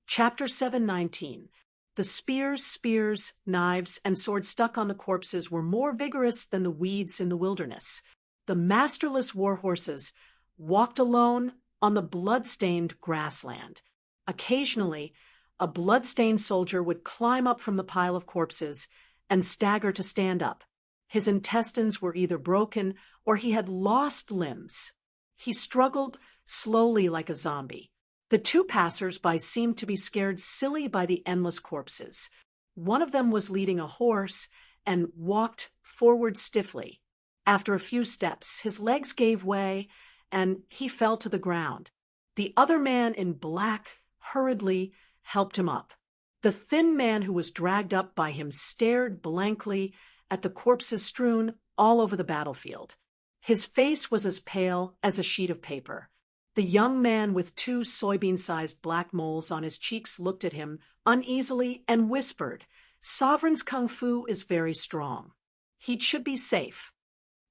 Chapter 719. The spears, knives, and swords stuck on the corpses were more vigorous than the weeds in the wilderness. The masterless war horses walked alone on the blood-stained grassland. Occasionally, a blood-stained soldier would climb up from the pile of corpses and stagger to stand up. His intestines were either broken or he had lost limbs. He struggled slowly like a zombie. The two passers-by seemed to be scared silly by the endless corpses. One of them was leading a horse and walked forward stiffly. After a few steps, his legs gave way and he fell to the ground. The other man in black hurriedly helped him up. The thin man who was dragged up by him stared blankly at the corpses strewn all over the battlefield. His face was as pale as a sheet of paper. The young man with two soybean-sized black moles on his cheeks looked at him uneasily and whispered, "Sovereign's kung fu is very strong. He should be safe."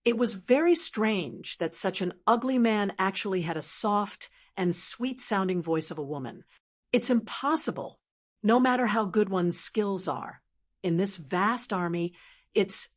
It was very strange that such an ugly man actually had a soft and sweet-sounding voice of a woman. It's impossible, no matter how good one's skills are. In this vast army, it's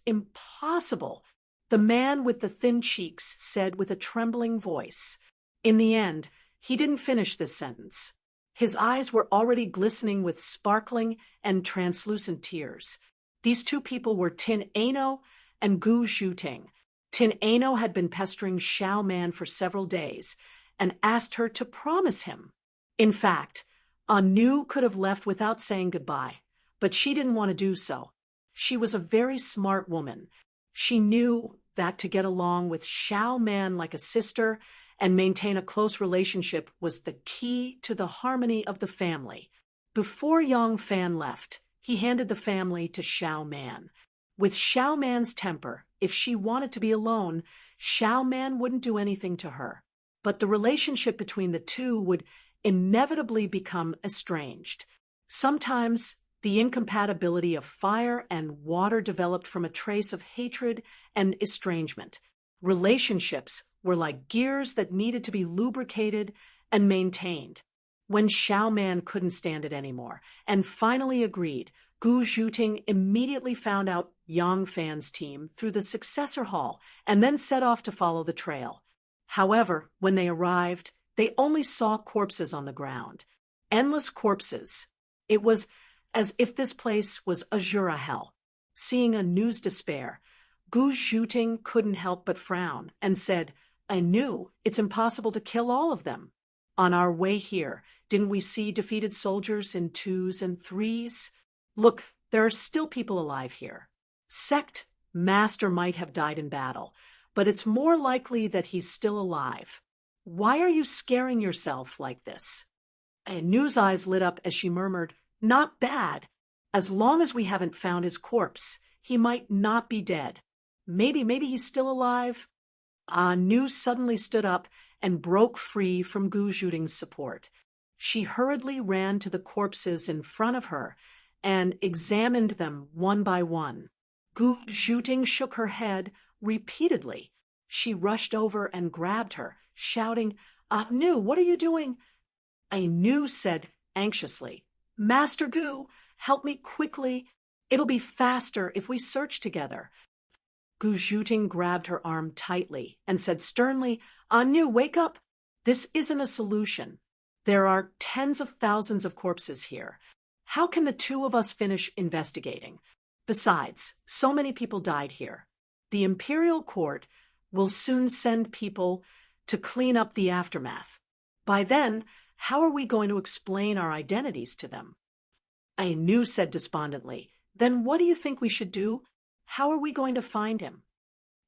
impossible, the man with the thin cheeks said with a trembling voice. In the end, he didn't finish this sentence. His eyes were already glistening with sparkling and translucent tears. These two people were Tin Ano and Gu Zhuting. Tin Ano had been pestering Xiao Man for several days and asked her to promise him. In fact, Anu could have left without saying goodbye, but she didn't want to do so. She was a very smart woman. She knew that to get along with Xiao Man like a sister and maintain a close relationship was the key to the harmony of the family. Before Yang Fan left, he handed the family to Xiao Man. With Xiao Man's temper, if she wanted to be alone, Xiao Man wouldn't do anything to her. But the relationship between the two would inevitably become estranged. Sometimes the incompatibility of fire and water developed from a trace of hatred and estrangement. Relationships were like gears that needed to be lubricated and maintained. When Xiao Man couldn't stand it anymore and finally agreed, Gu Zhuting immediately found out Yang Fan's team through the successor hall and then set off to follow the trail. However, when they arrived, they only saw corpses on the ground. Endless corpses. It was as if this place was Azura hell. Seeing Anu's despair, Gu Zhuting couldn't help but frown and said, "I knew it's impossible to kill all of them. On our way here, didn't we see defeated soldiers in 2s and 3s? Look, there are still people alive here. Sect Master might have died in battle, but it's more likely that he's still alive. Why are you scaring yourself like this?" Anu's eyes lit up as she murmured, "Not bad. As long as we haven't found his corpse, he might not be dead. Maybe he's still alive." Anu suddenly stood up and broke free from Gu Zhuting's support. She hurriedly ran to the corpses in front of her and examined them one by one. Gu Zhuting shook her head repeatedly. She rushed over and grabbed her, shouting, "Anu, what are you doing?" Anu said anxiously, "Master Gu, help me quickly. It'll be faster if we search together." Gu Zhuting grabbed her arm tightly and said sternly, "Anu, wake up. This isn't a solution. There are tens of thousands of corpses here. How can the two of us finish investigating? Besides, so many people died here. The imperial court will soon send people to clean up the aftermath. By then, how are we going to explain our identities to them?" Anu said despondently, "Then what do you think we should do? How are we going to find him?"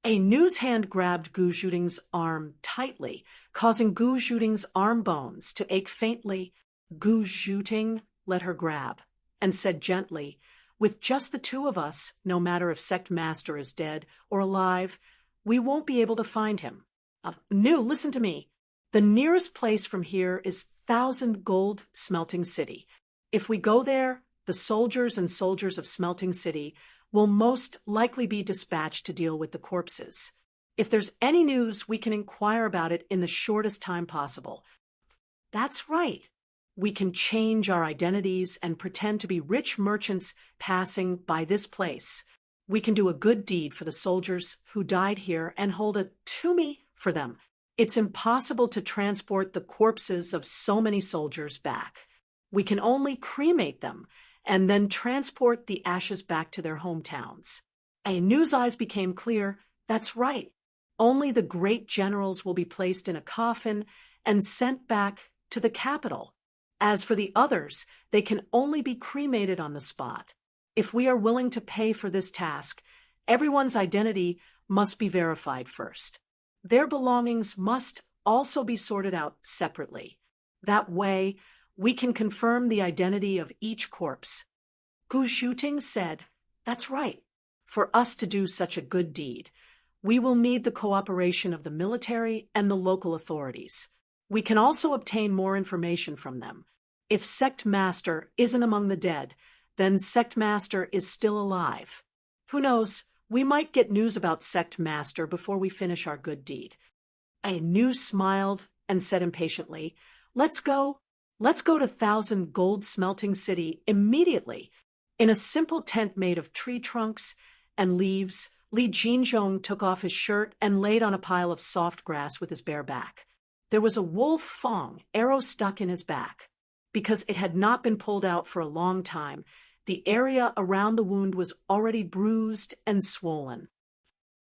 Anu's hand grabbed Gu Zhuting's arm tightly, causing Gu Zhuting's arm bones to ache faintly. Gu Zhuting let her grab and said gently, "With just the two of us, no matter if Sect Master is dead or alive, we won't be able to find him. Anu, listen to me. The nearest place from here is 1,000 Gold Smelting City. If we go there, the soldiers of Smelting City will most likely be dispatched to deal with the corpses. If there's any news, we can inquire about it in the shortest time possible." "That's right. We can change our identities and pretend to be rich merchants passing by this place. We can do a good deed for the soldiers who died here and hold a tombie for them. It's impossible to transport the corpses of so many soldiers back. We can only cremate them and then transport the ashes back to their hometowns. Ainu's eyes became clear. That's right. Only the great generals will be placed in a coffin and sent back to the capital. As for the others, they can only be cremated on the spot. If we are willing to pay for this task, everyone's identity must be verified first. Their belongings must also be sorted out separately. That way, we can confirm the identity of each corpse. Gu Shuting said, "That's right. For us to do such a good deed, we will need the cooperation of the military and the local authorities. We can also obtain more information from them. If Sect Master isn't among the dead, then Sect Master is still alive. Who knows, we might get news about Sect Master before we finish our good deed." Ainu smiled and said impatiently, Let's go to Thousand Gold Smelting City immediately." In a simple tent made of tree trunks and leaves, Li Jinzhong took off his shirt and laid on a pile of soft grass with his bare back. There was a wolf fang arrow stuck in his back. Because it had not been pulled out for a long time, the area around the wound was already bruised and swollen.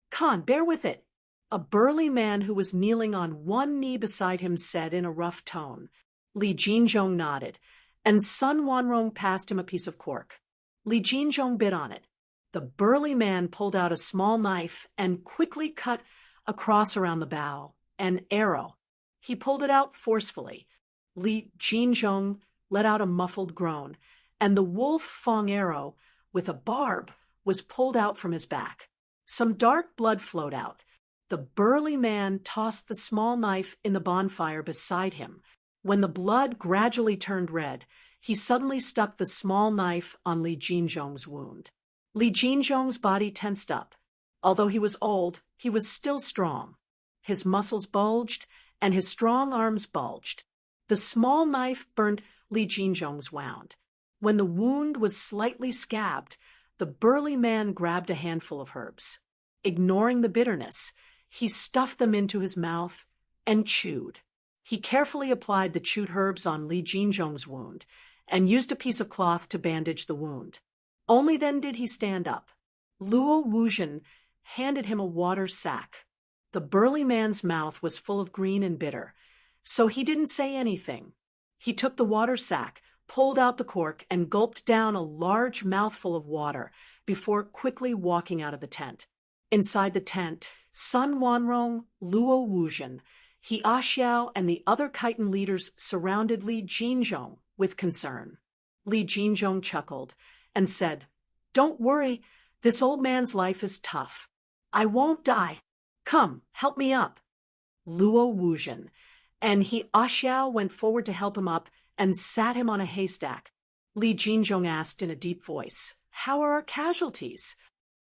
"Khan, bear with it," a burly man who was kneeling on one knee beside him said in a rough tone. Li Jinzhong nodded, and Sun Wanrong passed him a piece of cork. Li Jinzhong bit on it. The burly man pulled out a small knife and quickly cut a cross around the bow, an arrow. He pulled it out forcefully. Li Jinzhong let out a muffled groan, and the wolf fang arrow, with a barb, was pulled out from his back. Some dark blood flowed out. The burly man tossed the small knife in the bonfire beside him. When the blood gradually turned red, he suddenly stuck the small knife on Li Jinzhong's wound. Li Jinzhong's body tensed up. Although he was old, he was still strong. His muscles bulged, and his strong arms bulged. The small knife burned Li Jinzhong's wound. When the wound was slightly scabbed, the burly man grabbed a handful of herbs. Ignoring the bitterness, he stuffed them into his mouth and chewed. He carefully applied the chewed herbs on Li Jinzhong's wound and used a piece of cloth to bandage the wound. Only then did he stand up. Luo Wuzhen handed him a water sack. The burly man's mouth was full of green and bitter, so he didn't say anything. He took the water sack, pulled out the cork, and gulped down a large mouthful of water before quickly walking out of the tent. Inside the tent, Sun Wanrong, Luo Wuzhen, He Xiao, and the other Khitan leaders surrounded Li Jinzhong with concern. Li Jinzhong chuckled and said, "Don't worry, this old man's life is tough. I won't die. Come, help me up." Luo Wuzhen and He Xiao went forward to help him up and sat him on a haystack. Li Jinzhong asked in a deep voice, "How are our casualties?"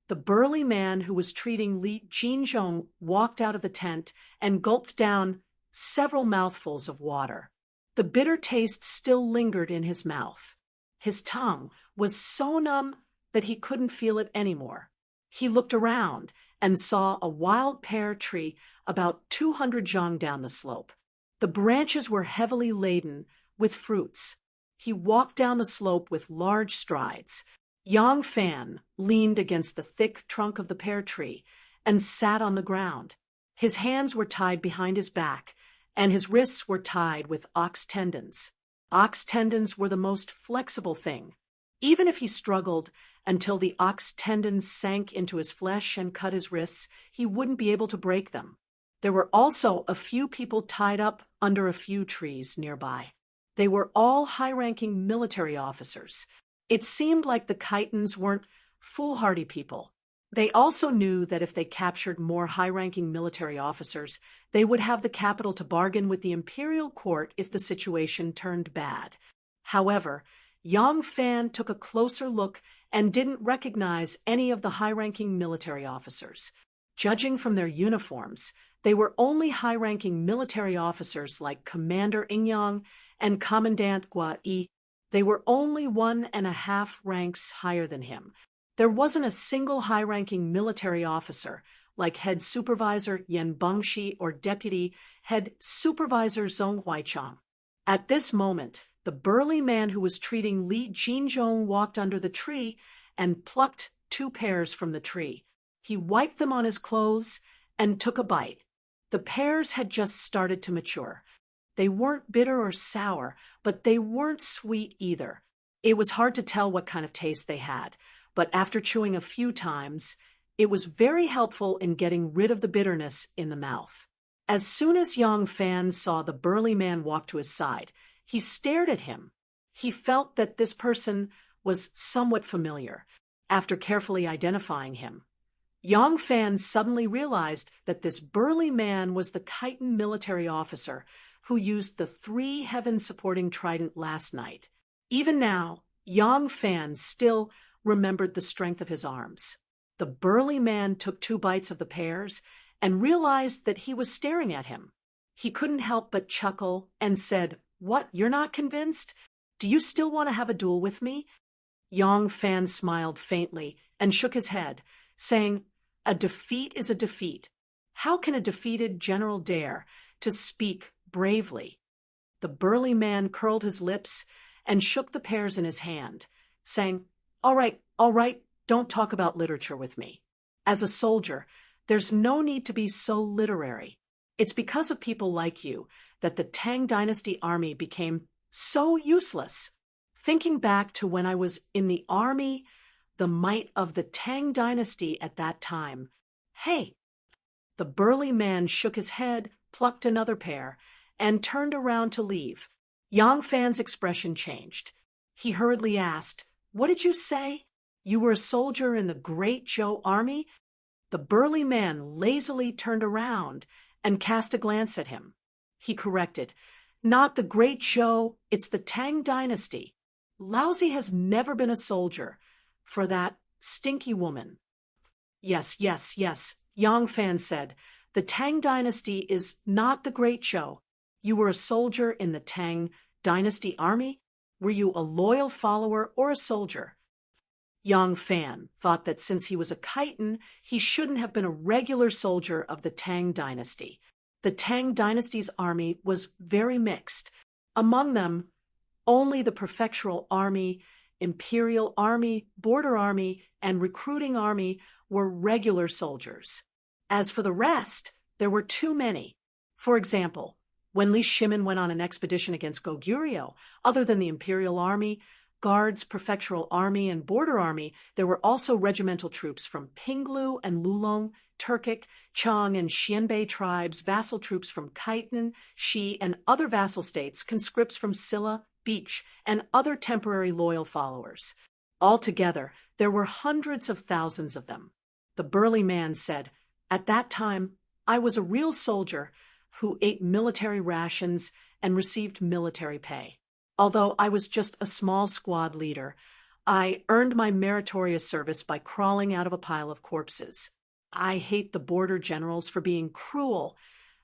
The burly man who was treating Li Jinzhong walked out of the tent and gulped down several mouthfuls of water. The bitter taste still lingered in his mouth. His tongue was so numb that he couldn't feel it anymore. He looked around and saw a wild pear tree about 200 zhang down the slope. The branches were heavily laden with fruits. He walked down the slope with large strides. Yang Fan leaned against the thick trunk of the pear tree and sat on the ground. His hands were tied behind his back, and his wrists were tied with ox tendons. Ox tendons were the most flexible thing. Even if he struggled until the ox tendons sank into his flesh and cut his wrists, he wouldn't be able to break them. There were also a few people tied up under a few trees nearby. They were all high-ranking military officers. It seemed like the Khitans weren't foolhardy people. They also knew that if they captured more high-ranking military officers, they would have the capital to bargain with the imperial court if the situation turned bad. However, Yang Fan took a closer look and didn't recognize any of the high-ranking military officers. Judging from their uniforms, They were only high-ranking military officers like Commander Ingyang and Commandant Gua Yi. They were only 1.5 ranks higher than him. There wasn't a single high-ranking military officer, like Head Supervisor Yen Bengshi or Deputy Head Supervisor Zhong Huaichang. At this moment, the burly man who was treating Li Jinzhong walked under the tree and plucked 2 pears from the tree. He wiped them on his clothes and took a bite. The pears had just started to mature. They weren't bitter or sour, but they weren't sweet either. It was hard to tell what kind of taste they had, but after chewing a few times, it was very helpful in getting rid of the bitterness in the mouth. As soon as Yang Fan saw the burly man walk to his side, he stared at him. He felt that this person was somewhat familiar. After carefully identifying him, Yang Fan suddenly realized that this burly man was the Khitan military officer who used the 3 heaven-supporting trident last night. Even now, Yang Fan still remembered the strength of his arms. The burly man took 2 bites of the pears and realized that he was staring at him. He couldn't help but chuckle and said, "What, you're not convinced? Do you still want to have a duel with me?" Yang Fan smiled faintly and shook his head, saying, "A defeat is a defeat. How can a defeated general dare to speak bravely?" The burly man curled his lips and shook the pears in his hand, saying, all right, don't talk about literature with me. As a soldier, there's no need to be so literary. It's because of people like you that the Tang Dynasty army became so useless. Thinking back to when I was in the army, the might of the Tang Dynasty at that time. Hey! The burly man shook his head, plucked another pear, and turned around to leave. Yang Fan's expression changed. He hurriedly asked, "What did you say? You were a soldier in the Great Zhou army?" The burly man lazily turned around and cast a glance at him. He corrected, "Not the Great Zhou, it's the Tang Dynasty. Laozi has never been a soldier for that stinky woman." Yes, Yang Fan said. "The Tang Dynasty is not the Great Zhou. You were a soldier in the Tang Dynasty army? Were you a loyal follower or a soldier?" Yang Fan thought that since he was a Khitan, he shouldn't have been a regular soldier of the Tang Dynasty. The Tang Dynasty's army was very mixed. Among them, only the prefectural army, imperial army, border army, and recruiting army were regular soldiers. As for the rest, there were too many. For example, when Li Shimin went on an expedition against Goguryeo, other than the imperial army, guards, prefectural army, and border army, there were also regimental troops from Pinglu and Lulong, Turkic, Chang, and Xianbei tribes, vassal troops from Khitan, Xi, and other vassal states, conscripts from Silla, Beach, and other temporary loyal followers. Altogether, there were hundreds of thousands of them. The burly man said, "At that time, I was a real soldier who ate military rations and received military pay. Although I was just a small squad leader, I earned my meritorious service by crawling out of a pile of corpses. I hate the border generals for being cruel.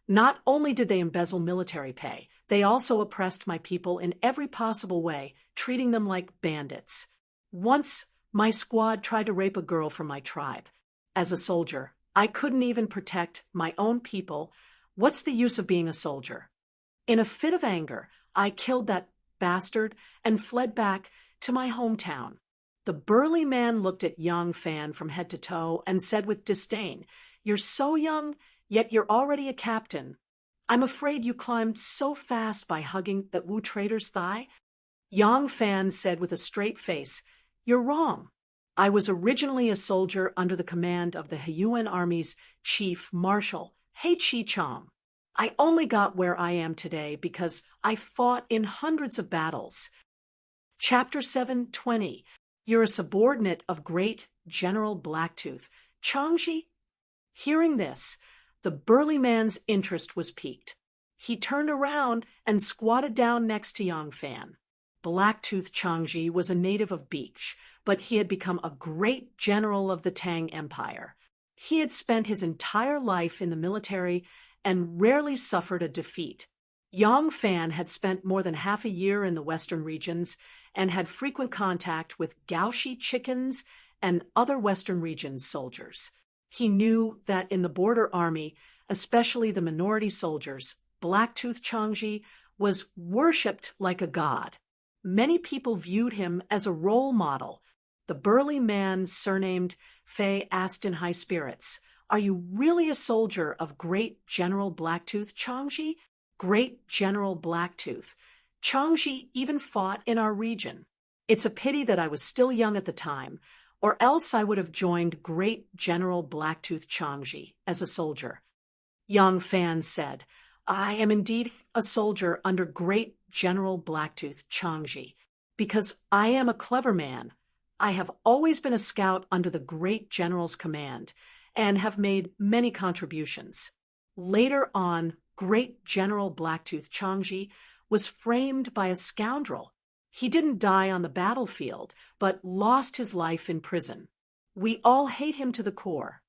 Not only did they embezzle military pay, they also oppressed my people in every possible way, treating them like bandits. Once, my squad tried to rape a girl from my tribe. As a soldier, I couldn't even protect my own people. What's the use of being a soldier? In a fit of anger, I killed that bastard and fled back to my hometown." The burly man looked at Yang Fan from head to toe and said with disdain, "You're so young, yet you're already a captain. I'm afraid you climbed so fast by hugging that Wu trader's thigh." Yang Fan said with a straight face, "You're wrong. I was originally a soldier under the command of the Huyuan Army's Chief Marshal, He Chi-chang. I only got where I am today because I fought in hundreds of battles." Chapter 7:20. You're a subordinate of Great General Blacktooth, Changji? Hearing this, the burly man's interest was piqued. He turned around and squatted down next to Yang Fan. Blacktooth Changji was a native of Beach, but he had become a great general of the Tang Empire. He had spent his entire life in the military and rarely suffered a defeat. Yang Fan had spent more than half a year in the western regions and had frequent contact with Gaoshi chickens and other western regions soldiers. He knew that in the border army, especially the minority soldiers, Blacktooth Changji was worshipped like a god. Many people viewed him as a role model. The burly man, surnamed Fei, asked in high spirits, "Are you really a soldier of Great General Blacktooth Changji?" Great General Blacktooth. Changji even fought in our region. It's a pity that I was still young at the time, or else I would have joined Great General Blacktooth Changji as a soldier. Yang Fan said, "I am indeed a soldier under Great General Blacktooth Changji, because I am a clever man. I have always been a scout under the Great General's command, and have made many contributions." Later on, Great General Blacktooth Changji was framed by a scoundrel. He didn't die on the battlefield, but lost his life in prison. We all hate him to the core.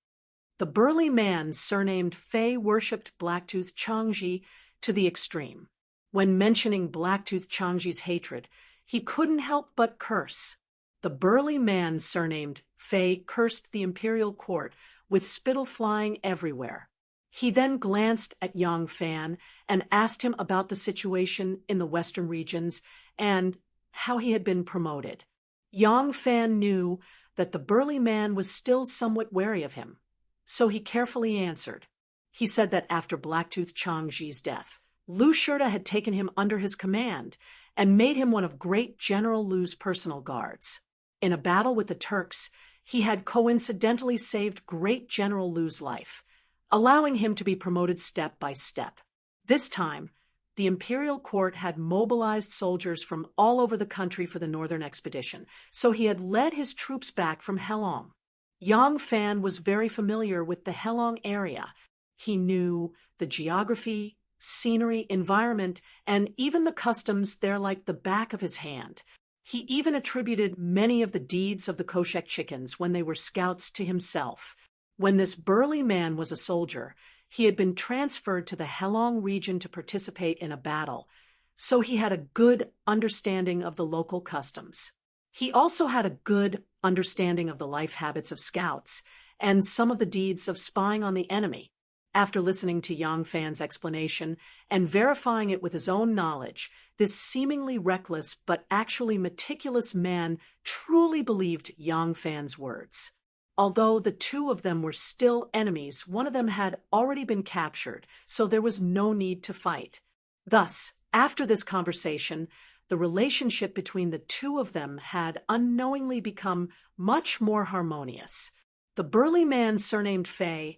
The burly man, surnamed Fei, worshipped Blacktooth Changji to the extreme. When mentioning Blacktooth Changji's hatred, he couldn't help but curse. The burly man, surnamed Fei, cursed the imperial court with spittle flying everywhere. He then glanced at Yang Fan and asked him about the situation in the western regions and how he had been promoted. Yang Fan knew that the burly man was still somewhat wary of him, so he carefully answered. He said that after Blacktooth Changji's death, Lu Shurta had taken him under his command and made him one of Great General Lu's personal guards. In a battle with the Turks, he had coincidentally saved Great General Lu's life, allowing him to be promoted step by step. This time, the imperial court had mobilized soldiers from all over the country for the northern expedition, so he had led his troops back from Helong. Yang Fan was very familiar with the Helong area. He knew the geography, scenery, environment, and even the customs there like the back of his hand. He even attributed many of the deeds of the Koshek chickens when they were scouts to himself. When this burly man was a soldier, he had been transferred to the Helong region to participate in a battle, so he had a good understanding of the local customs. He also had a good understanding of the life habits of scouts and some of the deeds of spying on the enemy. After listening to Yang Fan's explanation and verifying it with his own knowledge, this seemingly reckless but actually meticulous man truly believed Yang Fan's words. Although the two of them were still enemies, one of them had already been captured, so there was no need to fight. Thus, after this conversation, the relationship between the two of them had unknowingly become much more harmonious. The burly man, surnamed Fei,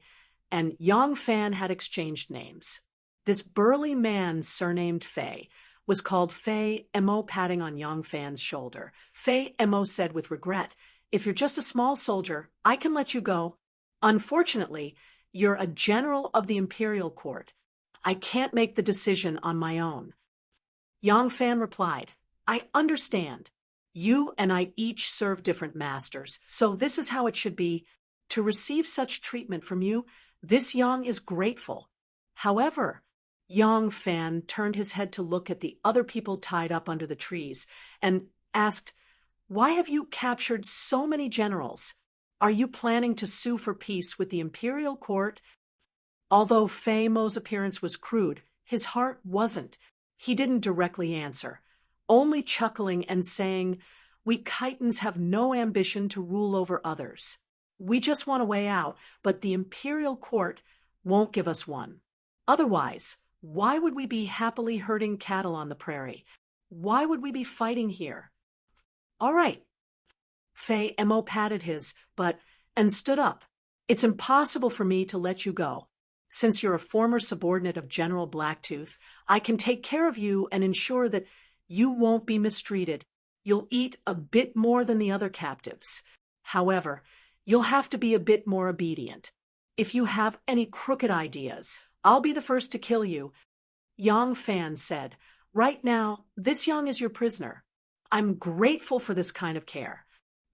and Yang Fan had exchanged names. This burly man, surnamed Fei, was called Fei Mo, patting on Yang Fan's shoulder. Fei Mo said with regret, "If you're just a small soldier, I can let you go. Unfortunately, you're a general of the imperial court. I can't make the decision on my own." Yang Fan replied, "I understand. You and I each serve different masters, so this is how it should be. To receive such treatment from you, this Yang is grateful." However, Yang Fan turned his head to look at the other people tied up under the trees and asked, "Why have you captured so many generals? Are you planning to sue for peace with the imperial court?" Although Fei Mo's appearance was crude, his heart wasn't. He didn't directly answer, only chuckling and saying, "We Chitons have no ambition to rule over others. We just want a way out, but the imperial court won't give us one. Otherwise, why would we be happily herding cattle on the prairie? Why would we be fighting here?" "All right." Fei Mo patted his butt and stood up. "It's impossible for me to let you go. Since you're a former subordinate of General Blacktooth, I can take care of you and ensure that you won't be mistreated. You'll eat a bit more than the other captives. However, you'll have to be a bit more obedient. If you have any crooked ideas, I'll be the first to kill you." Yang Fan said, "Right now, this Yang is your prisoner. I'm grateful for this kind of care.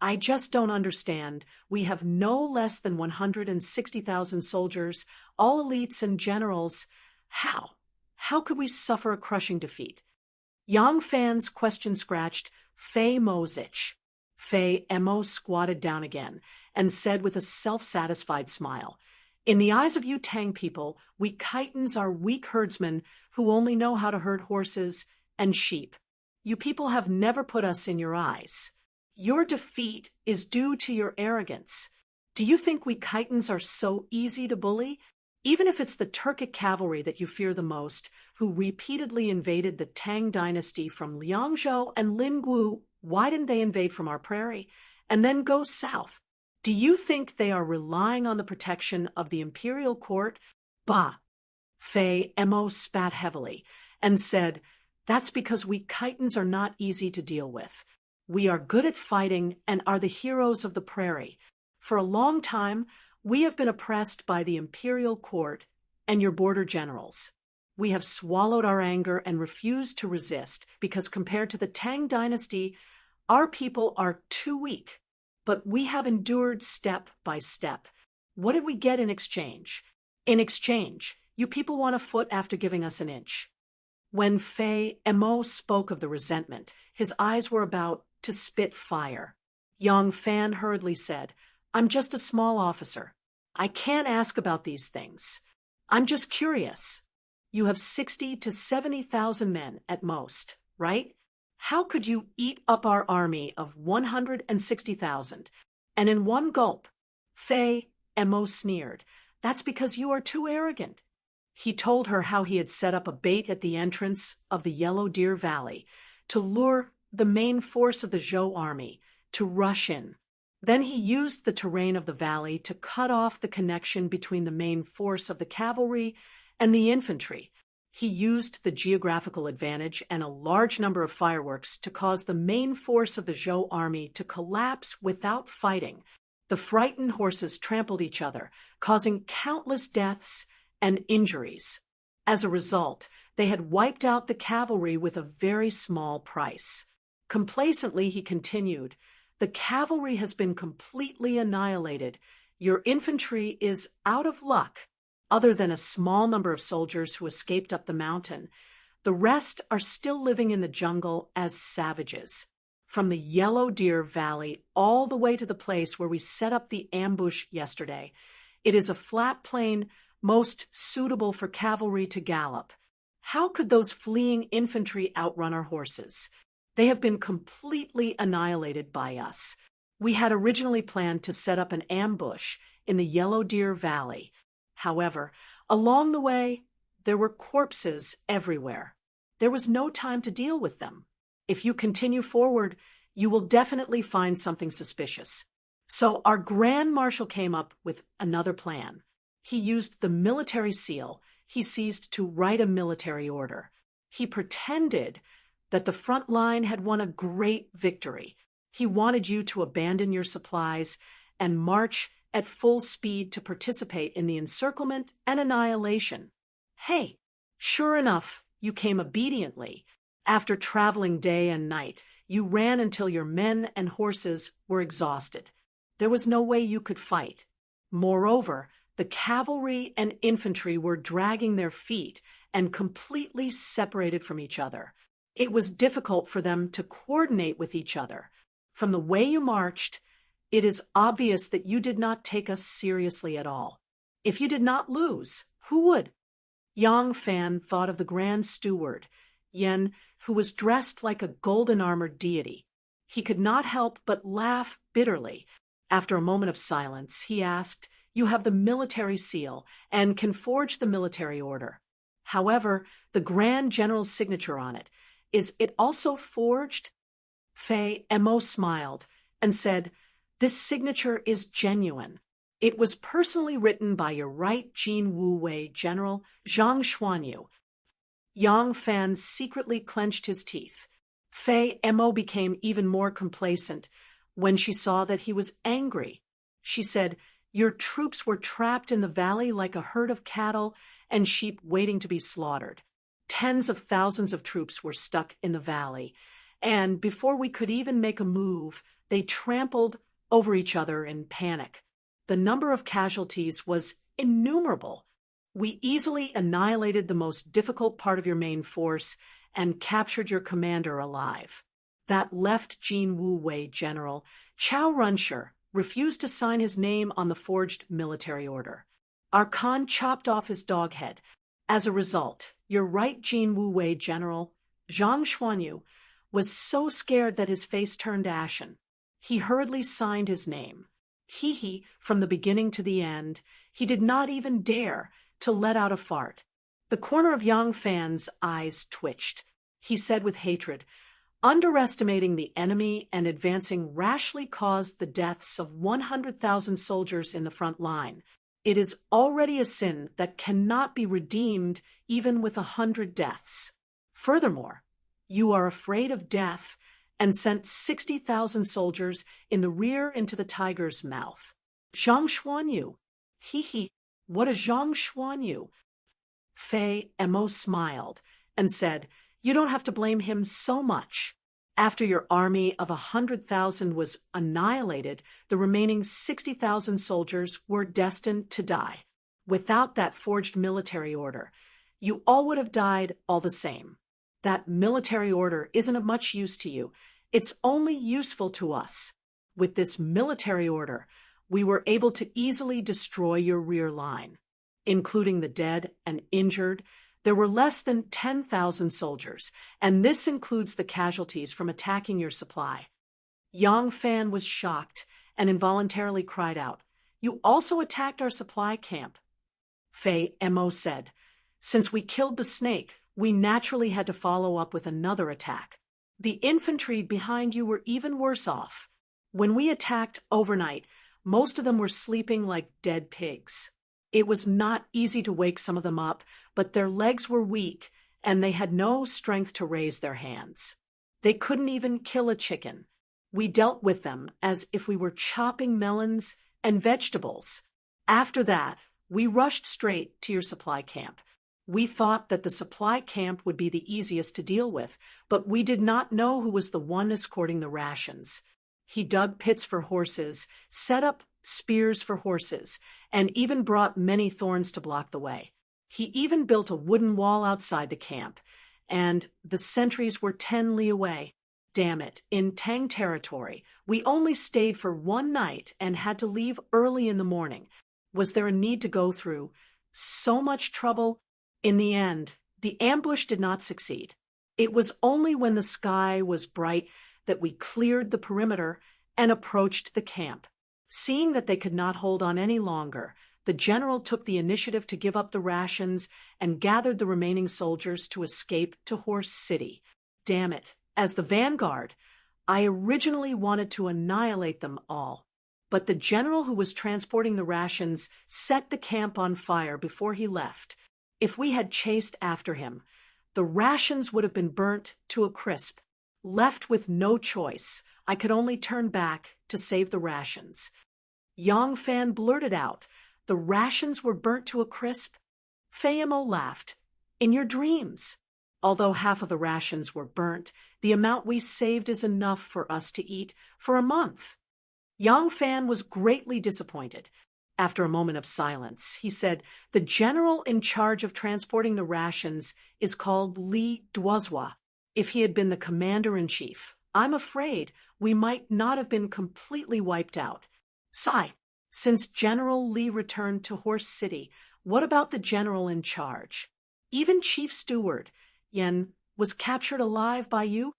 I just don't understand. We have no less than 160,000 soldiers, all elites and generals. How? How could we suffer a crushing defeat? Yang Fan's question scratched Fei Mo's itch. Fei Mo squatted down again and said with a self-satisfied smile, "In the eyes of you Tang people, we Khitans are weak herdsmen who only know how to herd horses and sheep. You people have never put us in your eyes. Your defeat is due to your arrogance. Do you think we Khitans are so easy to bully? Even if it's the Turkic cavalry that you fear the most, who repeatedly invaded the Tang dynasty from Liangzhou and Linggu, why didn't they invade from our prairie and then go south? Do you think they are relying on the protection of the imperial court? Bah!" Fei Mo spat heavily and said, "That's because we Khitans are not easy to deal with. We are good at fighting and are the heroes of the prairie. For a long time, we have been oppressed by the imperial court and your border generals. We have swallowed our anger and refused to resist because compared to the Tang dynasty, our people are too weak. But we have endured step by step. What did we get in exchange? In exchange, you people want a foot after giving us an inch." When Fei Mo spoke of the resentment, his eyes were about to spit fire. Yang Fan hurriedly said, "I'm just a small officer. I can't ask about these things. I'm just curious. You have 60 to 70,000 men at most, right? How could you eat up our army of 160,000? And in one gulp?" Fei Mo sneered, "That's because you are too arrogant." He told her how he had set up a bait at the entrance of the Yellow Deer Valley to lure the main force of the Zhou army to rush in. Then he used the terrain of the valley to cut off the connection between the main force of the cavalry and the infantry. He used the geographical advantage and a large number of fireworks to cause the main force of the Zhou army to collapse without fighting. The frightened horses trampled each other, causing countless deaths and injuries. As a result, they had wiped out the cavalry with a very small price. Complacently, he continued, "The cavalry has been completely annihilated. Your infantry is out of luck. Other than a small number of soldiers who escaped up the mountain, the rest are still living in the jungle as savages. From the Yellow Deer Valley all the way to the place where we set up the ambush yesterday, it is a flat plain most suitable for cavalry to gallop. How could those fleeing infantry outrun our horses? They have been completely annihilated by us. We had originally planned to set up an ambush in the Yellow Deer Valley. However, along the way, there were corpses everywhere. There was no time to deal with them. If you continue forward, you will definitely find something suspicious." So our Grand Marshal came up with another plan. He used the military seal he seized to write a military order. He pretended that the front line had won a great victory. He wanted you to abandon your supplies and march at full speed to participate in the encirclement and annihilation. Hey, sure enough, you came obediently. After traveling day and night, you ran until your men and horses were exhausted. There was no way you could fight. Moreover, the cavalry and infantry were dragging their feet and completely separated from each other. It was difficult for them to coordinate with each other. From the way you marched, it is obvious that you did not take us seriously at all. If you did not lose, who would? Yang Fan thought of the Grand Steward, Yen, who was dressed like a golden-armored deity. He could not help but laugh bitterly. After a moment of silence, he asked, "You have the military seal and can forge the military order. However, the Grand General's signature on it, is it also forged?" Fei Mo smiled and said, "This signature is genuine. It was personally written by your right Jin Wu Wei General Zhang Xuanyu." Yang Fan secretly clenched his teeth. Fei Mo became even more complacent when she saw that he was angry. She said, "Your troops were trapped in the valley like a herd of cattle and sheep waiting to be slaughtered. Tens of thousands of troops were stuck in the valley, and before we could even make a move, they trampled over each other in panic. The number of casualties was innumerable. We easily annihilated the most difficult part of your main force and captured your commander alive. That left Jin Wu-wei general, Chao Runsher, refused to sign his name on the forged military order. Our Khan chopped off his dog head. As a result, your right Jin Wu-wei general, Zhang Xuanyu, was so scared that his face turned ashen. He hurriedly signed his name. From the beginning to the end, he did not even dare to let out a fart. The corner of Yang Fan's eyes twitched. He said with hatred, "Underestimating the enemy and advancing rashly caused the deaths of 100,000 soldiers in the front line. It is already a sin that cannot be redeemed even with 100 deaths. Furthermore, you are afraid of death and sent 60,000 soldiers in the rear into the tiger's mouth. Zhang Xuanyu. What is Zhang Xuanyu?" Fei Mo smiled and said, "You don't have to blame him so much. After your army of 100,000 was annihilated, the remaining 60,000 soldiers were destined to die. Without that forged military order, you all would have died all the same. That military order isn't of much use to you. It's only useful to us. With this military order, we were able to easily destroy your rear line. Including the dead and injured, there were less than 10,000 soldiers, and this includes the casualties from attacking your supply." Yang Fan was shocked and involuntarily cried out, "You also attacked our supply camp." Fei Mo said, "Since we killed the snake, we naturally had to follow up with another attack. The infantry behind you were even worse off. When we attacked overnight, most of them were sleeping like dead pigs. It was not easy to wake some of them up, but their legs were weak, and they had no strength to raise their hands. They couldn't even kill a chicken. We dealt with them as if we were chopping melons and vegetables. After that, we rushed straight to your supply camp. We thought that the supply camp would be the easiest to deal with, but we did not know who was the one escorting the rations. He dug pits for horses, set up spears for horses, and even brought many thorns to block the way. He even built a wooden wall outside the camp, and the sentries were 10 li away. Damn it, in Tang territory, we only stayed for one night and had to leave early in the morning. Was there a need to go through so much trouble? In the end, the ambush did not succeed. It was only when the sky was bright that we cleared the perimeter and approached the camp. Seeing that they could not hold on any longer, the general took the initiative to give up the rations and gathered the remaining soldiers to escape to Horse City. Damn it, as the vanguard, I originally wanted to annihilate them all. But the general who was transporting the rations set the camp on fire before he left. If we had chased after him, the rations would have been burnt to a crisp. Left with no choice, I could only turn back to save the rations." Yang Fan blurted out, "The rations were burnt to a crisp?" Fei Mo laughed. "In your dreams. Although half of the rations were burnt, the amount we saved is enough for us to eat for a month." Yang Fan was greatly disappointed. After a moment of silence, he said, "The general in charge of transporting the rations is called Li Duozhua. If he had been the commander-in-chief, I'm afraid we might not have been completely wiped out. Sai, since General Li returned to Horse City, what about the general in charge? Even Chief Steward Yen was captured alive by you?"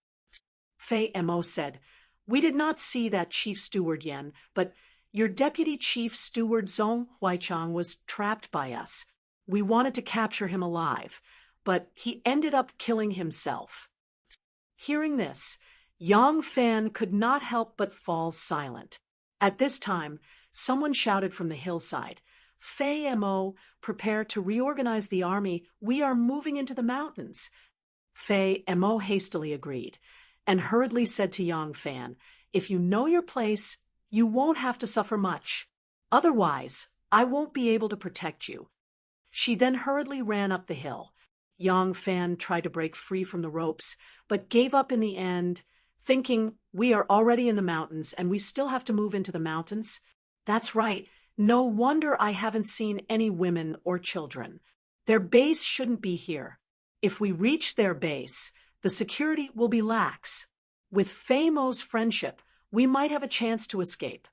Fei Mo said, "We did not see that Chief Steward Yen, but your Deputy Chief Steward Zhong Huaichang was trapped by us. We wanted to capture him alive, but he ended up killing himself." Hearing this, Yang Fan could not help but fall silent. At this time, someone shouted from the hillside, "Fei Mo, prepare to reorganize the army. We are moving into the mountains." Fei Mo hastily agreed, and hurriedly said to Yang Fan, "If you know your place, you won't have to suffer much. Otherwise, I won't be able to protect you." She then hurriedly ran up the hill. Yang Fan tried to break free from the ropes, but gave up in the end thinking we are already in the mountains and we still have to move into the mountains? That's right. No wonder I haven't seen any women or children. Their base shouldn't be here. If we reach their base, the security will be lax. With Fei Mo's friendship, we might have a chance to escape.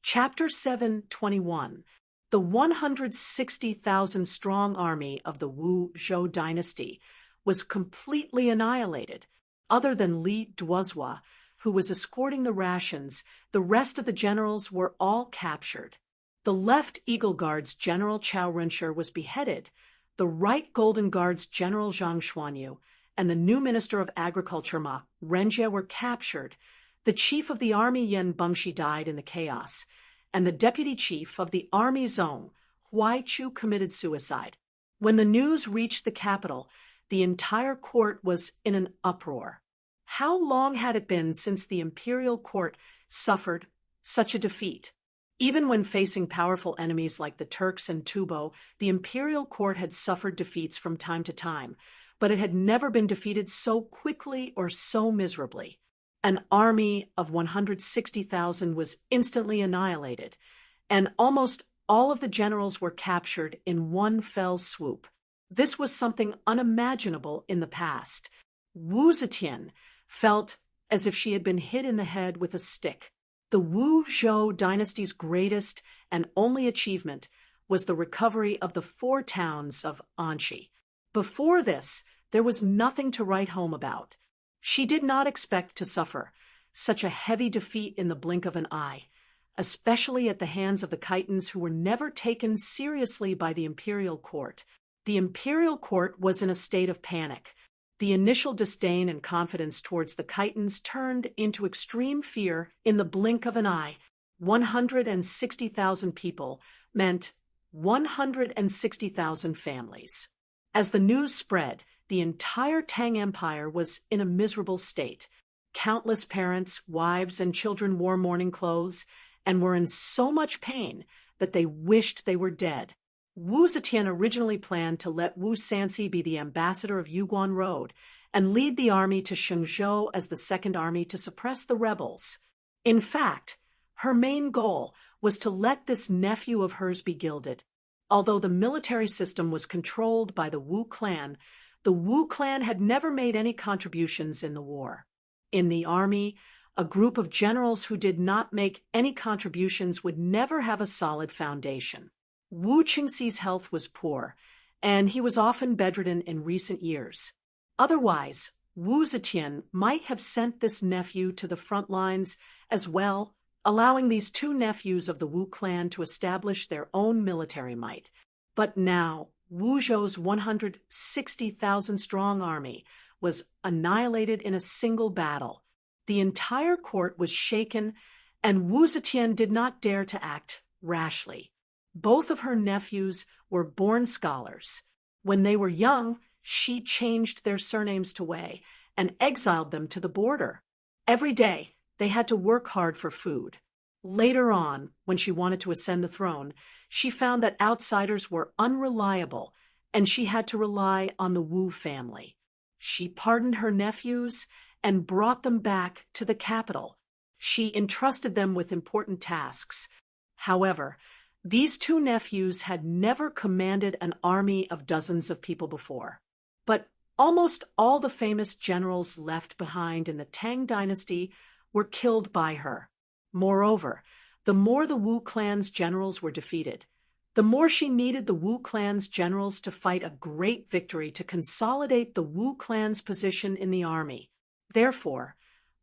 Chapter 7:21. The 160,000-strong army of the Wu Zhou dynasty was completely annihilated. Other than Li Duozhua, who was escorting the rations, the rest of the generals were all captured. The left Eagle Guard's General Chao Rensher was beheaded, the right Golden Guard's General Zhang Xuanyu, and the new Minister of Agriculture Ma Renjie were captured. The chief of the army Yan Bengshi died in the chaos, and the deputy chief of the army Zhong, Huai Chu, committed suicide. When the news reached the capital, the entire court was in an uproar. How long had it been since the imperial court suffered such a defeat? Even when facing powerful enemies like the Turks and Tubo, the imperial court had suffered defeats from time to time, but it had never been defeated so quickly or so miserably. An army of 160,000 was instantly annihilated, and almost all of the generals were captured in one fell swoop. This was something unimaginable in the past. Wu Zetian felt as if she had been hit in the head with a stick. The Wu Zhou dynasty's greatest and only achievement was the recovery of the 4 towns of Anxi. Before this, there was nothing to write home about. She did not expect to suffer such a heavy defeat in the blink of an eye, especially at the hands of the Khitans, who were never taken seriously by the imperial court. The imperial court was in a state of panic. The initial disdain and confidence towards the Khitans turned into extreme fear in the blink of an eye. 160,000 people meant 160,000 families. As the news spread, the entire Tang Empire was in a miserable state. Countless parents, wives, and children wore mourning clothes and were in so much pain that they wished they were dead. Wu Zetian originally planned to let Wu Sanxi be the ambassador of Yuguan Road and lead the army to Shenzhou as the second army to suppress the rebels. In fact, her main goal was to let this nephew of hers be gilded. Although the military system was controlled by the Wu clan, the Wu clan had never made any contributions in the war. In the army, a group of generals who did not make any contributions would never have a solid foundation. Wu Qingxi's health was poor, and he was often bedridden in recent years. Otherwise, Wu Zetian might have sent this nephew to the front lines as well, allowing these 2 nephews of the Wu clan to establish their own military might. But now, Wu Zhou's 160,000-strong army was annihilated in a single battle. The entire court was shaken, and Wu Zetian did not dare to act rashly. Both of her nephews were born scholars. When they were young, she changed their surnames to Wei and exiled them to the border. Every day, they had to work hard for food. Later on, when she wanted to ascend the throne, she found that outsiders were unreliable, and she had to rely on the Wu family. She pardoned her nephews and brought them back to the capital. She entrusted them with important tasks. However, these 2 nephews had never commanded an army of dozens of people before. But almost all the famous generals left behind in the Tang dynasty were killed by her. Moreover, the more the Wu clan's generals were defeated, the more she needed the Wu clan's generals to fight a great victory to consolidate the Wu clan's position in the army. Therefore,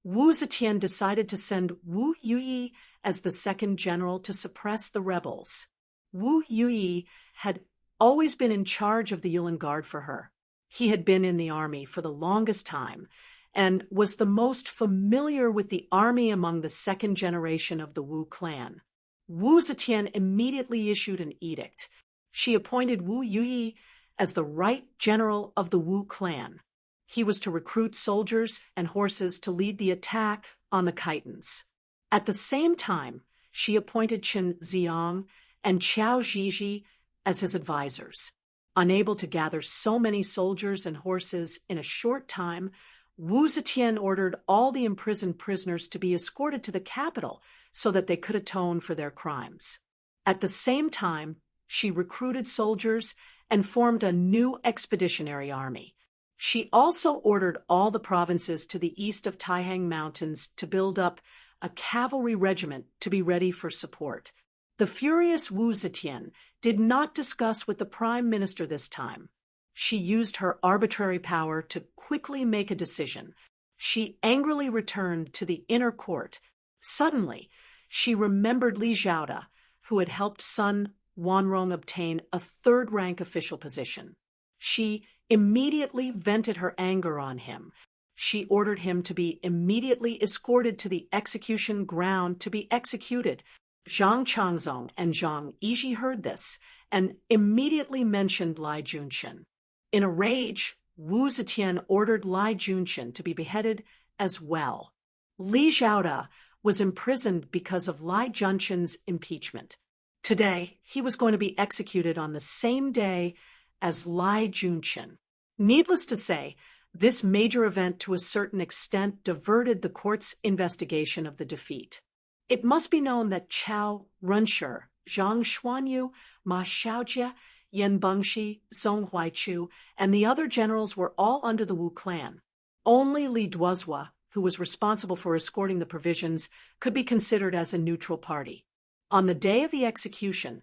Wu Zetian decided to send Wu Yuyi as the second general to suppress the rebels. Wu Yuyi had always been in charge of the Yulin Guard for her. He had been in the army for the longest time and was the most familiar with the army among the second generation of the Wu clan. Wu Zetian immediately issued an edict. She appointed Wu Yuyi as the right general of the Wu clan. He was to recruit soldiers and horses to lead the attack on the Khitans. At the same time, she appointed Chen Ziong and Qiao Zhizhi as his advisors. Unable to gather so many soldiers and horses in a short time, Wu Zetian ordered all the imprisoned prisoners to be escorted to the capital so that they could atone for their crimes. At the same time, she recruited soldiers and formed a new expeditionary army. She also ordered all the provinces to the east of Taihang Mountains to build up a cavalry regiment to be ready for support. The furious Wu Zetian did not discuss with the prime minister this time. She used her arbitrary power to quickly make a decision. She angrily returned to the inner court. Suddenly, she remembered Li Zhaoda, who had helped son Wanrong obtain a third-rank official position. She immediately vented her anger on him. She ordered him to be immediately escorted to the execution ground to be executed. Zhang Changzong and Zhang Yizhi heard this and immediately mentioned Lai Junchen. In a rage, Wu Zetian ordered Lai Junchen to be beheaded as well. Li Zhaoda was imprisoned because of Lai Junchen's impeachment. Today, he was going to be executed on the same day as Lai Junchen. Needless to say, this major event to a certain extent diverted the court's investigation of the defeat. It must be known that Chao Renshi, Zhang Xuanyu, Ma Xiaojie, Yan Bengshi, Song Huaichu, and the other generals were all under the Wu clan. Only Li Duozhua, who was responsible for escorting the provisions, could be considered as a neutral party. On the day of the execution,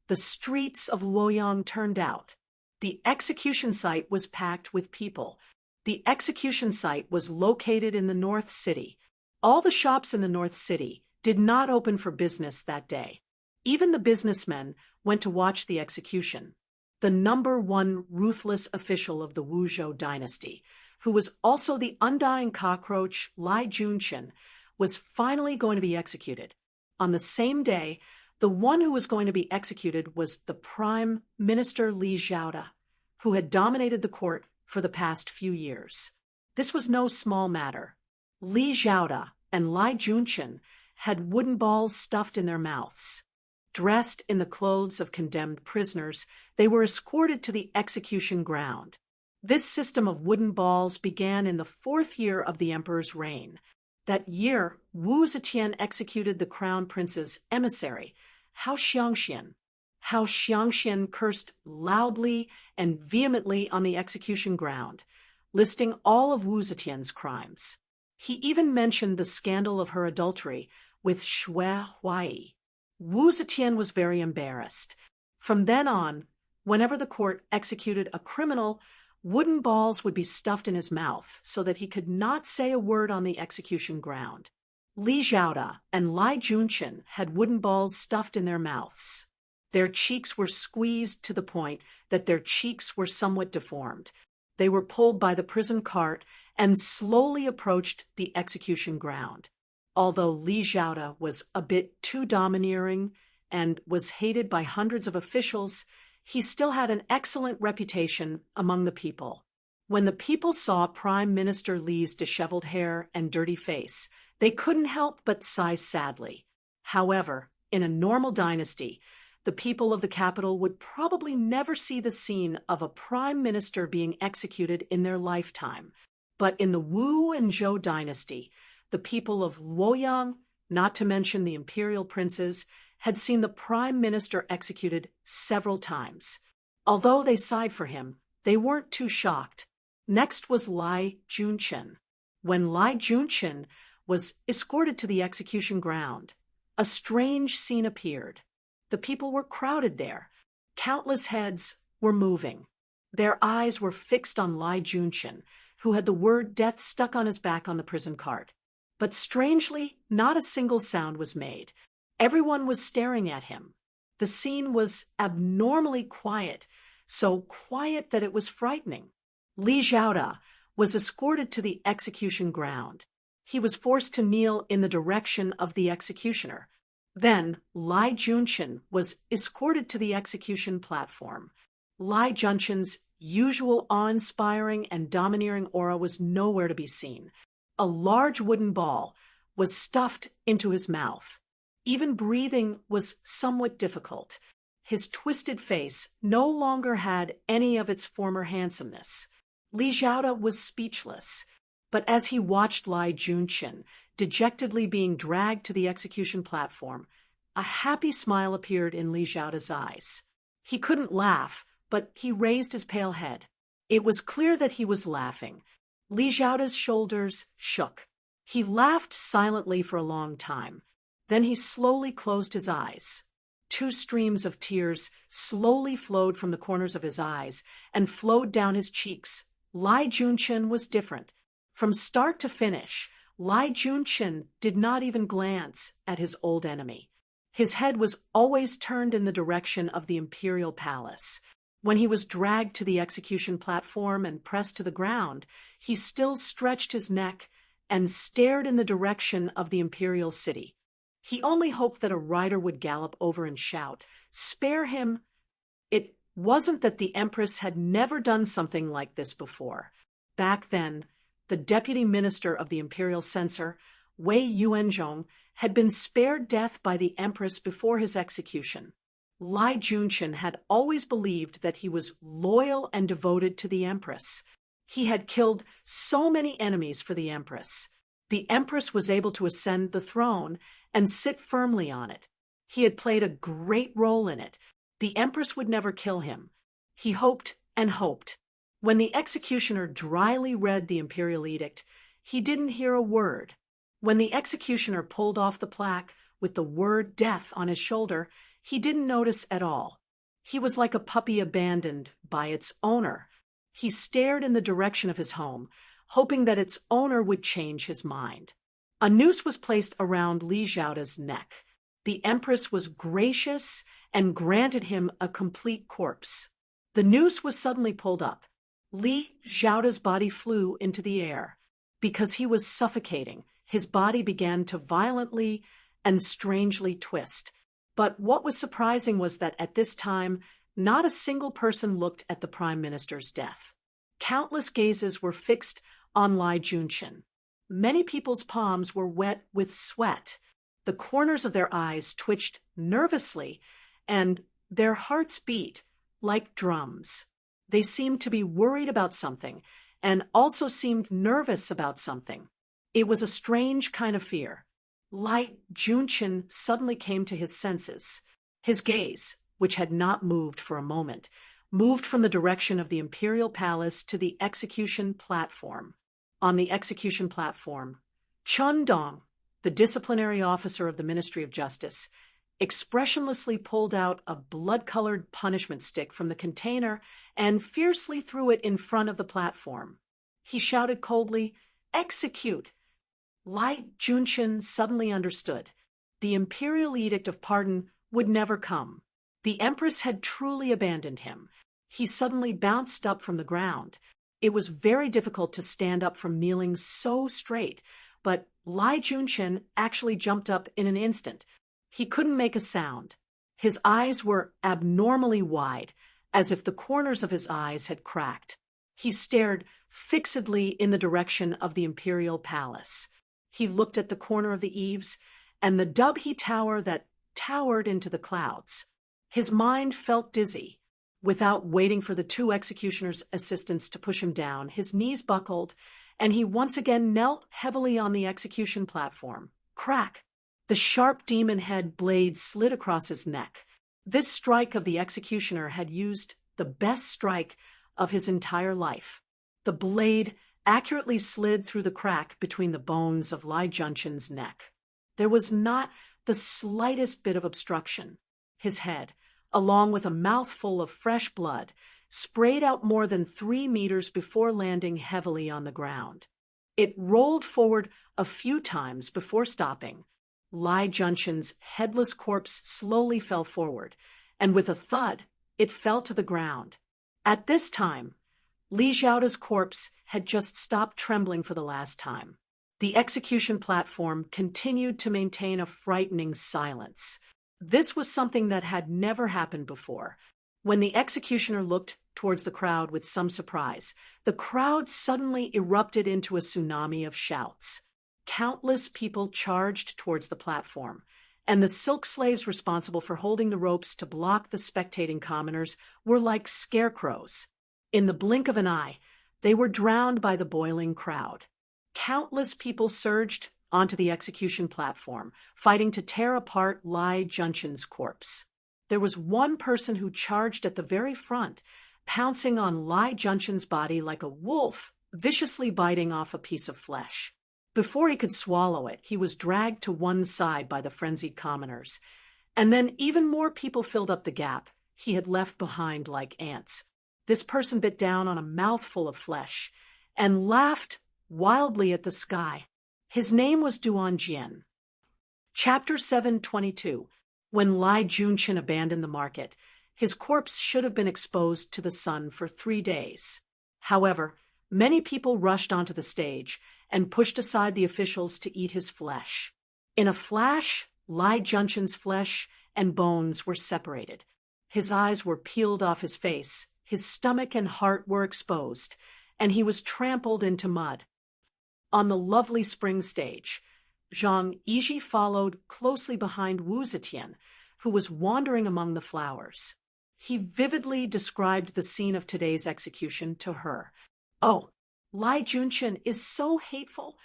the streets of Luoyang turned out. The execution site was packed with people. The execution site was located in the North City. All the shops in the North City did not open for business that day. Even the businessmen went to watch the execution. The #1 ruthless official of the Wuzhou dynasty, who was also the undying cockroach Lai Junchen, was finally going to be executed. On the same day, the one who was going to be executed was the Prime Minister Li Zhaoda, who had dominated the court for the past few years. This was no small matter. Li Zhaoda and Lai Junchen had wooden balls stuffed in their mouths. Dressed in the clothes of condemned prisoners, they were escorted to the execution ground. This system of wooden balls began in the 4th year of the emperor's reign. That year, Wu Zetian executed the crown prince's emissary, Hao Xiangxian. Hao Xiangxian cursed loudly and vehemently on the execution ground, listing all of Wu Zetian's crimes. He even mentioned the scandal of her adultery with Xue Huai. Wu Zetian was very embarrassed. From then on, whenever the court executed a criminal, wooden balls would be stuffed in his mouth so that he could not say a word on the execution ground. Li Zhaoda and Lai Junchen had wooden balls stuffed in their mouths. Their cheeks were squeezed to the point that their cheeks were somewhat deformed. They were pulled by the prison cart and slowly approached the execution ground. Although Li Zhaoda was a bit too domineering and was hated by hundreds of officials, he still had an excellent reputation among the people. When the people saw Prime Minister Li's disheveled hair and dirty face, they couldn't help but sigh sadly. However, in a normal dynasty, the people of the capital would probably never see the scene of a prime minister being executed in their lifetime. But in the Wu and Zhou dynasty, the people of Luoyang, not to mention the imperial princes, had seen the prime minister executed several times. Although they sighed for him, they weren't too shocked. Next was Lai Junchen. When Lai Junchen was escorted to the execution ground, a strange scene appeared. The people were crowded there. Countless heads were moving. Their eyes were fixed on Lai Junchen, who had the word death stuck on his back on the prison cart. But strangely, not a single sound was made. Everyone was staring at him. The scene was abnormally quiet, so quiet that it was frightening. Li Zhaoda was escorted to the execution ground. He was forced to kneel in the direction of the executioner. Then Lai Junchen was escorted to the execution platform. Lai Junchen's usual awe-inspiring and domineering aura was nowhere to be seen. A large wooden ball was stuffed into his mouth. Even breathing was somewhat difficult. His twisted face no longer had any of its former handsomeness. Li Zhaoda was speechless, But as he watched Lai Junqin dejectedly being dragged to the execution platform, a happy smile appeared in Li Xiaoda's eyes. He couldn't laugh, but he raised his pale head. It was clear that he was laughing. Li Xiaoda's shoulders shook. He laughed silently for a long time. Then he slowly closed his eyes. 2 streams of tears slowly flowed from the corners of his eyes and flowed down his cheeks. Lai Junqin was different. From start to finish, Lai Junqin did not even glance at his old enemy. His head was always turned in the direction of the imperial palace. When he was dragged to the execution platform and pressed to the ground, he still stretched his neck and stared in the direction of the imperial city. He only hoped that a rider would gallop over and shout, "Spare him!" It wasn't that the Empress had never done something like this before. Back then, the deputy minister of the imperial censor, Wei Yuanzhong, had been spared death by the Empress before his execution. Lai Junqin had always believed that he was loyal and devoted to the Empress. He had killed so many enemies for the Empress. The Empress was able to ascend the throne and sit firmly on it. He had played a great role in it. The Empress would never kill him. He hoped and hoped. When the executioner dryly read the imperial edict, he didn't hear a word. When the executioner pulled off the plaque with the word death on his shoulder, he didn't notice at all. He was like a puppy abandoned by its owner. He stared in the direction of his home, hoping that its owner would change his mind. A noose was placed around Li Xiaoda's neck. The Empress was gracious and granted him a complete corpse. The noose was suddenly pulled up. Li Xiaoda's body flew into the air. Because he was suffocating, his body began to violently and strangely twist. But what was surprising was that at this time, not a single person looked at the Prime Minister's death. Countless gazes were fixed on Lai Junqin. Many people's palms were wet with sweat. The corners of their eyes twitched nervously, and their hearts beat like drums. They seemed to be worried about something, and also seemed nervous about something. It was a strange kind of fear. Lai Junqin suddenly came to his senses. His gaze, which had not moved for a moment, moved from the direction of the imperial palace to the execution platform. On the execution platform, Chun Dong, the disciplinary officer of the Ministry of Justice, expressionlessly pulled out a blood-colored punishment stick from the container and fiercely threw it in front of the platform. He shouted coldly, "Execute!" Lai Junqin suddenly understood. The imperial edict of pardon would never come. The Empress had truly abandoned him. He suddenly bounced up from the ground. It was very difficult to stand up from kneeling so straight, but Lai Junqin actually jumped up in an instant. He couldn't make a sound. His eyes were abnormally wide, as if the corners of his eyes had cracked. He stared fixedly in the direction of the imperial palace. He looked at the corner of the eaves and the Dubhe Tower that towered into the clouds. His mind felt dizzy. Without waiting for the 2 executioner's assistants to push him down, his knees buckled, and he once again knelt heavily on the execution platform. Crack! The sharp demon head blade slid across his neck. This strike of the executioner had used the best strike of his entire life. The blade accurately slid through the crack between the bones of Lai Junqin's neck. There was not the slightest bit of obstruction. His head, along with a mouthful of fresh blood, sprayed out more than 3 meters before landing heavily on the ground. It rolled forward a few times before stopping. Lai Junqin's headless corpse slowly fell forward, and with a thud, it fell to the ground. At this time, Li Xiaoda's corpse had just stopped trembling for the last time. The execution platform continued to maintain a frightening silence. This was something that had never happened before. When the executioner looked towards the crowd with some surprise, the crowd suddenly erupted into a tsunami of shouts. Countless people charged towards the platform, and the silk slaves responsible for holding the ropes to block the spectating commoners were like scarecrows. In the blink of an eye, they were drowned by the boiling crowd. Countless people surged onto the execution platform, fighting to tear apart Lai Junshin's corpse. There was one person who charged at the very front, pouncing on Lai Junshin's body like a wolf, viciously biting off a piece of flesh. Before he could swallow it, he was dragged to one side by the frenzied commoners. And then even more people filled up the gap he had left behind like ants. This person bit down on a mouthful of flesh and laughed wildly at the sky. His name was Duan Jian. Chapter 722. When Lai Junshin abandoned the market, his corpse should have been exposed to the sun for 3 days. However, many people rushed onto the stage and pushed aside the officials to eat his flesh. In a flash, Lai Junshin's flesh and bones were separated. His eyes were peeled off his face, his stomach and heart were exposed, and he was trampled into mud. On the lovely spring stage, Zhang Yizhi followed closely behind Wu Zetian, who was wandering among the flowers. He vividly described the scene of today's execution to her. "Oh, Lai Junshin is so hateful."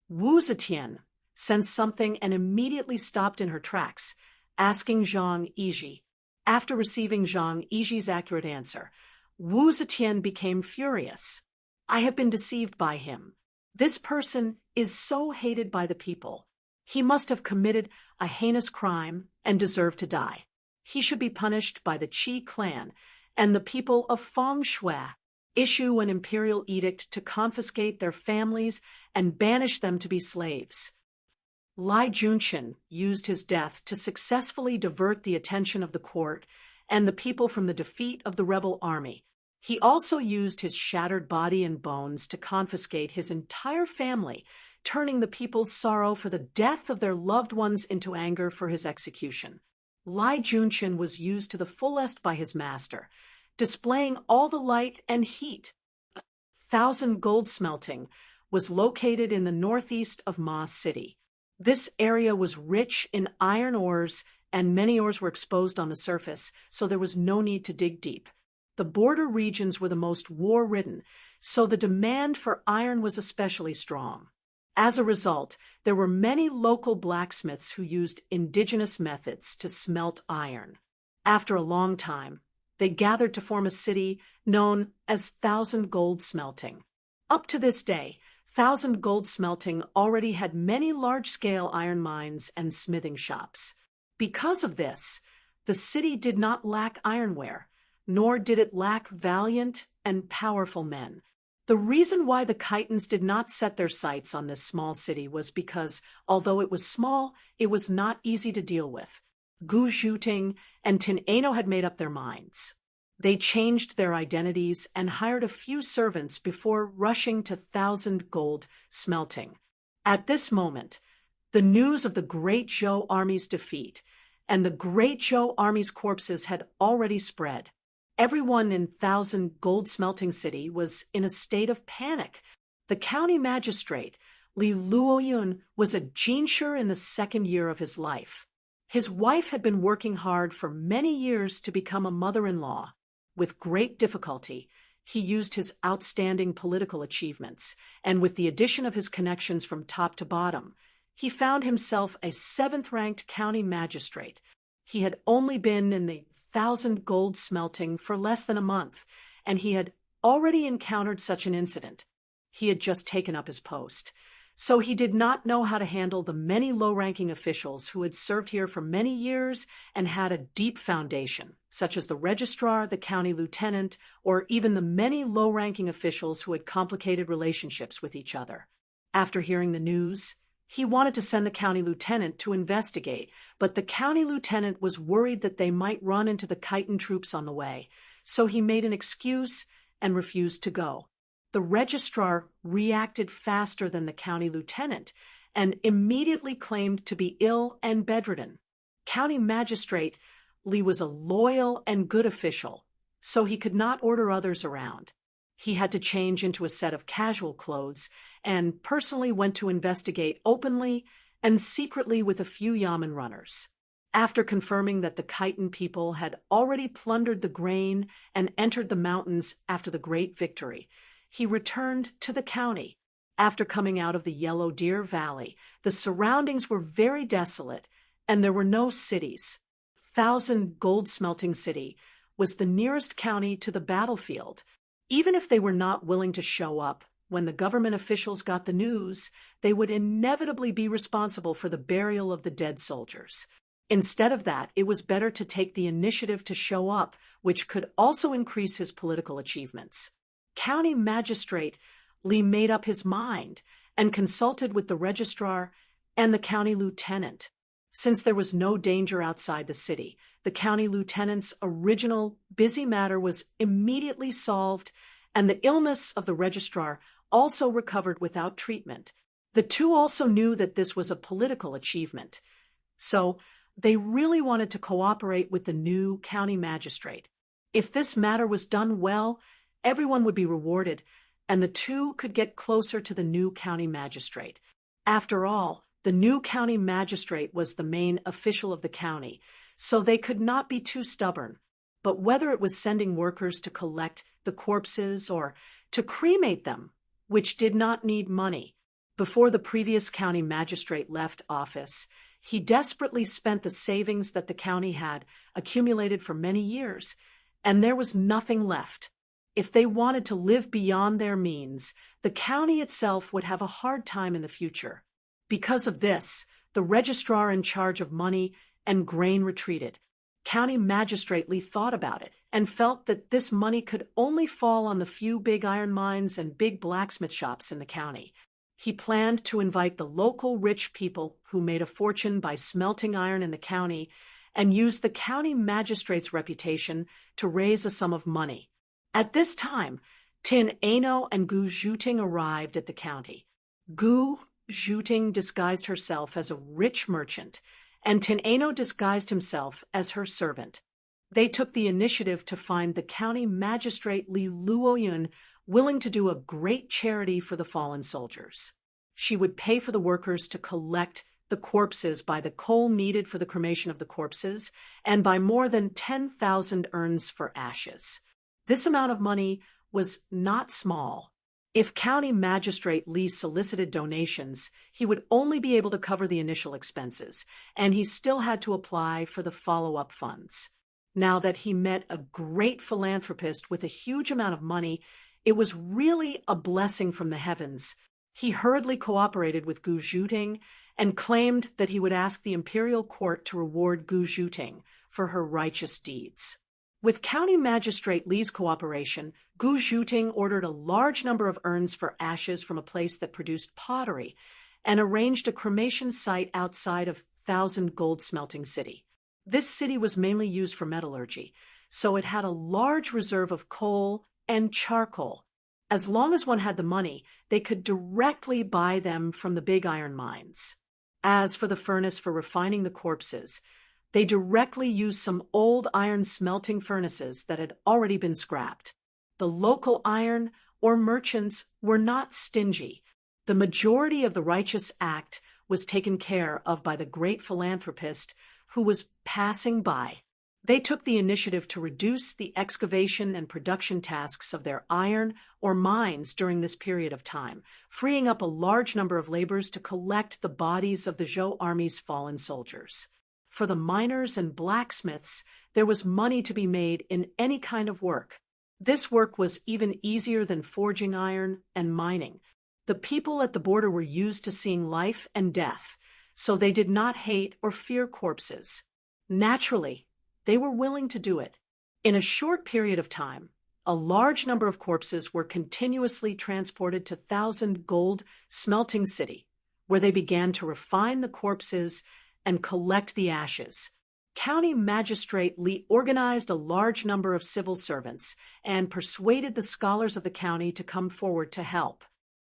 Wu Zetian sensed something and immediately stopped in her tracks, asking Zhang Yizhi. After receiving Zhang Yizhi's accurate answer, Wu Zetian became furious. "I have been deceived by him. This person is so hated by the people. He must have committed a heinous crime and deserved to die. He should be punished by the Qi clan and the people of Feng Shui. Issue an imperial edict to confiscate their families and banish them to be slaves." Lai Junshin used his death to successfully divert the attention of the court and the people from the defeat of the rebel army. He also used his shattered body and bones to confiscate his entire family, turning the people's sorrow for the death of their loved ones into anger for his execution. Lai Junshin was used to the fullest by his master, displaying all the light and heat. 1,000 Gold Smelting was located in the northeast of Ma City. This area was rich in iron ores, and many ores were exposed on the surface, so there was no need to dig deep. The border regions were the most war-ridden, so the demand for iron was especially strong. As a result, there were many local blacksmiths who used indigenous methods to smelt iron. After a long time, they gathered to form a city known as 1,000 Gold Smelting. Up to this day, 1,000 Gold Smelting already had many large-scale iron mines and smithing shops. Because of this, the city did not lack ironware, nor did it lack valiant and powerful men. The reason why the Khitans did not set their sights on this small city was because, although it was small, it was not easy to deal with. Gu Zhuting and Tin Ano had made up their minds. They changed their identities and hired a few servants before rushing to 1,000 Gold Smelting. At this moment, the news of the Great Zhou Army's defeat and the Great Zhou Army's corpses had already spread. Everyone in 1,000 Gold Smelting City was in a state of panic. The county magistrate, Li Luoyun, was a jinshi in the 2nd year of his life. His wife had been working hard for many years to become a mother-in-law. With great difficulty, he used his outstanding political achievements, and with the addition of his connections from top to bottom, he found himself a 7th-ranked county magistrate. He had only been in the 1,000 Gold Smelting for less than a month, and he had already encountered such an incident. He had just taken up his post. So he did not know how to handle the many low-ranking officials who had served here for many years and had a deep foundation, such as the registrar, the county lieutenant, or even the many low-ranking officials who had complicated relationships with each other. After hearing the news, he wanted to send the county lieutenant to investigate, but the county lieutenant was worried that they might run into the Khitan troops on the way, so he made an excuse and refused to go. The registrar reacted faster than the county lieutenant and immediately claimed to be ill and bedridden. County magistrate Li was a loyal and good official, so he could not order others around. He had to change into a set of casual clothes and personally went to investigate openly and secretly with a few Yamen runners. After confirming that the Khitan people had already plundered the grain and entered the mountains after the great victory, he returned to the county. after coming out of the Yellow Deer Valley. The surroundings were very desolate, and there were no cities. Thousand Gold Smelting City was the nearest county to the battlefield. Even if they were not willing to show up, when the government officials got the news, they would inevitably be responsible for the burial of the dead soldiers. Instead of that, it was better to take the initiative to show up, which could also increase his political achievements. County Magistrate Lee made up his mind and consulted with the registrar and the county lieutenant. Since there was no danger outside the city, the county lieutenant's original busy matter was immediately solved, and the illness of the registrar also recovered without treatment. The two also knew that this was a political achievement, so they really wanted to cooperate with the new county magistrate. If this matter was done well, everyone would be rewarded, and the two could get closer to the new county magistrate. After all, the new county magistrate was the main official of the county, so they could not be too stubborn. But whether it was sending workers to collect the corpses or to cremate them, which did not need money, before the previous county magistrate left office, he desperately spent the savings that the county had accumulated for many years, and there was nothing left. If they wanted to live beyond their means, the county itself would have a hard time in the future. Because of this, the registrar in charge of money and grain retreated. County Magistrate Lee thought about it and felt that this money could only fall on the few big iron mines and big blacksmith shops in the county. He planned to invite the local rich people who made a fortune by smelting iron in the county and use the county magistrate's reputation to raise a sum of money. At this time, Tin Ano and Gu Zhuting arrived at the county. Gu Zhuting disguised herself as a rich merchant, and Tin Ano disguised himself as her servant. They took the initiative to find the county magistrate Li Luoyun willing to do a great charity for the fallen soldiers. She would pay for the workers to collect the corpses by the coal needed for the cremation of the corpses and by more than 10,000 urns for ashes. This amount of money was not small. If County Magistrate Lee solicited donations, he would only be able to cover the initial expenses, and he still had to apply for the follow-up funds. Now that he met a great philanthropist with a huge amount of money, it was really a blessing from the heavens. He hurriedly cooperated with Gu Zhuting and claimed that he would ask the imperial court to reward Gu Zhuting for her righteous deeds. With County Magistrate Lee's cooperation, Gu Zhuting ordered a large number of urns for ashes from a place that produced pottery and arranged a cremation site outside of Thousand Gold Smelting City. This city was mainly used for metallurgy, so it had a large reserve of coal and charcoal. As long as one had the money, they could directly buy them from the big iron mines. As for the furnace for refining the corpses, they directly used some old iron smelting furnaces that had already been scrapped. The local iron or merchants were not stingy. The majority of the righteous act was taken care of by the great philanthropist who was passing by. They took the initiative to reduce the excavation and production tasks of their iron or mines during this period of time, freeing up a large number of laborers to collect the bodies of the Zhou army's fallen soldiers. For the miners and blacksmiths, there was money to be made in any kind of work. This work was even easier than forging iron and mining. The people at the border were used to seeing life and death, so they did not hate or fear corpses. Naturally, they were willing to do it. In a short period of time, a large number of corpses were continuously transported to Thousand Gold Smelting City, where they began to refine the corpses and collect the ashes. County Magistrate Lee organized a large number of civil servants and persuaded the scholars of the county to come forward to help.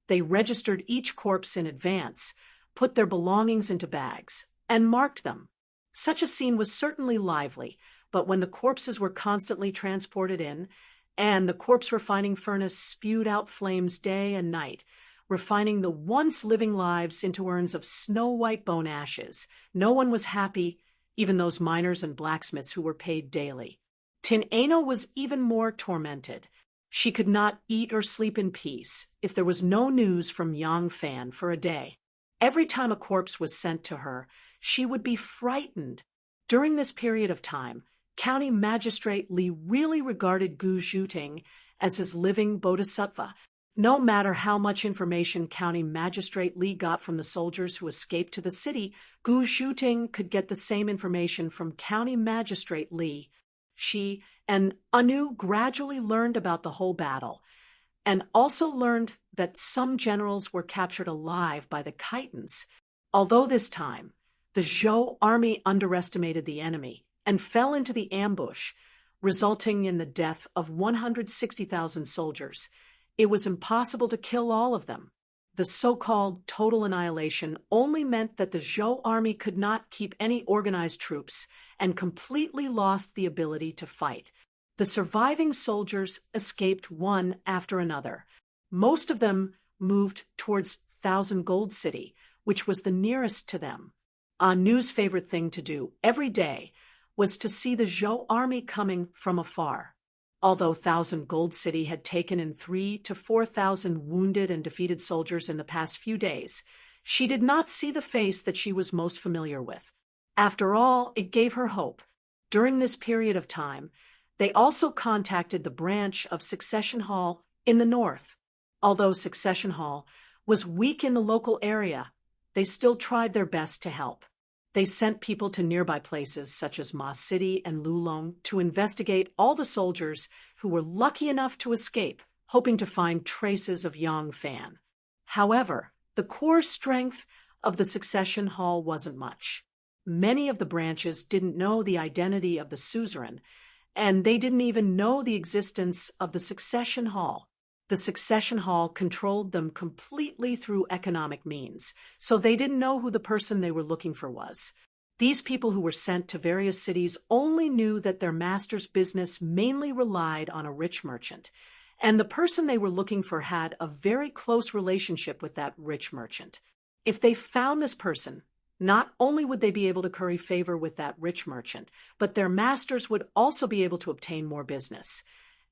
They registered each corpse in advance, put their belongings into bags, and marked them. Such a scene was certainly lively, but when the corpses were constantly transported in, and the corpse refining furnace spewed out flames day and night, refining the once living lives into urns of snow-white bone ashes, no one was happy, even those miners and blacksmiths who were paid daily. Tin Ano was even more tormented. She could not eat or sleep in peace if there was no news from Yang Fan for a day. Every time a corpse was sent to her, she would be frightened. During this period of time, County Magistrate Li really regarded Gu Zhuting as his living bodhisattva. No matter how much information County Magistrate Li got from the soldiers who escaped to the city, Gu Zhuting could get the same information from County Magistrate Li. She and Anu gradually learned about the whole battle, and also learned that some generals were captured alive by the Khitans. Although this time, the Zhou army underestimated the enemy and fell into the ambush, resulting in the death of 160,000 soldiers. It was impossible to kill all of them. The so-called total annihilation only meant that the Zhou army could not keep any organized troops and completely lost the ability to fight. The surviving soldiers escaped one after another. Most of them moved towards Thousand Gold City, which was the nearest to them. Anu's favorite thing to do every day was to see the Zhou army coming from afar. Although Thousand Gold City had taken in 3,000 to 4,000 wounded and defeated soldiers in the past few days, she did not see the face that she was most familiar with. After all, it gave her hope. During this period of time, they also contacted the branch of Succession Hall in the north. Although Succession Hall was weak in the local area, they still tried their best to help. They sent people to nearby places such as Ma City and Lulong to investigate all the soldiers who were lucky enough to escape, hoping to find traces of Yang Fan. However, the core strength of the Succession Hall wasn't much. Many of the branches didn't know the identity of the suzerain, and they didn't even know the existence of the Succession Hall. The Succession Hall controlled them completely through economic means, so they didn't know who the person they were looking for was. These people who were sent to various cities only knew that their master's business mainly relied on a rich merchant, and the person they were looking for had a very close relationship with that rich merchant. If they found this person, not only would they be able to curry favor with that rich merchant, but their masters would also be able to obtain more business.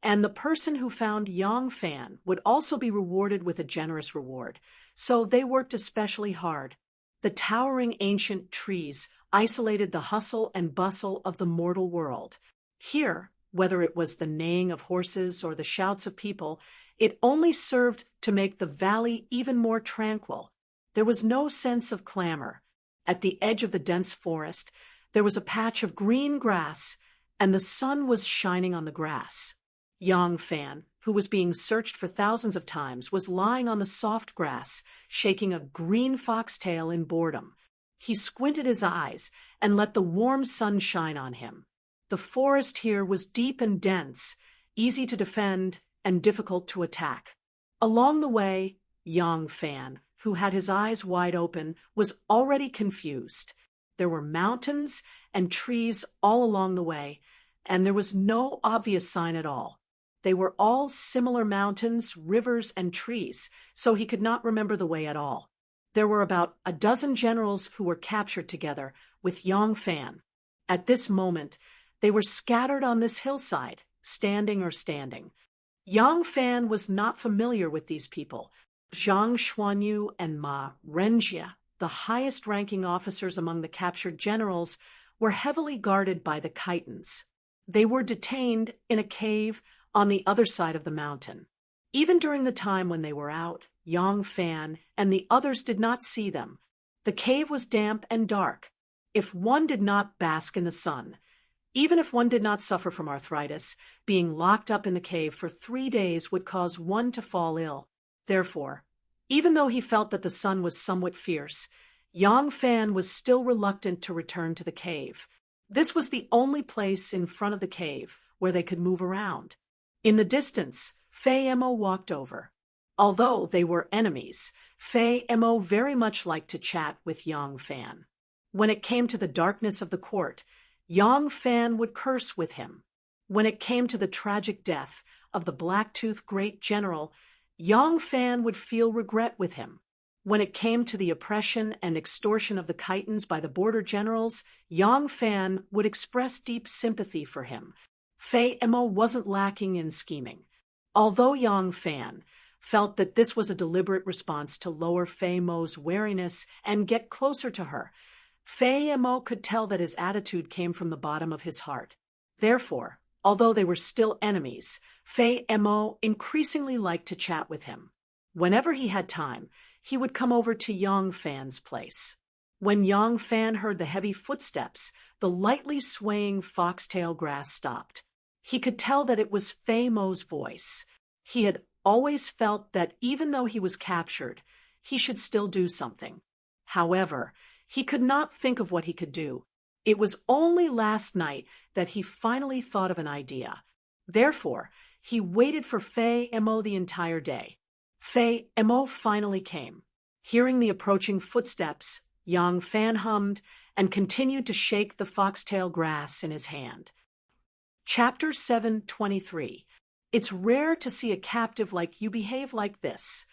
And the person who found Yang Fan would also be rewarded with a generous reward, so they worked especially hard. The towering ancient trees isolated the hustle and bustle of the mortal world. Here, whether it was the neighing of horses or the shouts of people, it only served to make the valley even more tranquil. There was no sense of clamor. At the edge of the dense forest, there was a patch of green grass, and the sun was shining on the grass. Yang Fan, who was being searched for thousands of times, was lying on the soft grass, shaking a green foxtail in boredom. He squinted his eyes and let the warm sun shine on him. The forest here was deep and dense, easy to defend and difficult to attack. Along the way, Yang Fan, who had his eyes wide open, was already confused. There were mountains and trees all along the way, and there was no obvious sign at all. They were all similar mountains, rivers, and trees, so he could not remember the way at all. There were about a dozen generals who were captured together with Yang Fan. At this moment, they were scattered on this hillside, standing or standing. Yang Fan was not familiar with these people. Zhang Xuanyu and Ma Renjia, the highest-ranking officers among the captured generals, were heavily guarded by the Khitans. They were detained in a cave on the other side of the mountain. Even during the time when they were out, Yang Fan and the others did not see them. The cave was damp and dark. If one did not bask in the sun, even if one did not suffer from arthritis, being locked up in the cave for 3 days would cause one to fall ill. Therefore, even though he felt that the sun was somewhat fierce, Yang Fan was still reluctant to return to the cave. This was the only place in front of the cave where they could move around. In the distance, Fei Mo walked over. Although they were enemies, Fei Mo very much liked to chat with Yang Fan. When it came to the darkness of the court, Yang Fan would curse with him. When it came to the tragic death of the Black-Tooth Great General, Yang Fan would feel regret with him. When it came to the oppression and extortion of the Khitans by the border generals, Yang Fan would express deep sympathy for him. Fei Mo wasn't lacking in scheming. Although Yang Fan felt that this was a deliberate response to lower Fei Mo's wariness and get closer to her, Fei Mo could tell that his attitude came from the bottom of his heart. Therefore, although they were still enemies, Fei Mo increasingly liked to chat with him. Whenever he had time, he would come over to Yang Fan's place. When Yang Fan heard the heavy footsteps, the lightly swaying foxtail grass stopped. He could tell that it was Fei Mo's voice. He had always felt that even though he was captured, he should still do something. However, he could not think of what he could do. It was only last night that he finally thought of an idea. Therefore, he waited for Fei Mo the entire day. Fei Mo finally came. Hearing the approaching footsteps, Yang Fan hummed and continued to shake the foxtail grass in his hand. Chapter 7:23. It's rare to see a captive like you behave like this.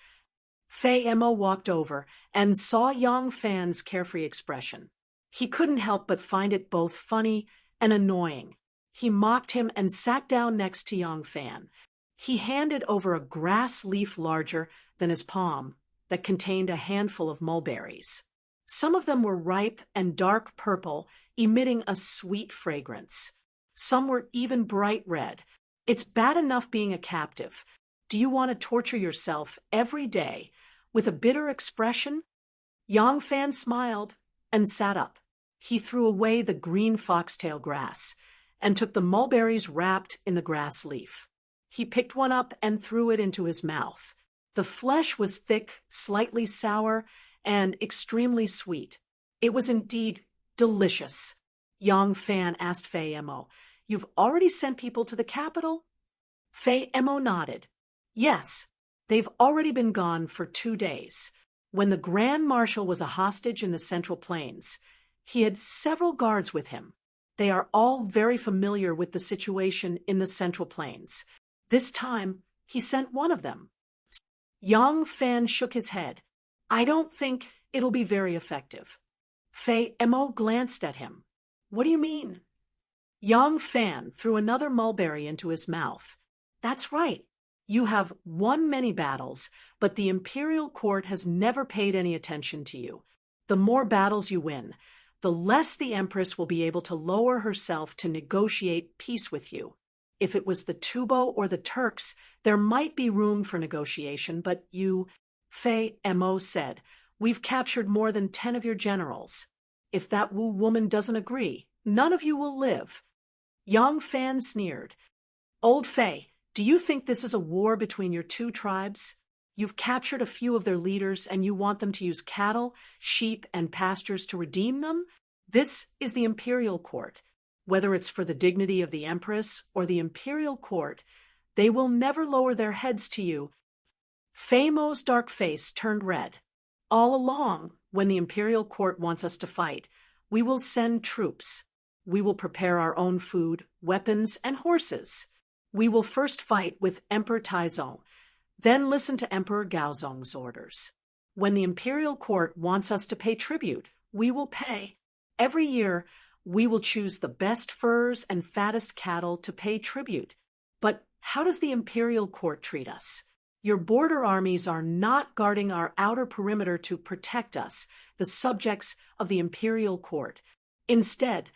Fei Mo walked over and saw Yang Fan's carefree expression. He couldn't help but find it both funny and annoying. He mocked him and sat down next to Yang Fan. He handed over a grass leaf larger than his palm that contained a handful of mulberries. Some of them were ripe and dark purple, emitting a sweet fragrance. Some were even bright red. It's bad enough being a captive. Do you want to torture yourself every day with a bitter expression? Yang Fan smiled and sat up. He threw away the green foxtail grass and took the mulberries wrapped in the grass leaf. He picked one up and threw it into his mouth. The flesh was thick, slightly sour, and extremely sweet. It was indeed delicious. Yang Fan asked Fei Mo, "You've already sent people to the capital?" Fei Mo nodded. "Yes, they've already been gone for 2 days. When the Grand Marshal was a hostage in the Central Plains, he had several guards with him. They are all very familiar with the situation in the Central Plains. This time, he sent one of them." Yang Fan shook his head. "I don't think it'll be very effective." Fei Mo glanced at him. "What do you mean?" Yang Fan threw another mulberry into his mouth. "That's right. You have won many battles, but the imperial court has never paid any attention to you. The more battles you win, the less the Empress will be able to lower herself to negotiate peace with you. If it was the Tubo or the Turks, there might be room for negotiation, but you," Fei Mo said, "we've captured more than 10 of your generals. If that Wu woman doesn't agree, none of you will live." Yang Fan sneered. "Old Fei, do you think this is a war between your two tribes? You've captured a few of their leaders and you want them to use cattle, sheep, and pastures to redeem them? This is the imperial court. Whether it's for the dignity of the Empress or the imperial court, they will never lower their heads to you." Fei Mo's dark face turned red. "All along, when the imperial court wants us to fight, we will send troops. We will prepare our own food, weapons, and horses. We will first fight with Emperor Taizong, then listen to Emperor Gaozong's orders. When the imperial court wants us to pay tribute, we will pay. Every year, we will choose the best furs and fattest cattle to pay tribute. But how does the imperial court treat us? Your border armies are not guarding our outer perimeter to protect us, the subjects of the imperial court. Instead,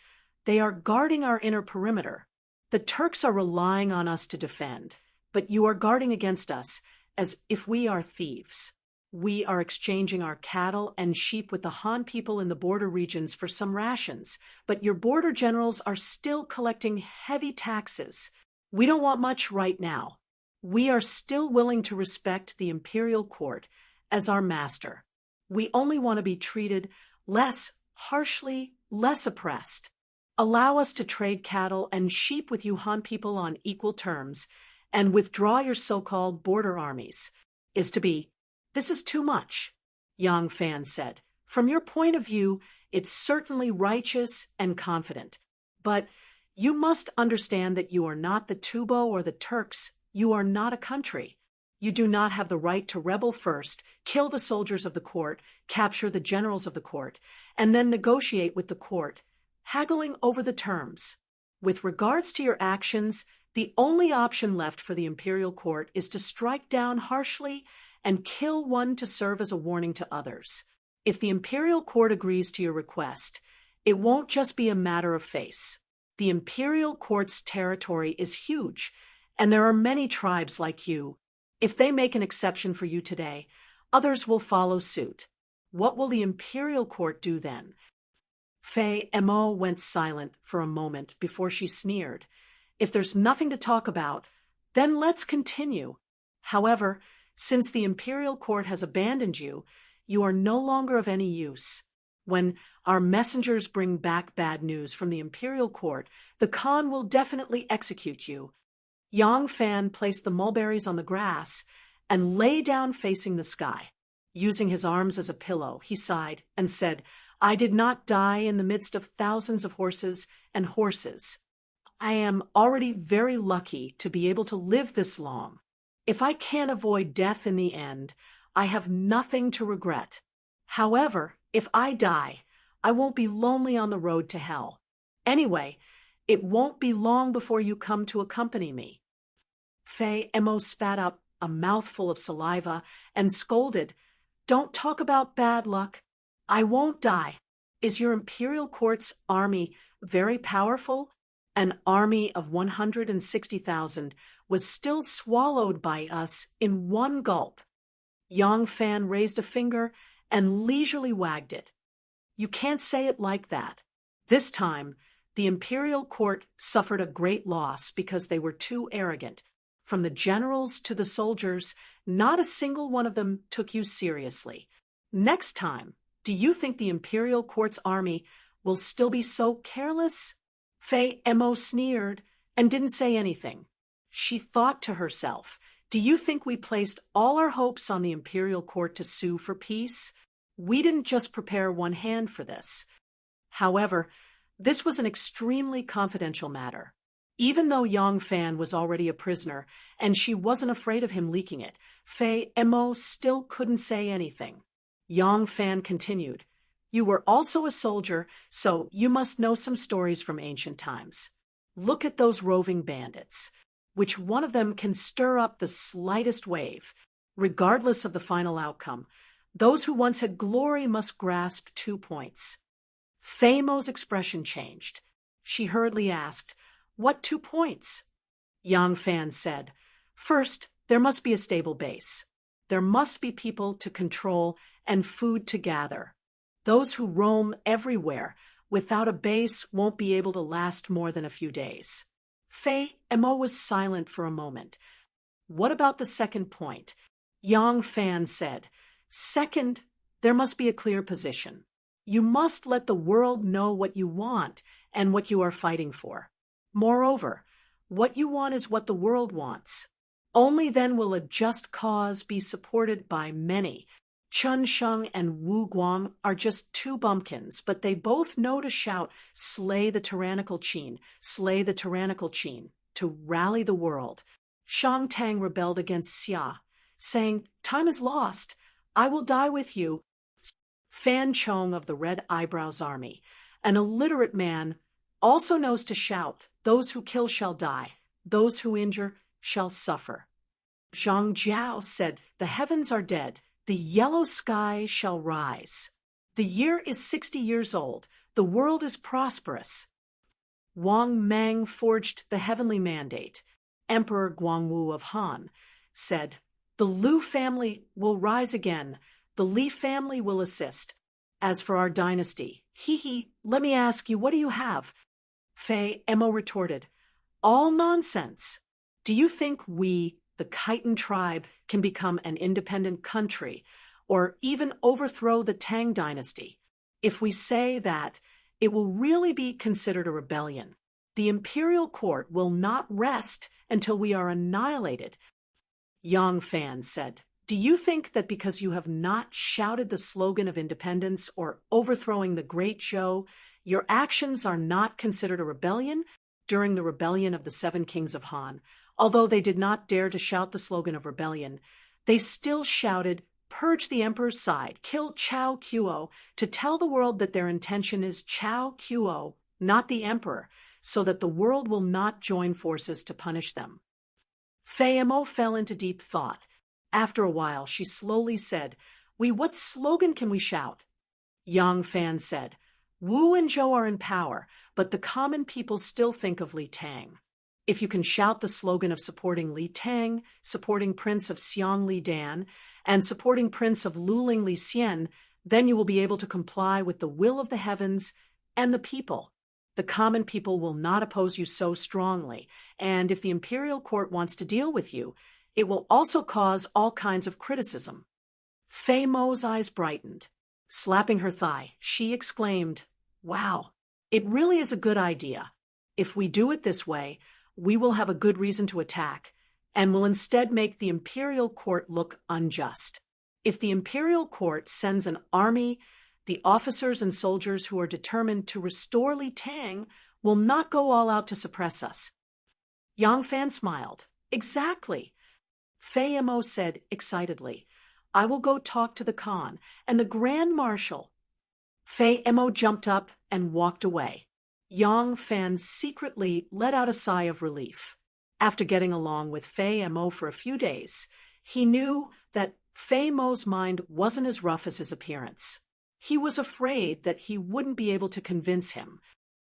they are guarding our inner perimeter. The Turks are relying on us to defend, but you are guarding against us as if we are thieves. We are exchanging our cattle and sheep with the Han people in the border regions for some rations, but your border generals are still collecting heavy taxes. We don't want much right now. We are still willing to respect the imperial court as our master. We only want to be treated less harshly, less oppressed. Allow us to trade cattle and sheep with you Han people on equal terms, and withdraw your so-called border armies. This is too much," Yang Fan said. "From your point of view, it's certainly righteous and confident. But you must understand that you are not the Tubo or the Turks. You are not a country. You do not have the right to rebel first, kill the soldiers of the court, capture the generals of the court, and then negotiate with the court, haggling over the terms. With regards to your actions, The only option left for the imperial court is to strike down harshly and kill one to serve as a warning to others. If the imperial court agrees to your request, it won't just be a matter of face. The imperial court's territory is huge, and there are many tribes like you. If they make an exception for you today, others will follow suit. What will the imperial court do then? Fei Mo went silent for a moment before she sneered. If there's nothing to talk about, then let's continue. However, since the imperial court has abandoned you, you are no longer of any use. When our messengers bring back bad news from the imperial court, the Khan will definitely execute you. Yang Fan placed the mulberries on the grass and lay down facing the sky. Using his arms as a pillow, he sighed and said, I did not die in the midst of thousands of horses and horses. I am already very lucky to be able to live this long. If I can't avoid death in the end, I have nothing to regret. However, if I die, I won't be lonely on the road to hell. Anyway, it won't be long before you come to accompany me. Fei Mo spat up a mouthful of saliva and scolded, Don't talk about bad luck. I won't die. Is your imperial court's army very powerful? An army of 160,000 was still swallowed by us in one gulp. Yang Fan raised a finger and leisurely wagged it. You can't say it like that. This time, the imperial court suffered a great loss because they were too arrogant. From the generals to the soldiers, not a single one of them took you seriously. Next time, do you think the imperial court's army will still be so careless? Fei Mo sneered and didn't say anything. She thought to herself, do you think we placed all our hopes on the imperial court to sue for peace? We didn't just prepare one hand for this. However, this was an extremely confidential matter. Even though Yang Fan was already a prisoner and she wasn't afraid of him leaking it, Fei Mo still couldn't say anything. Yang Fan continued, You were also a soldier, so you must know some stories from ancient times. Look at those roving bandits. Which one of them can stir up the slightest wave? Regardless of the final outcome, those who once had glory must grasp 2 points. Fei Mo's expression changed. She hurriedly asked, What 2 points? Yang Fan said, First, there must be a stable base. There must be people to control and food to gather. Those who roam everywhere without a base won't be able to last more than a few days. Fei Mo was silent for a moment. What about the second point? Yang Fan said, Second, there must be a clear position. You must let the world know what you want and what you are fighting for. Moreover, what you want is what the world wants. Only then will a just cause be supported by many. Chen Sheng and Wu Guang are just 2 bumpkins, but they both know to shout, Slay the tyrannical Qin, slay the tyrannical Qin, to rally the world. Shang Tang rebelled against Xia, saying, Time is lost. I will die with you. Fan Chong of the Red Eyebrows Army, an illiterate man, also knows to shout, Those who kill shall die, those who injure shall suffer. Zhang Jiao said, The heavens are dead, the yellow sky shall rise. The year is 60 years old, the world is prosperous. Wang Mang forged the heavenly mandate. Emperor Guangwu of Han said, The Liu family will rise again, the Li family will assist. As for our dynasty, let me ask you, what do you have? Fei Mo retorted, All nonsense. Do you think we, the Khitan tribe, can become an independent country, or even overthrow the Tang dynasty? If we say that, it will really be considered a rebellion. The imperial court will not rest until we are annihilated. Yang Fan said, Do you think that because you have not shouted the slogan of independence or overthrowing the Great Zhou, your actions are not considered a rebellion? During the rebellion of the 7 kings of Han, although they did not dare to shout the slogan of rebellion, they still shouted, Purge the emperor's side, kill Chao Qiuo, to tell the world that their intention is Chao Qiuo, not the emperor, so that the world will not join forces to punish them. Fei Mo fell into deep thought. After a while, she slowly said, What slogan can we shout? Yang Fan said, Wu and Zhou are in power, but the common people still think of Li Tang. If you can shout the slogan of supporting Li Tang, supporting Prince of Xiang Li Dan, and supporting Prince of Luling Li Xian, then you will be able to comply with the will of the heavens and the people. The common people will not oppose you so strongly, and if the imperial court wants to deal with you, it will also cause all kinds of criticism. Fei Mo's eyes brightened. Slapping her thigh, she exclaimed, Wow, it really is a good idea. If we do it this way, we will have a good reason to attack, and will instead make the imperial court look unjust. If the imperial court sends an army, the officers and soldiers who are determined to restore Li Tang will not go all out to suppress us. Yang Fan smiled. Exactly. Fei Mo said excitedly, I will go talk to the Khan and the Grand Marshal. Fei Mo jumped up and walked away. Yang Fan secretly let out a sigh of relief. After getting along with Fei Mo for a few days, he knew that Fei Mo's mind wasn't as rough as his appearance. He was afraid that he wouldn't be able to convince him.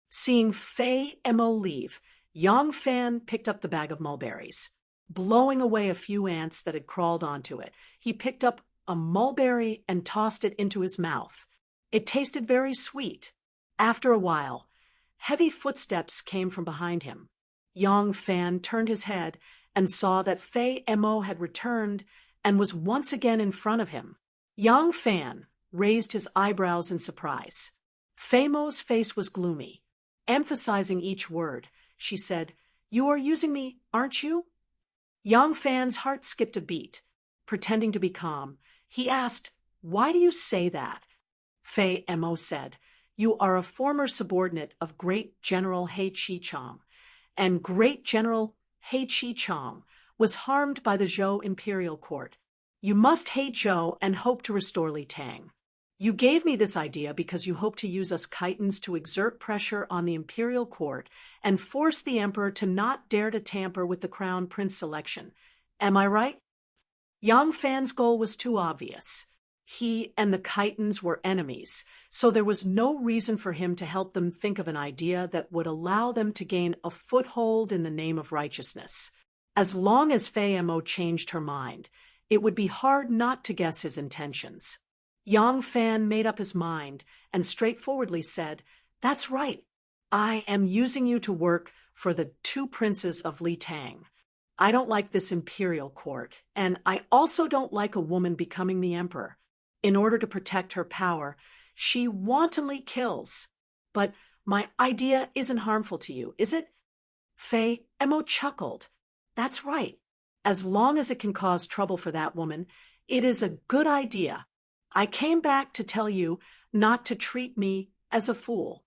Seeing Fei Mo leave, Yang Fan picked up the bag of mulberries. Blowing away a few ants that had crawled onto it, he picked up a mulberry and tossed it into his mouth. It tasted very sweet. After a while, heavy footsteps came from behind him. Yang Fan turned his head and saw that Fei Mo had returned and was once again in front of him. Yang Fan raised his eyebrows in surprise. Fei Mo's face was gloomy. Emphasizing each word, she said, You are using me, aren't you? Yang Fan's heart skipped a beat. Pretending to be calm, he asked, Why do you say that? Fei Mo said, You are a former subordinate of Great General He Chichong, and Great General He Chichong was harmed by the Zhou imperial court. You must hate Zhou and hope to restore Li Tang. You gave me this idea because you hope to use us Khitans to exert pressure on the imperial court and force the emperor to not dare to tamper with the crown prince selection. Am I right? Yang Fan's goal was too obvious. He and the Khitans were enemies, so there was no reason for him to help them think of an idea that would allow them to gain a foothold in the name of righteousness. As long as Fei Mo changed her mind, it would be hard not to guess his intentions. Yang Fan made up his mind and straightforwardly said, That's right. I am using you to work for the two princes of Li Tang. I don't like this imperial court, and I also don't like a woman becoming the emperor. In order to protect her power, she wantonly kills. But my idea isn't harmful to you, is it? Fei Mo chuckled. That's right. As long as it can cause trouble for that woman, it is a good idea. I came back to tell you not to treat me as a fool.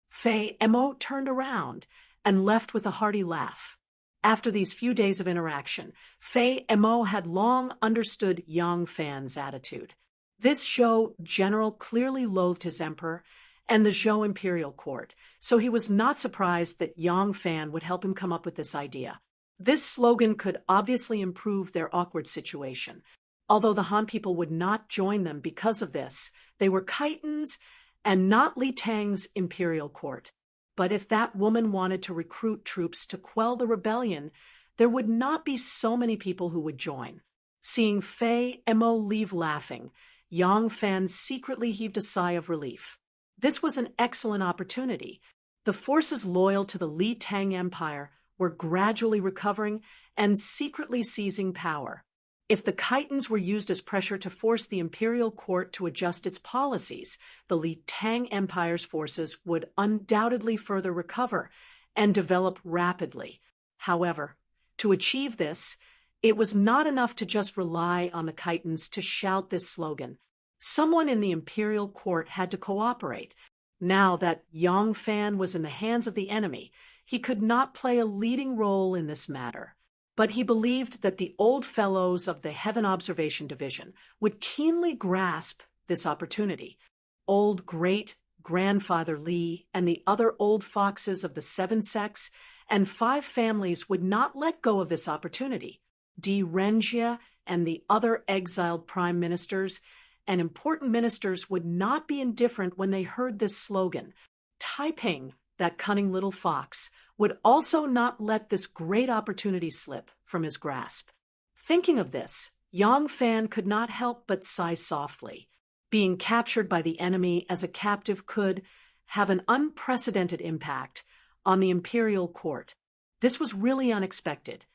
Fei Mo turned around and left with a hearty laugh. After these few days of interaction, Fei Mo had long understood Yang Fan's attitude. This Zhou general clearly loathed his emperor and the Zhou imperial court, so he was not surprised that Yang Fan would help him come up with this idea. This slogan could obviously improve their awkward situation. Although the Han people would not join them because of this, they were Khitans and not Li Tang's imperial court. But if that woman wanted to recruit troops to quell the rebellion, there would not be so many people who would join. Seeing Fei Mo leave laughing, Yang Fan secretly heaved a sigh of relief. This was an excellent opportunity. The forces loyal to the Li Tang Empire were gradually recovering and secretly seizing power. If the Khitans were used as pressure to force the imperial court to adjust its policies, the Li Tang Empire's forces would undoubtedly further recover and develop rapidly. However, to achieve this, it was not enough to just rely on the Khitans to shout this slogan. Someone in the imperial court had to cooperate. Now that Yang Fan was in the hands of the enemy, he could not play a leading role in this matter. But he believed that the old fellows of the Heaven Observation Division would keenly grasp this opportunity. Old Great grandfather Li, and the other old foxes of the seven sects and five families would not let go of this opportunity. Di Renjia and the other exiled prime ministers and important ministers would not be indifferent when they heard this slogan. Taiping, that cunning little fox, would also not let this great opportunity slip from his grasp. Thinking of this, Yang Fan could not help but sigh softly. Being captured by the enemy as a captive could have an unprecedented impact on the imperial court. This was really unexpected.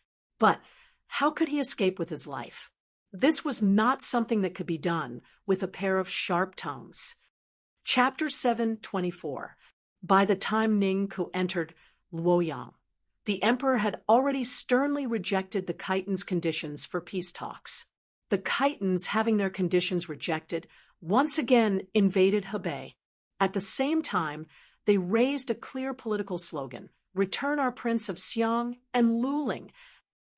But how could he escape with his life? This was not something that could be done with a pair of sharp tongues. Chapter 7:24. By the time Ning Ku entered Luoyang, the emperor had already sternly rejected the Khitan's conditions for peace talks. The Khitans, having their conditions rejected, once again invaded Hebei. At the same time, they raised a clear political slogan: return our Prince of Xiang and Luling.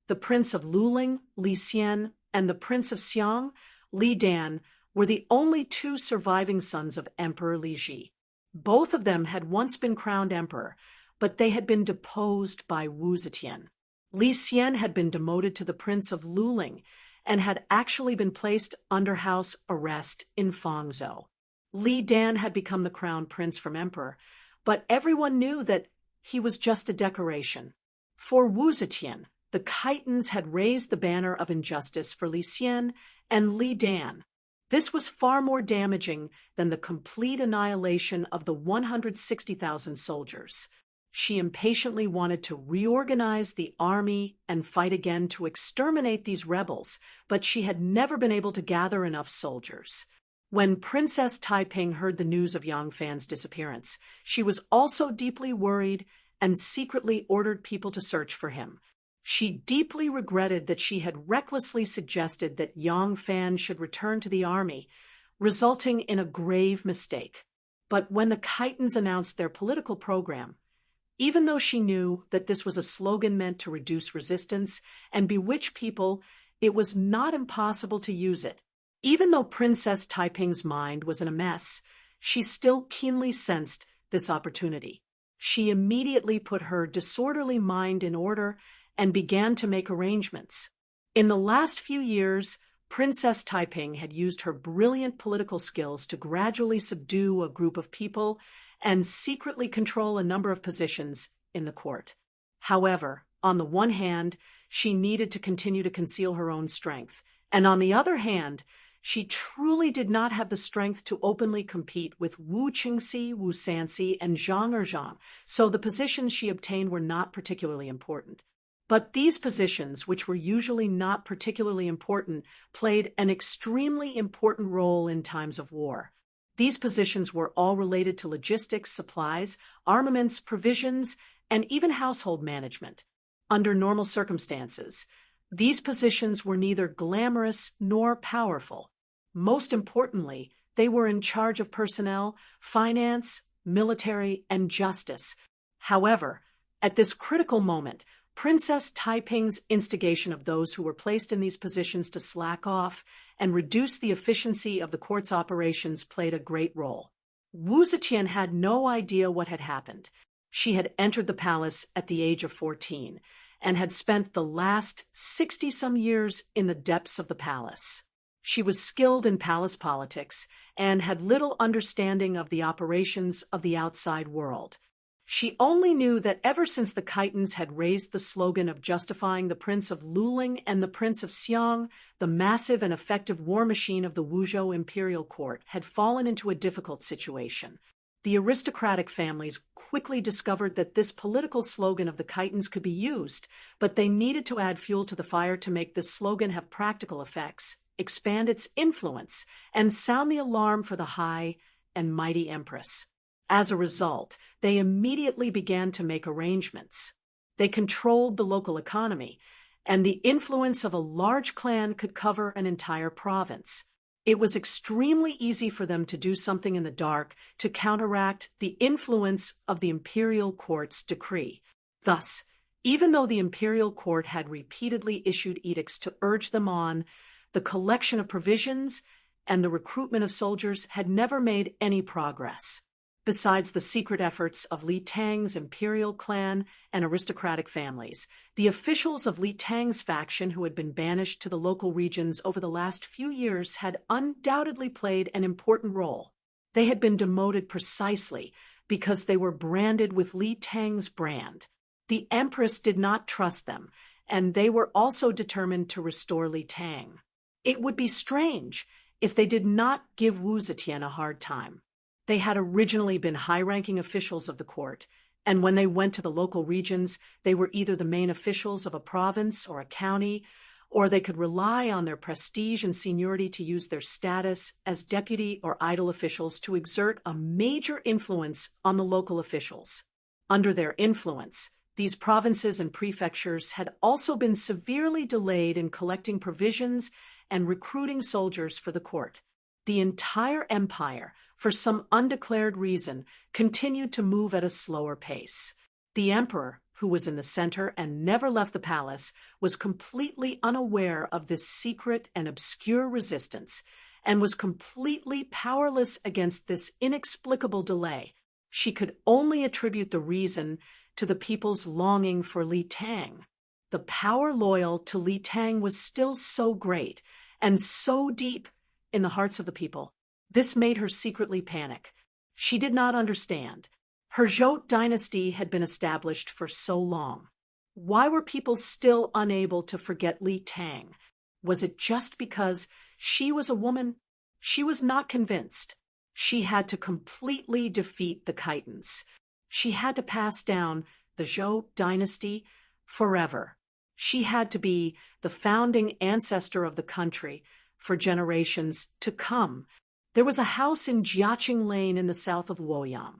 The Prince of Luling, Li Xian, and the Prince of Xiang, Li Dan, were the only two surviving sons of Emperor Li Ji. Both of them had once been crowned emperor, but they had been deposed by Wu Zetian. Li Xian had been demoted to the Prince of Luling and had actually been placed under house arrest in Fangzhou. Li Dan had become the crown prince from emperor, but everyone knew that he was just a decoration. For Wu Zetian, the Khitans had raised the banner of injustice for Li Xian and Li Dan. This was far more damaging than the complete annihilation of the 160,000 soldiers. She impatiently wanted to reorganize the army and fight again to exterminate these rebels, but she had never been able to gather enough soldiers. When Princess Taiping heard the news of Yang Fan's disappearance, she was also deeply worried and secretly ordered people to search for him. She deeply regretted that she had recklessly suggested that Yang Fan should return to the army, resulting in a grave mistake. But when the Khitans announced their political program, even though she knew that this was a slogan meant to reduce resistance and bewitch people, it was not impossible to use it. Even though Princess Taiping's mind was in a mess, she still keenly sensed this opportunity. She immediately put her disorderly mind in order and began to make arrangements. In the last few years, Princess Taiping had used her brilliant political skills to gradually subdue a group of people and secretly control a number of positions in the court. However, on the one hand, she needed to continue to conceal her own strength, and on the other hand, she truly did not have the strength to openly compete with Wu Qingxi, Wu Sanxi, and Zhang Erzhang, so the positions she obtained were not particularly important. But these positions, which were usually not particularly important, played an extremely important role in times of war. These positions were all related to logistics, supplies, armaments, provisions, and even household management. Under normal circumstances, these positions were neither glamorous nor powerful. Most importantly, they were in charge of personnel, finance, military, and justice. However, at this critical moment, Princess Taiping's instigation of those who were placed in these positions to slack off and reduce the efficiency of the court's operations played a great role. Wu Zetian had no idea what had happened. She had entered the palace at the age of 14 and had spent the last 60-some years in the depths of the palace. She was skilled in palace politics and had little understanding of the operations of the outside world. She only knew that ever since the Khitans had raised the slogan of justifying the Prince of Luling and the Prince of Xiang, the massive and effective war machine of the Wuzhou imperial court had fallen into a difficult situation. The aristocratic families quickly discovered that this political slogan of the Khitans could be used, but they needed to add fuel to the fire to make this slogan have practical effects, expand its influence, and sound the alarm for the high and mighty empress. As a result, they immediately began to make arrangements. They controlled the local economy, and the influence of a large clan could cover an entire province. It was extremely easy for them to do something in the dark to counteract the influence of the imperial court's decree. Thus, even though the imperial court had repeatedly issued edicts to urge them on, the collection of provisions and the recruitment of soldiers had never made any progress. Besides the secret efforts of Li Tang's imperial clan and aristocratic families, the officials of Li Tang's faction who had been banished to the local regions over the last few years had undoubtedly played an important role. They had been demoted precisely because they were branded with Li Tang's brand. The Empress did not trust them, and they were also determined to restore Li Tang. It would be strange if they did not give Wu Zetian a hard time. They had originally been high-ranking officials of the court, and when they went to the local regions, they were either the main officials of a province or a county, or they could rely on their prestige and seniority to use their status as deputy or idle officials to exert a major influence on the local officials. Under their influence, these provinces and prefectures had also been severely delayed in collecting provisions and recruiting soldiers for the court. The entire empire, for some undeclared reason, continued to move at a slower pace. The emperor, who was in the center and never left the palace, was completely unaware of this secret and obscure resistance, and was completely powerless against this inexplicable delay. She could only attribute the reason to the people's longing for Li Tang. The power loyal to Li Tang was still so great and so deep in the hearts of the people. This made her secretly panic. She did not understand. Her Zhou dynasty had been established for so long. Why were people still unable to forget Li Tang? Was it just because she was a woman? She was not convinced. She had to completely defeat the Khitans. She had to pass down the Zhou dynasty forever. She had to be the founding ancestor of the country for generations to come. There was a house in Jiaqing Lane in the south of Luoyang.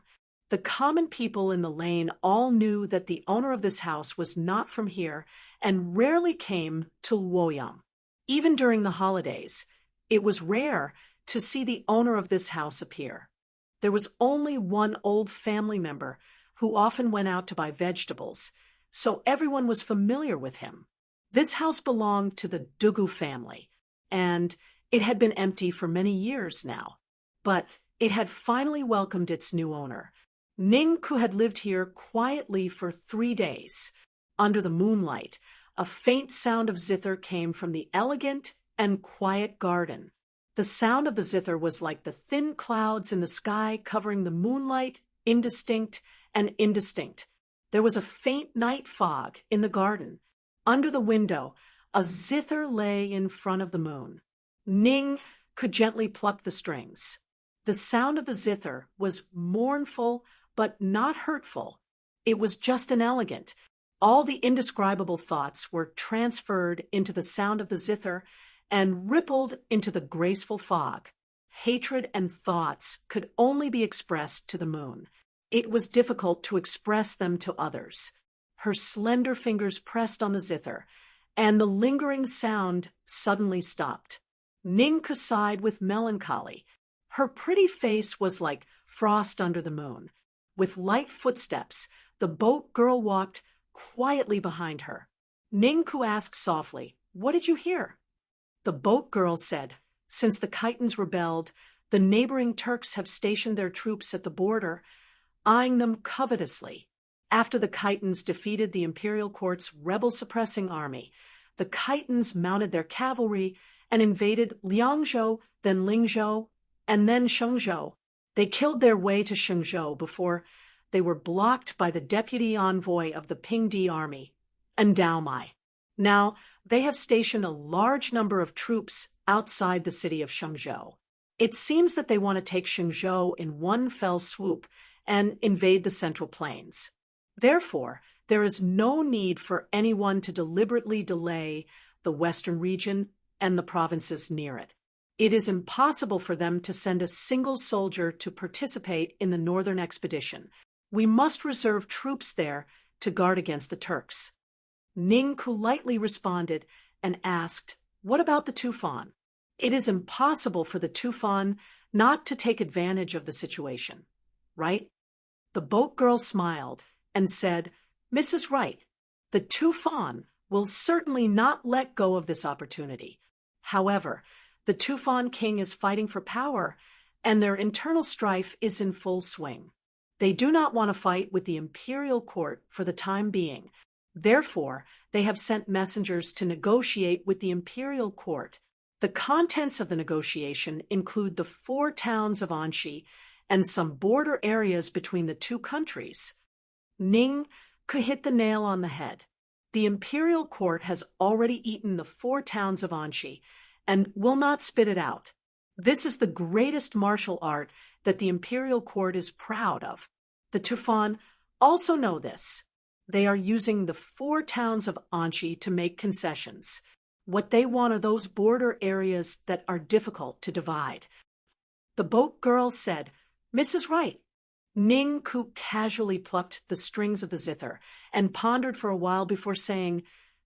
The common people in the lane all knew that the owner of this house was not from here and rarely came to Luoyang. Even during the holidays, it was rare to see the owner of this house appear. There was only one old family member who often went out to buy vegetables, so everyone was familiar with him. This house belonged to the Dugu family, and it had been empty for many years now. But it had finally welcomed its new owner. Ning, who had lived here quietly for 3 days. Under the moonlight, a faint sound of zither came from the elegant and quiet garden. The sound of the zither was like the thin clouds in the sky covering the moonlight, indistinct and indistinct. There was a faint night fog in the garden. Under the window, a zither lay in front of the moon. Ning could gently pluck the strings. The sound of the zither was mournful but not hurtful. It was just and elegant. All the indescribable thoughts were transferred into the sound of the zither and rippled into the graceful fog. Hatred and thoughts could only be expressed to the moon. It was difficult to express them to others. Her slender fingers pressed on the zither, and the lingering sound suddenly stopped. Ning sighed with melancholy. Her pretty face was like frost under the moon. With light footsteps, the boat girl walked quietly behind her. Ningku asked softly, "What did you hear?" The boat girl said, "Since the Khitans rebelled, the neighboring Turks have stationed their troops at the border, eyeing them covetously. After the Khitans defeated the imperial court's rebel-suppressing army, the Khitans mounted their cavalry and invaded Liangzhou, then Lingzhou, and then Shengzhou. They killed their way to Shengzhou before they were blocked by the deputy envoy of the Pingdi army, Daomai. Now, they have stationed a large number of troops outside the city of Shengzhou. It seems that they want to take Shengzhou in one fell swoop and invade the Central Plains. Therefore, there is no need for anyone to deliberately delay the western region and the provinces near it. It is impossible for them to send a single soldier to participate in the northern expedition. We must reserve troops there to guard against the Turks." Ning lightly responded and asked, "What about the Tufan?" "It is impossible for the Tufan not to take advantage of the situation, right?" The boat girl smiled and said, "Mrs. Wright, the Tufan will certainly not let go of this opportunity. However, the Tufan king is fighting for power, and their internal strife is in full swing. They do not want to fight with the imperial court for the time being. Therefore, they have sent messengers to negotiate with the imperial court. The contents of the negotiation include the 4 towns of Anxi and some border areas between the 2 countries. Ning could hit the nail on the head. The imperial court has already eaten the 4 towns of Anxi and will not spit it out. This is the greatest martial art that the imperial court is proud of. The Tufan also know this. They are using the 4 towns of Anxi to make concessions. What they want are those border areas that are difficult to divide. The boat girl said, "Mrs. Wright." Ning Ku casually plucked the strings of the zither and pondered for a while before saying,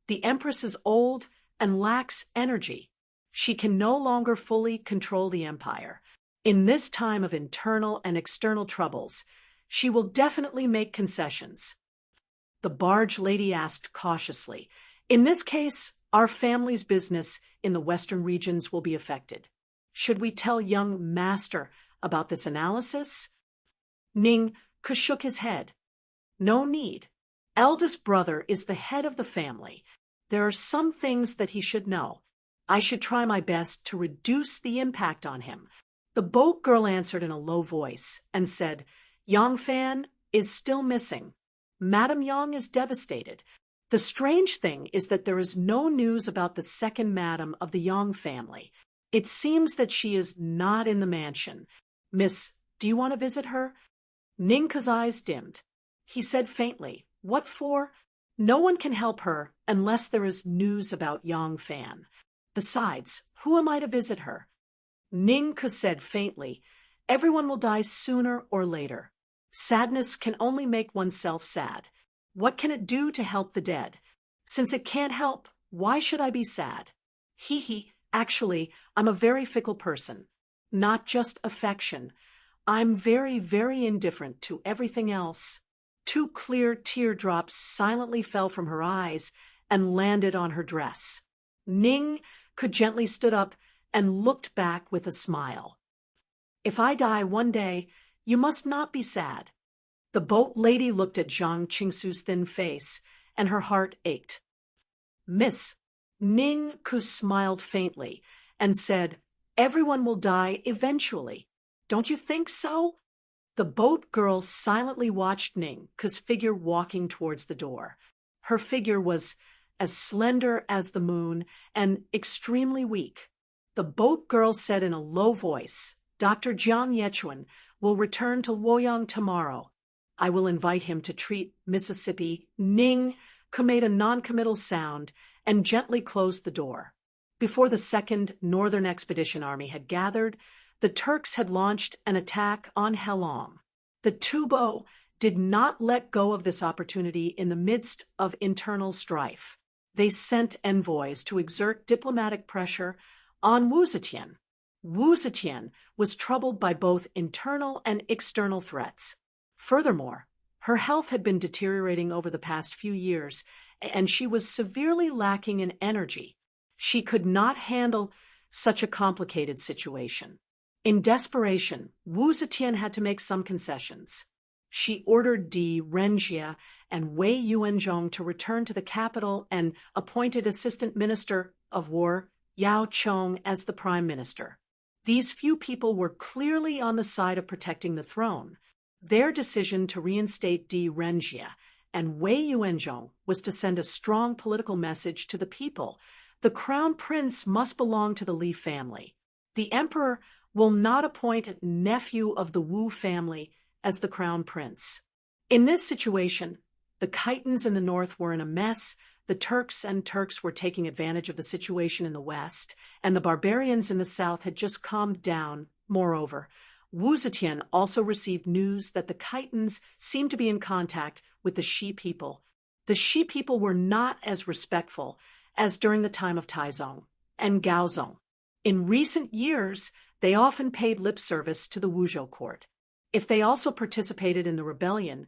"The Empress is old and lacks energy. She can no longer fully control the empire. In this time of internal and external troubles, she will definitely make concessions." The barge lady asked cautiously, "In this case, our family's business in the western regions will be affected. Should we tell young master about this analysis?" Ning Ku shook his head. "No need. Eldest brother is the head of the family. There are some things that he should know. I should try my best to reduce the impact on him." The boat girl answered in a low voice and said, "Yang Fan is still missing. Madame Yang is devastated. The strange thing is that there is no news about the second madam of the Yang family. It seems that she is not in the mansion. Miss, do you want to visit her?" Ningka's eyes dimmed. He said faintly, "What for? No one can help her unless there is news about Yang Fan. Besides, who am I to visit her?" Ningka said faintly, "Everyone will die sooner or later. Sadness can only make oneself sad. What can it do to help the dead? Since it can't help, why should I be sad? Actually, I'm a very fickle person. Not just affection. I'm very, very indifferent to everything else." 2 clear teardrops silently fell from her eyes and landed on her dress. Ning could gently stood up and looked back with a smile. "If I die one day, you must not be sad." The boat lady looked at Zhang Qingsu's thin face, and her heart ached. "Miss," Ning Ku smiled faintly and said, "Everyone will die eventually. Don't you think so?" The boat girl silently watched Ning Ku's figure walking towards the door. Her figure was as slender as the moon and extremely weak. The boat girl said in a low voice, "Dr. Jiang Yechuan will return to Luoyang tomorrow. I will invite him to treat Mississippi." Ning Ku made a noncommittal sound and gently closed the door. Before the Second Northern Expedition Army had gathered, the Turks had launched an attack on Helong. The Tubo did not let go of this opportunity in the midst of internal strife. They sent envoys to exert diplomatic pressure on Wu Zetian. Wu Zetian was troubled by both internal and external threats. Furthermore, her health had been deteriorating over the past few years, and she was severely lacking in energy. She could not handle such a complicated situation. In desperation, Wu Zetian had to make some concessions. She ordered Di Renjia and Wei Yuanzhong to return to the capital and appointed Assistant Minister of War Yao Chong as the Prime Minister. These few people were clearly on the side of protecting the throne. Their decision to reinstate Di Renjia and Wei Yuanzhong was to send a strong political message to the people. The crown prince must belong to the Li family. The emperor will not appoint a nephew of the Wu family as the crown prince. In this situation, the Khitans in the north were in a mess, the Turks were taking advantage of the situation in the west, and the barbarians in the south had just calmed down. Moreover, Wu Zetian also received news that the Khitans seemed to be in contact with the Shi people. The Shi people were not as respectful as during the time of Taizong and Gaozong. In recent years, they often paid lip service to the Wuzhou court. If they also participated in the rebellion,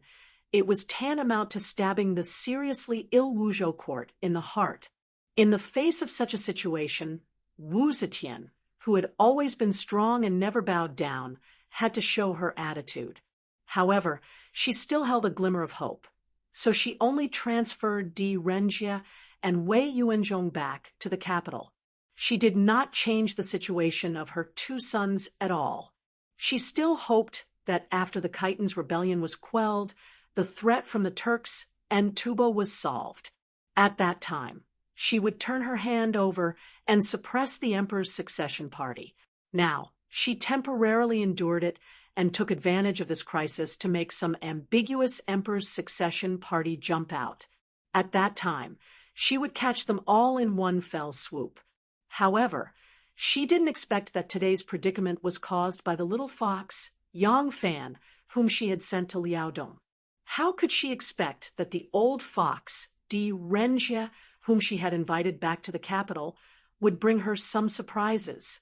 it was tantamount to stabbing the seriously ill Wuzhou court in the heart. In the face of such a situation, Wu Zetian, who had always been strong and never bowed down, had to show her attitude. However, she still held a glimmer of hope, so she only transferred Di Renjie and Wei Yuanzhong back to the capital. She did not change the situation of her two sons at all. She still hoped that after the Khitan's rebellion was quelled, the threat from the Turks and Tubo was solved. At that time, she would turn her hand over and suppress the emperor's succession party. Now, she temporarily endured it and took advantage of this crisis to make some ambiguous emperor's succession party jump out. At that time, she would catch them all in one fell swoop. However, she didn't expect that today's predicament was caused by the little fox, Yang Fan, whom she had sent to Liaodong. How could she expect that the old fox, Di Renjie, whom she had invited back to the capital, would bring her some surprises?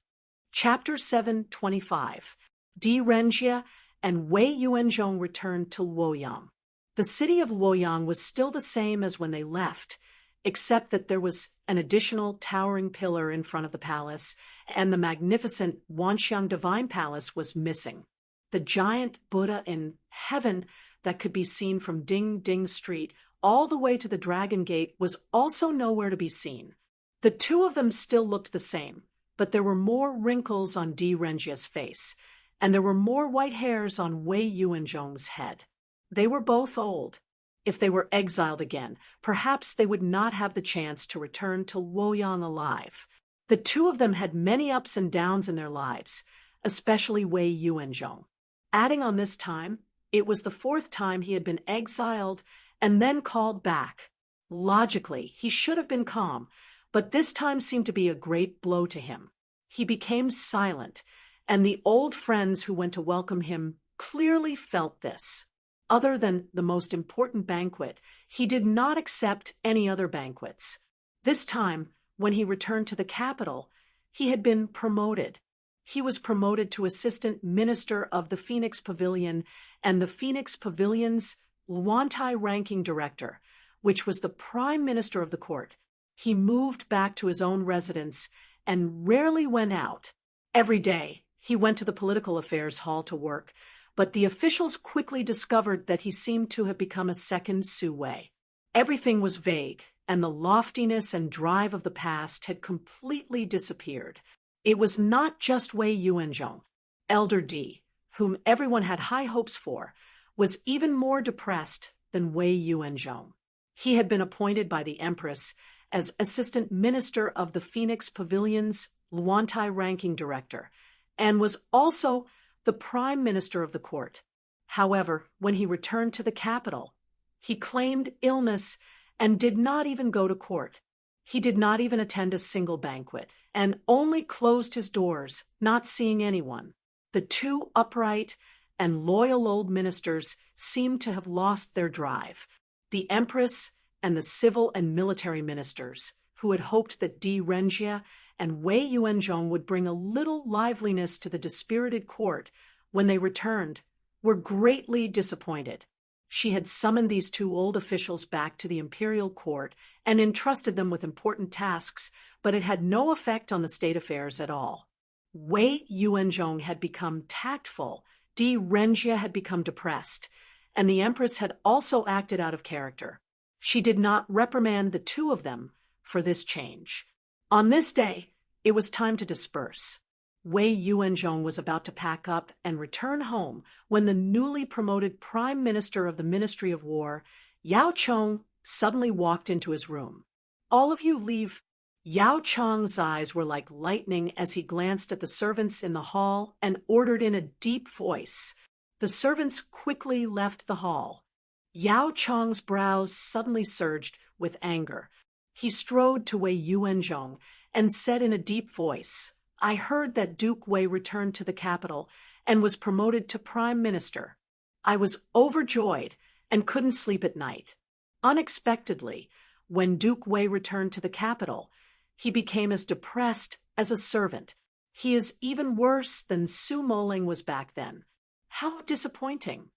Chapter 7:25. Di Renjie and Wei Yuanzhong returned to Luoyang. The city of Luoyang was still the same as when they left, except that there was an additional towering pillar in front of the palace, and the magnificent Wanxiang Divine Palace was missing. The giant Buddha in heaven that could be seen from Ding Ding Street all the way to the Dragon Gate was also nowhere to be seen. The two of them still looked the same, but there were more wrinkles on Di Renjie's face, and there were more white hairs on Wei Yuanzhong's head. They were both old. If they were exiled again, perhaps they would not have the chance to return to Luoyang alive. The two of them had many ups and downs in their lives, especially Wei Yuanzhong. Adding on this time, it was the fourth time he had been exiled and then called back. Logically, he should have been calm, but this time seemed to be a great blow to him. He became silent, and the old friends who went to welcome him clearly felt this. Other than the most important banquet, he did not accept any other banquets. This time, when he returned to the capital, he had been promoted. He was promoted to assistant minister of the Phoenix Pavilion and the Phoenix Pavilion's Luantai ranking director, which was the prime minister of the court. He moved back to his own residence and rarely went out. Every day, he went to the political affairs hall to work, but the officials quickly discovered that he seemed to have become a second Su Wei. Everything was vague, and the loftiness and drive of the past had completely disappeared. It was not just Wei Yuanzhong. Elder Di, whom everyone had high hopes for, was even more depressed than Wei Yuanzhong. He had been appointed by the Empress as assistant minister of the Phoenix Pavilion's Luantai ranking director, and was also the prime minister of the court. However, when he returned to the capital, he claimed illness and did not even go to court. He did not even attend a single banquet, and only closed his doors, not seeing anyone. The two upright and loyal old ministers seemed to have lost their drive. The Empress and the civil and military ministers, who had hoped that Di Renjie and Wei Yuanzhong would bring a little liveliness to the dispirited court when they returned, were greatly disappointed. She had summoned these two old officials back to the imperial court and entrusted them with important tasks, but it had no effect on the state affairs at all. Wei Yuanzhong had become tactful, Di Renjie had become depressed, and the Empress had also acted out of character. She did not reprimand the two of them for this change. On this day, it was time to disperse. Wei Yuanzhong was about to pack up and return home when the newly promoted Prime Minister of the Ministry of War, Yao Chong, suddenly walked into his room. "All of you leave." Yao Chong's eyes were like lightning as he glanced at the servants in the hall and ordered in a deep voice. The servants quickly left the hall. Yao Chong's brows suddenly surged with anger. He strode to Wei Yuanzhong and said in a deep voice, "I heard that Duke Wei returned to the capital and was promoted to prime minister. I was overjoyed and couldn't sleep at night. Unexpectedly, when Duke Wei returned to the capital, he became as depressed as a servant. He is even worse than Su Moling was back then. How disappointing."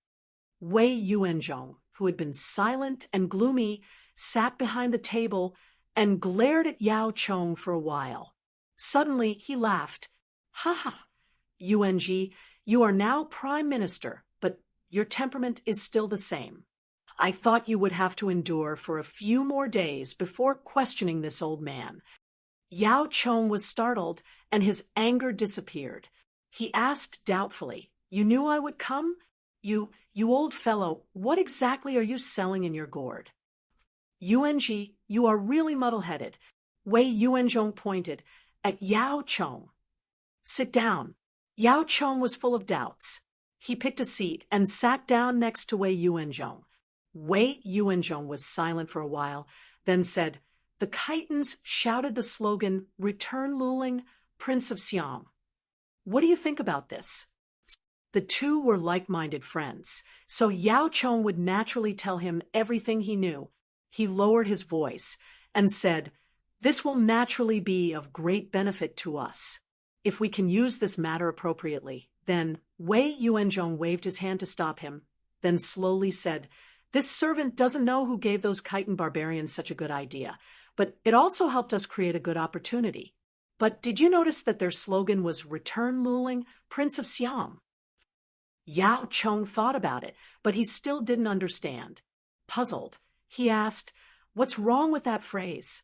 Wei Yuanzhong, who had been silent and gloomy, sat behind the table and glared at Yao Chong for a while. Suddenly, he laughed. "Ha ha, Yuanji, you are now prime minister, but your temperament is still the same. I thought you would have to endure for a few more days before questioning this old man." Yao Chong was startled, and his anger disappeared. He asked doubtfully, "You knew I would come? You old fellow, what exactly are you selling in your gourd?" "UNG, you are really muddle-headed." Wei Yuanzhong pointed at Yao Chong. "Sit down." Yao Chong was full of doubts. He picked a seat and sat down next to Wei Yuanzhong. Wei Yuanzhong was silent for a while, then said, "The Khitans shouted the slogan, 'Return Luling, Prince of Siam.' What do you think about this?" The two were like-minded friends, so Yao Chong would naturally tell him everything he knew. He lowered his voice and said, "This will naturally be of great benefit to us. If we can use this matter appropriately, then—" Wei Yuanzhong waved his hand to stop him, then slowly said, "This servant doesn't know who gave those Khitan barbarians such a good idea, but it also helped us create a good opportunity. But did you notice that their slogan was 'Return Luling, Prince of Siam'?" Yao Chong thought about it, but he still didn't understand. Puzzled, he asked, "What's wrong with that phrase?"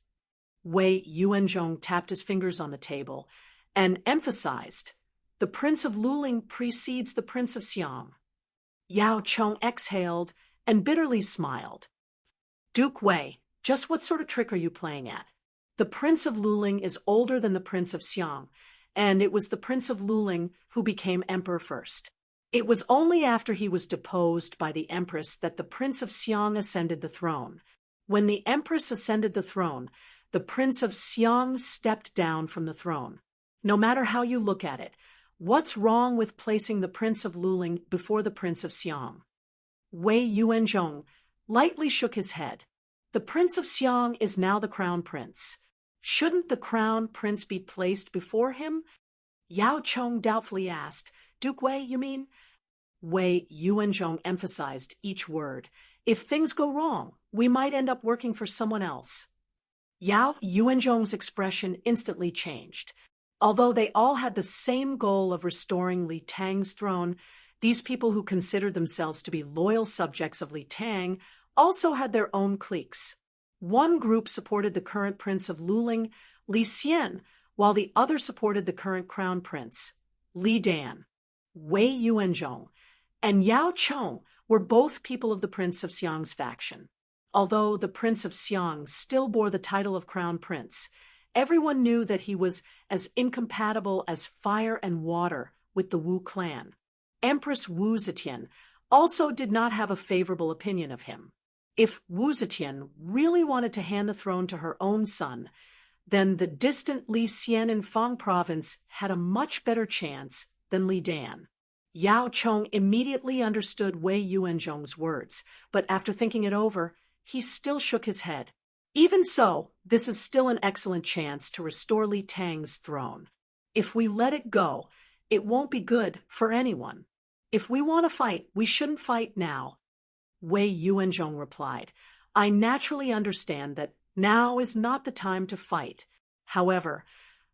Wei Yuanzhong tapped his fingers on the table and emphasized, "The Prince of Luling precedes the Prince of Siam." Yao Chong exhaled and bitterly smiled. "Duke Wei, just what sort of trick are you playing at? The Prince of Luling is older than the Prince of Siam, and it was the Prince of Luling who became emperor first. It was only after he was deposed by the Empress that the Prince of Siam ascended the throne. When the Empress ascended the throne, the Prince of Siam stepped down from the throne. No matter how you look at it, what's wrong with placing the Prince of Luling before the Prince of Siam?" Wei Yuanzhong lightly shook his head. "The Prince of Siam is now the Crown Prince. Shouldn't the Crown Prince be placed before him?" Yao Chong doubtfully asked, "Duke Wei, you mean?" Wei Yuanzhong emphasized each word. "If things go wrong, we might end up working for someone else." Yao Yuanzhong's expression instantly changed. Although they all had the same goal of restoring Li Tang's throne, these people who considered themselves to be loyal subjects of Li Tang also had their own cliques. One group supported the current Prince of Luling, Li Xian, while the other supported the current Crown Prince, Li Dan. Wei Yuanzhong and Yao Chong were both people of the Prince of Xiang's faction. Although the Prince of Xiang still bore the title of Crown Prince, everyone knew that he was as incompatible as fire and water with the Wu clan. Empress Wu Zetian also did not have a favorable opinion of him. If Wu Zetian really wanted to hand the throne to her own son, then the distant Li Xian in Fang province had a much better chance than Li Dan. Yao Chong immediately understood Wei Yuanzhong's words, but after thinking it over, he still shook his head. Even so, this is still an excellent chance to restore Li Tang's throne. If we let it go, it won't be good for anyone. If we want to fight, we shouldn't fight now." Wei Yuanzhong replied, "I naturally understand that now is not the time to fight. However,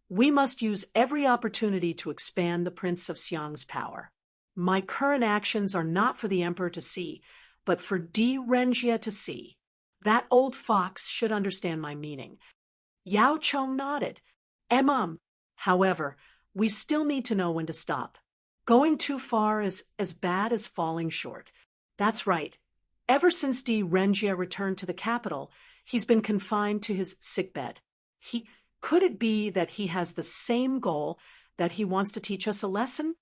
we must use every opportunity to expand the Prince of Xiang's power. My current actions are not for the Emperor to see, but for Di Renjie to see. That old fox should understand my meaning." Yao Chong nodded. However, we still need to know when to stop. Going too far is as bad as falling short. That's right. Ever since Di Renjie returned to the capital, he's been confined to his sickbed. Could it be that he has the same goal, that he wants to teach us a lesson?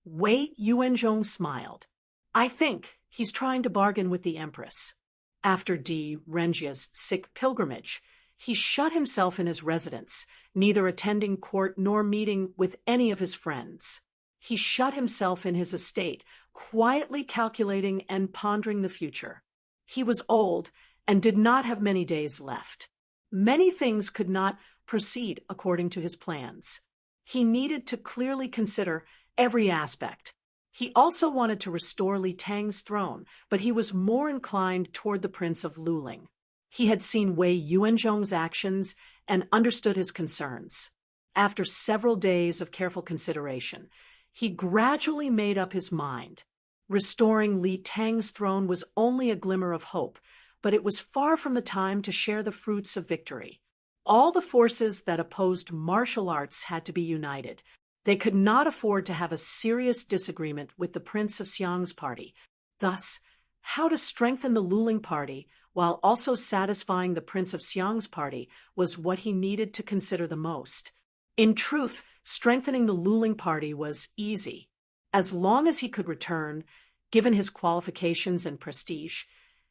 Wei Yuanzhong smiled. "I think he's trying to bargain with the Empress." After Di Renjie's sick pilgrimage, he shut himself in his residence, neither attending court nor meeting with any of his friends. He shut himself in his estate, quietly calculating and pondering the future. He was old and did not have many days left. Many things could not proceed according to his plans. He needed to clearly consider every aspect. He also wanted to restore Li Tang's throne, but he was more inclined toward the Prince of Luling. He had seen Wei Yuanzhong's actions and understood his concerns. After several days of careful consideration, he gradually made up his mind. Restoring Li Tang's throne was only a glimmer of hope, but it was far from the time to share the fruits of victory. All the forces that opposed martial arts had to be united. They could not afford to have a serious disagreement with the Prince of Xiang's party. Thus, how to strengthen the ruling party while also satisfying the Prince of Xiang's party was what he needed to consider the most. In truth, strengthening the ruling party was easy. As long as he could return, given his qualifications and prestige,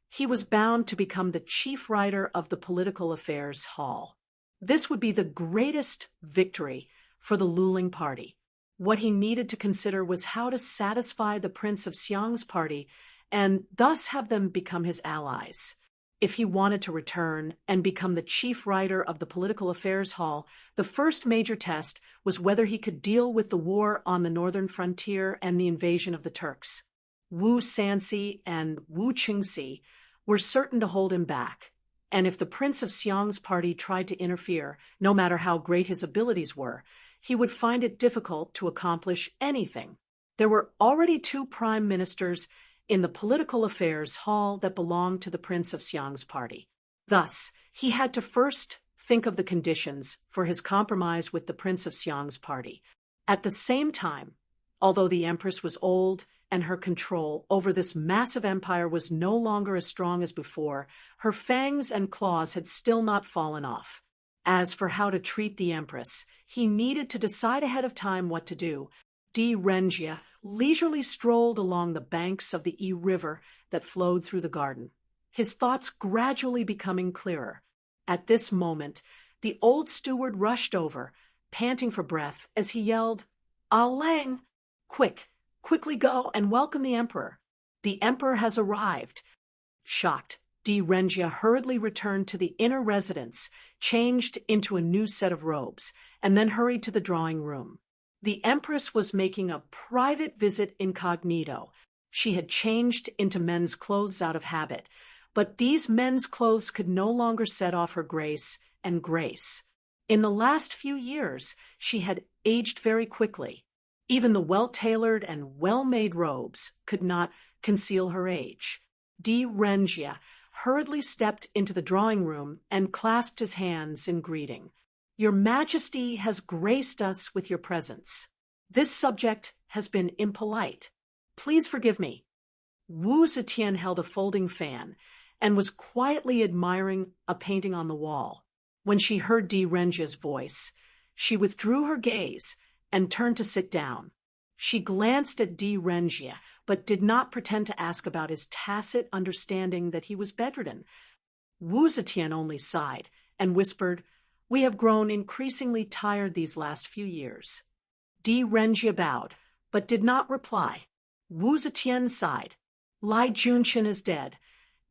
he was bound to become the chief writer of the Political Affairs Hall. This would be the greatest victory for the ruling party. What he needed to consider was how to satisfy the Prince of Xiang's party and thus have them become his allies. If he wanted to return and become the chief writer of the Political Affairs Hall, the first major test was whether he could deal with the war on the northern frontier and the invasion of the Turks. Wu Sanxi and Wu Qingxi were certain to hold him back, and if the Prince of Xiang's party tried to interfere, no matter how great his abilities were, he would find it difficult to accomplish anything. There were already 2 prime ministers in the Political Affairs Hall that belonged to the Prince of Xiang's party. Thus, he had to first think of the conditions for his compromise with the Prince of Xiang's party. At the same time, although the Empress was old and her control over this massive empire was no longer as strong as before, her fangs and claws had still not fallen off. As for how to treat the Empress, he needed to decide ahead of time what to do. Di Renjia leisurely strolled along the banks of the Yi River that flowed through the garden, his thoughts gradually becoming clearer. At this moment, the old steward rushed over, panting for breath, as he yelled, "Ah Lang! Quickly go and welcome the Emperor. The Emperor has arrived." Shocked, Di Renjia hurriedly returned to the inner residence, changed into a new set of robes, and then hurried to the drawing room. The Empress was making a private visit incognito. She had changed into men's clothes out of habit, but these men's clothes could no longer set off her grace and grace. In the last few years, she had aged very quickly. Even the well-tailored and well-made robes could not conceal her age. Di Renjia hurriedly stepped into the drawing room and clasped his hands in greeting. "Your Majesty has graced us with your presence. This subject has been impolite. Please forgive me." Wu Zetian held a folding fan and was quietly admiring a painting on the wall. When she heard Di Renjia's voice, she withdrew her gaze and turned to sit down. She glanced at Di Renjia, but did not pretend to ask about his tacit understanding that he was bedridden. Wu Zetian only sighed and whispered, "We have grown increasingly tired these last few years." Di Renjia bowed, but did not reply. Wu Zetian sighed. "Lai Junqian is dead,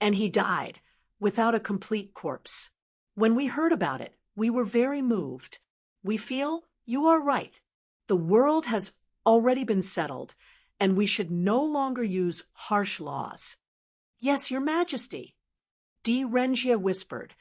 and he died without a complete corpse. When we heard about it, we were very moved. We feel you are right. The world has already been settled, and we should no longer use harsh laws." "Yes, Your Majesty," Di Renjia whispered.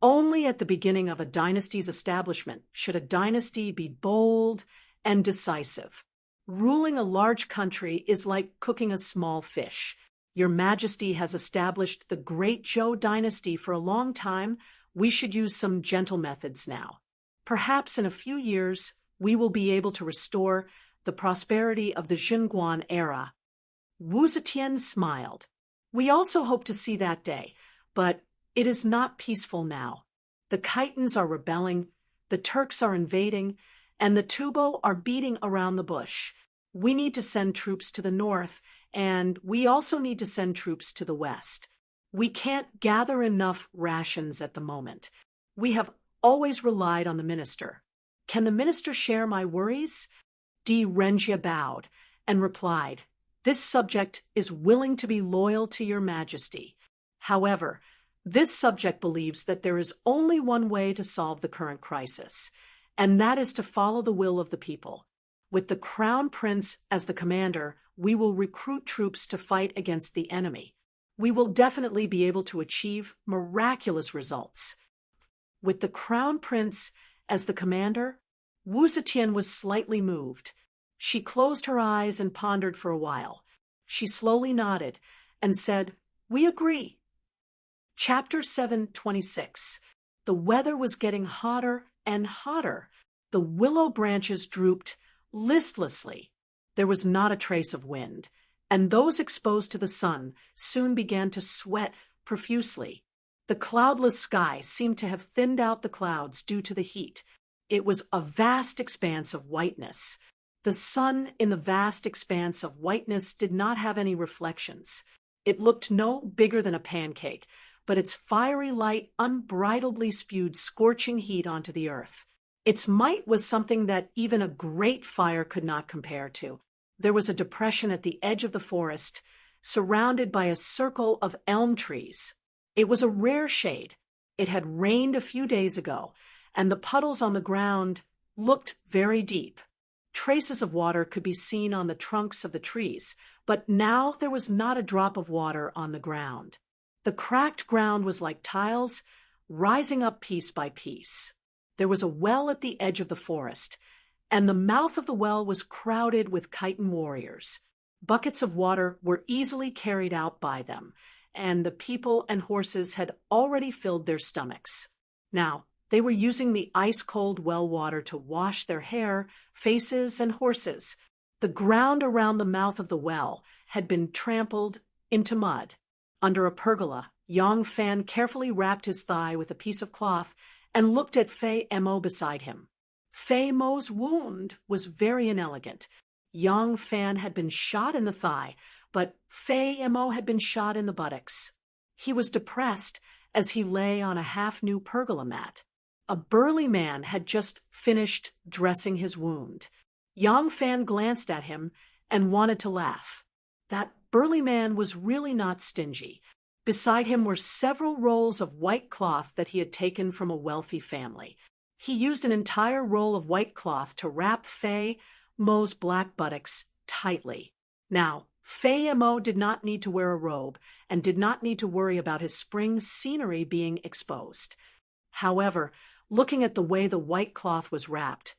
"Only at the beginning of a dynasty's establishment should a dynasty be bold and decisive. Ruling a large country is like cooking a small fish. Your Majesty has established the great Zhou dynasty for a long time. We should use some gentle methods now. Perhaps in a few years, we will be able to restore the prosperity of the Xinguan era." Wu Zetian smiled. "We also hope to see that day, but it is not peaceful now. The Khitans are rebelling, the Turks are invading, and the Tubo are beating around the bush. We need to send troops to the north, and we also need to send troops to the west. We can't gather enough rations at the moment. We have always relied on the minister. Can the minister share my worries?" Di Renjia bowed and replied, "This subject is willing to be loyal to Your Majesty. However, this subject believes that there is only one way to solve the current crisis, and that is to follow the will of the people. With the Crown Prince as the commander, we will recruit troops to fight against the enemy. We will definitely be able to achieve miraculous results." With the Crown Prince as the commander, Wu Zetian was slightly moved. She closed her eyes and pondered for a while. She slowly nodded and said, "We agree." Chapter 7:26. The weather was getting hotter and hotter. The willow branches drooped listlessly. There was not a trace of wind, and those exposed to the sun soon began to sweat profusely. The cloudless sky seemed to have thinned out the clouds due to the heat. It was a vast expanse of whiteness. The sun in the vast expanse of whiteness did not have any reflections. It looked no bigger than a pancake, but its fiery light unbridledly spewed scorching heat onto the earth. Its might was something that even a great fire could not compare to. There was a depression at the edge of the forest, surrounded by a circle of elm trees. It was a rare shade. It had rained a few days ago, and the puddles on the ground looked very deep. Traces of water could be seen on the trunks of the trees, but now there was not a drop of water on the ground. The cracked ground was like tiles, rising up piece by piece. There was a well at the edge of the forest, and the mouth of the well was crowded with chitin warriors. Buckets of water were easily carried out by them, and the people and horses had already filled their stomachs. Now, they were using the ice-cold well water to wash their hair, faces, and horses. The ground around the mouth of the well had been trampled into mud. Under a pergola, Yang Fan carefully wrapped his thigh with a piece of cloth and looked at Fei Mo beside him. Fei Mo's wound was very inelegant. Yang Fan had been shot in the thigh, but Fei Mo had been shot in the buttocks. He was depressed as he lay on a half-new pergola mat. A burly man had just finished dressing his wound. Yang Fan glanced at him and wanted to laugh. That burly man was really not stingy. Beside him were several rolls of white cloth that he had taken from a wealthy family. He used an entire roll of white cloth to wrap Fei Mo's black buttocks tightly. Now, Fei Mo did not need to wear a robe and did not need to worry about his spring scenery being exposed. However, looking at the way the white cloth was wrapped,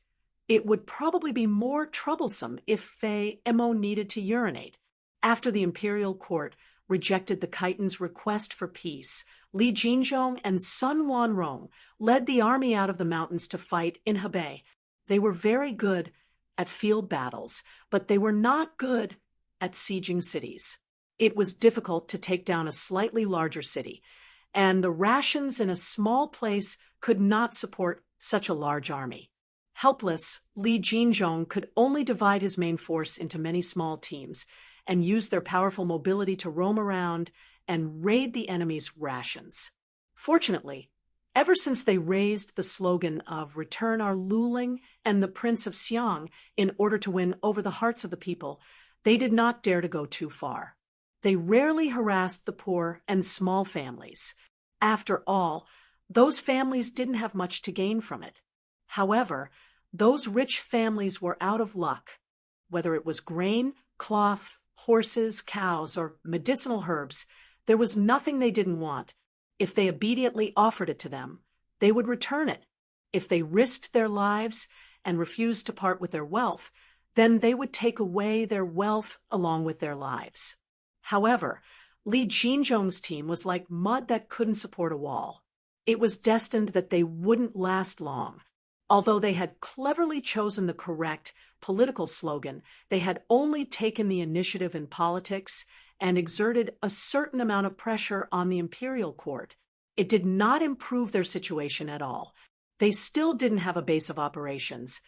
it would probably be more troublesome if Fei Mo needed to urinate. After the imperial court rejected the chitin's request for peace, Li Jinzhong and Sun Wanrong led the army out of the mountains to fight in Hebei. They were very good at field battles, but they were not good at sieging cities. It was difficult to take down a slightly larger city, and the rations in a small place could not support such a large army. Helpless, Li Jinzhong could only divide his main force into many small teams and use their powerful mobility to roam around and raid the enemy's rations. Fortunately, ever since they raised the slogan of "Return our Luling and the Prince of Xiang" in order to win over the hearts of the people, they did not dare to go too far. They rarely harassed the poor and small families. After all, those families didn't have much to gain from it. However, those rich families were out of luck. Whether it was grain, cloth, horses, cows, or medicinal herbs, there was nothing they didn't want. If they obediently offered it to them, they would return it. If they risked their lives and refused to part with their wealth, then they would take away their wealth along with their lives. However, Li Jinzhong's team was like mud that couldn't support a wall. It was destined that they wouldn't last long. Although they had cleverly chosen the correct political slogan, they had only taken the initiative in politics and exerted a certain amount of pressure on the imperial court. It did not improve their situation at all. They still didn't have a base of operations,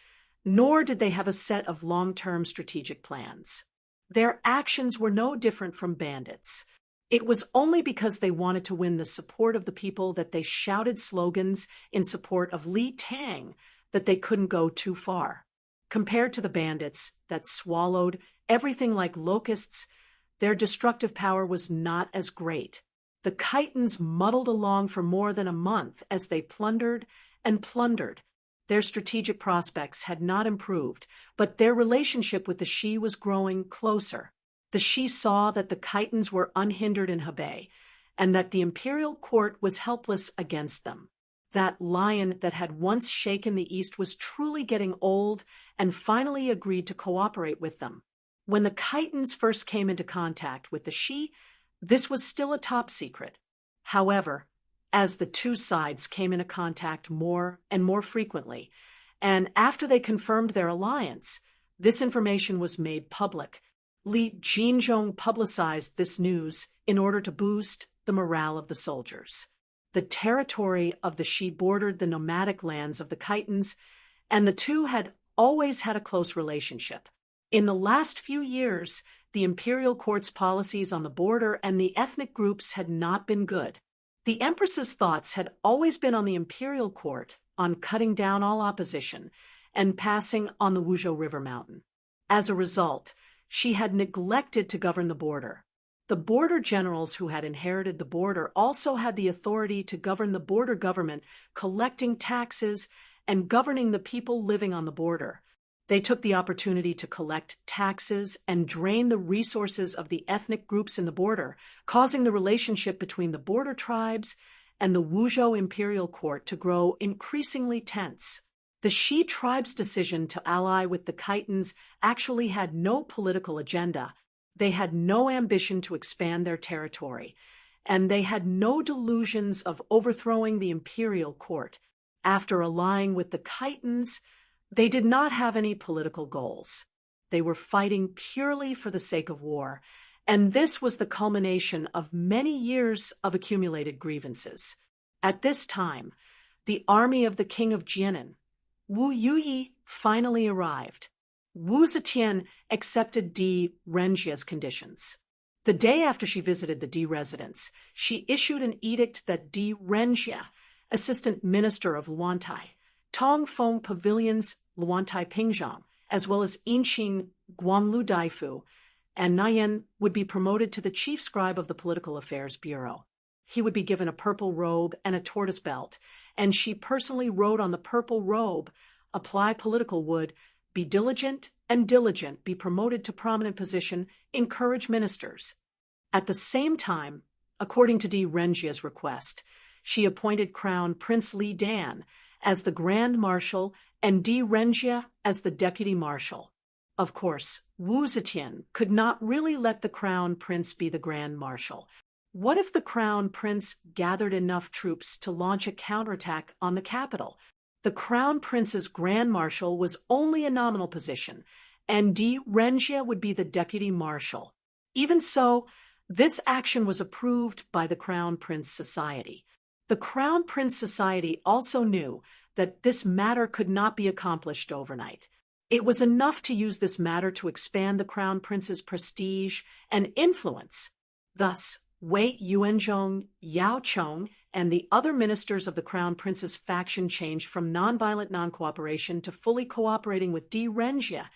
nor did they have a set of long-term strategic plans. Their actions were no different from bandits. It was only because they wanted to win the support of the people that they shouted slogans in support of Li Tang that they couldn't go too far. Compared to the bandits that swallowed everything like locusts, their destructive power was not as great. The chitins muddled along for more than a month as they plundered and plundered. Their strategic prospects had not improved, but their relationship with the Shi was growing closer. The Shi saw that the chitins were unhindered in Hebei, and that the imperial court was helpless against them. That lion that had once shaken the East was truly getting old and finally agreed to cooperate with them. When the Khitans first came into contact with the Shi, this was still a top secret. However, as the two sides came into contact more and more frequently, and after they confirmed their alliance, this information was made public. Li Jinzhong publicized this news in order to boost the morale of the soldiers. The territory of the Shi bordered the nomadic lands of the Khitans, and the two had always had a close relationship. In the last few years, the imperial court's policies on the border and the ethnic groups had not been good. The empress's thoughts had always been on the imperial court, on cutting down all opposition, and passing on the Wuzhou River Mountain. As a result, she had neglected to govern the border. The border generals who had inherited the border also had the authority to govern the border government, collecting taxes and governing the people living on the border. They took the opportunity to collect taxes and drain the resources of the ethnic groups in the border, causing the relationship between the border tribes and the Wuzhou imperial court to grow increasingly tense. The Shi tribe's decision to ally with the Khitans actually had no political agenda. They had no ambition to expand their territory, and they had no delusions of overthrowing the imperial court. After allying with the Khitans, they did not have any political goals. They were fighting purely for the sake of war, and this was the culmination of many years of accumulated grievances. At this time, the army of the king of Jianan, Wu Yuyi, finally arrived. Wu Zetian accepted Di Renjia's conditions. The day after she visited the Di residence, she issued an edict that Di Renjia, assistant minister of Luantai, Tongfeng Pavilion's Luantai Pingzhang, as well as Inqing Guanglu Daifu, and Nayan would be promoted to the chief scribe of the Political Affairs Bureau. He would be given a purple robe and a tortoise belt, and she personally wrote on the purple robe, "Apply political wood, be diligent and diligent, be promoted to prominent position, encourage ministers." At the same time, according to Di Renjia's request, she appointed Crown Prince Li Dan as the Grand Marshal and Di Renjia as the Deputy Marshal. Of course, Wu Zetian could not really let the Crown Prince be the Grand Marshal. What if the Crown Prince gathered enough troops to launch a counterattack on the capital? The Crown Prince's Grand Marshal was only a nominal position, and Di Renjia would be the Deputy Marshal. Even so, this action was approved by the Crown Prince Society. The Crown Prince Society also knew that this matter could not be accomplished overnight. It was enough to use this matter to expand the Crown Prince's prestige and influence. Thus, Wei Yuanzhong, Yao Chong, and the other ministers of the Crown Prince's faction changed from nonviolent non-cooperation to fully cooperating with Di Renjia,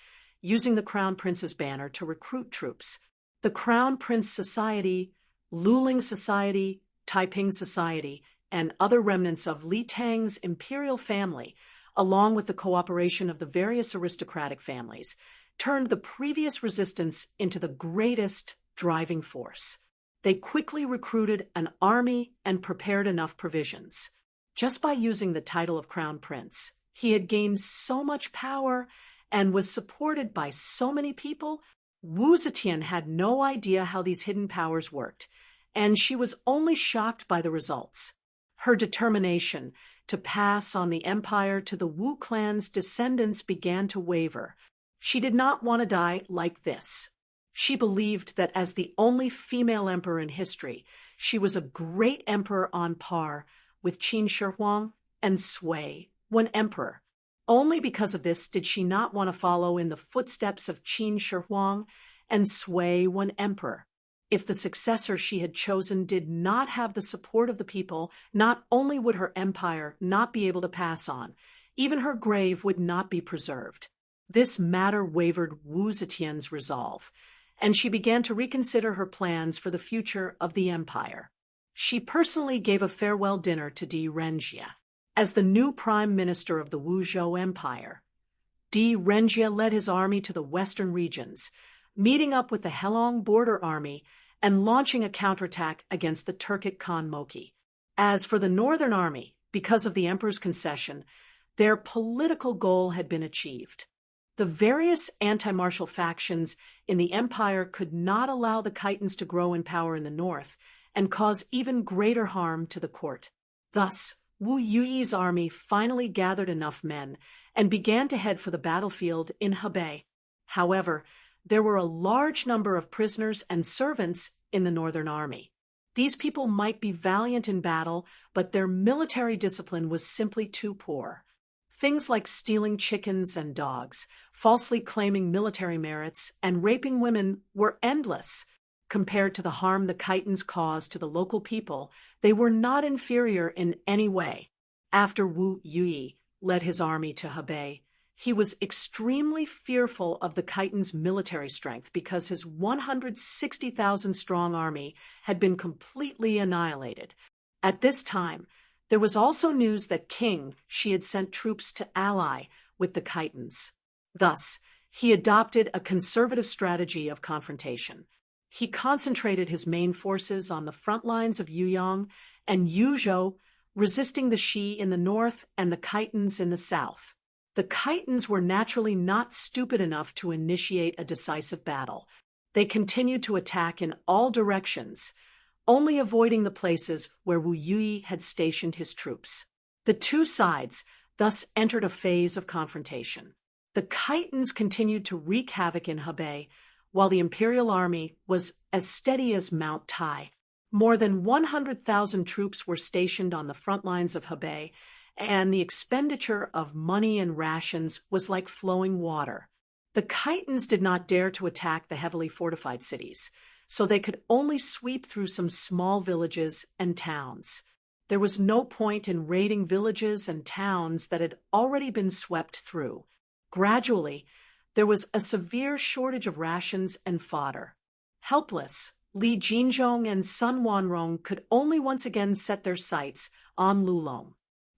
using the Crown Prince's banner to recruit troops. The Crown Prince Society, Luling Society, Taiping Society, and other remnants of Li Tang's imperial family, along with the cooperation of the various aristocratic families, turned the previous resistance into the greatest driving force. They quickly recruited an army and prepared enough provisions. Just by using the title of Crown Prince, he had gained so much power and was supported by so many people. Wu Zetian had no idea how these hidden powers worked, and she was only shocked by the results. Her determination to pass on the empire to the Wu clan's descendants began to waver. She did not want to die like this. She believed that as the only female emperor in history, she was a great emperor on par with Qin Shi Huang and Sui when emperor. Only because of this did she not want to follow in the footsteps of Qin Shi Huang and Sui when emperor. If the successor she had chosen did not have the support of the people, not only would her empire not be able to pass on, even her grave would not be preserved. This matter wavered Wu Zetian's resolve, and she began to reconsider her plans for the future of the empire. She personally gave a farewell dinner to Di Renjia. As the new prime minister of the Wuzhou Empire, Di Renjia led his army to the western regions, meeting up with the Helong border army and launching a counterattack against the Turkic Khan Moki. As for the northern army, because of the emperor's concession, their political goal had been achieved. The various anti-martial factions in the empire could not allow the Khitans to grow in power in the north and cause even greater harm to the court. Thus, Wu Yuyi's army finally gathered enough men and began to head for the battlefield in Hebei. However, there were a large number of prisoners and servants in the northern army. These people might be valiant in battle, but their military discipline was simply too poor. Things like stealing chickens and dogs, falsely claiming military merits, and raping women were endless. Compared to the harm the Khitans caused to the local people, they were not inferior in any way. After Wu Yuyi led his army to Hebei, he was extremely fearful of the Khitans' military strength because his 160,000-strong army had been completely annihilated. At this time, there was also news that King Shi had sent troops to ally with the Khitans. Thus, he adopted a conservative strategy of confrontation. He concentrated his main forces on the front lines of Yuyang and Yuzhou, resisting the Shi in the north and the Khitans in the south. The Khitans were naturally not stupid enough to initiate a decisive battle. They continued to attack in all directions, only avoiding the places where Wu Yuyi had stationed his troops. The two sides thus entered a phase of confrontation. The Khitans continued to wreak havoc in Hebei, while the imperial army was as steady as Mount Tai. More than 100,000 troops were stationed on the front lines of Hebei, and the expenditure of money and rations was like flowing water. The Khitans did not dare to attack the heavily fortified cities, so they could only sweep through some small villages and towns. There was no point in raiding villages and towns that had already been swept through. Gradually, there was a severe shortage of rations and fodder. Helpless, Li Jinzhong and Sun Wanrong could only once again set their sights on Lulong.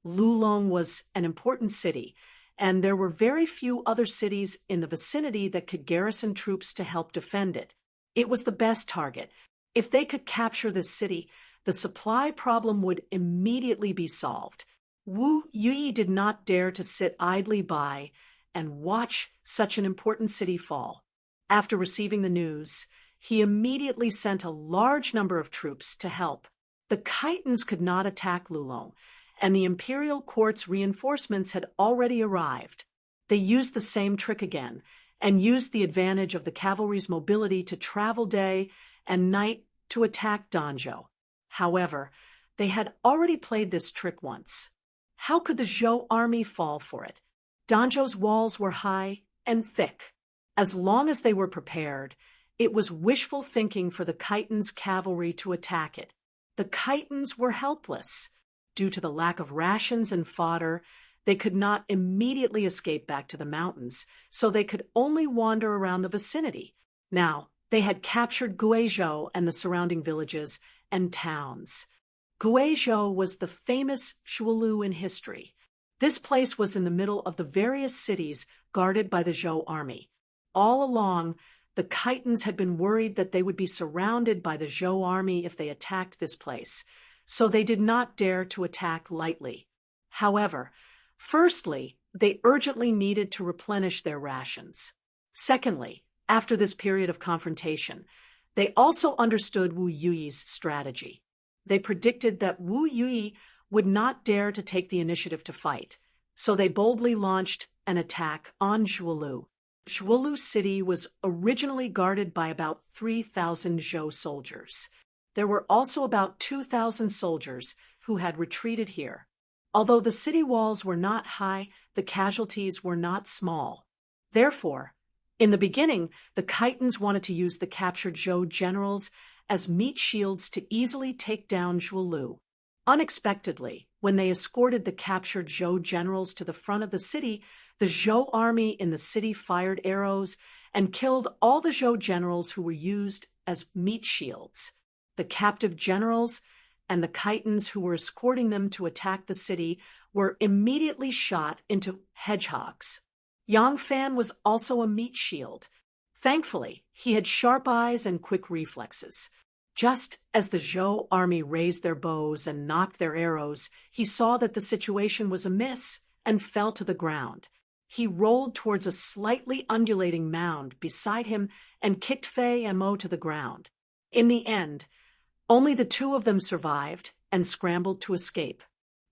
Lulong was an important city, and there were very few other cities in the vicinity that could garrison troops to help defend it. It was the best target. If they could capture this city, the supply problem would immediately be solved. Wu Yuyi did not dare to sit idly by and watch such an important city fall. After receiving the news, he immediately sent a large number of troops to help. The Khitans could not attack Lulong, and the imperial court's reinforcements had already arrived. They used the same trick again, and used the advantage of the cavalry's mobility to travel day and night to attack Danzhou. However, they had already played this trick once. How could the Zhou army fall for it? Danzhou's walls were high and thick. As long as they were prepared, it was wishful thinking for the Khitans' cavalry to attack it. The Khitans were helpless. Due to the lack of rations and fodder, they could not immediately escape back to the mountains, so they could only wander around the vicinity. Now, they had captured Guizhou and the surrounding villages and towns. Guizhou was the famous Zhuolu in history. This place was in the middle of the various cities guarded by the Zhou army. All along, the Khitans had been worried that they would be surrounded by the Zhou army if they attacked this place, so they did not dare to attack lightly. However, firstly, they urgently needed to replenish their rations. Secondly, after this period of confrontation, they also understood Wu Yuyi's strategy. They predicted that Wu Yuyi would not dare to take the initiative to fight, so they boldly launched an attack on Zhuolu. Zhuolu city was originally guarded by about 3,000 Zhou soldiers. There were also about 2,000 soldiers who had retreated here. Although the city walls were not high, the casualties were not small. Therefore, in the beginning, the Khitans wanted to use the captured Zhou generals as meat shields to easily take down Zhuolu. Unexpectedly, when they escorted the captured Zhou generals to the front of the city, the Zhou army in the city fired arrows and killed all the Zhou generals who were used as meat shields. The captive generals and the Khitans who were escorting them to attack the city were immediately shot into hedgehogs. Yang Fan was also a meat shield. Thankfully, he had sharp eyes and quick reflexes. Just as the Zhou army raised their bows and knocked their arrows, he saw that the situation was amiss and fell to the ground. He rolled towards a slightly undulating mound beside him and kicked Fei Mo to the ground. In the end, only the two of them survived and scrambled to escape.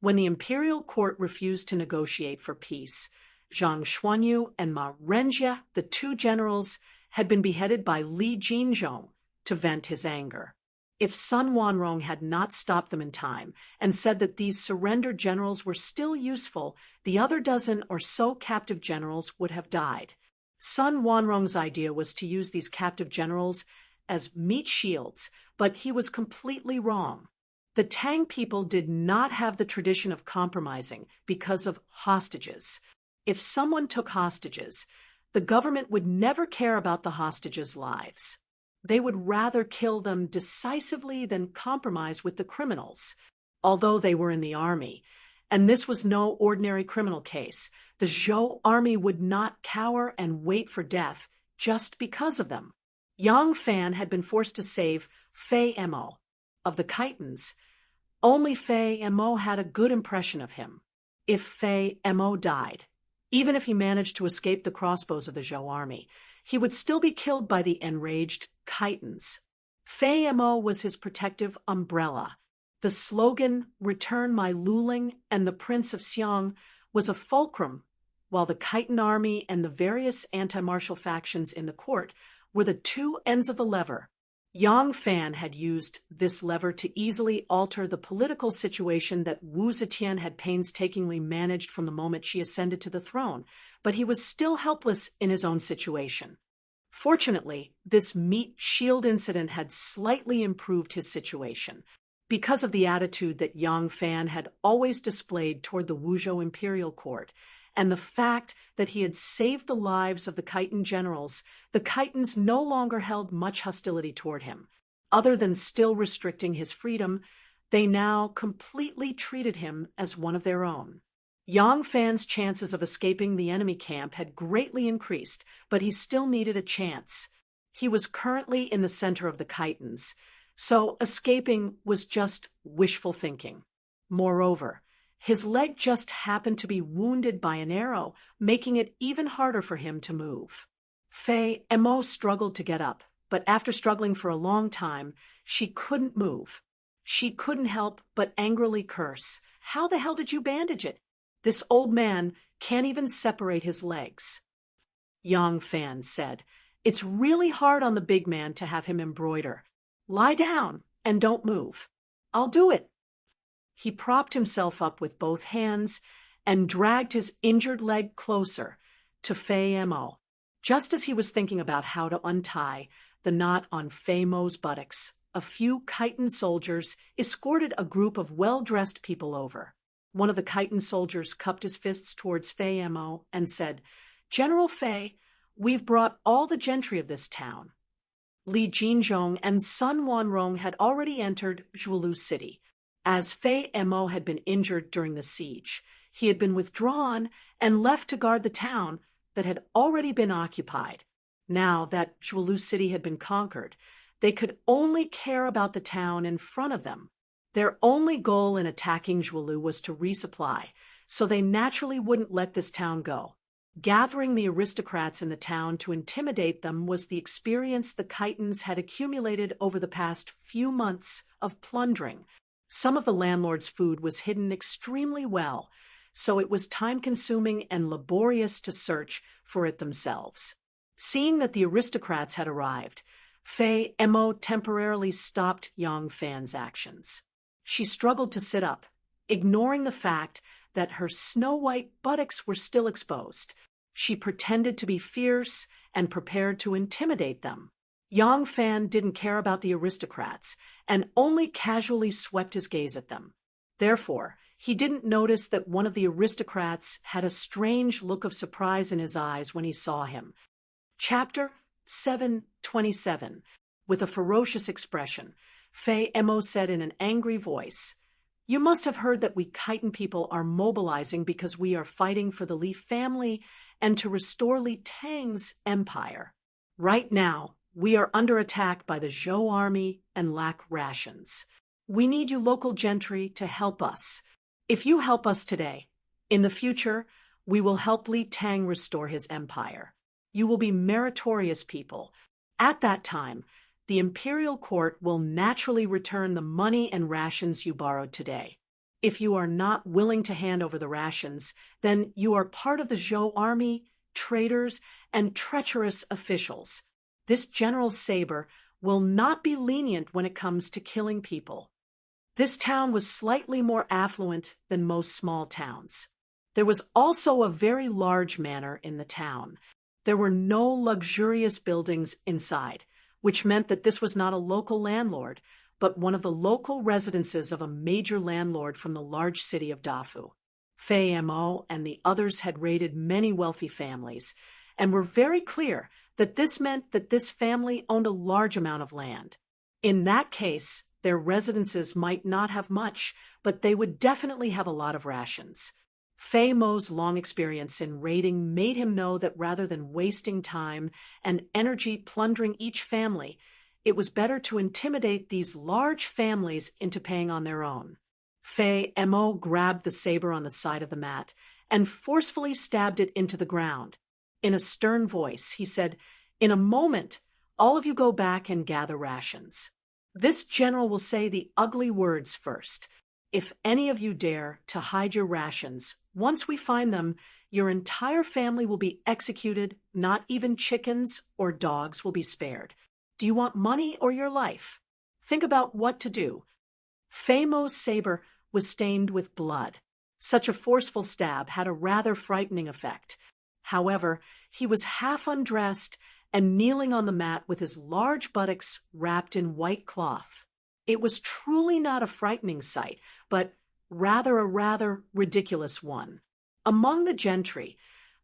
When the imperial court refused to negotiate for peace, Zhang Xuanyu and Ma Renjie, the two generals, had been beheaded by Li Jinzhong to vent his anger. If Sun Wanrong had not stopped them in time and said that these surrendered generals were still useful, the other dozen or so captive generals would have died. Sun Wanrong's idea was to use these captive generals as meat shields, but he was completely wrong. The Tang people did not have the tradition of compromising because of hostages. If someone took hostages, the government would never care about the hostages' lives. They would rather kill them decisively than compromise with the criminals, although they were in the army. And this was no ordinary criminal case. The Zhou army would not cower and wait for death just because of them. Yang Fan had been forced to save Fei Mo. Of the Khitans, only Fei Mo had a good impression of him. If Fei Mo died, even if he managed to escape the crossbows of the Zhou army, he would still be killed by the enraged Khitans. Fei Mo was his protective umbrella. The slogan, "Return my Luling and the Prince of Xiang," was a fulcrum, while the Khitan army and the various anti-martial factions in the court were the two ends of the lever. Yang Fan had used this lever to easily alter the political situation that Wu Zetian had painstakingly managed from the moment she ascended to the throne, but he was still helpless in his own situation. Fortunately, this meat shield incident had slightly improved his situation, because of the attitude that Yang Fan had always displayed toward the Wuzhou imperial court, and the fact that he had saved the lives of the Khitan generals. The Khitans no longer held much hostility toward him. Other than still restricting his freedom, they now completely treated him as one of their own. Yang Fan's chances of escaping the enemy camp had greatly increased, but he still needed a chance. He was currently in the center of the Khitans, so escaping was just wishful thinking. Moreover, his leg just happened to be wounded by an arrow, making it even harder for him to move. Fei Mo struggled to get up, but after struggling for a long time, she couldn't move. She couldn't help but angrily curse. "How the hell did you bandage it? This old man can't even separate his legs." Yang Fan said, "It's really hard on the big man to have him embroider. Lie down and don't move. I'll do it." He propped himself up with both hands and dragged his injured leg closer to Fei Mo. Just as he was thinking about how to untie the knot on Fei Mo's buttocks, a few Khitan soldiers escorted a group of well-dressed people over. One of the Khitan soldiers cupped his fists towards Fei Mo and said, "General Fei, we've brought all the gentry of this town." Li Jinzhong and Sun Wanrong had already entered Zhuolu City. As Fei Mo had been injured during the siege, he had been withdrawn and left to guard the town that had already been occupied. Now that Zhuolu City had been conquered, they could only care about the town in front of them. Their only goal in attacking Zhuolu was to resupply, so they naturally wouldn't let this town go. Gathering the aristocrats in the town to intimidate them was the experience the Khitans had accumulated over the past few months of plundering. Some of the landlord's food was hidden extremely well, so it was time-consuming and laborious to search for it themselves. Seeing that the aristocrats had arrived, Fei Mo temporarily stopped Yang Fan's actions. She struggled to sit up, ignoring the fact that her snow-white buttocks were still exposed. She pretended to be fierce and prepared to intimidate them. Yang Fan didn't care about the aristocrats and only casually swept his gaze at them. Therefore, he didn't notice that one of the aristocrats had a strange look of surprise in his eyes when he saw him. Chapter 727. With a ferocious expression, Fei Mo said in an angry voice, "You must have heard that we Khitan people are mobilizing because we are fighting for the Li family and to restore Li Tang's empire. Right now, we are under attack by the Zhou army and lack rations. We need you local gentry to help us. If you help us today, in the future, We will help Li Tang restore his empire. You will be meritorious people. At that time, the imperial court will naturally return the money and rations you borrowed today. If you are not willing to hand over the rations, then you are part of the Zhou army, traitors, and treacherous officials. This General Saber will not be lenient when it comes to killing people. This town was slightly more affluent than most small towns. There was also a very large manor in the town. There were no luxurious buildings inside, which meant that this was not a local landlord, but one of the local residences of a major landlord from the large city of Dafu. Fei Mo and the others had raided many wealthy families, and were very clear that this meant that this family owned a large amount of land. In that case, their residences might not have much, but they would definitely have a lot of rations. Fei Mo's long experience in raiding made him know that rather than wasting time and energy plundering each family, it was better to intimidate these large families into paying on their own. Fei Mo grabbed the saber on the side of the mat and forcefully stabbed it into the ground. In a stern voice, he said, "In a moment, all of you go back and gather rations. This general will say the ugly words first. If any of you dare to hide your rations, once we find them, your entire family will be executed, not even chickens or dogs will be spared. Do you want money or your life? Think about what to do." Fei Mo's saber was stained with blood. Such a forceful stab had a rather frightening effect. However, he was half undressed and kneeling on the mat with his large buttocks wrapped in white cloth. It was truly not a frightening sight, but a rather ridiculous one. Among the gentry,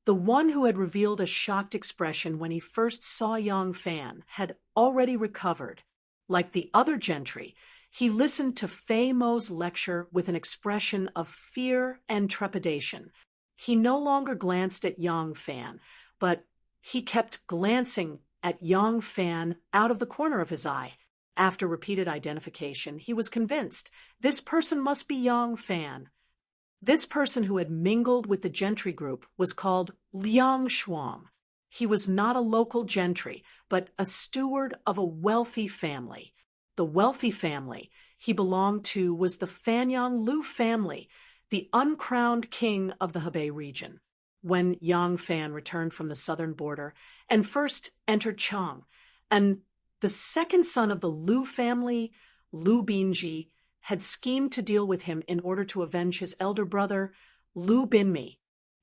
the one who had revealed a shocked expression when he first saw Yang Fan had already recovered. Like the other gentry, he listened to Fei Mo's lecture with an expression of fear and trepidation. He no longer glanced at Yang Fan, but he kept glancing at Yang Fan out of the corner of his eye. After repeated identification, he was convinced this person must be Yang Fan. This person who had mingled with the gentry group was called Liang Shuang. He was not a local gentry, but a steward of a wealthy family. The wealthy family he belonged to was the Fanyang Lu family, the uncrowned king of the Hebei region. When Yang Fan returned from the southern border and first entered Chang, and the second son of the Lu family, Lu Binji, had schemed to deal with him in order to avenge his elder brother, Lu Binmi.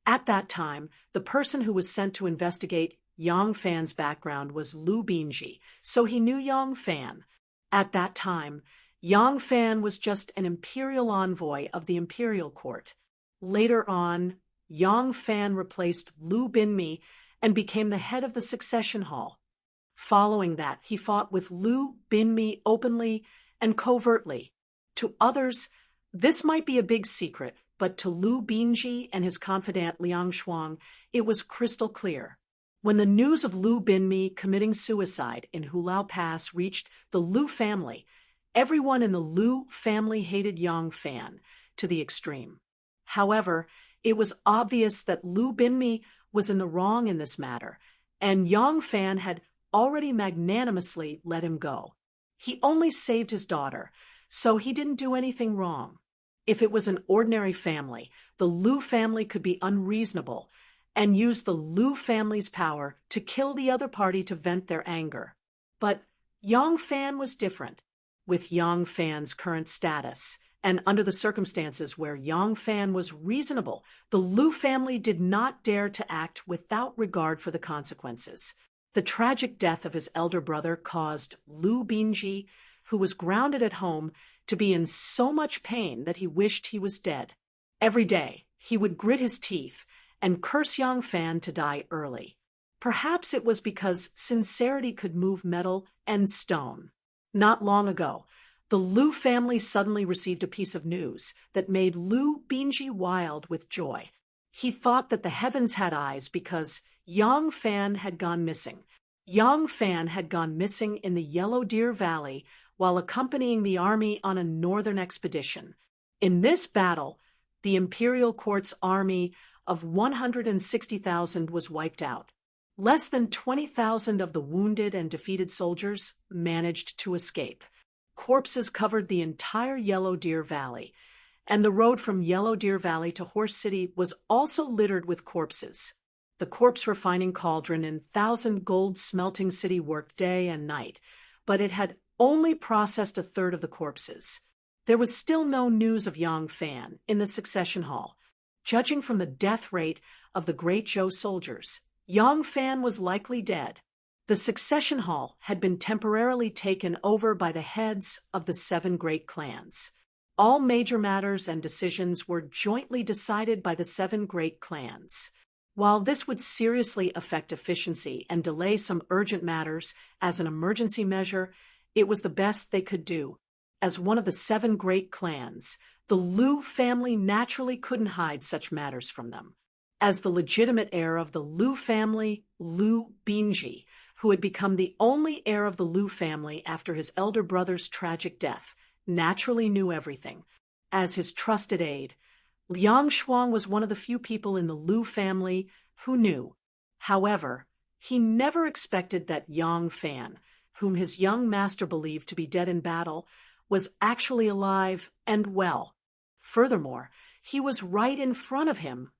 At that time, the person who was sent to investigate Yang Fan's background was Lu Binji, so he knew Yang Fan. At that time, Yang Fan was just an imperial envoy of the imperial court. Later on, Yang Fan replaced Lu Binmi and became the head of the succession hall. Following that, he fought with Lu Binmi openly and covertly. To others, this might be a big secret, but to Lu Binji and his confidant Liang Shuang, it was crystal clear. When the news of Lu Binmi committing suicide in Hulao Pass reached the Lu family, everyone in the Lu family hated Yang Fan to the extreme. However, it was obvious that Lu Binmi was in the wrong in this matter, and Yang Fan had already magnanimously let him go. He only saved his daughter, so he didn't do anything wrong. If it was an ordinary family, the Lu family could be unreasonable and use the Lu family's power to kill the other party to vent their anger. But Yang Fan was different. With Yang Fan's current status, and under the circumstances where Yang Fan was reasonable, the Lu family did not dare to act without regard for the consequences. The tragic death of his elder brother caused Lu Binji, who was grounded at home, to be in so much pain that he wished he was dead. Every day, he would grit his teeth and curse Yang Fan to die early. Perhaps it was because sincerity could move metal and stone. Not long ago, the Lu family suddenly received a piece of news that made Lu Binji wild with joy. He thought that the heavens had eyes because Yang Fan had gone missing. Yang Fan had gone missing in the Yellow Deer Valley while accompanying the army on a northern expedition. In this battle, the imperial court's army of 160,000 was wiped out. Less than 20,000 of the wounded and defeated soldiers managed to escape. Corpses covered the entire Yellow Deer Valley, and the road from Yellow Deer Valley to Horse City was also littered with corpses. The corpse refining cauldron in Thousand Gold Smelting City worked day and night, but it had only processed a third of the corpses. There was still no news of Yang Fan in the succession hall. Judging from the death rate of the Great Zhou soldiers, Yang Fan was likely dead. The succession hall had been temporarily taken over by the heads of the 7 great clans. All major matters and decisions were jointly decided by the 7 great clans. While this would seriously affect efficiency and delay some urgent matters as an emergency measure, it was the best they could do. As one of the 7 great clans, the Liu family naturally couldn't hide such matters from them. As the legitimate heir of the Liu family, Liu Binji, who had become the only heir of the Liu family after his elder brother's tragic death, naturally knew everything. As his trusted aide, Liang Shuang was one of the few people in the Liu family who knew. However, he never expected that Yang Fan, whom his young master believed to be dead in battle, was actually alive and well. Furthermore, he was right in front of him,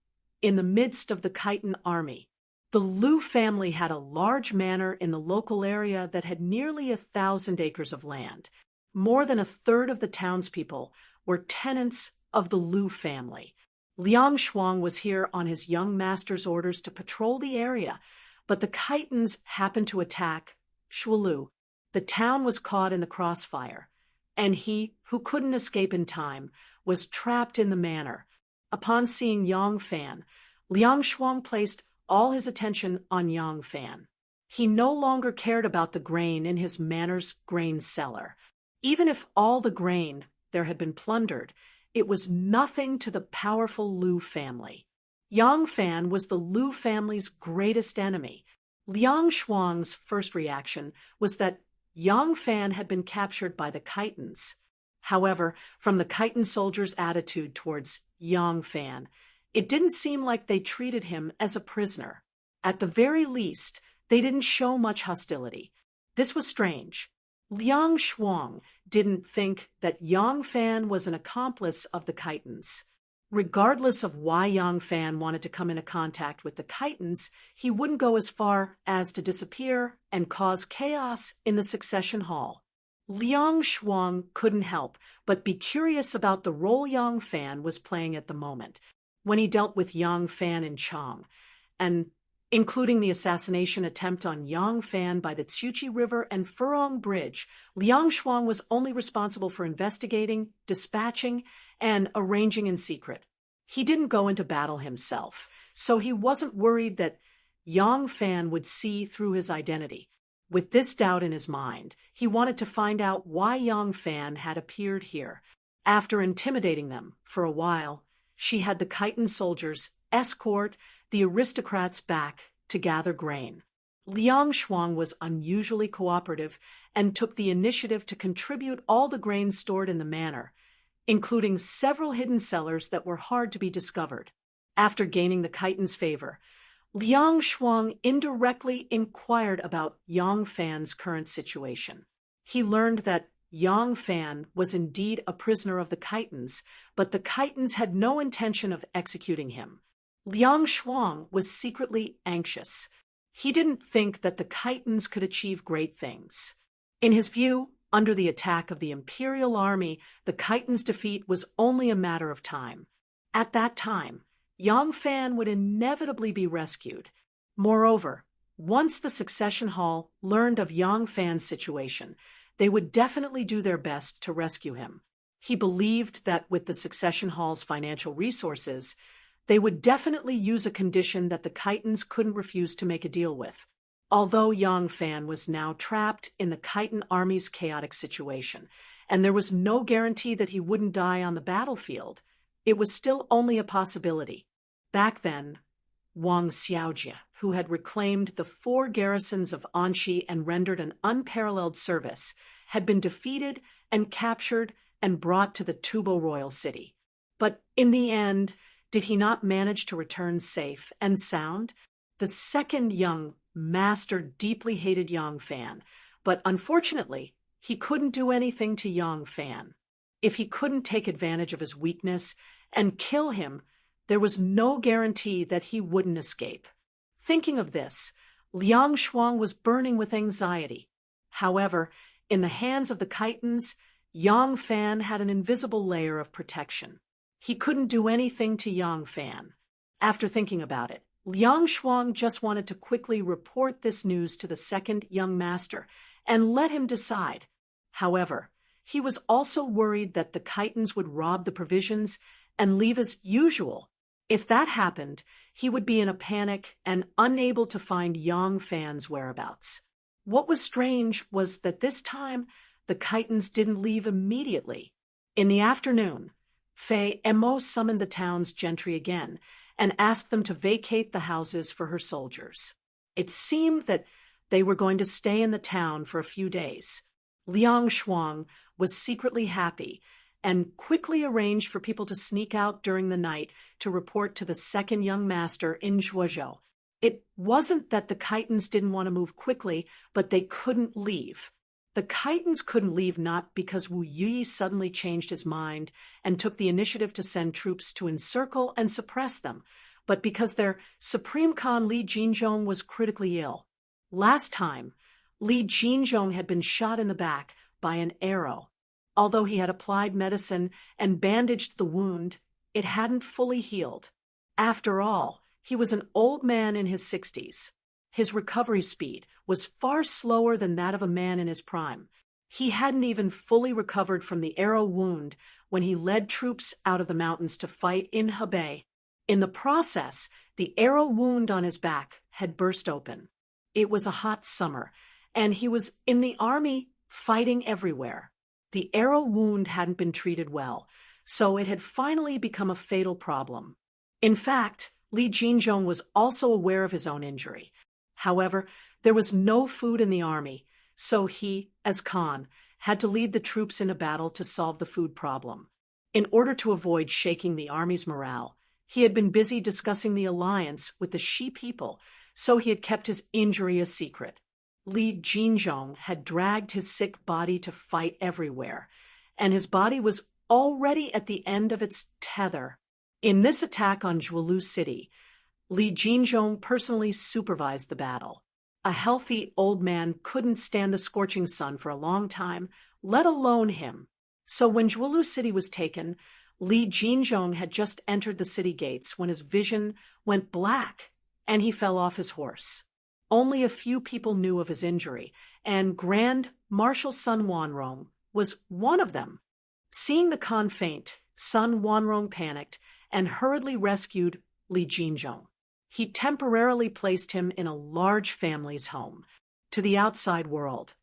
in the midst of the Khitan army. The Liu family had a large manor in the local area that had nearly 1,000 acres of land. More than a third of the townspeople were tenants of the Liu family. Liang Shuang was here on his young master's orders to patrol the area, but the Khitans happened to attack Shualu. The town was caught in the crossfire, and he, who couldn't escape in time, was trapped in the manor. Upon seeing Yang Fan, Liang Shuang placed all his attention on Yang Fan. He no longer cared about the grain in his manor's grain cellar. Even if all the grain there had been plundered, it was nothing to the powerful Liu family. Yang Fan was the Liu family's greatest enemy. Liang Shuang's first reaction was that Yang Fan had been captured by the Khitans. However, from the Khitan soldiers' attitude towards Yang Fan, it didn't seem like they treated him as a prisoner. At the very least, they didn't show much hostility. This was strange. Liang Shuang didn't think that Yang Fan was an accomplice of the Khitans. Regardless of why Yang Fan wanted to come into contact with the Khitans, he wouldn't go as far as to disappear and cause chaos in the succession hall. Liang Shuang couldn't help but be curious about the role Yang Fan was playing at the moment, when he dealt with Yang Fan in Chang, and including the assassination attempt on Yang Fan by the Tsiuchi River and Furong Bridge. Liang Shuang was only responsible for investigating, dispatching, and arranging in secret. He didn't go into battle himself, so he wasn't worried that Yang Fan would see through his identity. With this doubt in his mind, he wanted to find out why Yang Fan had appeared here. After intimidating them for a while, she had the Khitan soldiers escort the aristocrats back to gather grain. Liang Shuang was unusually cooperative and took the initiative to contribute all the grain stored in the manor, including several hidden cellars that were hard to be discovered. After gaining the Khitans' favor, Liang Shuang indirectly inquired about Yang Fan's current situation. He learned that Yang Fan was indeed a prisoner of the Khitans, but the Khitans had no intention of executing him. Liang Shuang was secretly anxious. He didn't think that the Khitans could achieve great things. In his view, under the attack of the imperial army, the Khitans' defeat was only a matter of time. At that time, Yang Fan would inevitably be rescued. Moreover, once the succession hall learned of Yang Fan's situation, they would definitely do their best to rescue him. He believed that with the succession hall's financial resources, they would definitely use a condition that the Khitans couldn't refuse to make a deal with. Although Yang Fan was now trapped in the Khitan army's chaotic situation, and there was no guarantee that he wouldn't die on the battlefield, it was still only a possibility. Back then, Wang Xiaojie, who had reclaimed the 4 garrisons of Anxi and rendered an unparalleled service, had been defeated and captured and brought to the Tubo royal city. But in the end, did he not manage to return safe and sound? The second young master deeply hated Yang Fan, but unfortunately, he couldn't do anything to Yang Fan. If he couldn't take advantage of his weakness and kill him, there was no guarantee that he wouldn't escape. Thinking of this, Liang Shuang was burning with anxiety. However, in the hands of the Khitans, Yang Fan had an invisible layer of protection. He couldn't do anything to Yang Fan. After thinking about it, Liang Shuang just wanted to quickly report this news to the second young master and let him decide. However, he was also worried that the Khitans would rob the provisions and leave as usual. If that happened, he would be in a panic and unable to find Yang Fan's whereabouts. What was strange was that this time, the Khitans didn't leave immediately. In the afternoon, Fei Emo summoned the town's gentry again and asked them to vacate the houses for her soldiers. It seemed that they were going to stay in the town for a few days. Liang Shuang was secretly happy and quickly arranged for people to sneak out during the night to report to the second young master in Zhuozhou. It wasn't that the Khitans didn't want to move quickly, but they couldn't leave. The Khitans couldn't leave not because Wu Yi suddenly changed his mind and took the initiative to send troops to encircle and suppress them, but because their Supreme Khan Li Jinzhong was critically ill. Last time, Li Jinzhong had been shot in the back by an arrow. Although he had applied medicine and bandaged the wound, it hadn't fully healed. After all, he was an old man in his 60s. His recovery speed was far slower than that of a man in his prime. He hadn't even fully recovered from the arrow wound when he led troops out of the mountains to fight in Hebei. In the process, the arrow wound on his back had burst open. It was a hot summer, and he was in the army fighting everywhere. The arrow wound hadn't been treated well, so it had finally become a fatal problem. In fact, Li Jinzhong was also aware of his own injury. However, there was no food in the army, so he, as Khan, had to lead the troops in a battle to solve the food problem. In order to avoid shaking the army's morale, he had been busy discussing the alliance with the Shi people, so he had kept his injury a secret. Li Jinzhong had dragged his sick body to fight everywhere, and his body was already at the end of its tether. In this attack on Zhuolu City, Li Jinzhong personally supervised the battle. A healthy old man couldn't stand the scorching sun for a long time, let alone him. So when Zhuolu City was taken, Li Jinzhong had just entered the city gates when his vision went black and he fell off his horse. Only a few people knew of his injury, and Grand Marshal Sun Wanrong was one of them. Seeing the Khan faint, Sun Wanrong panicked and hurriedly rescued Li Jinzhong. He temporarily placed him in a large family's home, to the outside world.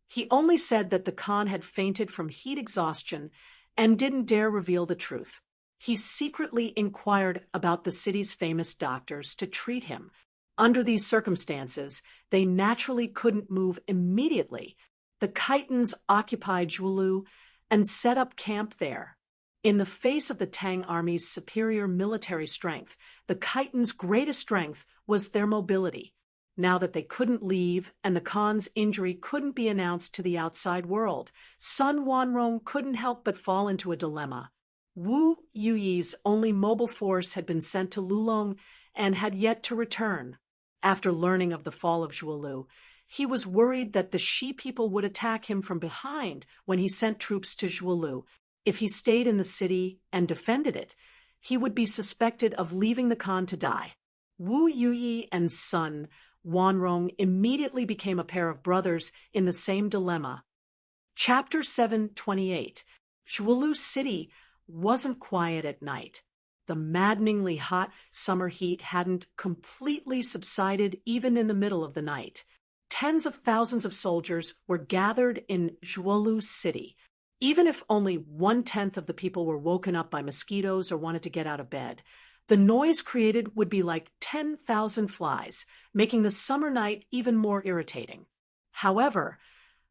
He only said that the Khan had fainted from heat exhaustion and didn't dare reveal the truth. He secretly inquired about the city's famous doctors to treat him. Under these circumstances, they naturally couldn't move immediately. The Khitans occupied Zhuolu and set up camp there. In the face of the Tang army's superior military strength, the Khitans' greatest strength was their mobility. Now that they couldn't leave and the Khan's injury couldn't be announced to the outside world, Sun Wanrong couldn't help but fall into a dilemma. Wu Yuyi's only mobile force had been sent to Lulong and had yet to return. After learning of the fall of Zhuolu, he was worried that the Shi people would attack him from behind when he sent troops to Zhuolu. If he stayed in the city and defended it, he would be suspected of leaving the Khan to die. Wu Yuyi and Sun Wanrong immediately became a pair of brothers in the same dilemma. Chapter 728. Zhuolu City wasn't quiet at night. The maddeningly hot summer heat hadn't completely subsided even in the middle of the night. Tens of thousands of soldiers were gathered in Zhuolu City. Even if only 1/10 of the people were woken up by mosquitoes or wanted to get out of bed, the noise created would be like 10,000 flies, making the summer night even more irritating. However,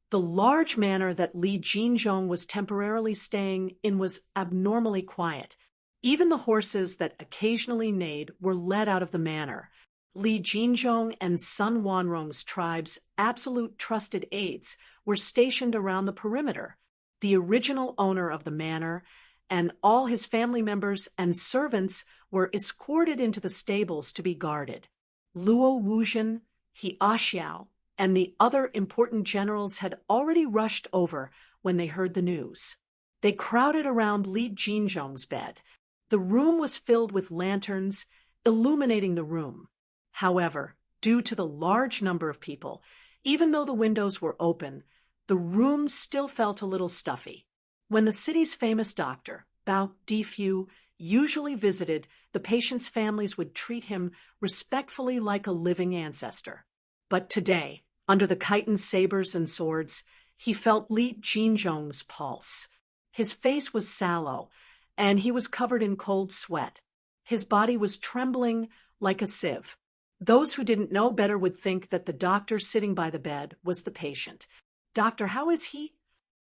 the large manor that Li Jinzhong was temporarily staying in was abnormally quiet. Even the horses that occasionally neighed were led out of the manor. Li Jinzhong and Sun Wanrong's tribe's absolute trusted aides were stationed around the perimeter. The original owner of the manor and all his family members and servants were escorted into the stables to be guarded. Luo Wuzhen, He Xiao, and the other important generals had already rushed over when they heard the news. They crowded around Li Jinzhong's bed. The room was filled with lanterns, illuminating the room. However, due to the large number of people, even though the windows were open, the room still felt a little stuffy. When the city's famous doctor, Bao Difu, usually visited, the patients' families would treat him respectfully like a living ancestor. But today, under the chitined sabers and swords, he felt Li Jinzhong's pulse. His face was sallow, and he was covered in cold sweat. His body was trembling like a sieve. Those who didn't know better would think that the doctor sitting by the bed was the patient. "Doctor, how is he?"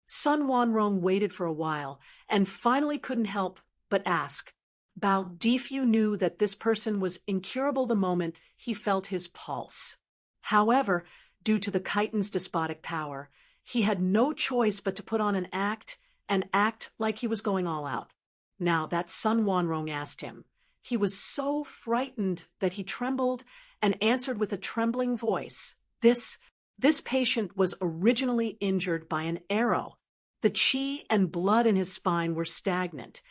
Sun Wanrong waited for a while and finally couldn't help but ask. Bao Difu knew that this person was incurable the moment he felt his pulse. However, due to the chitin's despotic power, he had no choice but to put on an act and act like he was going all out. Now that Sun Wanrong asked him, he was so frightened that he trembled and answered with a trembling voice, This patient was originally injured by an arrow. The qi and blood in his spine were stagnant,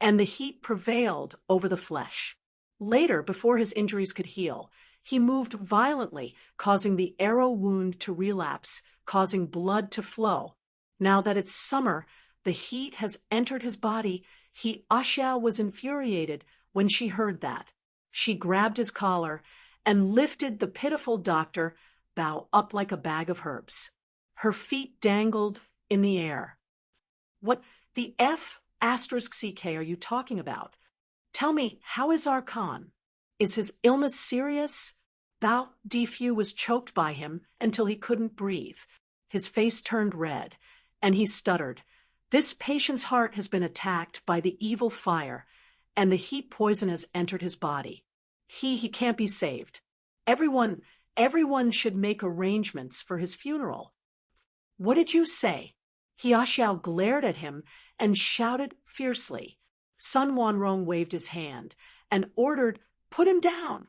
and the heat prevailed over the flesh. Later, before his injuries could heal, he moved violently, causing the arrow wound to relapse, causing blood to flow. Now that it's summer, the heat has entered his body. He Xiao was infuriated when she heard that. She grabbed his collar and lifted the pitiful Dr. Bao up like a bag of herbs. Her feet dangled in the air. "What the F***ck are you talking about? Tell me, how is our Khan? Is his illness serious?" Bao Difu was choked by him until he couldn't breathe. His face turned red, and he stuttered. "This patient's heart has been attacked by the evil fire, and the heat poison has entered his body. He can't be saved. Everyone should make arrangements for his funeral." "What did you say?" He Xiao glared at him and shouted fiercely. Sun Wanrong waved his hand and ordered, "Put him down."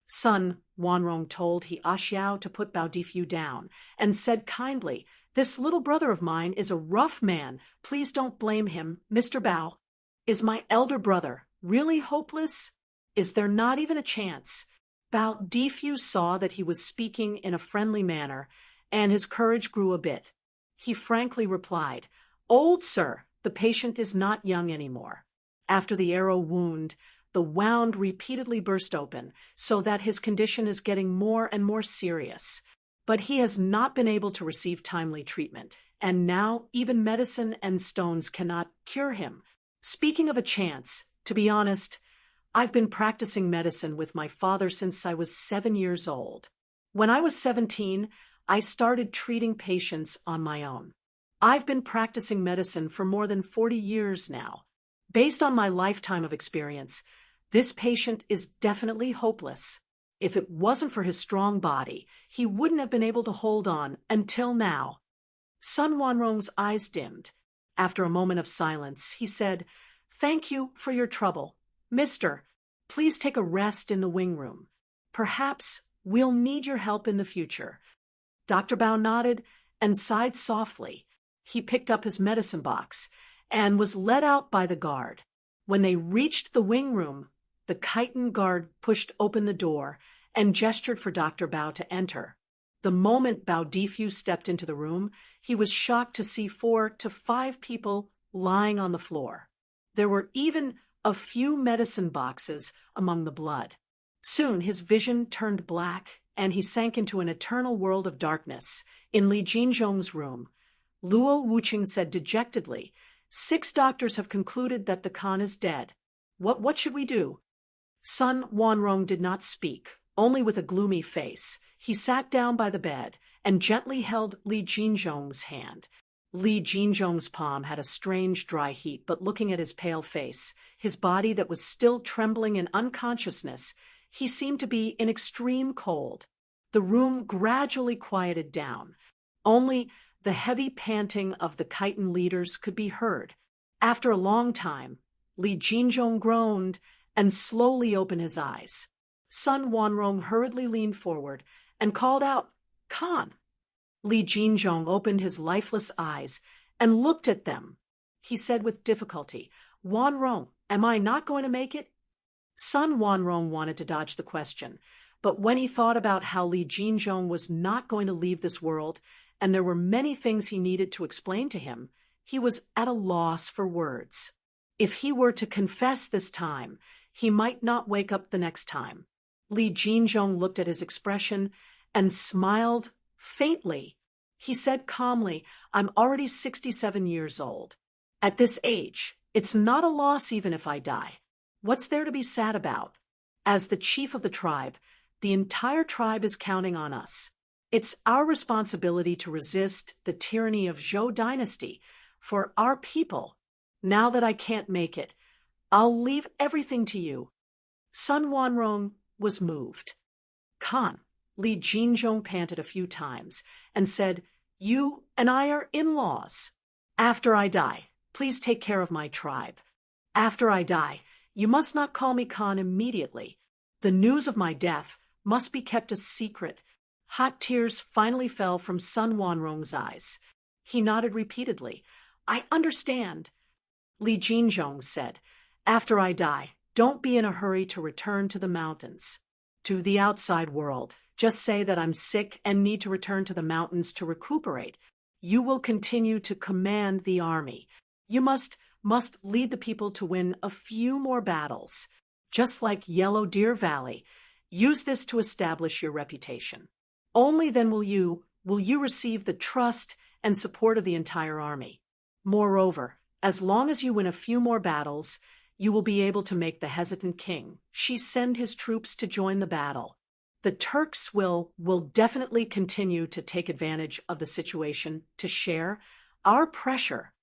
Sun Wanrong told He Xiao to put Bao Difu down and said kindly, "This little brother of mine is a rough man. Please don't blame him, Mr. Bao. Is my elder brother really hopeless? Is there not even a chance?" Bao Difu saw that he was speaking in a friendly manner, and his courage grew a bit. He frankly replied, "Old sir, the patient is not young anymore." After the arrow wound, the wound repeatedly burst open, so that his condition is getting more and more serious. But he has not been able to receive timely treatment, and now even medicine and stones cannot cure him. Speaking of a chance, to be honest, I've been practicing medicine with my father since I was 7 years old. When I was 17, I started treating patients on my own. I've been practicing medicine for more than 40 years now. Based on my lifetime of experience, this patient is definitely hopeless. If it wasn't for his strong body, he wouldn't have been able to hold on until now. Sun Wanrong's eyes dimmed. After a moment of silence, he said, "Thank you for your trouble. Mister, please take a rest in the wing room. Perhaps we'll need your help in the future." Dr. Bao nodded and sighed softly. He picked up his medicine box and was led out by the guard. When they reached the wing room, the chitin guard pushed open the door and gestured for Dr. Bao to enter. The moment Bao Difu stepped into the room, he was shocked to see 4 to 5 people lying on the floor. There were even a few medicine boxes among the blood. Soon his vision turned black, and he sank into an eternal world of darkness. In Li Jinzhong's room, Luo Wuqing said dejectedly, 6 doctors have concluded that the Khan is dead. What should we do?" Sun Wanrong did not speak, only with a gloomy face. He sat down by the bed and gently held Li Jinzhong's hand. Li Jinzhong's palm had a strange dry heat, but looking at his pale face, his body that was still trembling in unconsciousness, he seemed to be in extreme cold. The room gradually quieted down. Only the heavy panting of the chitin leaders could be heard. After a long time, Li Jinzhong groaned and slowly opened his eyes. Sun Wanrong hurriedly leaned forward and called out, "Khan!" Li Jinzhong opened his lifeless eyes and looked at them. He said with difficulty, "Wanrong, am I not going to make it?" Sun Wanrong wanted to dodge the question, but when he thought about how Li Jinzhong was not going to leave this world, and there were many things he needed to explain to him, he was at a loss for words. If he were to confess this time, he might not wake up the next time. Li Jinzhong looked at his expression and smiled faintly. He said calmly, "I'm already 67 years old. At this age, it's not a loss even if I die. What's there to be sad about? As the chief of the tribe, the entire tribe is counting on us. It's our responsibility to resist the tyranny of Zhou dynasty for our people. Now that I can't make it, I'll leave everything to you." Sun Wanrong was moved. "Khan," Li Jinzhong panted a few times and said, "You and I are in-laws. After I die, please take care of my tribe. After I die, you must not call me Khan immediately. The news of my death must be kept a secret." Hot tears finally fell from Sun Wanrong's eyes. He nodded repeatedly. "I understand." Li Jinzhong said, "After I die, don't be in a hurry to return to the mountains, to the outside world. Just say that I'm sick and need to return to the mountains to recuperate. You will continue to command the army. You must lead the people to win a few more battles, just like Yellow Deer Valley. Use this to establish your reputation. Only then will you receive the trust and support of the entire army. Moreover, as long as you win a few more battles, you will be able to make the hesitant king send his troops to join the battle. The Turks will definitely continue to take advantage of the situation to share our pressure."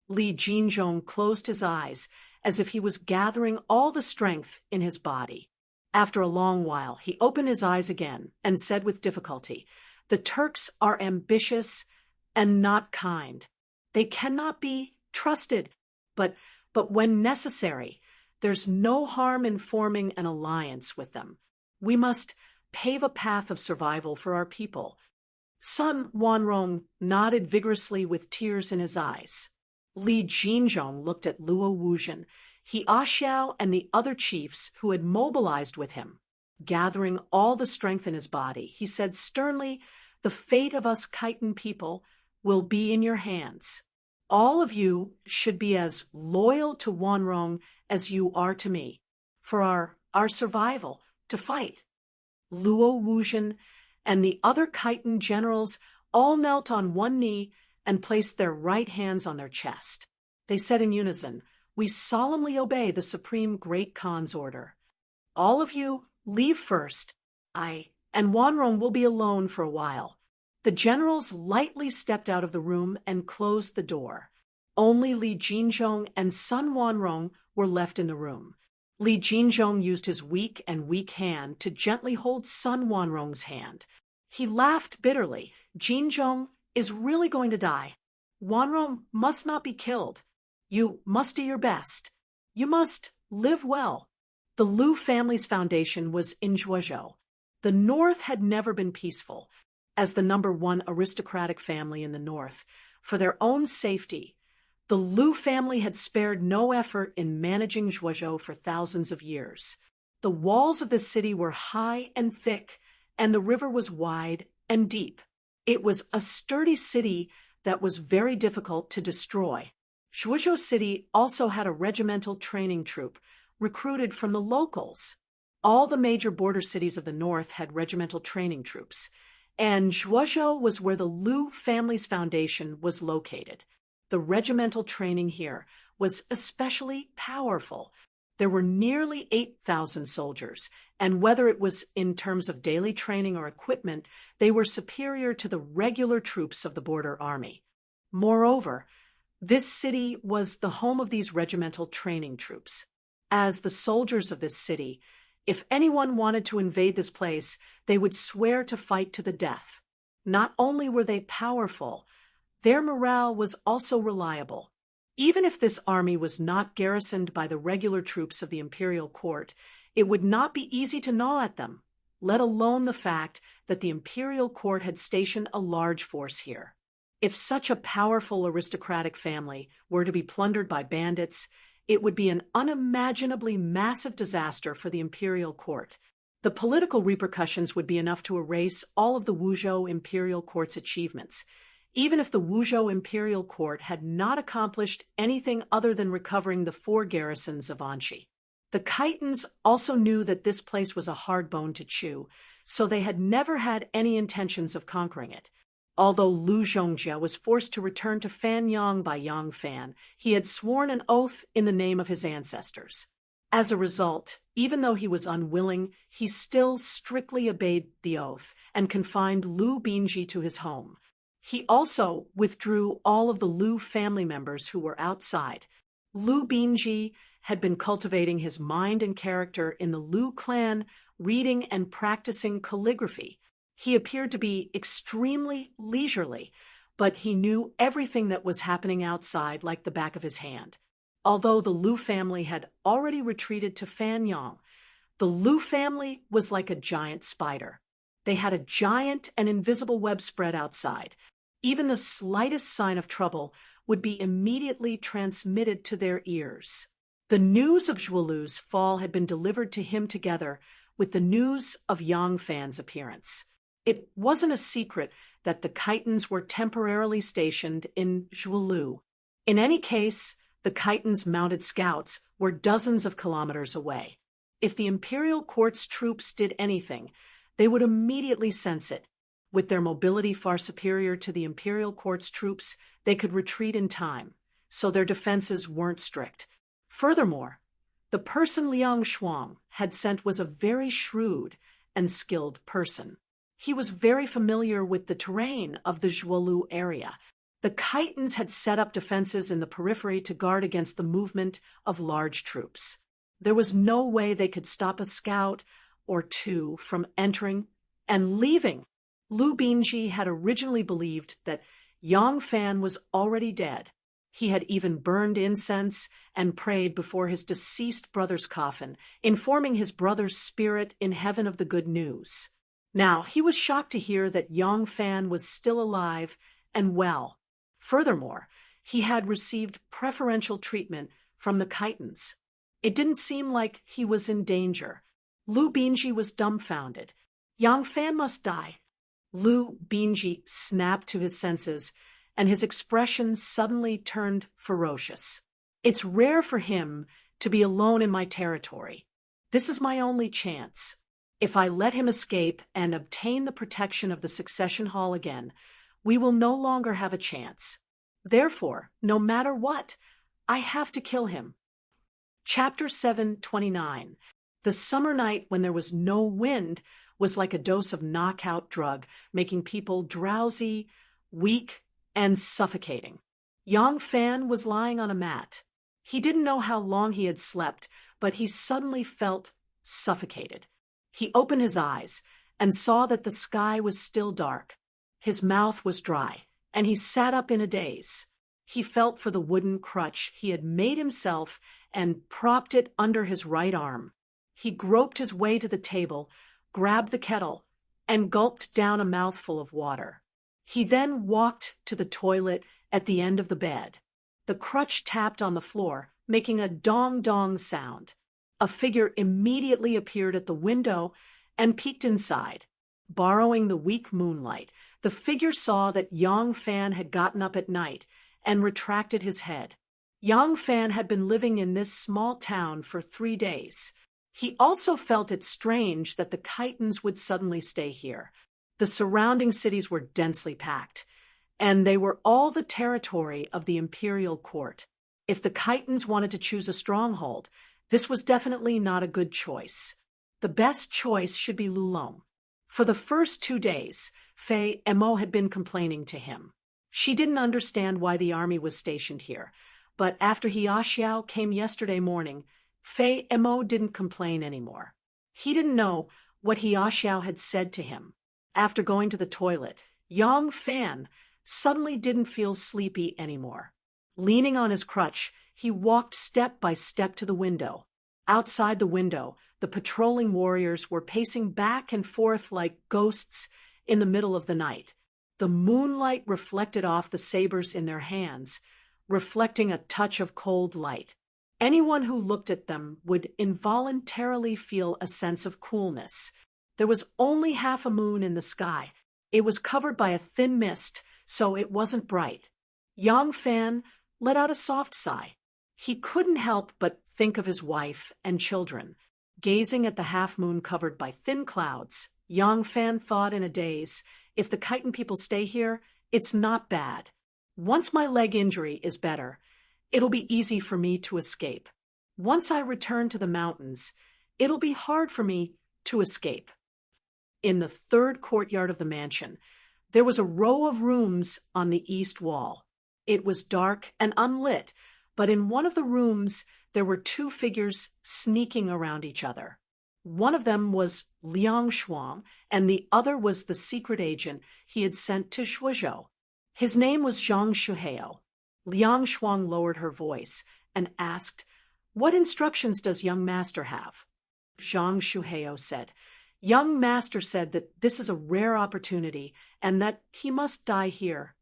Li Jinzhong closed his eyes as if he was gathering all the strength in his body. After a long while, he opened his eyes again and said with difficulty, "The Turks are ambitious and not kind. They cannot be trusted, but when necessary, there's no harm in forming an alliance with them. We must pave a path of survival for our people." Sun Wanrong nodded vigorously with tears in his eyes. Li Jinzhong looked at Luo Wuzhen, He Xiao, and the other chiefs who had mobilized with him. Gathering all the strength in his body, he said sternly, "The fate of us Khitan people will be in your hands. All of you should be as loyal to Wanrong as you are to me, for our survival, to fight." Luo Wuzhen and the other Khitan generals all knelt on one knee and placed their right hands on their chest. They said in unison, "We solemnly obey the Supreme Great Khan's order. All of you, leave first. I and Wanrong will be alone for a while." The generals lightly stepped out of the room and closed the door. Only Li Jinzhong and Sun Wanrong were left in the room. Li Jinzhong used his weak hand to gently hold Sun Wanrong's hand. He laughed bitterly. "Jinzhong is really going to die. Wanrong must not be killed. You must do your best. You must live well." The Lu family's foundation was in Zhuozhou. The North had never been peaceful. As the #1 aristocratic family in the North, for their own safety, the Lu family had spared no effort in managing Zhuozhou for thousands of years. The walls of the city were high and thick, and the river was wide and deep. It was a sturdy city that was very difficult to destroy. Zhuozhou City also had a regimental training troop recruited from the locals. All the major border cities of the north had regimental training troops, and Zhuozhou was where the Lu family's foundation was located. The regimental training here was especially powerful. There were nearly 8,000 soldiers, and whether it was in terms of daily training or equipment, they were superior to the regular troops of the border army. Moreover, this city was the home of these regimental training troops. As the soldiers of this city, if anyone wanted to invade this place, they would swear to fight to the death. Not only were they powerful, their morale was also reliable. Even if this army was not garrisoned by the regular troops of the imperial court, it would not be easy to gnaw at them, let alone the fact that the imperial court had stationed a large force here. If such a powerful aristocratic family were to be plundered by bandits, it would be an unimaginably massive disaster for the imperial court. The political repercussions would be enough to erase all of the Wuzhou imperial court's achievements, even if the Wuzhou imperial court had not accomplished anything other than recovering the 4 garrisons of Anxi. The Khitans also knew that this place was a hard bone to chew, so they had never had any intentions of conquering it. Although Lu Zhongjie was forced to return to Fanyang by Yang Fan, he had sworn an oath in the name of his ancestors. As a result, even though he was unwilling, he still strictly obeyed the oath and confined Lu Binji to his home. He also withdrew all of the Lu family members who were outside. Lu Binji had been cultivating his mind and character in the Lu clan, reading and practicing calligraphy. He appeared to be extremely leisurely, but he knew everything that was happening outside like the back of his hand. Although the Lu family had already retreated to Fanyang, the Lu family was like a giant spider. They had a giant and invisible web spread outside. Even the slightest sign of trouble would be immediately transmitted to their ears. The news of Zhuolu's fall had been delivered to him together with the news of Yang Fan's appearance. It wasn't a secret that the Khitans were temporarily stationed in Zhuolu. In any case, the Khitans' mounted scouts were dozens of kilometers away. If the imperial court's troops did anything, they would immediately sense it. With their mobility far superior to the imperial court's troops, they could retreat in time, so their defenses weren't strict. Furthermore, the person Liang Shuang had sent was a very shrewd and skilled person. He was very familiar with the terrain of the Zhuolu area. The Khitans had set up defenses in the periphery to guard against the movement of large troops. There was no way they could stop a scout or two from entering and leaving. Lu Binji had originally believed that Yang Fan was already dead. He had even burned incense and prayed before his deceased brother's coffin, informing his brother's spirit in heaven of the good news. Now, he was shocked to hear that Yang Fan was still alive and well. Furthermore, he had received preferential treatment from the Khitans. It didn't seem like he was in danger. Lu Binji was dumbfounded. Yang Fan must die. Lu Binji snapped to his senses, and his expression suddenly turned ferocious. It's rare for him to be alone in my territory. This is my only chance. If I let him escape and obtain the protection of the succession hall again, we will no longer have a chance. Therefore, no matter what, I have to kill him. Chapter 7:29. The summer night when there was no wind was like a dose of knockout drug, making people drowsy, weak, and suffocating. Yang Fan was lying on a mat. He didn't know how long he had slept, but he suddenly felt suffocated. He opened his eyes and saw that the sky was still dark. His mouth was dry, and he sat up in a daze. He felt for the wooden crutch he had made himself and propped it under his right arm. He groped his way to the table, grabbed the kettle, and gulped down a mouthful of water. He then walked to the toilet at the end of the bed. The crutch tapped on the floor, making a dong-dong sound. A figure immediately appeared at the window and peeked inside. Borrowing the weak moonlight, the figure saw that Yang Fan had gotten up at night and retracted his head. Yang Fan had been living in this small town for 3 days. He also felt it strange that the Khitans would suddenly stay here. The surrounding cities were densely packed, and they were all the territory of the imperial court. If the Khitans wanted to choose a stronghold, this was definitely not a good choice. The best choice should be Lulong. For the first 2 days, Fei Emo had been complaining to him. She didn't understand why the army was stationed here, but after He Xiao came yesterday morning, Fei Mo didn't complain anymore. He didn't know what He Xiao had said to him. After going to the toilet, Yang Fan suddenly didn't feel sleepy anymore. Leaning on his crutch, he walked step by step to the window. Outside the window, the patrolling warriors were pacing back and forth like ghosts in the middle of the night. The moonlight reflected off the sabers in their hands, reflecting a touch of cold light. Anyone who looked at them would involuntarily feel a sense of coolness. There was only half a moon in the sky. It was covered by a thin mist, so it wasn't bright. Yang Fan let out a soft sigh. He couldn't help but think of his wife and children. Gazing at the half-moon covered by thin clouds, Yang Fan thought in a daze, if the Khitan people stay here, it's not bad. Once my leg injury is better, it'll be easy for me to escape. Once I return to the mountains, it'll be hard for me to escape. In the third courtyard of the mansion, there was a row of rooms on the east wall. It was dark and unlit, but in one of the rooms there were two figures sneaking around each other. One of them was Liang Shuang, and the other was the secret agent he had sent to Shuizhou. His name was Zhang Shuheo. Liang Shuang lowered her voice and asked, "What instructions does young master have?" Zhang Shuheo said, "Young master said that this is a rare opportunity and that he must die here."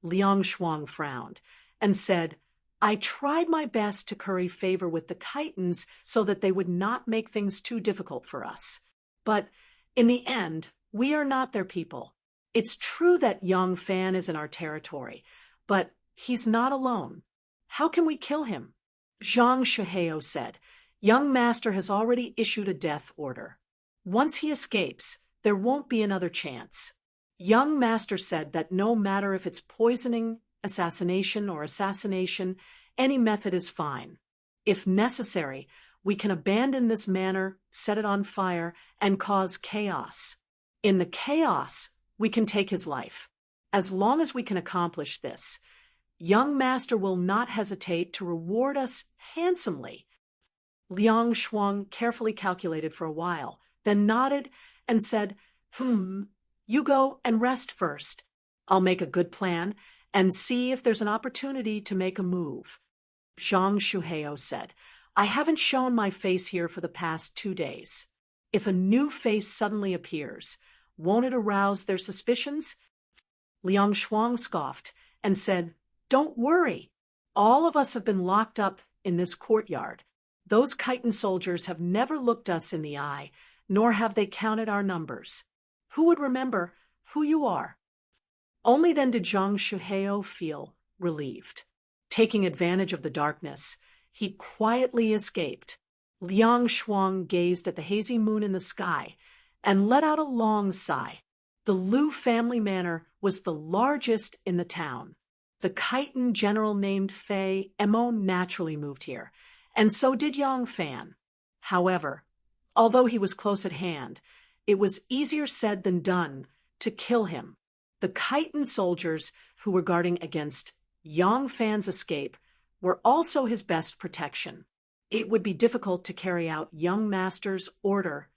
Liang Shuang frowned and said, "I tried my best to curry favor with the Khitans so that they would not make things too difficult for us. But in the end, we are not their people. It's true that Yang Fan is in our territory, but he's not alone. How can we kill him?" Zhang Shuheo said, "Young master has already issued a death order. Once he escapes, there won't be another chance. Young master said that no matter if it's poisoning, assassination, or assassination, any method is fine. If necessary, we can abandon this manor, set it on fire, and cause chaos. In the chaos, we can take his life. As long as we can accomplish this, young master will not hesitate to reward us handsomely." Liang Shuang carefully calculated for a while, then nodded and said, "You go and rest first. I'll make a good plan and see if there's an opportunity to make a move." Zhang Shuheo said, "I haven't shown my face here for the past 2 days. If a new face suddenly appears, won't it arouse their suspicions?" Liang Shuang scoffed and said, "Don't worry. All of us have been locked up in this courtyard. Those Khitan soldiers have never looked us in the eye, nor have they counted our numbers. Who would remember who you are?" Only then did Zhang Shuheo feel relieved. Taking advantage of the darkness, he quietly escaped. Liang Shuang gazed at the hazy moon in the sky and let out a long sigh. The Liu family manor was the largest in the town. The Khitan general named Fei Mo naturally moved here, and so did Yang Fan. However, although he was close at hand, it was easier said than done to kill him. The Khitan soldiers who were guarding against Yang Fan's escape were also his best protection. It would be difficult to carry out young master's order.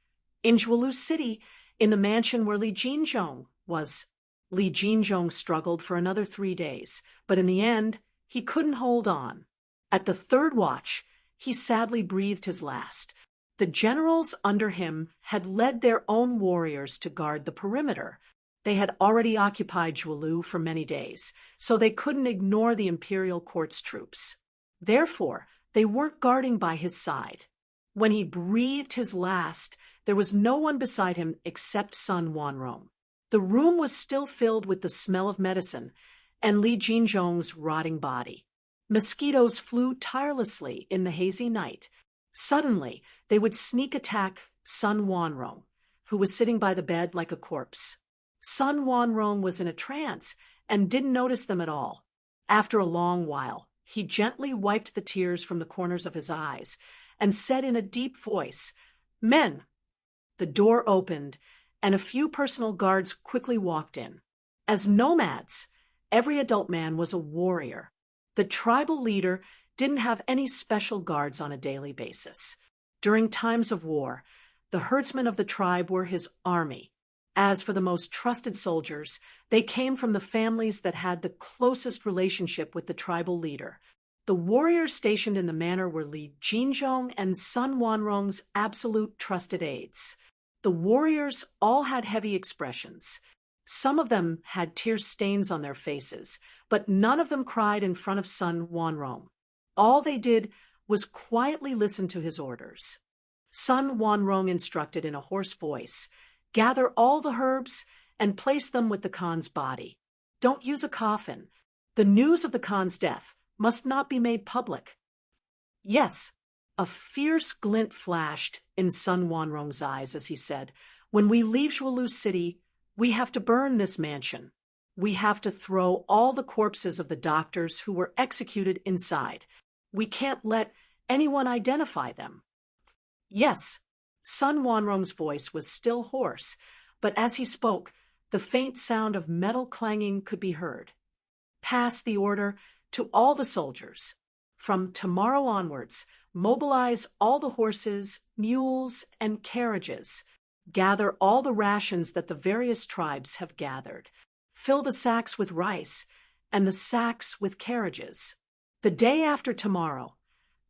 In Zhuolu City, in the mansion where Li Jinzhong was, Li Jinzhong struggled for another 3 days, but in the end, he couldn't hold on. At the third watch, he sadly breathed his last. The generals under him had led their own warriors to guard the perimeter. They had already occupied Zhuolu for many days, so they couldn't ignore the imperial court's troops. Therefore, they weren't guarding by his side. When he breathed his last, there was no one beside him except Sun Wanrong. The room was still filled with the smell of medicine and Li Jinzhong's rotting body. Mosquitoes flew tirelessly in the hazy night. Suddenly, they would sneak attack Sun Wanrong, who was sitting by the bed like a corpse. Sun Wanrong was in a trance and didn't notice them at all. After a long while, he gently wiped the tears from the corners of his eyes and said in a deep voice, "Men!" The door opened, and a few personal guards quickly walked in. As nomads, Every adult man was a warrior. The tribal leader didn't have any special guards on a daily basis. During times of war, the herdsmen of the tribe were his army. As for the most trusted soldiers, they came from the families that had the closest relationship with the tribal leader. The warriors stationed in the manor were Li Jinzhong and Sun Wanrong's absolute trusted aides. The warriors all had heavy expressions. Some of them had tear stains on their faces, but none of them cried in front of Sun Wanrong. All they did was quietly listen to his orders. Sun Wanrong instructed in a hoarse voice, "Gather all the herbs and place them with the Khan's body. Don't use a coffin. The news of the Khan's death must not be made public." Yes, a fierce glint flashed in Sun Wanrong's eyes as he said, "When we leave Zhuolu City, we have to burn this mansion. We have to throw all the corpses of the doctors who were executed inside. We can't let anyone identify them." Yes, Sun Wanrong's voice was still hoarse, but as he spoke, the faint sound of metal clanging could be heard. "Pass the order to all the soldiers. From tomorrow onwards, mobilize all the horses, mules, and carriages. Gather all the rations that the various tribes have gathered. Fill the sacks with rice, and the sacks with carriages. The day after tomorrow,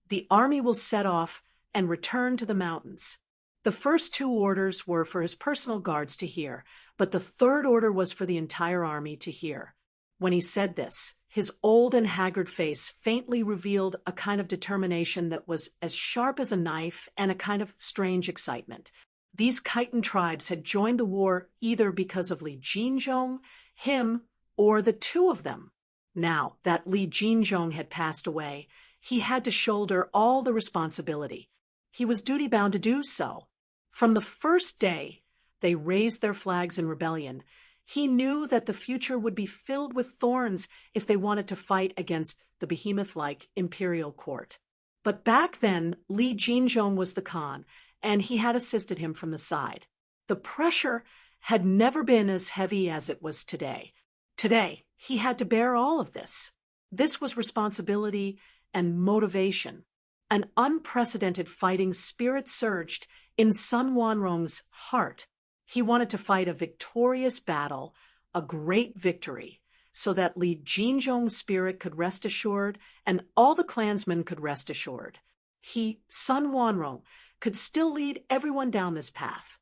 the army will set off and return to the mountains." The first two orders were for his personal guards to hear, but the third order was for the entire army to hear. When he said this, his old and haggard face faintly revealed a kind of determination that was as sharp as a knife and a kind of strange excitement. These Khitan tribes had joined the war either because of Li Jinzhong, him, or the two of them. Now that Li Jinzhong had passed away, he had to shoulder all the responsibility. He was duty-bound to do so. From the first day they raised their flags in rebellion, he knew that the future would be filled with thorns if they wanted to fight against the behemoth-like imperial court. But back then, Li Jinzhong was the Khan, and he had assisted him from the side. The pressure had never been as heavy as it was today. Today, he had to bear all of this. This was responsibility and motivation. An unprecedented fighting spirit surged in Sun Wanrong's heart. He wanted to fight a victorious battle, a great victory, so that Li Jinzhong's spirit could rest assured and all the clansmen could rest assured. He, Sun Wanrong, could still lead everyone down this path.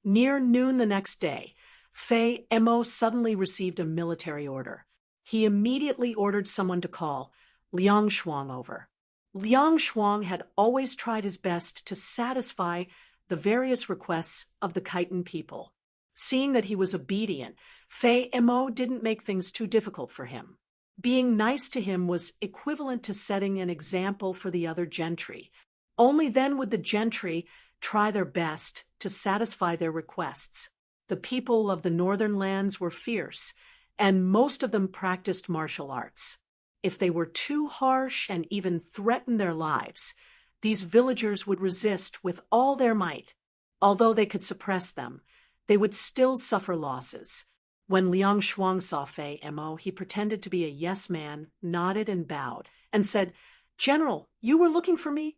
Near noon the next day, Fei Mo suddenly received a military order. He immediately ordered someone to call Liang Shuang over. Liang Shuang had always tried his best to satisfy the various requests of the Khitan people. Seeing that he was obedient, Fei Mo didn't make things too difficult for him. Being nice to him was equivalent to setting an example for the other gentry. Only then would the gentry try their best to satisfy their requests. The people of the northern lands were fierce, and most of them practiced martial arts. If they were too harsh and even threatened their lives, these villagers would resist with all their might. Although they could suppress them, they would still suffer losses. When Liang Shuang saw Fei Mo, he pretended to be a yes man, nodded and bowed, and said, "General, you were looking for me?"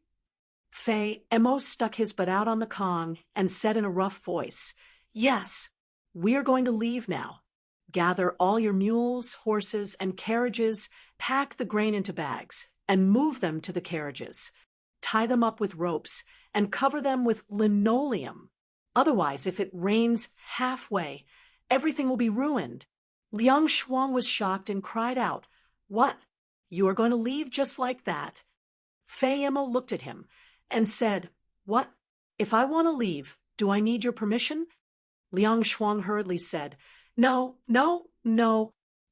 Fei Mo stuck his butt out on the Kong and said in a rough voice, "Yes, we are going to leave now. Gather all your mules, horses, and carriages, pack the grain into bags, and move them to the carriages. Tie them up with ropes and cover them with linoleum. Otherwise, if it rains halfway, everything will be ruined." Liang Shuang was shocked and cried out, "What? You are going to leave just like that?" Fei Mo looked at him and said, "What? If I want to leave, do I need your permission?" Liang Shuang hurriedly said, No.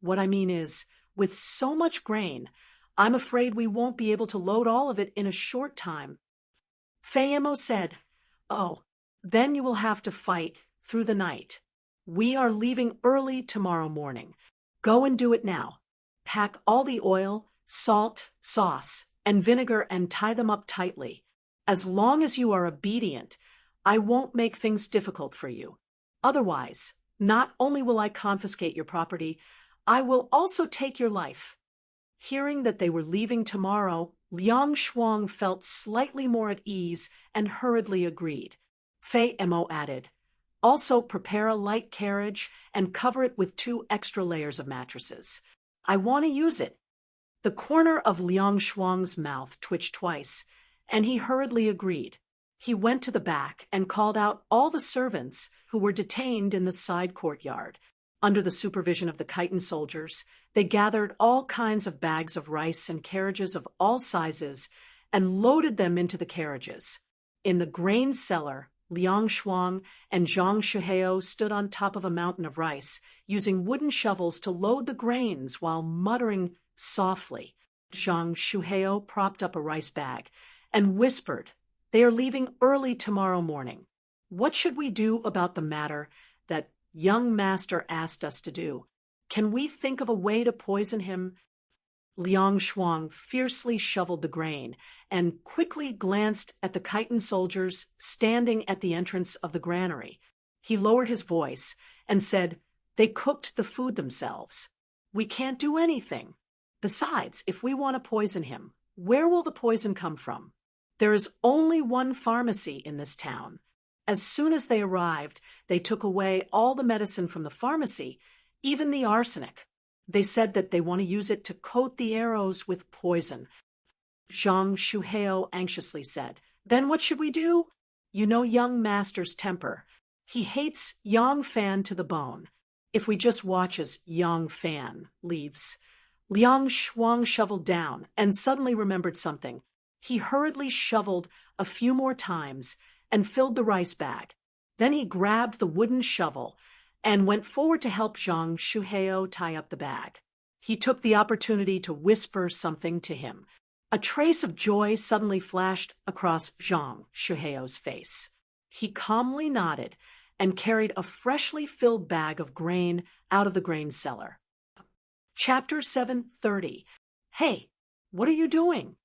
What I mean is, with so much grain, I'm afraid we won't be able to load all of it in a short time." Fei Mo said, "Oh, then you will have to fight through the night. We are leaving early tomorrow morning. Go and do it now. Pack all the oil, salt, sauce, and vinegar and tie them up tightly. As long as you are obedient, I won't make things difficult for you. Otherwise, not only will I confiscate your property, I will also take your life." Hearing that they were leaving tomorrow, Liang Shuang felt slightly more at ease and hurriedly agreed. Fei Mo added, "Also prepare a light carriage and cover it with 2 extra layers of mattresses. I want to use it." The corner of Liang Shuang's mouth twitched twice, and he hurriedly agreed. He went to the back and called out all the servants who were detained in the side courtyard. Under the supervision of the chitin soldiers, they gathered all kinds of bags of rice and carriages of all sizes and loaded them into the carriages. In the grain cellar, Liang Shuang and Zhang Shuheo stood on top of a mountain of rice, using wooden shovels to load the grains while muttering softly. Zhang Shuheo propped up a rice bag and whispered, "They are leaving early tomorrow morning. What should we do about the matter that young master asked us to do? Can we think of a way to poison him?" Liang Shuang fiercely shoveled the grain and quickly glanced at the chitin soldiers standing at the entrance of the granary. He lowered his voice and said, "They cooked the food themselves. We can't do anything. Besides, if we want to poison him, where will the poison come from? There is only one pharmacy in this town. As soon as they arrived, they took away all the medicine from the pharmacy, even the arsenic. They said that they want to use it to coat the arrows with poison." Zhang Shuheo anxiously said, "Then what should we do? You know young master's temper. He hates Yang Fan to the bone. If we just watch as Yang Fan leaves." Liang Shuang shoveled down and suddenly remembered something. He hurriedly shoveled a few more times and filled the rice bag. Then he grabbed the wooden shovel and went forward to help Zhang Shuheo tie up the bag. He took the opportunity to whisper something to him. A trace of joy suddenly flashed across Zhang Shuheo's face. He calmly nodded and carried a freshly filled bag of grain out of the grain cellar. Chapter 7:30. "Hey, what are you doing?"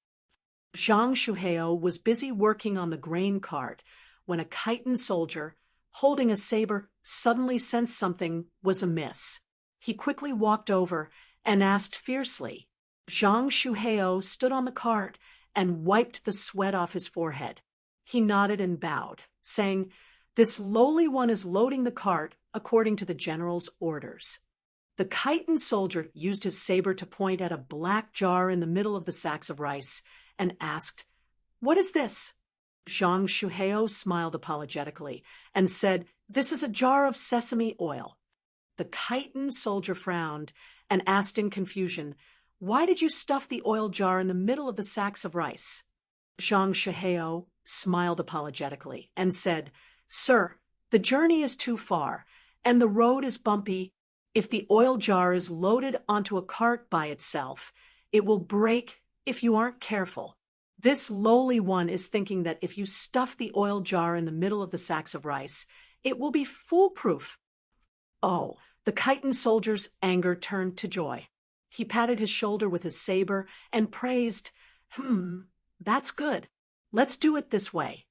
Zhang Shuheo was busy working on the grain cart when a chitin soldier, holding a saber, suddenly sensed something was amiss. He quickly walked over and asked fiercely. Zhang Shuheo stood on the cart and wiped the sweat off his forehead. He nodded and bowed, saying, "This lowly one is loading the cart according to the general's orders." The chitin soldier used his saber to point at a black jar in the middle of the sacks of rice and asked, "What is this?" Zhang Shuheo smiled apologetically and said, "This is a jar of sesame oil." The chitin soldier frowned and asked in confusion, "Why did you stuff the oil jar in the middle of the sacks of rice?" Zhang Shuheo smiled apologetically and said, "Sir, the journey is too far, and the road is bumpy. If the oil jar is loaded onto a cart by itself, it will break if you aren't careful. This lowly one is thinking that if you stuff the oil jar in the middle of the sacks of rice, it will be foolproof." Oh, the chitin soldier's anger turned to joy. He patted his shoulder with his saber and praised, "That's good. Let's do it this way."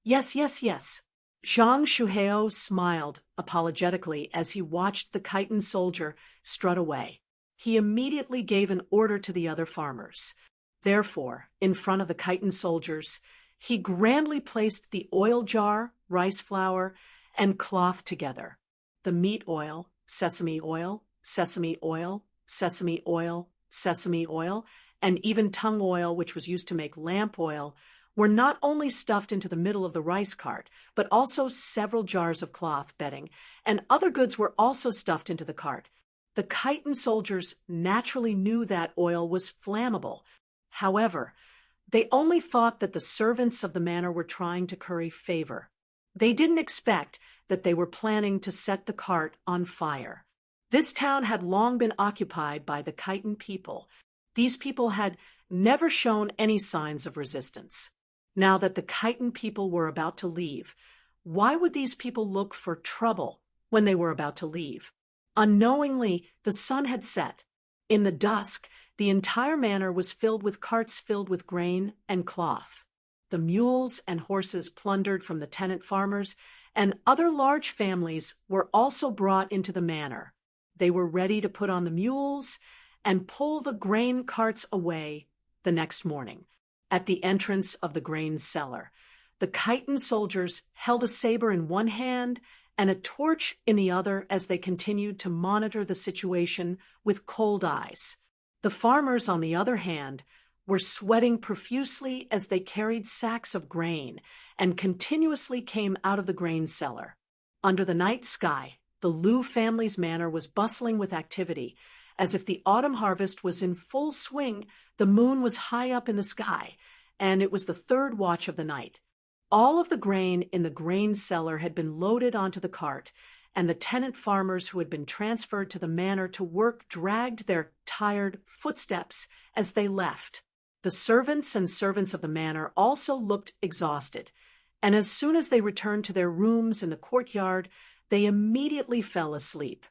"Yes, yes, yes." Zhang Shuheo smiled apologetically as he watched the chitin soldier strut away. He immediately gave an order to the other farmers. Therefore, in front of the chitin soldiers, he grandly placed the oil jar, rice flour, and cloth together. The meat oil, sesame oil, sesame oil, sesame oil, sesame oil, and even tung oil, which was used to make lamp oil, were not only stuffed into the middle of the rice cart, but also several jars of cloth bedding, and other goods were also stuffed into the cart. The chitin soldiers naturally knew that oil was flammable. However, they only thought that the servants of the manor were trying to curry favor. They didn't expect that they were planning to set the cart on fire. This town had long been occupied by the chitin people. These people had never shown any signs of resistance. Now that the chitin people were about to leave, why would these people look for trouble when they were about to leave? Unknowingly, the sun had set. In the dusk, the entire manor was filled with carts filled with grain and cloth. The mules and horses plundered from the tenant farmers and other large families were also brought into the manor. they were ready to put on the mules and pull the grain carts away the next morning. At the entrance of the grain cellar, the chitin soldiers held a saber in one hand and a torch in the other as they continued to monitor the situation with cold eyes. The farmers, on the other hand, were sweating profusely as they carried sacks of grain and continuously came out of the grain cellar. Under the night sky, the Liu family's manor was bustling with activity. As if the autumn harvest was in full swing, the moon was high up in the sky, and it was the third watch of the night. All of the grain in the grain cellar had been loaded onto the cart, and the tenant farmers who had been transferred to the manor to work dragged their tired footsteps as they left. The servants and servants of the manor also looked exhausted, and as soon as they returned to their rooms in the courtyard, they immediately fell asleep.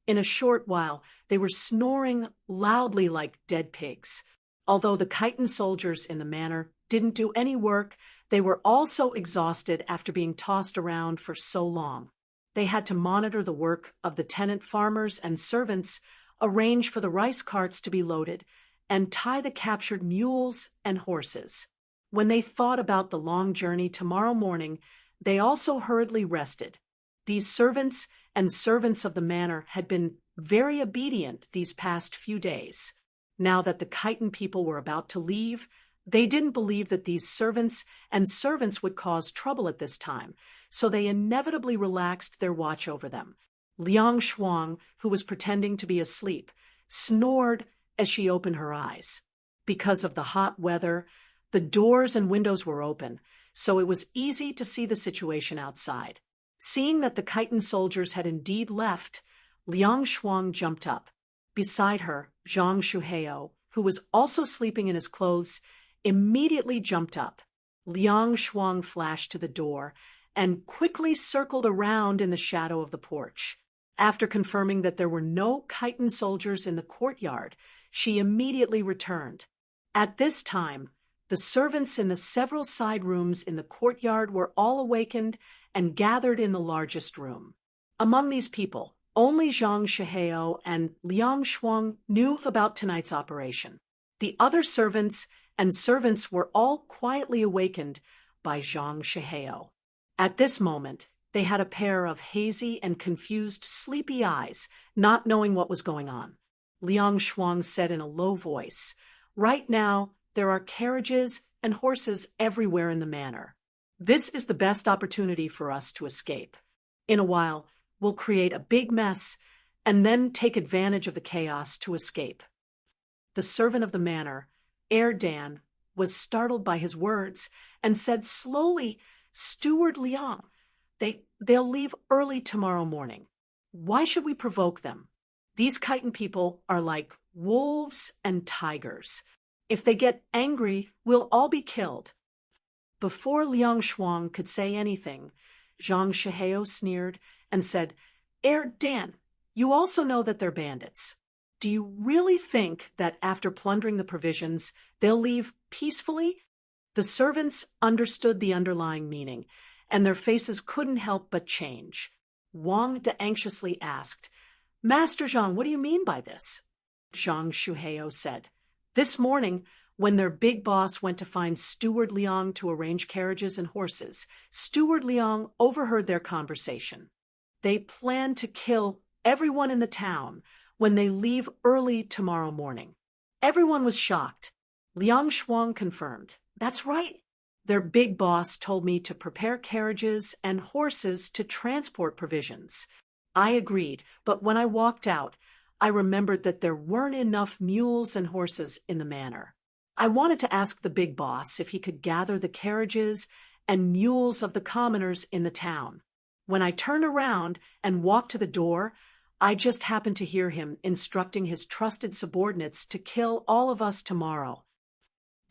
In a short while, they were snoring loudly like dead pigs. Although the chitin soldiers in the manor didn't do any work, they were also exhausted after being tossed around for so long. They had to monitor the work of the tenant farmers and servants, arrange for the rice carts to be loaded, and tie the captured mules and horses. When they thought about the long journey tomorrow morning, they also hurriedly rested. These servants and servants of the manor had been very obedient these past few days. Now that the chitin people were about to leave, they didn't believe that these servants and servants would cause trouble at this time, so they inevitably relaxed their watch over them. Liang Shuang, who was pretending to be asleep, snored as she opened her eyes. Because of the hot weather, the doors and windows were open, so it was easy to see the situation outside. Seeing that the chitin soldiers had indeed left, Liang Shuang jumped up. Beside her, Zhang Shuheo, who was also sleeping in his clothes, immediately jumped up. Liang Shuang flashed to the door and quickly circled around in the shadow of the porch. After confirming that there were no chitin soldiers in the courtyard, she immediately returned. At this time, the servants in the several side rooms in the courtyard were all awakened and gathered in the largest room. Among these people, only Zhang Shuheo and Liang Shuang knew about tonight's operation. The other servants and servants were all quietly awakened by Zhang Shuheo. At this moment, they had a pair of hazy and confused, sleepy eyes, not knowing what was going on. Liang Shuang said in a low voice, "Right now, there are carriages and horses everywhere in the manor. This is the best opportunity for us to escape. In a while, we'll create a big mess and then take advantage of the chaos to escape." The servant of the manor, Dan, was startled by his words and said slowly, "Steward Liang, they'll leave early tomorrow morning. Why should we provoke them? These chitin people are like wolves and tigers. If they get angry, we'll all be killed." Before Liang Shuang could say anything, Zhang Shuheo sneered and said, Dan, you also know that they're bandits. Do you really think that after plundering the provisions, they'll leave peacefully? The servants understood the underlying meaning, and their faces couldn't help but change. Wang De anxiously asked, "Master Zhang, what do you mean by this?" Zhang Shuheo said, "This morning, when their big boss went to find Steward Liang to arrange carriages and horses, Steward Liang overheard their conversation. They plan to kill everyone in the town when they leave early tomorrow morning." Everyone was shocked. Liang Shuang confirmed, "That's right. Their big boss told me to prepare carriages and horses to transport provisions." I agreed, but when I walked out, I remembered that there weren't enough mules and horses in the manor. I wanted to ask the big boss if he could gather the carriages and mules of the commoners in the town. When I turned around and walked to the door, I just happened to hear him instructing his trusted subordinates to kill all of us tomorrow.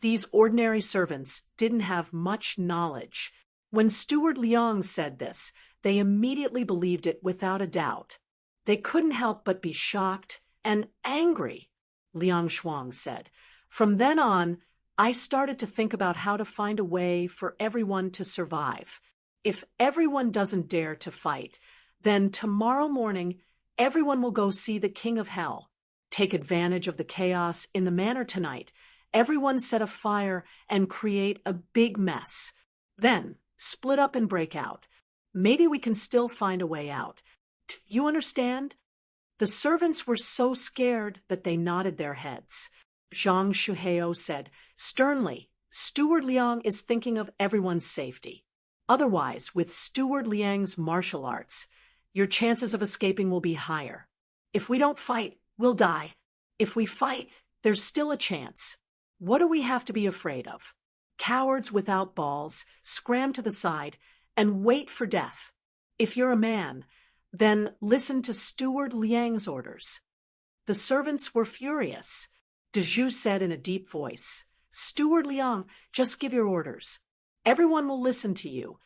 These ordinary servants didn't have much knowledge. When Steward Liang said this, they immediately believed it without a doubt. They couldn't help but be shocked and angry, Liang Shuang said. From then on, I started to think about how to find a way for everyone to survive. If everyone doesn't dare to fight, then tomorrow morning, everyone will go see the King of Hell. Take advantage of the chaos in the manor tonight. Everyone set a fire and create a big mess. Then, split up and break out. Maybe we can still find a way out. You understand?" The servants were so scared that they nodded their heads. Zhang Shuheo said sternly, "Steward Liang is thinking of everyone's safety. Otherwise, with Steward Liang's martial arts, your chances of escaping will be higher. If we don't fight, we'll die. If we fight, there's still a chance. What do we have to be afraid of? Cowards without balls, scram to the side, and wait for death. If you're a man, then listen to Steward Liang's orders." The servants were furious. Dezhu said in a deep voice, "Steward Liang, just give your orders. Everyone will listen to you."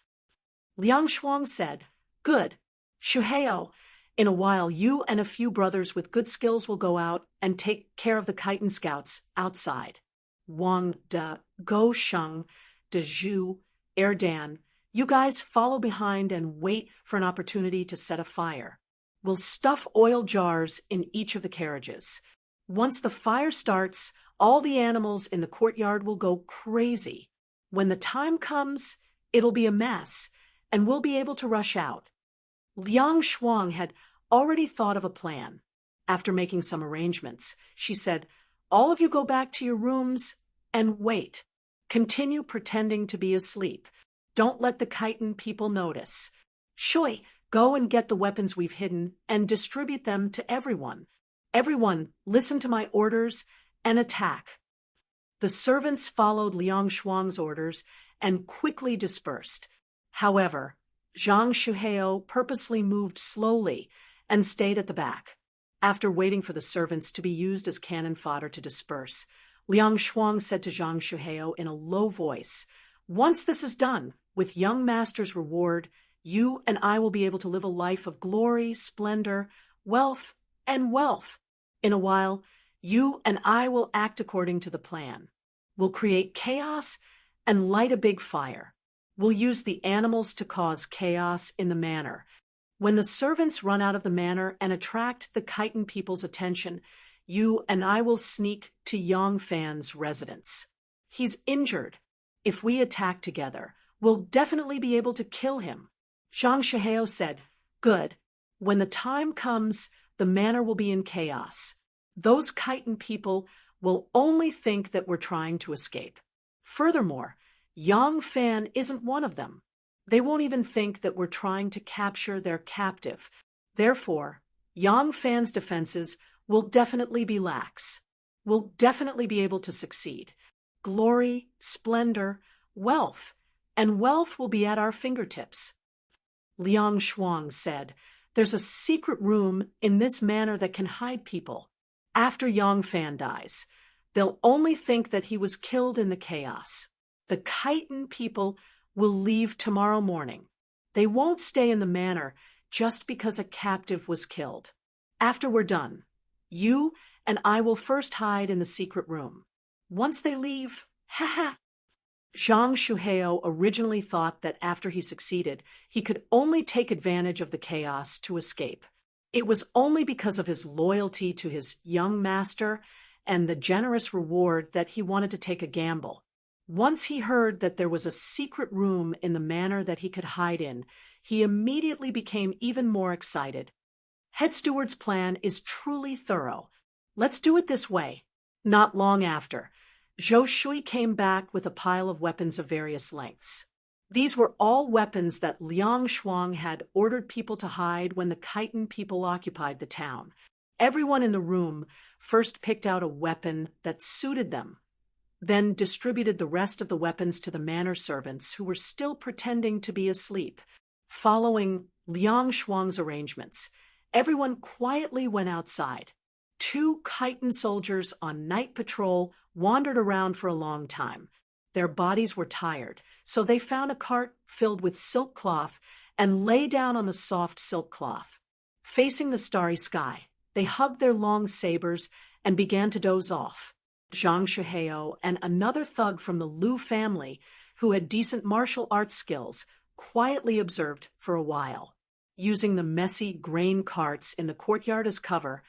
Liang Shuang said, "Good. Shuheo, in a while you and a few brothers with good skills will go out and take care of the chitin scouts outside. Wang De, Go Sheng, Dezhu, Erdan, you guys follow behind and wait for an opportunity to set a fire. We'll stuff oil jars in each of the carriages. Once the fire starts, all the animals in the courtyard will go crazy. When the time comes, it'll be a mess, and we'll be able to rush out." Liang Shuang had already thought of a plan. After making some arrangements, she said, "All of you go back to your rooms and wait. Continue pretending to be asleep. Don't let the chitin people notice. Shui, go and get the weapons we've hidden and distribute them to everyone. Everyone, listen to my orders and attack." The servants followed Liang Shuang's orders and quickly dispersed. However, Zhang Shuheo purposely moved slowly and stayed at the back. After waiting for the servants to be used as cannon fodder to disperse, Liang Shuang said to Zhang Shuheo in a low voice, "Once this is done, with young master's reward, you and I will be able to live a life of glory, splendor, wealth, and wealth. In a while, you and I will act according to the plan. We'll create chaos and light a big fire. We'll use the animals to cause chaos in the manor. When the servants run out of the manor and attract the chitin people's attention, you and I will sneak to Yang Fan's residence. He's injured. If we attack together, we'll definitely be able to kill him." Zhang Shuheo said, "Good. When the time comes, the manor will be in chaos. Those chitin people will only think that we're trying to escape. Furthermore, Yang Fan isn't one of them. They won't even think that we're trying to capture their captive. Therefore, Yang Fan's defenses will definitely be lax. We'll definitely be able to succeed. Glory, splendor, wealth, and wealth will be at our fingertips." Liang Shuang said, "There's a secret room in this manor that can hide people. After Yang Fan dies, they'll only think that he was killed in the chaos. The chitin people will leave tomorrow morning. They won't stay in the manor just because a captive was killed. After we're done, you and I will first hide in the secret room. Once they leave, ha." Zhang Shuheo originally thought that after he succeeded, he could only take advantage of the chaos to escape. It was only because of his loyalty to his young master and the generous reward that he wanted to take a gamble. Once he heard that there was a secret room in the manor that he could hide in, he immediately became even more excited. Head Steward's plan is truly thorough. Let's do it this way. Not long after, Zhou Shui came back with a pile of weapons of various lengths. These were all weapons that Liang Shuang had ordered people to hide when the chitin people occupied the town. Everyone in the room first picked out a weapon that suited them, then distributed the rest of the weapons to the manor servants who were still pretending to be asleep. Following Liang Shuang's arrangements, everyone quietly went outside. 2 chitin soldiers on night patrol wandered around for a long time. Their bodies were tired, so they found a cart filled with silk cloth and lay down on the soft silk cloth. Facing the starry sky, they hugged their long sabers and began to doze off. Zhang Shuheo and another thug from the Lu family, who had decent martial arts skills, quietly observed for a while. Using the messy grain carts in the courtyard as cover,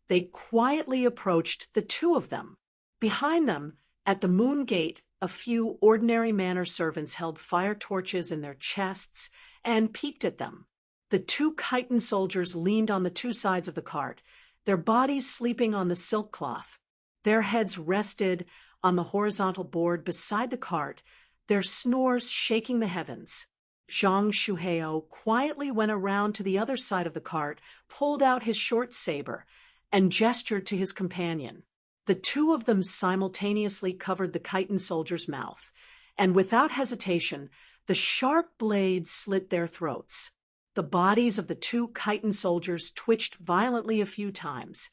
they quietly approached the two of them. Behind them, at the moon gate, a few ordinary manor servants held fire torches in their chests and peeked at them. The two chiton soldiers leaned on the two sides of the cart, their bodies sleeping on the silk cloth. Their heads rested on the horizontal board beside the cart, their snores shaking the heavens. Zhang Shuheo quietly went around to the other side of the cart, pulled out his short saber, and gestured to his companion. The two of them simultaneously covered the chiton soldier's mouth, and without hesitation, the sharp blades slit their throats. The bodies of the two chiton soldiers twitched violently a few times,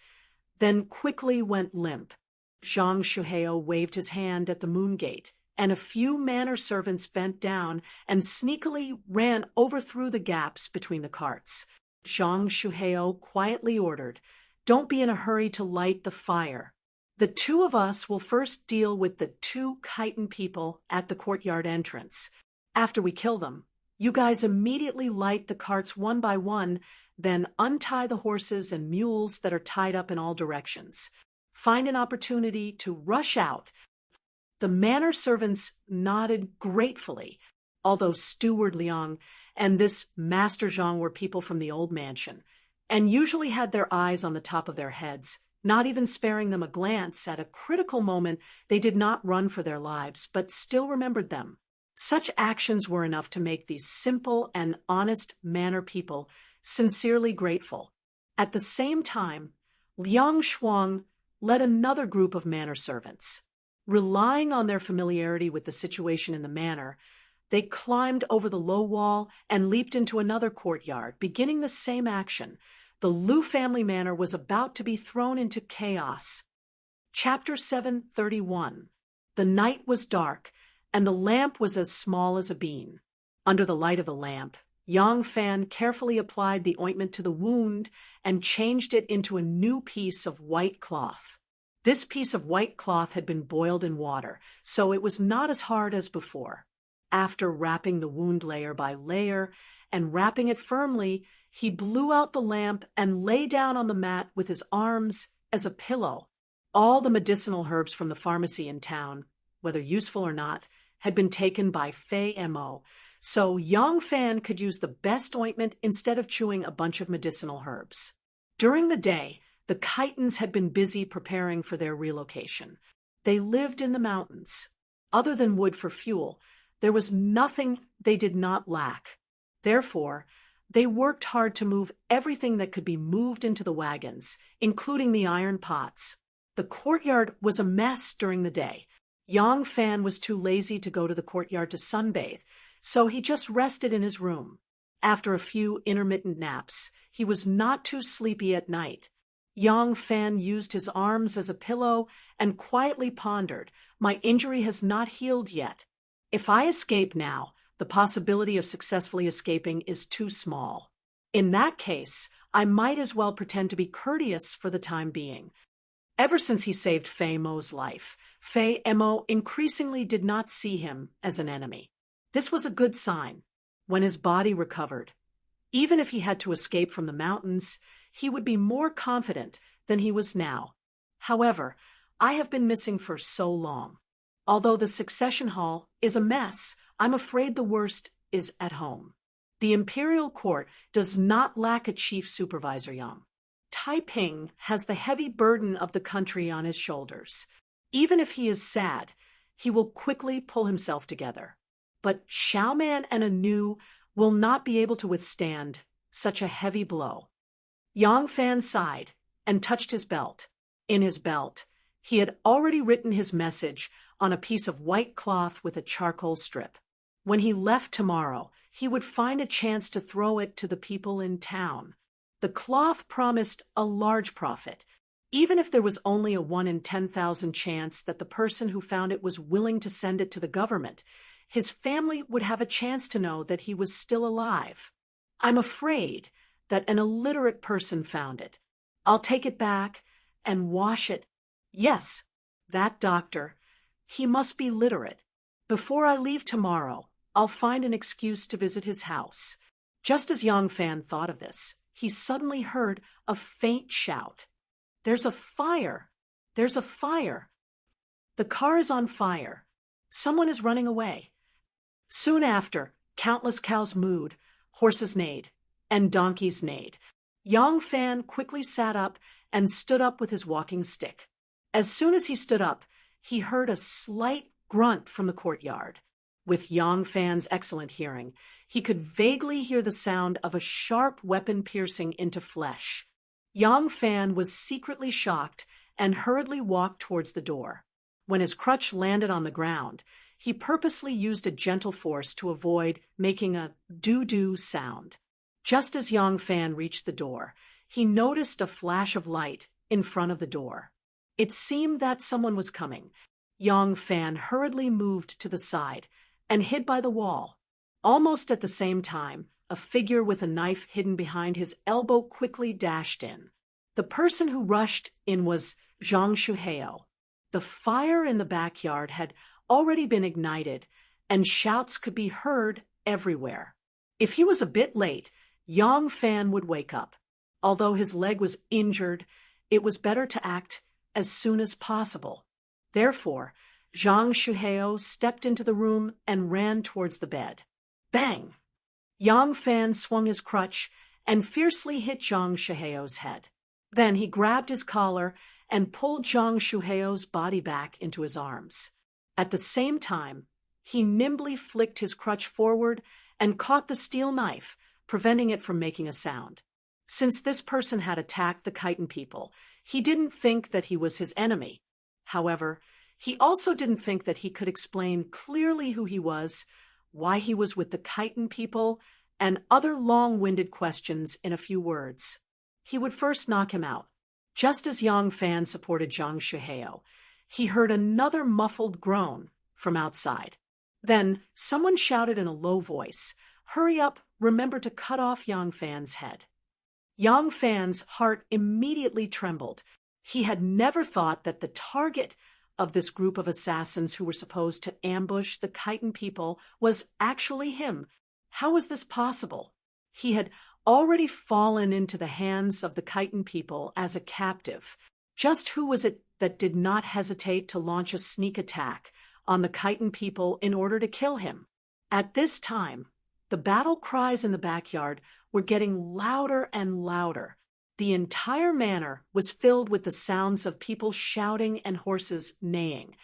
then quickly went limp. Zhang Shuheo waved his hand at the moon gate, and a few manor servants bent down and sneakily ran through the gaps between the carts. Zhang Shuheo quietly ordered, "Don't be in a hurry to light the fire. The two of us will first deal with the two chiton people at the courtyard entrance. After we kill them, you guys immediately light the carts one by one, then untie the horses and mules that are tied up in all directions. Find an opportunity to rush out." The manor servants nodded gratefully, although Steward Liang and this Master Zhang were people from the old mansion, and usually had their eyes on the top of their heads, not even sparing them a glance. At a critical moment, they did not run for their lives, but still remembered them. Such actions were enough to make these simple and honest manor people sincerely grateful. At the same time, Liang Shuang led another group of manor servants. Relying on their familiarity with the situation in the manor, they climbed over the low wall and leaped into another courtyard, beginning the same action. The Liu family manor was about to be thrown into chaos. Chapter 731. The night was dark, and the lamp was as small as a bean. Under the light of the lamp, Yang Fan carefully applied the ointment to the wound and changed it into a new piece of white cloth. This piece of white cloth had been boiled in water, so it was not as hard as before. After wrapping the wound layer by layer and wrapping it firmly, he blew out the lamp and lay down on the mat with his arms as a pillow. All the medicinal herbs from the pharmacy in town, whether useful or not, had been taken by Fei Mo, so Yang Fan could use the best ointment instead of chewing a bunch of medicinal herbs. During the day, the chitons had been busy preparing for their relocation. They lived in the mountains. Other than wood for fuel, there was nothing they did not lack. Therefore, they worked hard to move everything that could be moved into the wagons, including the iron pots. The courtyard was a mess during the day. Yang Fan was too lazy to go to the courtyard to sunbathe, so he just rested in his room. After a few intermittent naps, he was not too sleepy at night. Yang Fan used his arms as a pillow and quietly pondered, "My injury has not healed yet. If I escape now, the possibility of successfully escaping is too small. In that case, I might as well pretend to be courteous for the time being." Ever since he saved Fei Mo's life, Fei Mo increasingly did not see him as an enemy. This was a good sign. When his body recovered, even if he had to escape from the mountains, he would be more confident than he was now. However, I have been missing for so long. Although the succession hall is a mess, I'm afraid the worst is at home. The imperial court does not lack a chief supervisor, Yang. Taiping has the heavy burden of the country on his shoulders. Even if he is sad, he will quickly pull himself together. But Xiaoman and Anu will not be able to withstand such a heavy blow. Yang Fan sighed and touched his belt. In his belt, he had already written his message on a piece of white cloth with a charcoal strip. When he left tomorrow, he would find a chance to throw it to the people in town. The cloth promised a large profit. Even if there was only a 1 in 10,000 chance that the person who found it was willing to send it to the government, his family would have a chance to know that he was still alive. I'm afraid that an illiterate person found it. I'll take it back and wash it. Yes, that doctor. He must be literate. Before I leave tomorrow, I'll find an excuse to visit his house. Just as Yang Fan thought of this, he suddenly heard a faint shout. "There's a fire! There's a fire! The car is on fire! Someone is running away!" Soon after, countless cows mooed, horses neighed, and donkeys neighed. Yang Fan quickly sat up and stood up with his walking stick. As soon as he stood up, he heard a slight grunt from the courtyard. With Yang Fan's excellent hearing, he could vaguely hear the sound of a sharp weapon piercing into flesh. Yang Fan was secretly shocked and hurriedly walked towards the door. When his crutch landed on the ground, he purposely used a gentle force to avoid making a doo-doo sound. Just as Yang Fan reached the door, he noticed a flash of light in front of the door. It seemed that someone was coming. Yang Fan hurriedly moved to the side and hid by the wall. Almost at the same time, a figure with a knife hidden behind his elbow quickly dashed in. The person who rushed in was Zhang Shuheo. The fire in the backyard had already been ignited, and shouts could be heard everywhere. If he was a bit late, Yang Fan would wake up. Although his leg was injured, it was better to act as soon as possible. Therefore, Zhang Shuheo stepped into the room and ran towards the bed. Bang! Yang Fan swung his crutch and fiercely hit Zhang Shuheo's head. Then he grabbed his collar and pulled Zhang Shuheo's body back into his arms. At the same time, he nimbly flicked his crutch forward and caught the steel knife, preventing it from making a sound. Since this person had attacked the Khitan people, he didn't think that he was his enemy. However, he also didn't think that he could explain clearly who he was, why he was with the Khitan people, and other long-winded questions in a few words. He would first knock him out. Just as Yang Fan supported Zhang Shuheo, he heard another muffled groan from outside. Then someone shouted in a low voice, "Hurry up, remember to cut off Yang Fan's head." Yang Fan's heart immediately trembled. He had never thought that the target of this group of assassins who were supposed to ambush the Khitan people was actually him. How was this possible? He had already fallen into the hands of the Khitan people as a captive. Just who was it that did not hesitate to launch a sneak attack on the Khitan people in order to kill him? At this time, the battle cries in the backyard were getting louder and louder. The entire manor was filled with the sounds of people shouting and horses neighing.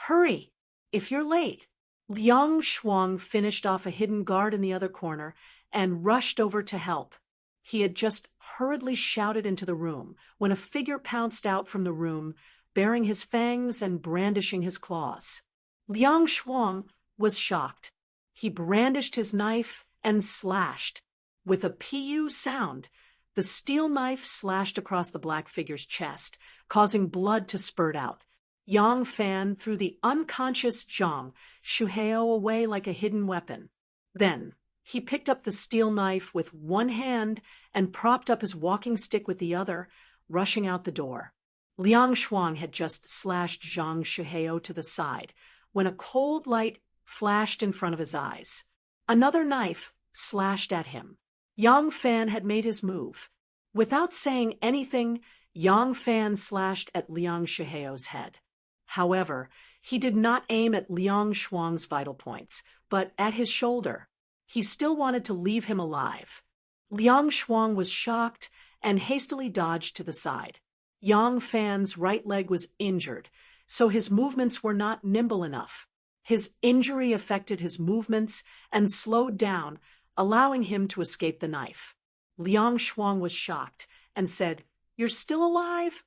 "Hurry! If you're late!" Liang Shuang finished off a hidden guard in the other corner and rushed over to help. He had just hurriedly shouted into the room when a figure pounced out from the room, baring his fangs and brandishing his claws. Liang Shuang was shocked. He brandished his knife and slashed. With a pu sound, the steel knife slashed across the black figure's chest, causing blood to spurt out. Yang Fan threw the unconscious Zhang Shuheo away like a hidden weapon. Then he picked up the steel knife with one hand and propped up his walking stick with the other, rushing out the door. Liang Shuang had just slashed Zhang Shuheo to the side when a cold light flashed in front of his eyes. Another knife slashed at him. Yang Fan had made his move. Without saying anything, Yang Fan slashed at Liang Shuheo's head. However, he did not aim at Liang Shuang's vital points, but at his shoulder. He still wanted to leave him alive. Liang Shuang was shocked and hastily dodged to the side. Yang Fan's right leg was injured, so his movements were not nimble enough. His injury affected his movements and slowed down, allowing him to escape the knife. Liang Shuang was shocked and said, "You're still alive?"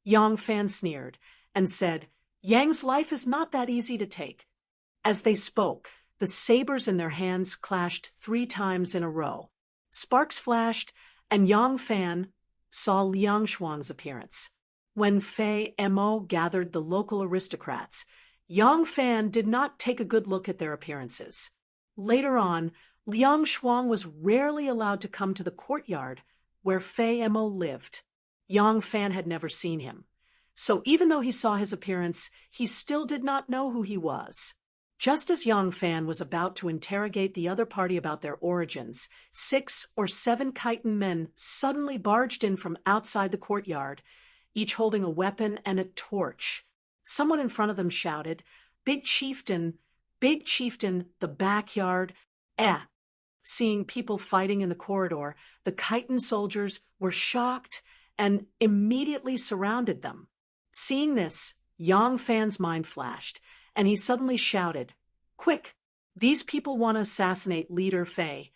Yang Fan sneered and said, "Yang's life is not that easy to take." As they spoke, the sabers in their hands clashed 3 times in a row. Sparks flashed, and Yang Fan saw Liang Shuang's appearance. When Fei Mo gathered the local aristocrats, Yang Fan did not take a good look at their appearances. Later on, Liang Shuang was rarely allowed to come to the courtyard where Fei Mo lived. Yang Fan had never seen him. So even though he saw his appearance, he still did not know who he was. Just as Yang Fan was about to interrogate the other party about their origins, 6 or 7 Khitan men suddenly barged in from outside the courtyard, each holding a weapon and a torch. Someone in front of them shouted, Big Chieftain, the backyard, eh." Seeing people fighting in the corridor, the Khitan soldiers were shocked and immediately surrounded them. Seeing this, Yang Fan's mind flashed, and he suddenly shouted, "Quick! These people want to assassinate Leader Fei."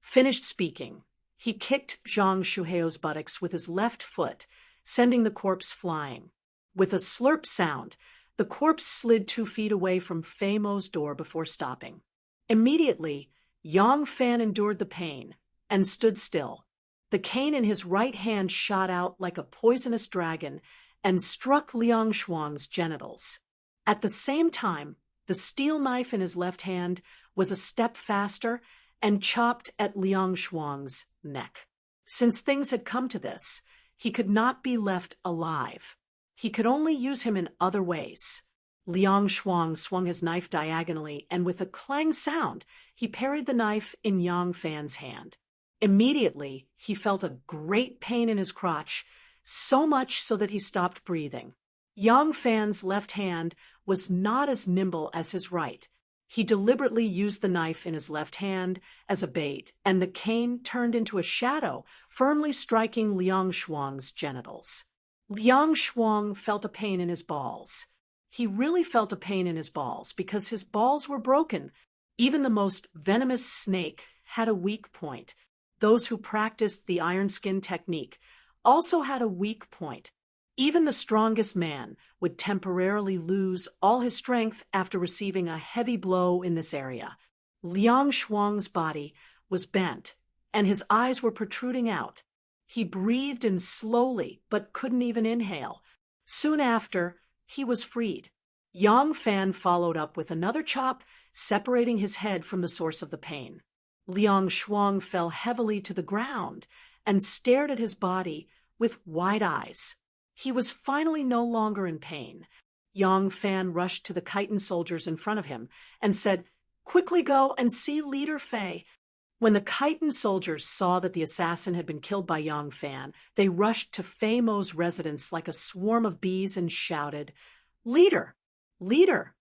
Finished speaking, he kicked Zhang Shuheo's buttocks with his left foot, sending the corpse flying. With a slurp sound, the corpse slid 2 feet away from Fei Mo's door before stopping. Immediately, Yang Fan endured the pain and stood still. The cane in his right hand shot out like a poisonous dragon and struck Liang Shuang's genitals. At the same time, the steel knife in his left hand was a step faster and chopped at Liang Shuang's neck. Since things had come to this, he could not be left alive. He could only use him in other ways. Liang Shuang swung his knife diagonally, and with a clang sound, he parried the knife in Yang Fan's hand. Immediately, he felt a great pain in his crotch, so much so that he stopped breathing. Yang Fan's left hand was not as nimble as his right. He deliberately used the knife in his left hand as a bait, and the cane turned into a shadow, firmly striking Liang Shuang's genitals. Liang Shuang felt a pain in his balls. He really felt a pain in his balls because his balls were broken. Even the most venomous snake had a weak point. Those who practiced the iron skin technique also had a weak point. Even the strongest man would temporarily lose all his strength after receiving a heavy blow in this area. Liang Shuang's body was bent, and his eyes were protruding out. He breathed in slowly, but couldn't even inhale. Soon after, he was freed. Yang Fan followed up with another chop, separating his head from the source of the pain. Liang Shuang fell heavily to the ground and stared at his body with wide eyes. He was finally no longer in pain. Yang Fan rushed to the Khitan soldiers in front of him and said, "Quickly go and see Leader Fei." When the Khitan soldiers saw that the assassin had been killed by Yang Fan, they rushed to Fei Mo's residence like a swarm of bees and shouted, "Leader! Leader!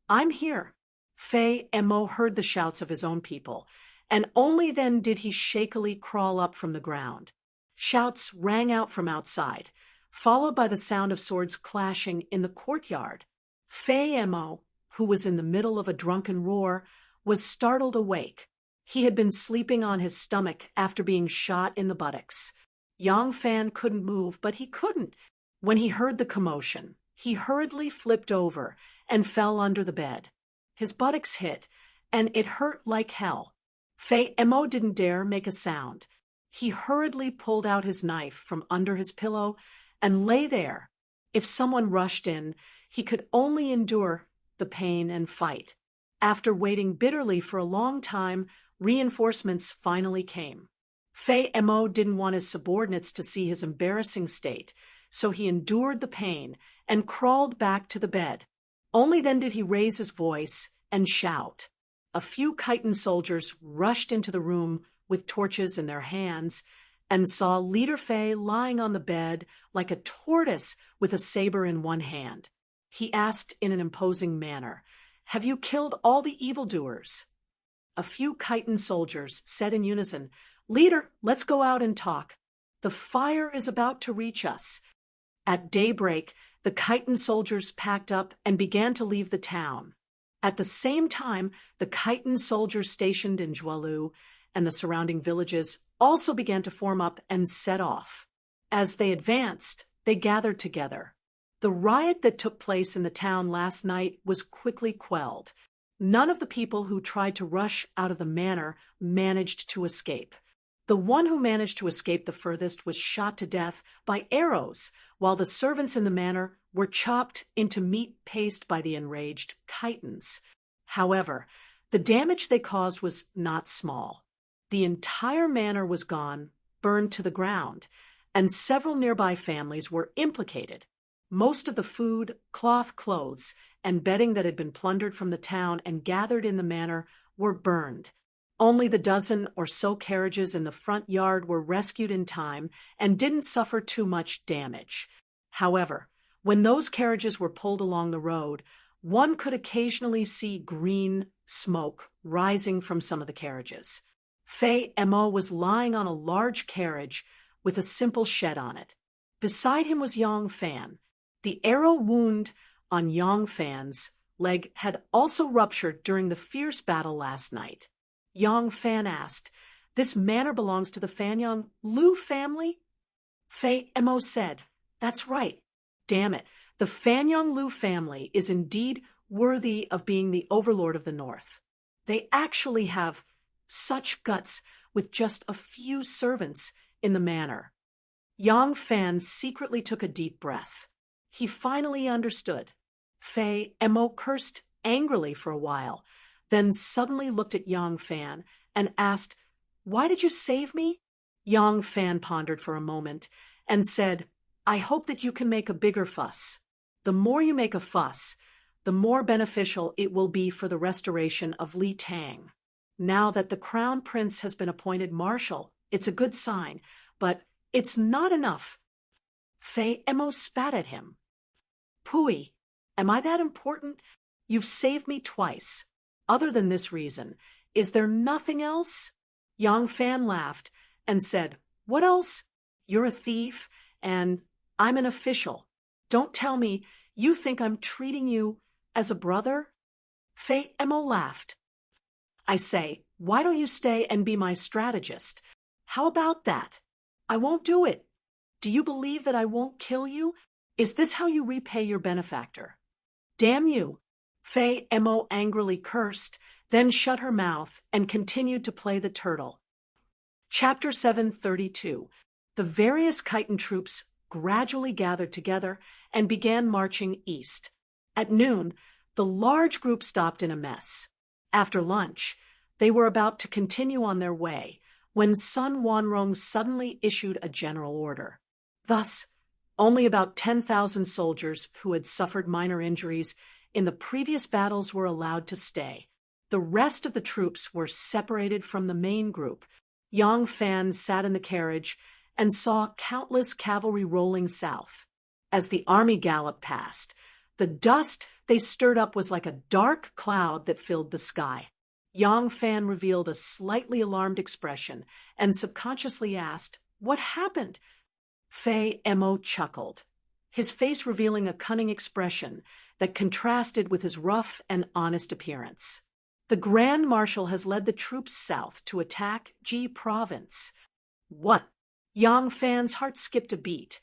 I'm here." Fei Mo heard the shouts of his own people, and only then did he shakily crawl up from the ground. Shouts rang out from outside, followed by the sound of swords clashing in the courtyard. Fei Mo, who was in the middle of a drunken roar, was startled awake. He had been sleeping on his stomach after being shot in the buttocks. Yang Fan couldn't move, but he couldn't. When he heard the commotion, he hurriedly flipped over and fell under the bed. His buttocks hit, and it hurt like hell. Fei Mo didn't dare make a sound. He hurriedly pulled out his knife from under his pillow and lay there. If someone rushed in, he could only endure the pain and fight. After waiting bitterly for a long time, reinforcements finally came. Fei Mo didn't want his subordinates to see his embarrassing state, so he endured the pain and crawled back to the bed. Only then did he raise his voice and shout. A few Khitan soldiers rushed into the room with torches in their hands and saw Leader Fei lying on the bed like a tortoise with a saber in one hand. He asked in an imposing manner, "Have you killed all the evildoers?" A few Khitan soldiers said in unison, "Leader, let's go out and talk. The fire is about to reach us." At daybreak, the Khitan soldiers packed up and began to leave the town. At the same time, the Khitan soldiers stationed in Jualu and the surrounding villages also began to form up and set off. As they advanced, they gathered together. The riot that took place in the town last night was quickly quelled. None of the people who tried to rush out of the manor managed to escape. The one who managed to escape the furthest was shot to death by arrows, while the servants in the manor were chopped into meat paste by the enraged Khitans. However, the damage they caused was not small. The entire manor was gone, burned to the ground, and several nearby families were implicated. Most of the food, cloth, clothes, and bedding that had been plundered from the town and gathered in the manor were burned. Only the dozen or so carriages in the front yard were rescued in time and didn't suffer too much damage. However, when those carriages were pulled along the road, one could occasionally see green smoke rising from some of the carriages. Fei Emo was lying on a large carriage with a simple shed on it. Beside him was Yang Fan. The arrow wound on Yang Fan's leg had also ruptured during the fierce battle last night. Yang Fan asked, "This manor belongs to the Fanyang Lu family?" Fei Emo said, "That's right. Damn it, the Fanyang Lu family is indeed worthy of being the overlord of the North. They actually have such guts with just a few servants in the manor." Yang Fan secretly took a deep breath. He finally understood. Fei Emo cursed angrily for a while, then suddenly looked at Yang Fan and asked, "Why did you save me?" Yang Fan pondered for a moment and said, "I hope that you can make a bigger fuss. The more you make a fuss, the more beneficial it will be for the restoration of Li Tang. Now that the crown prince has been appointed marshal, it's a good sign, but it's not enough." Fei Emo spat at him. "Pui, am I that important? You've saved me twice. Other than this reason, is there nothing else?" Yang Fan laughed and said, "What else? You're a thief, and I'm an official. Don't tell me you think I'm treating you as a brother?" Fei Emo laughed. "I say, why don't you stay and be my strategist? How about that?" "I won't do it. Do you believe that I won't kill you? Is this how you repay your benefactor?" "Damn you!" Fei Emo angrily cursed, then shut her mouth and continued to play the turtle. Chapter 732. The various Khitan troops gradually gathered together and began marching east. At noon, the large group stopped in a mess. After lunch, they were about to continue on their way when Sun Wanrong suddenly issued a general order. Thus, only about 10,000 soldiers who had suffered minor injuries in the previous battles were allowed to stay. The rest of the troops were separated from the main group. Yang Fan sat in the carriage and saw countless cavalry rolling south. As the army galloped past, the dust they stirred up was like a dark cloud that filled the sky. Yang Fan revealed a slightly alarmed expression and subconsciously asked, "What happened?" Fei Emo chuckled, his face revealing a cunning expression that contrasted with his rough and honest appearance. "The Grand Marshal has led the troops south to attack Ji Province." "What?" Yang Fan's heart skipped a beat.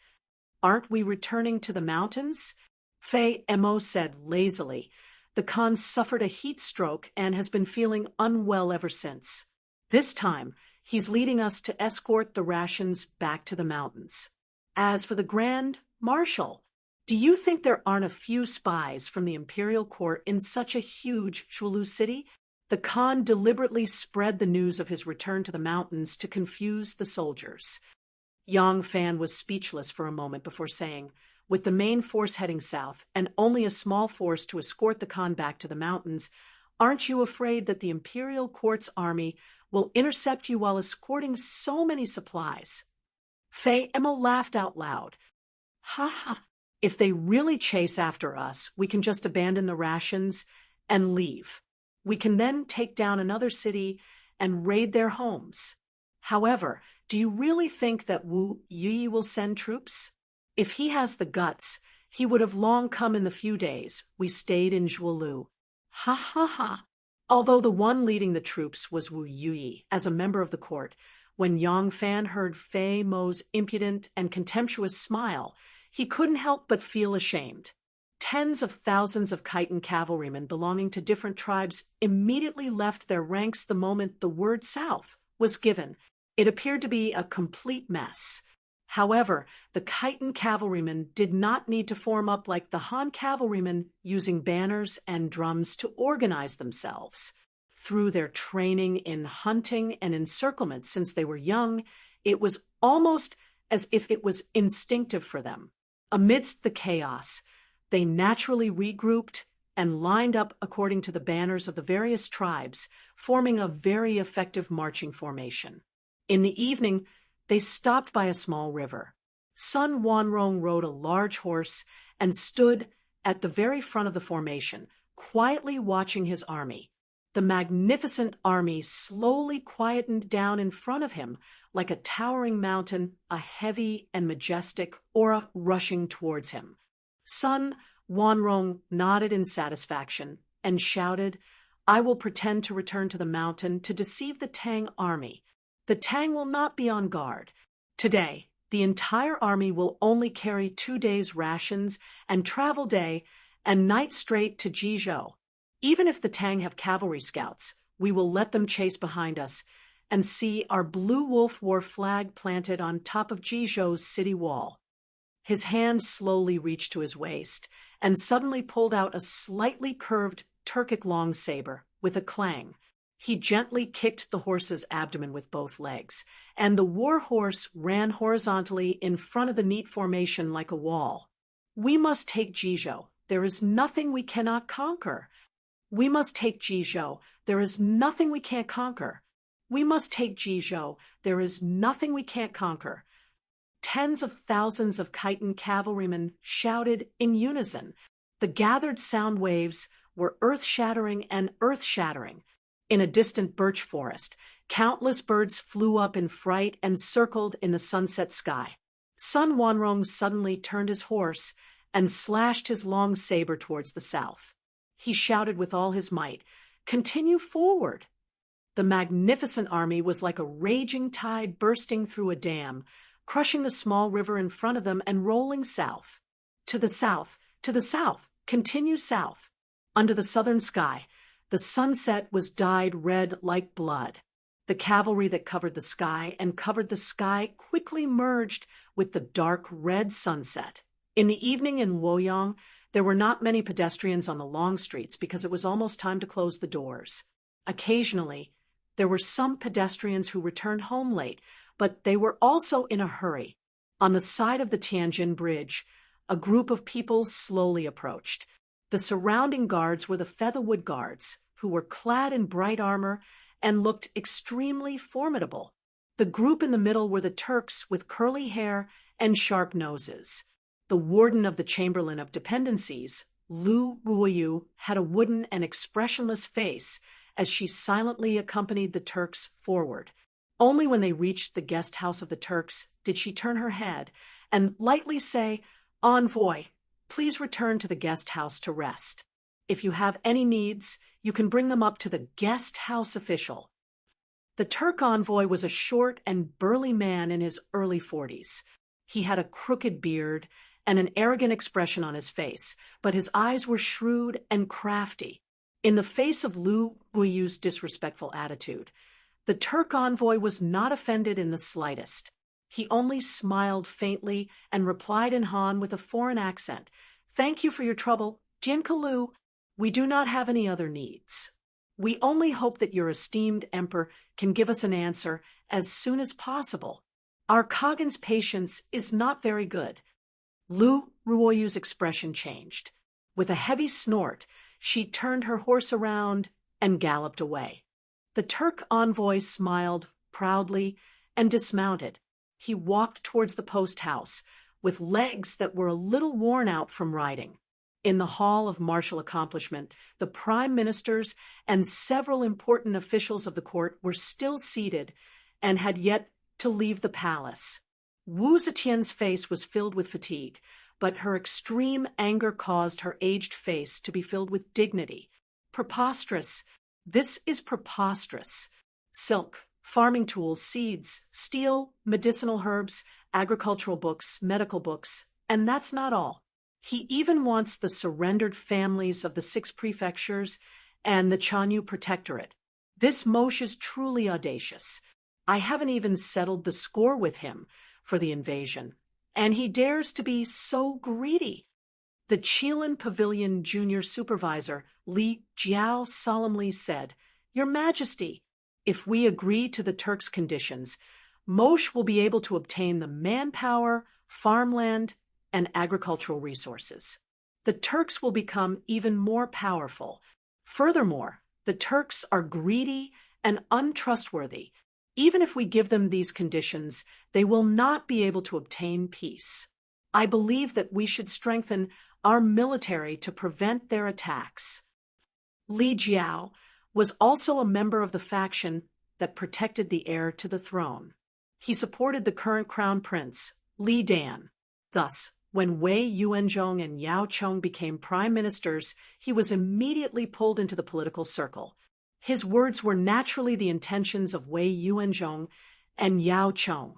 "Aren't we returning to the mountains?" Fei Emo said lazily. "The Khan suffered a heat stroke and has been feeling unwell ever since. This time, he's leading us to escort the rations back to the mountains. As for the Grand Marshal, do you think there aren't a few spies from the imperial court in such a huge Zhuolu city?" The Khan deliberately spread the news of his return to the mountains to confuse the soldiers. Yang Fan was speechless for a moment before saying, "With the main force heading south and only a small force to escort the Khan back to the mountains, aren't you afraid that the imperial court's army will intercept you while escorting so many supplies?" Fei Emo laughed out loud. "Ha ha! If they really chase after us, we can just abandon the rations and leave. We can then take down another city and raid their homes. However, do you really think that Wu Yi will send troops? If he has the guts, he would have long come in the few days we stayed in Zhuolu." Ha ha ha! Although the one leading the troops was Wu Yi as a member of the court, when Yang Fan heard Fei Mo's impudent and contemptuous smile, he couldn't help but feel ashamed. Tens of thousands of Khitan cavalrymen belonging to different tribes immediately left their ranks the moment the word south was given. It appeared to be a complete mess. However, the Khitan cavalrymen did not need to form up like the Han cavalrymen using banners and drums to organize themselves. Through their training in hunting and encirclement since they were young, it was almost as if it was instinctive for them. Amidst the chaos, they naturally regrouped and lined up according to the banners of the various tribes, forming a very effective marching formation. In the evening, they stopped by a small river. Sun Wanrong rode a large horse and stood at the very front of the formation, quietly watching his army. The magnificent army slowly quietened down in front of him like a towering mountain, a heavy and majestic aura rushing towards him. Sun Wanrong nodded in satisfaction and shouted, "I will pretend to return to the mountain to deceive the Tang army. The Tang will not be on guard. Today, the entire army will only carry 2 days' rations and travel day and night straight to Jizhou. Even if the Tang have cavalry scouts, we will let them chase behind us and see our Blue Wolf War flag planted on top of Jizhou's city wall." His hand slowly reached to his waist and suddenly pulled out a slightly curved Turkic long saber with a clang. He gently kicked the horse's abdomen with both legs, and the war horse ran horizontally in front of the neat formation like a wall. "We must take Jizhou. There is nothing we cannot conquer. We must take Jizhou. There is nothing we can't conquer. We must take Jizhou. There is nothing we can't conquer." Tens of thousands of Khitan cavalrymen shouted in unison. The gathered sound waves were earth-shattering and earth-shattering. In a distant birch forest, countless birds flew up in fright and circled in the sunset sky. Sun Wanrong suddenly turned his horse and slashed his long saber towards the south. He shouted with all his might, "Continue forward!" The magnificent army was like a raging tide bursting through a dam, crushing the small river in front of them and rolling south. To the south, continue south. Under the southern sky, the sunset was dyed red like blood. The cavalry that covered the sky quickly merged with the dark red sunset. In the evening in Luoyang, there were not many pedestrians on the long streets because it was almost time to close the doors. Occasionally, there were some pedestrians who returned home late, but they were also in a hurry. On the side of the Tianjin Bridge, a group of people slowly approached. The surrounding guards were the Featherwood Guards, who were clad in bright armor and looked extremely formidable. The group in the middle were the Turks with curly hair and sharp noses. The warden of the Chamberlain of Dependencies, Lu Ruoyu, had a wooden and expressionless face as she silently accompanied the Turks forward. Only when they reached the guest house of the Turks did she turn her head and lightly say, "Envoy, please return to the guest house to rest. If you have any needs, you can bring them up to the guest house official." The Turk envoy was a short and burly man in his early 40s. He had a crooked beard and an arrogant expression on his face, but his eyes were shrewd and crafty. In the face of Lu Guiyu's disrespectful attitude, the Turk envoy was not offended in the slightest. He only smiled faintly and replied in Han with a foreign accent, "Thank you for your trouble, Jinkalu. We do not have any other needs. We only hope that your esteemed emperor can give us an answer as soon as possible. Our Kagan's patience is not very good." Lu Ruoyu's expression changed. With a heavy snort, she turned her horse around and galloped away. The Turk envoy smiled proudly and dismounted. He walked towards the post house with legs that were a little worn out from riding. In the hall of martial accomplishment, the prime ministers and several important officials of the court were still seated and had yet to leave the palace. Wu Zetian's face was filled with fatigue, but her extreme anger caused her aged face to be filled with dignity. Preposterous. This is preposterous. Silk, farming tools, seeds, steel, medicinal herbs, agricultural books, medical books, and that's not all. He even wants the surrendered families of the 6 prefectures and the Chanyu Protectorate. This Moshe is truly audacious. I haven't even settled the score with him for the invasion, and he dares to be so greedy. The Qilin Pavilion Junior Supervisor, Li Jiao, solemnly said, "Your Majesty, if we agree to the Turks' conditions, Moshe will be able to obtain the manpower, farmland, and agricultural resources. the Turks will become even more powerful. Furthermore, the Turks are greedy and untrustworthy. Even if we give them these conditions, they will not be able to obtain peace. I believe that we should strengthen our military to prevent their attacks. Li Jiao was also a member of the faction that protected the heir to the throne. He supported the current crown prince, Li Dan. Thus, when Wei Yuanzhong and Yao Chong became prime ministers, he was immediately pulled into the political circle. His words were naturally the intentions of Wei Yuanzhong and Yao Chong.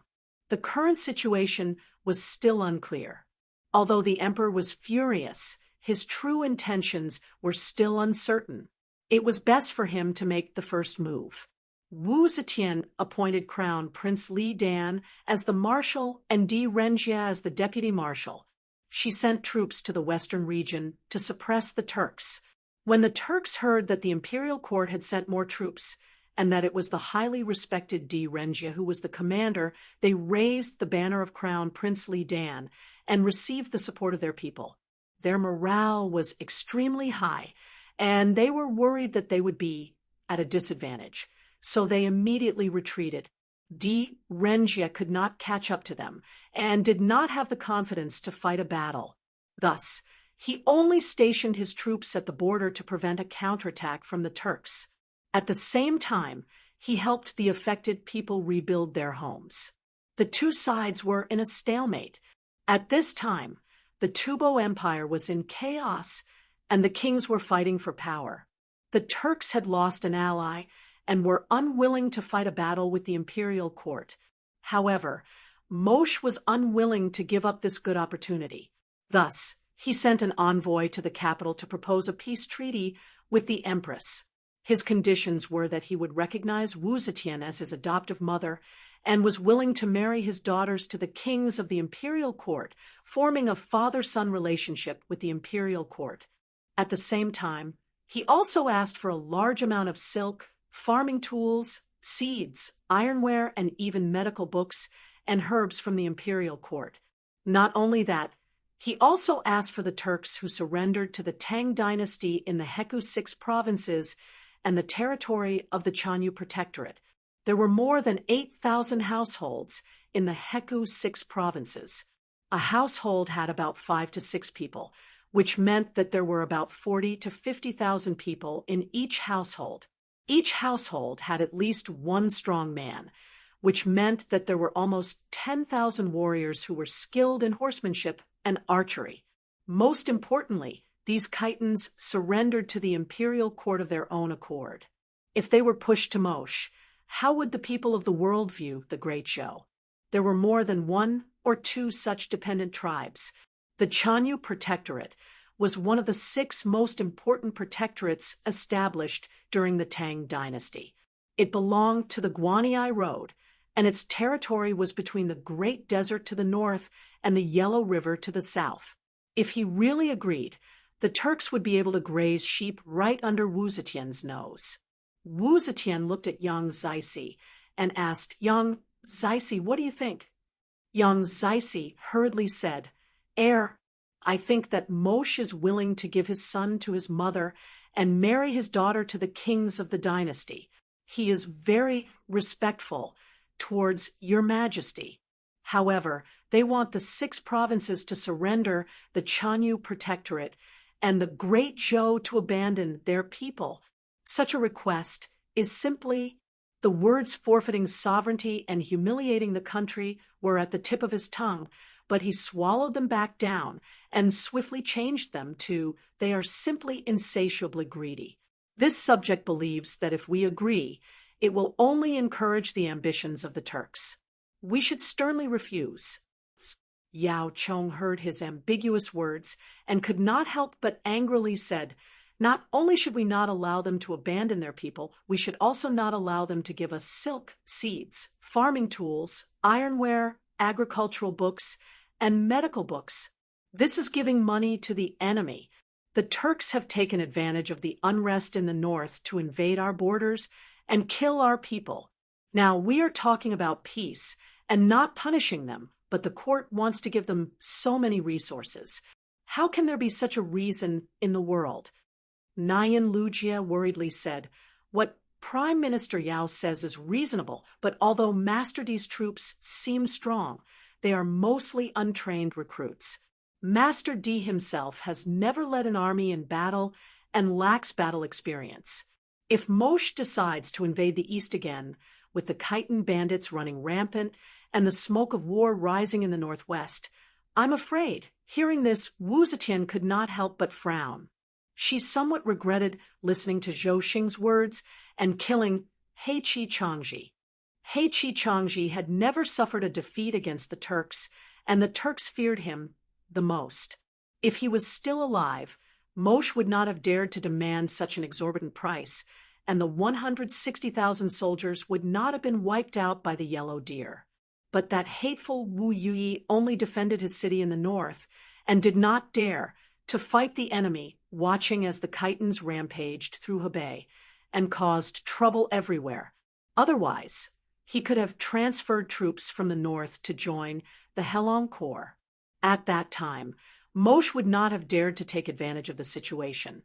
The current situation was still unclear. Although the emperor was furious, his true intentions were still uncertain. It was best for him to make the first move. Wu Zetian appointed Crown Prince Li Dan as the marshal and Di Renjia as the deputy marshal. She sent troops to the western region to suppress the Turks. When the Turks heard that the imperial court had sent more troops and that it was the highly respected Di Renjia who was the commander, they raised the banner of Crown Prince Li Dan and received the support of their people. Their morale was extremely high, and they were worried that they would be at a disadvantage. So they immediately retreated. Di Renjia could not catch up to them and did not have the confidence to fight a battle. Thus, he only stationed his troops at the border to prevent a counterattack from the Turks. At the same time, he helped the affected people rebuild their homes. The two sides were in a stalemate. At this time, the Tubo Empire was in chaos, and the kings were fighting for power. The Turks had lost an ally and were unwilling to fight a battle with the imperial court. However, Moshe was unwilling to give up this good opportunity. Thus, he sent an envoy to the capital to propose a peace treaty with the empress. His conditions were that he would recognize Wu Zetian as his adoptive mother and was willing to marry his daughters to the kings of the imperial court, forming a father-son relationship with the imperial court. At the same time, he also asked for a large amount of silk, farming tools, seeds, ironware, and even medical books and herbs from the imperial court. Not only that, he also asked for the Turks who surrendered to the Tang dynasty in the Heku 6 provinces and the territory of the Chanyu Protectorate. There were more than 8,000 households in the Heku 6 provinces. A household had about 5 to 6 people, which meant that there were about 40 to 50,000 people in each household. Each household had at least one strong man, which meant that there were almost 10,000 warriors who were skilled in horsemanship and archery. Most importantly, these Khitans surrendered to the imperial court of their own accord. If they were pushed to Moshe, how would the people of the world view the great show? There were more than 1 or 2 such dependent tribes. The Chanyu Protectorate was one of the 6 most important protectorates established during the Tang dynasty. It belonged to the Guanyi Road, and its territory was between the Great Desert to the north and the Yellow River to the south. If he really agreed, the Turks would be able to graze sheep right under Wu Zetian's nose. Wu Zetian looked at Yang Zisi and asked, "Yang Zisi, what do you think?" Yang Zisi hurriedly said, "Heir, I think that Moshe is willing to give his son to his mother and marry his daughter to the kings of the dynasty. He is very respectful towards your majesty. However, they want the 6 provinces to surrender the Chanyu Protectorate and the Great Zhou to abandon their people. Such a request is simply..." The words forfeiting sovereignty and humiliating the country were at the tip of his tongue, but he swallowed them back down and swiftly changed them to, "They are simply insatiably greedy." This subject believes that if we agree, it will only encourage the ambitions of the Turks. We should sternly refuse. Yao Chong heard his ambiguous words and could not help but angrily said, "Not only should we not allow them to abandon their people, we should also not allow them to give us silk, seeds, farming tools, ironware, agricultural books, and medical books. This is giving money to the enemy. The Turks have taken advantage of the unrest in the north to invade our borders and kill our people. Now we are talking about peace and not punishing them, but the court wants to give them so many resources. How can there be such a reason in the world? Nyan Lujia worriedly said, "What Prime Minister Yao says is reasonable, but although Master D's troops seem strong, they are mostly untrained recruits. Master D himself has never led an army in battle and lacks battle experience. If Moshe decides to invade the east again, with the Khitan bandits running rampant and the smoke of war rising in the northwest, I'm afraid." Hearing this, Wu Zetian could not help but frown. She somewhat regretted listening to Zhou Xing's words and killing Heiqi Changji. Heiqi Changji had never suffered a defeat against the Turks, and the Turks feared him the most. If he was still alive, Moshe would not have dared to demand such an exorbitant price, and the 160,000 soldiers would not have been wiped out by the yellow deer. But that hateful Wu Yuyi only defended his city in the north and did not dare to fight the enemy, watching as the Khitans rampaged through Hebei and caused trouble everywhere. Otherwise, he could have transferred troops from the north to join the Helong Corps. At that time, Moshe would not have dared to take advantage of the situation,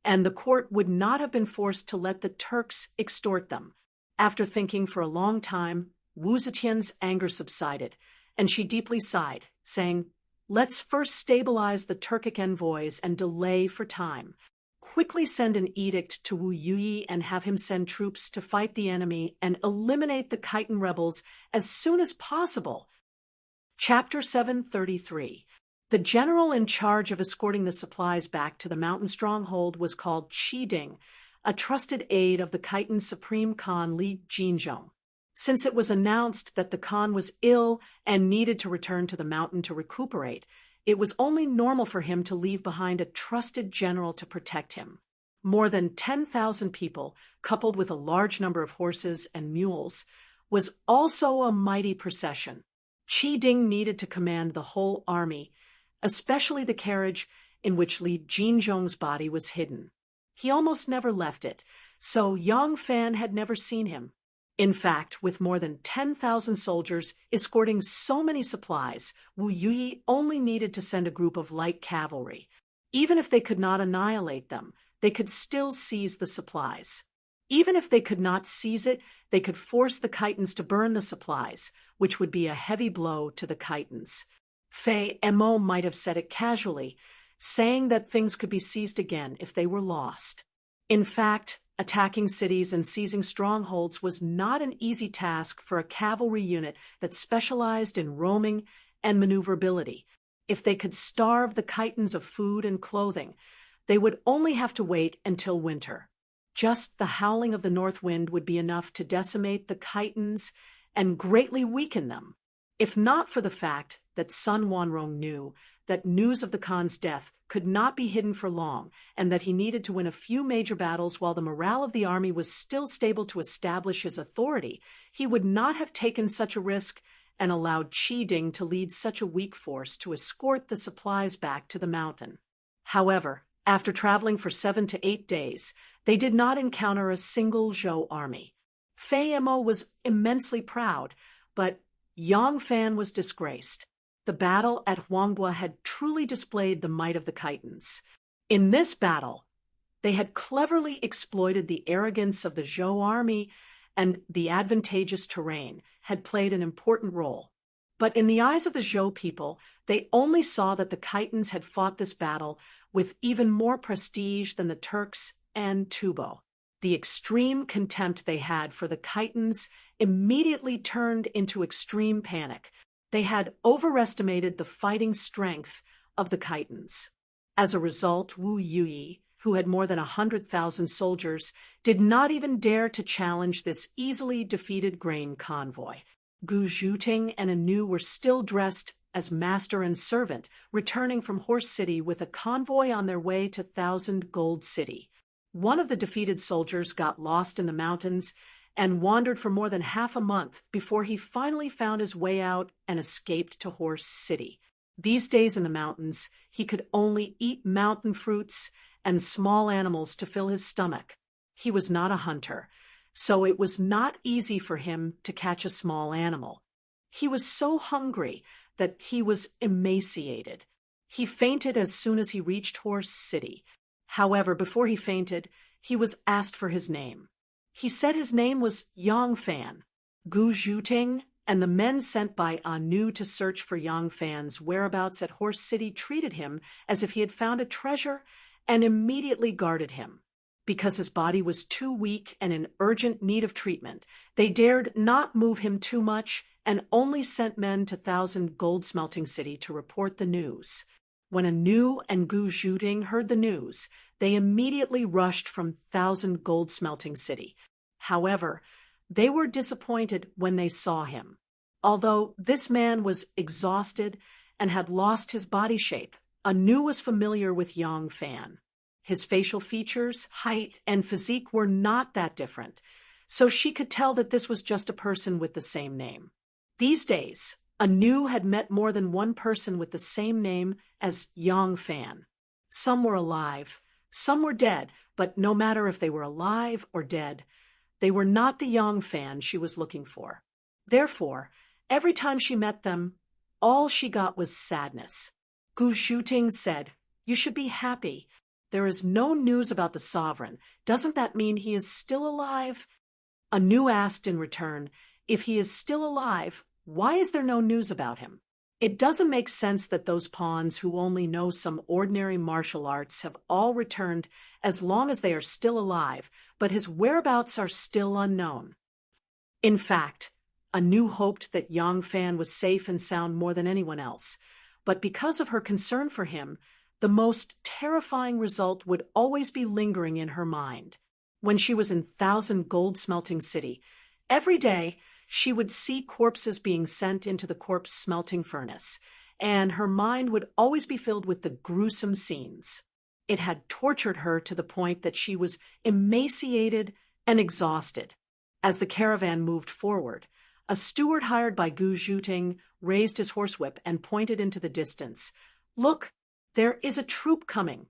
and the court would not have been forced to let the Turks extort them. After thinking for a long time, Wu Zetian's anger subsided, and she deeply sighed, saying, "Let's first stabilize the Turkic envoys and delay for time. Quickly send an edict to Wu Yuyi and have him send troops to fight the enemy and eliminate the Khitan rebels as soon as possible." Chapter 733. The general in charge of escorting the supplies back to the mountain stronghold was called Qi Ding, a trusted aide of the Khitan Supreme Khan Li Jinzhong. Since it was announced that the Khan was ill and needed to return to the mountain to recuperate, it was only normal for him to leave behind a trusted general to protect him. More than 10,000 people, coupled with a large number of horses and mules, was also a mighty procession. Qi Ding needed to command the whole army, especially the carriage in which Li Jinzhong's body was hidden. He almost never left it, so Yang Fan had never seen him. In fact, with more than 10,000 soldiers escorting so many supplies, Wu Yuyi only needed to send a group of light cavalry. Even if they could not annihilate them, they could still seize the supplies. Even if they could not seize it, they could force the Khitans to burn the supplies, which would be a heavy blow to the Khitans. Fei Mo might have said it casually, saying that things could be seized again if they were lost. In fact, attacking cities and seizing strongholds was not an easy task for a cavalry unit that specialized in roaming and maneuverability. If they could starve the Khitans of food and clothing, they would only have to wait until winter. Just the howling of the north wind would be enough to decimate the Khitans and greatly weaken them. If not for the fact that Sun Wanrong knew that news of the Khan's death could not be hidden for long, and that he needed to win a few major battles while the morale of the army was still stable to establish his authority, he would not have taken such a risk and allowed Qi Ding to lead such a weak force to escort the supplies back to the mountain. However, after traveling for 7 to 8 days, they did not encounter a single Zhou army. Fei Mo was immensely proud, but Yang Fan was disgraced. The battle at Huanghua had truly displayed the might of the Khitans. In this battle, they had cleverly exploited the arrogance of the Zhou army, and the advantageous terrain had played an important role. But in the eyes of the Zhou people, they only saw that the Khitans had fought this battle with even more prestige than the Turks and Tubo. The extreme contempt they had for the Khitans immediately turned into extreme panic. They had overestimated the fighting strength of the Khitans. As a result, Wu Yuyi, who had more than 100,000 soldiers, did not even dare to challenge this easily defeated grain convoy. Gu Zhuting and Anu were still dressed as master and servant, returning from Horse City with a convoy on their way to Thousand Gold City. One of the defeated soldiers got lost in the mountains and wandered for more than half a month before he finally found his way out and escaped to Horse City. These days in the mountains, he could only eat mountain fruits and small animals to fill his stomach. He was not a hunter, so it was not easy for him to catch a small animal. He was so hungry that he was emaciated. He fainted as soon as he reached Horse City. However, before he fainted, he was asked for his name. He said his name was Yang Fan. Gu Zhuting and the men sent by Anu to search for Yang Fan's whereabouts at Horse City treated him as if he had found a treasure and immediately guarded him. Because his body was too weak and in urgent need of treatment, they dared not move him too much and only sent men to Thousand Gold Smelting City to report the news. When Anu and Gu Zhuting heard the news, they immediately rushed from Thousand Gold Smelting City. However, they were disappointed when they saw him. Although this man was exhausted and had lost his body shape, Anu was familiar with Yang Fan. His facial features, height, and physique were not that different, so she could tell that this was just a person with the same name. These days, Anu had met more than one person with the same name as Yang Fan. Some were alive, some were dead, but no matter if they were alive or dead, they were not the Yang Fan she was looking for. Therefore, every time she met them, all she got was sadness. Gu Zhuting said, "You should be happy. There is no news about the sovereign. Doesn't that mean he is still alive?" Anu asked in return, "If he is still alive, why is there no news about him? It doesn't make sense that those pawns who only know some ordinary martial arts have all returned as long as they are still alive, but his whereabouts are still unknown." In fact, Anu hoped that Yang Fan was safe and sound more than anyone else, but because of her concern for him, the most terrifying result would always be lingering in her mind. When she was in Thousand Gold Smelting City, every day she would see corpses being sent into the corpse smelting furnace, and her mind would always be filled with the gruesome scenes. It had tortured her to the point that she was emaciated and exhausted. As the caravan moved forward, a steward hired by Gu Zhuting raised his horsewhip and pointed into the distance. "Look, there is a troop coming."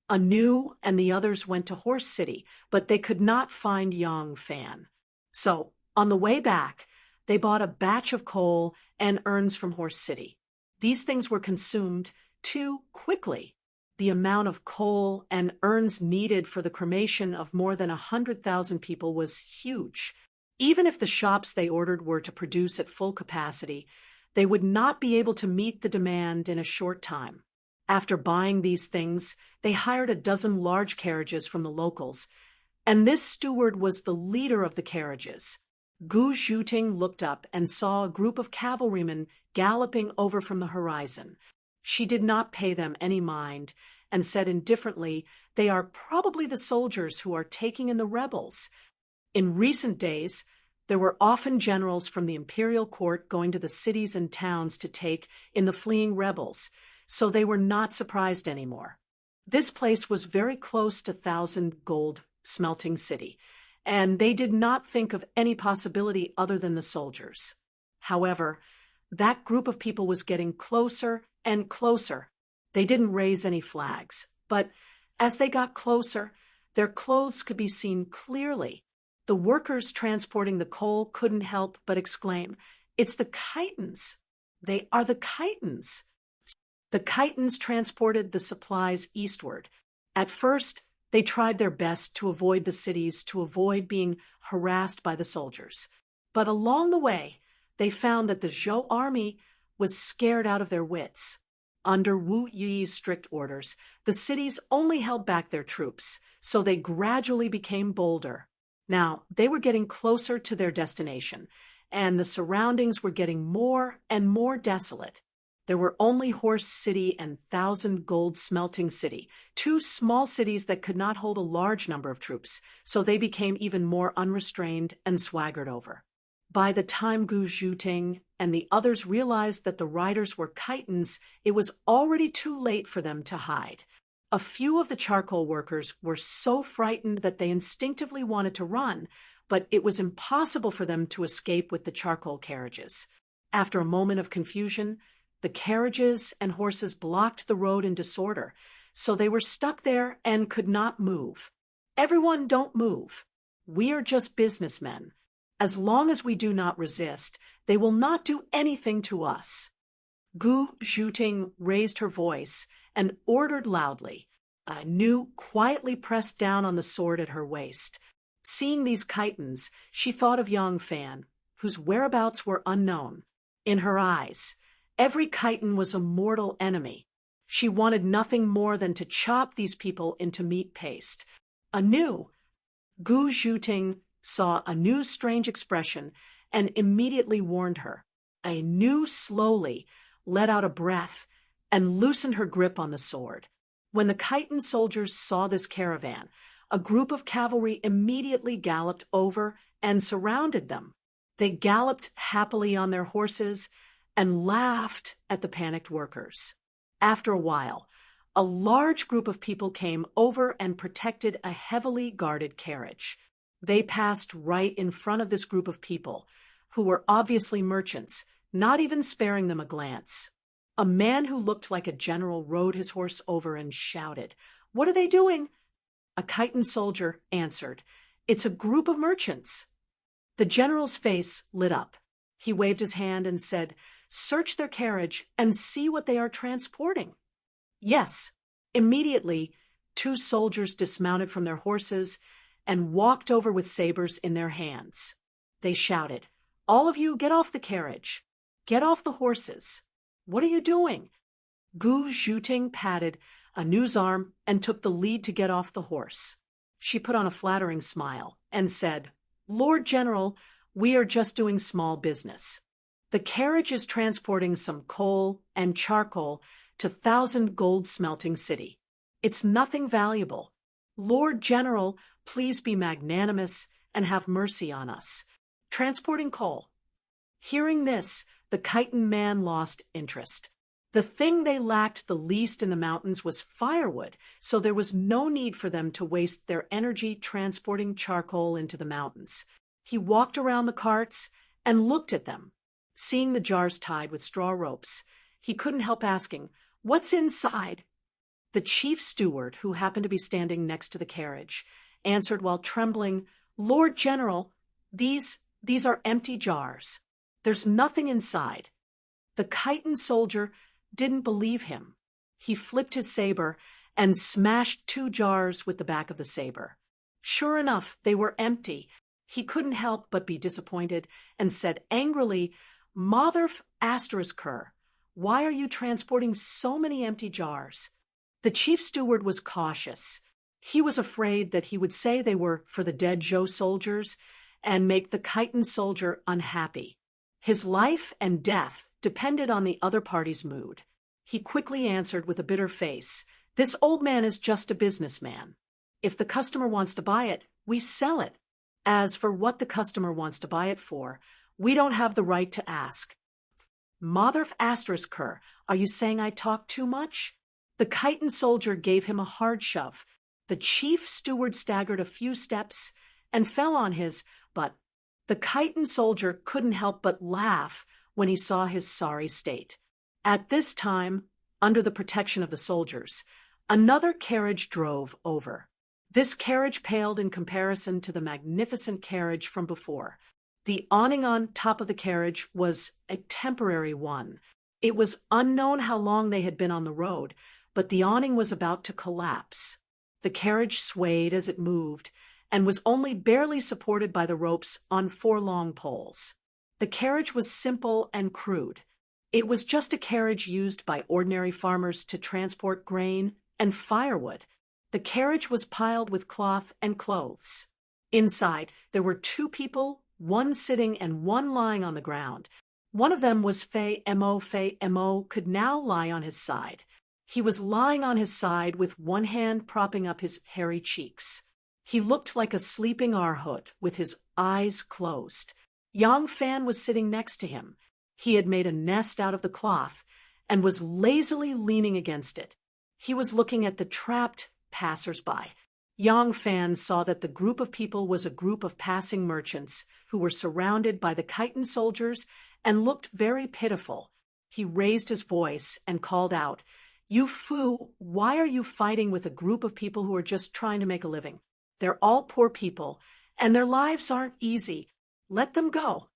Anu and the others went to Horse City, but they could not find Yang Fan. So, on the way back, they bought a batch of coal and urns from Horse City. These things were consumed too quickly. The amount of coal and urns needed for the cremation of more than 100,000 people was huge. Even if the shops they ordered were to produce at full capacity, they would not be able to meet the demand in a short time. After buying these things, they hired a dozen large carriages from the locals, and this steward was the leader of the carriages. Gu Zhuting looked up and saw a group of cavalrymen galloping over from the horizon. She did not pay them any mind and said indifferently, "They are probably the soldiers who are taking in the rebels." In recent days, there were often generals from the imperial court going to the cities and towns to take in the fleeing rebels, so they were not surprised anymore. This place was very close to Thousand Gold Smelting City, and they did not think of any possibility other than the soldiers. However, that group of people was getting closer and closer. They didn't raise any flags, but as they got closer, their clothes could be seen clearly. The workers transporting the coal couldn't help but exclaim, "It's the Chitons! They are the Chitons!" The Chitons transported the supplies eastward. At first, they tried their best to avoid the cities, to avoid being harassed by the soldiers. But along the way, they found that the Zhou army was scared out of their wits. Under Wu Yi's strict orders, the cities only held back their troops, so they gradually became bolder. Now, they were getting closer to their destination, and the surroundings were getting more and more desolate. There were only Horse City and Thousand Gold Smelting City, two small cities that could not hold a large number of troops, so they became even more unrestrained and swaggered over. By the time Gu Zhuting and the others realized that the riders were Chitons, it was already too late for them to hide. A few of the charcoal workers were so frightened that they instinctively wanted to run, but it was impossible for them to escape with the charcoal carriages. After a moment of confusion, the carriages and horses blocked the road in disorder, so they were stuck there and could not move. "Everyone, don't move. We are just businessmen. As long as we do not resist, they will not do anything to us." Gu Zhuting raised her voice and ordered loudly. Nu quietly pressed down on the sword at her waist. Seeing these chitons, she thought of Yang Fan, whose whereabouts were unknown. In her eyes, every chiton was a mortal enemy. She wanted nothing more than to chop these people into meat paste. Gu Zhuting saw Anu's strange expression and immediately warned her. Anu slowly let out a breath and loosened her grip on the sword. When the chiton soldiers saw this caravan, a group of cavalry immediately galloped over and surrounded them. They galloped happily on their horses and laughed at the panicked workers. After a while, a large group of people came over and protected a heavily guarded carriage. They passed right in front of this group of people, who were obviously merchants, not even sparing them a glance. A man who looked like a general rode his horse over and shouted, "What are they doing?" A chiton soldier answered, "It's a group of merchants." The general's face lit up. He waved his hand and said, "Search their carriage and see what they are transporting." Yes. Immediately, 2 soldiers dismounted from their horses and walked over with sabers in their hands. They shouted, "All of you, get off the carriage. Get off the horses. What are you doing?" Gu Zhuting patted Anu's arm and took the lead to get off the horse. She put on a flattering smile and said, "Lord General, we are just doing small business. The carriage is transporting some coal and charcoal to 1,000 gold smelting city. It's nothing valuable. Lord General, please be magnanimous and have mercy on us. Transporting coal." Hearing this, the chiton man lost interest. The thing they lacked the least in the mountains was firewood, so there was no need for them to waste their energy transporting charcoal into the mountains. He walked around the carts and looked at them. Seeing the jars tied with straw ropes, he couldn't help asking, "What's inside?" The chief steward, who happened to be standing next to the carriage, answered while trembling, "Lord General, these are empty jars. There's nothing inside." The chiton soldier didn't believe him. He flipped his saber and smashed 2 jars with the back of the saber. Sure enough, they were empty. He couldn't help but be disappointed and said angrily, "Motherf ***, why are you transporting so many empty jars?" The chief steward was cautious. He was afraid that he would say they were for the dead Zhou soldiers and make the chiton soldier unhappy. His life and death depended on the other party's mood. He quickly answered with a bitter face, "This old man is just a businessman. If the customer wants to buy it, we sell it. As for what the customer wants to buy it for, we don't have the right to ask." "Motherf ***, are you saying I talk too much?" The chiton soldier gave him a hard shove. The chief steward staggered a few steps and fell on his butt. The chiton soldier couldn't help but laugh when he saw his sorry state. At this time, under the protection of the soldiers, another carriage drove over. This carriage paled in comparison to the magnificent carriage from before. The awning on top of the carriage was a temporary one. It was unknown how long they had been on the road, but the awning was about to collapse. The carriage swayed as it moved and was only barely supported by the ropes on 4 long poles. The carriage was simple and crude. It was just a carriage used by ordinary farmers to transport grain and firewood. The carriage was piled with cloth and clothes. Inside, there were 2 people, one sitting and one lying on the ground. One of them was Fei Mo could now lie on his side. He was lying on his side with one hand propping up his hairy cheeks. He looked like a sleeping Arhut with his eyes closed. Yang Fan was sitting next to him. He had made a nest out of the cloth and was lazily leaning against it. He was looking at the trapped passers-by. Yang Fan saw that the group of people was a group of passing merchants who were surrounded by the chiton soldiers and looked very pitiful. He raised his voice and called out, "You fool, why are you fighting with a group of people who are just trying to make a living? They're all poor people, and their lives aren't easy. Let them go."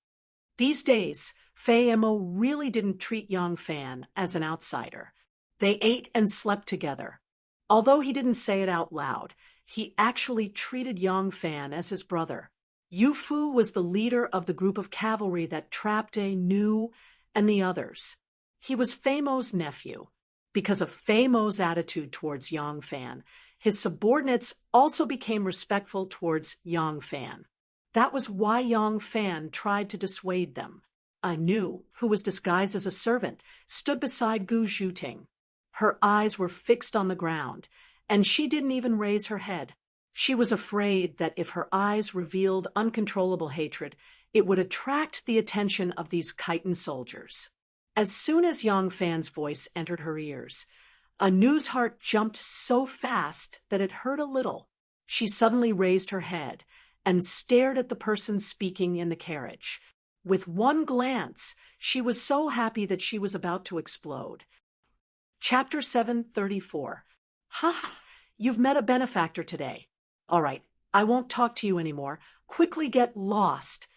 These days, Fei Mo really didn't treat Yang Fan as an outsider. They ate and slept together. Although he didn't say it out loud, he actually treated Yang Fan as his brother. Yu Fu was the leader of the group of cavalry that trapped a Nu and the others. He was Fei Mo's nephew. Because of Fei Mo's attitude towards Yang Fan, his subordinates also became respectful towards Yang Fan. That was why Yang Fan tried to dissuade them. A Nu, who was disguised as a servant, stood beside Gu Zhuting. Her eyes were fixed on the ground, and she didn't even raise her head. She was afraid that if her eyes revealed uncontrollable hatred, it would attract the attention of these chitin soldiers. As soon as Yang Fan's voice entered her ears, a Nu's heart jumped so fast that it hurt a little. She suddenly raised her head and stared at the person speaking in the carriage. With one glance, she was so happy that she was about to explode. Chapter 734. Ha! You've met a benefactor today. All right, I won't talk to you anymore. Quickly get lost.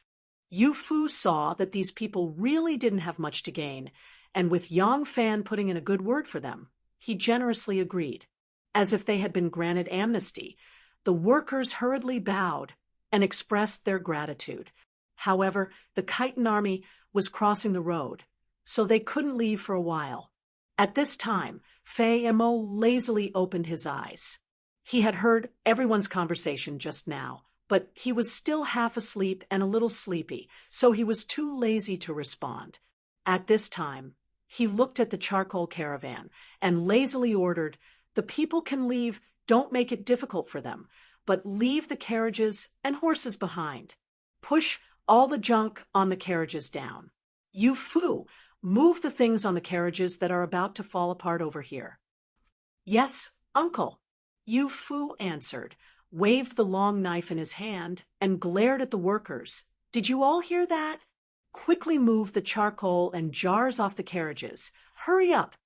Yu Fu saw that these people really didn't have much to gain, and with Yang Fan putting in a good word for them, he generously agreed. As if they had been granted amnesty, the workers hurriedly bowed and expressed their gratitude. However, the chitin army was crossing the road, so they couldn't leave for a while. At this time, Fei Mo lazily opened his eyes. He had heard everyone's conversation just now, but he was still half asleep and a little sleepy, so he was too lazy to respond. At this time, he looked at the charcoal caravan and lazily ordered, "The people can leave, don't make it difficult for them, but leave the carriages and horses behind. Push all the junk on the carriages down. Yu Fu, move the things on the carriages that are about to fall apart over here." "Yes, uncle," Yu Fu answered, waved the long knife in his hand, and glared at the workers. "Did you all hear that? Quickly move the charcoal and jars off the carriages. Hurry up."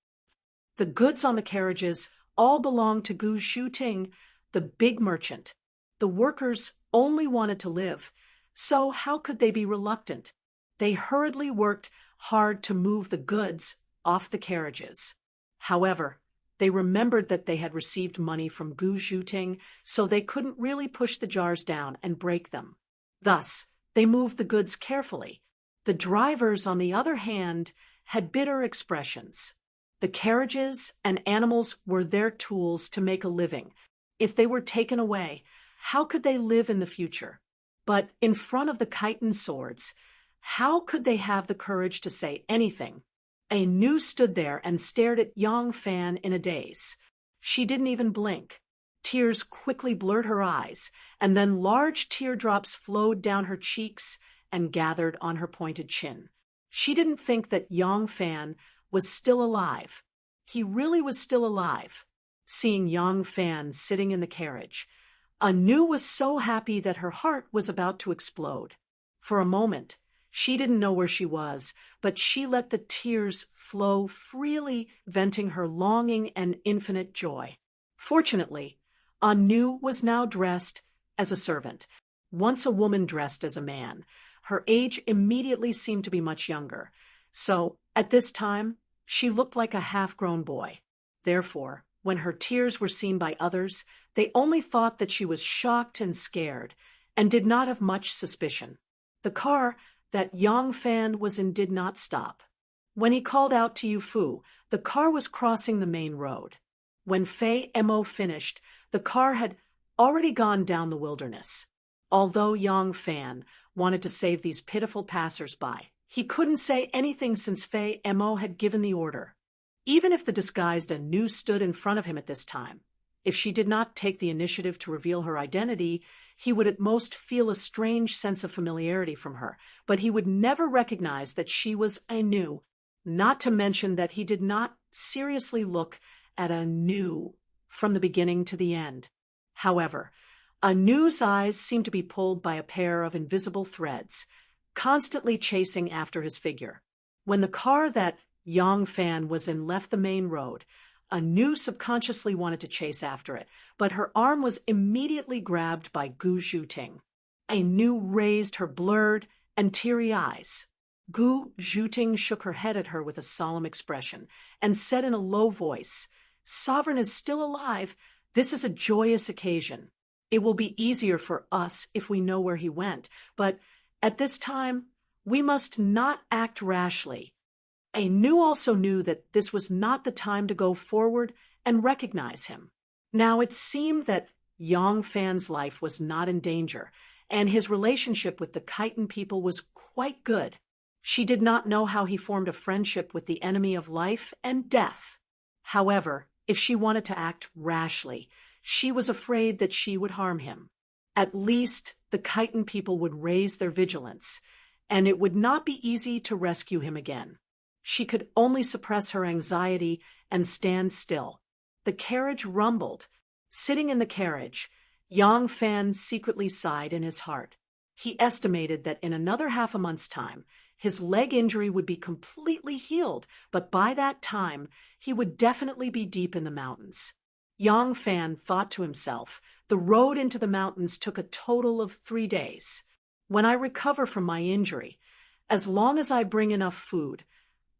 The goods on the carriages all belonged to Gu Zhuting, the big merchant. The workers only wanted to live, so how could they be reluctant? They hurriedly worked hard to move the goods off the carriages. However, they remembered that they had received money from Gu Zhuting, so they couldn't really push the jars down and break them. Thus, they moved the goods carefully. The drivers, on the other hand, had bitter expressions. The carriages and animals were their tools to make a living. If they were taken away, how could they live in the future? But in front of the chitin swords, how could they have the courage to say anything? A Nu stood there and stared at Yang Fan in a daze. She didn't even blink. Tears quickly blurred her eyes, and then large teardrops flowed down her cheeks and gathered on her pointed chin. She didn't think that Yang Fan was still alive. He really was still alive. Seeing Yang Fan sitting in the carriage, Nu was so happy that her heart was about to explode. For a moment, she didn't know where she was, but she let the tears flow freely, venting her longing and infinite joy. Fortunately, Nu was now dressed as a servant. Once a woman dressed as a man, her age immediately seemed to be much younger. So, at this time, she looked like a half-grown boy. Therefore, when her tears were seen by others, they only thought that she was shocked and scared, and did not have much suspicion. The car that Yang Fan was in did not stop. When he called out to Yu Fu, the car was crossing the main road. When Fei Mo finished, the car had already gone down the wilderness. Although Yang Fan wanted to save these pitiful passers-by, he couldn't say anything since Fei Mo had given the order. Even if the disguised Nu stood in front of him at this time, if she did not take the initiative to reveal her identity, he would at most feel a strange sense of familiarity from her, but he would never recognize that she was a Nu, not to mention that he did not seriously look at a Nu from the beginning to the end. However, a Nu's eyes seemed to be pulled by a pair of invisible threads, constantly chasing after his figure. When the car that Yang Fan was in left the main road, a Nu subconsciously wanted to chase after it, but her arm was immediately grabbed by Gu Zhuting. A Nu raised her blurred and teary eyes. Gu Zhuting shook her head at her with a solemn expression and said in a low voice, "Sovereign is still alive. This is a joyous occasion. It will be easier for us if we know where he went, but at this time, we must not act rashly." Anu also knew that this was not the time to go forward and recognize him. Now it seemed that Yang Fan's life was not in danger, and his relationship with the Khitan people was quite good. She did not know how he formed a friendship with the enemy of life and death. However, if she wanted to act rashly, she was afraid that she would harm him. At least the Khitan people would raise their vigilance, and it would not be easy to rescue him again. She could only suppress her anxiety and stand still. The carriage rumbled. Sitting in the carriage, Yang Fan secretly sighed in his heart. He estimated that in another half a month's time, his leg injury would be completely healed, but by that time, he would definitely be deep in the mountains. Yang Fan thought to himself, the road into the mountains took a total of 3 days. When I recover from my injury, as long as I bring enough food,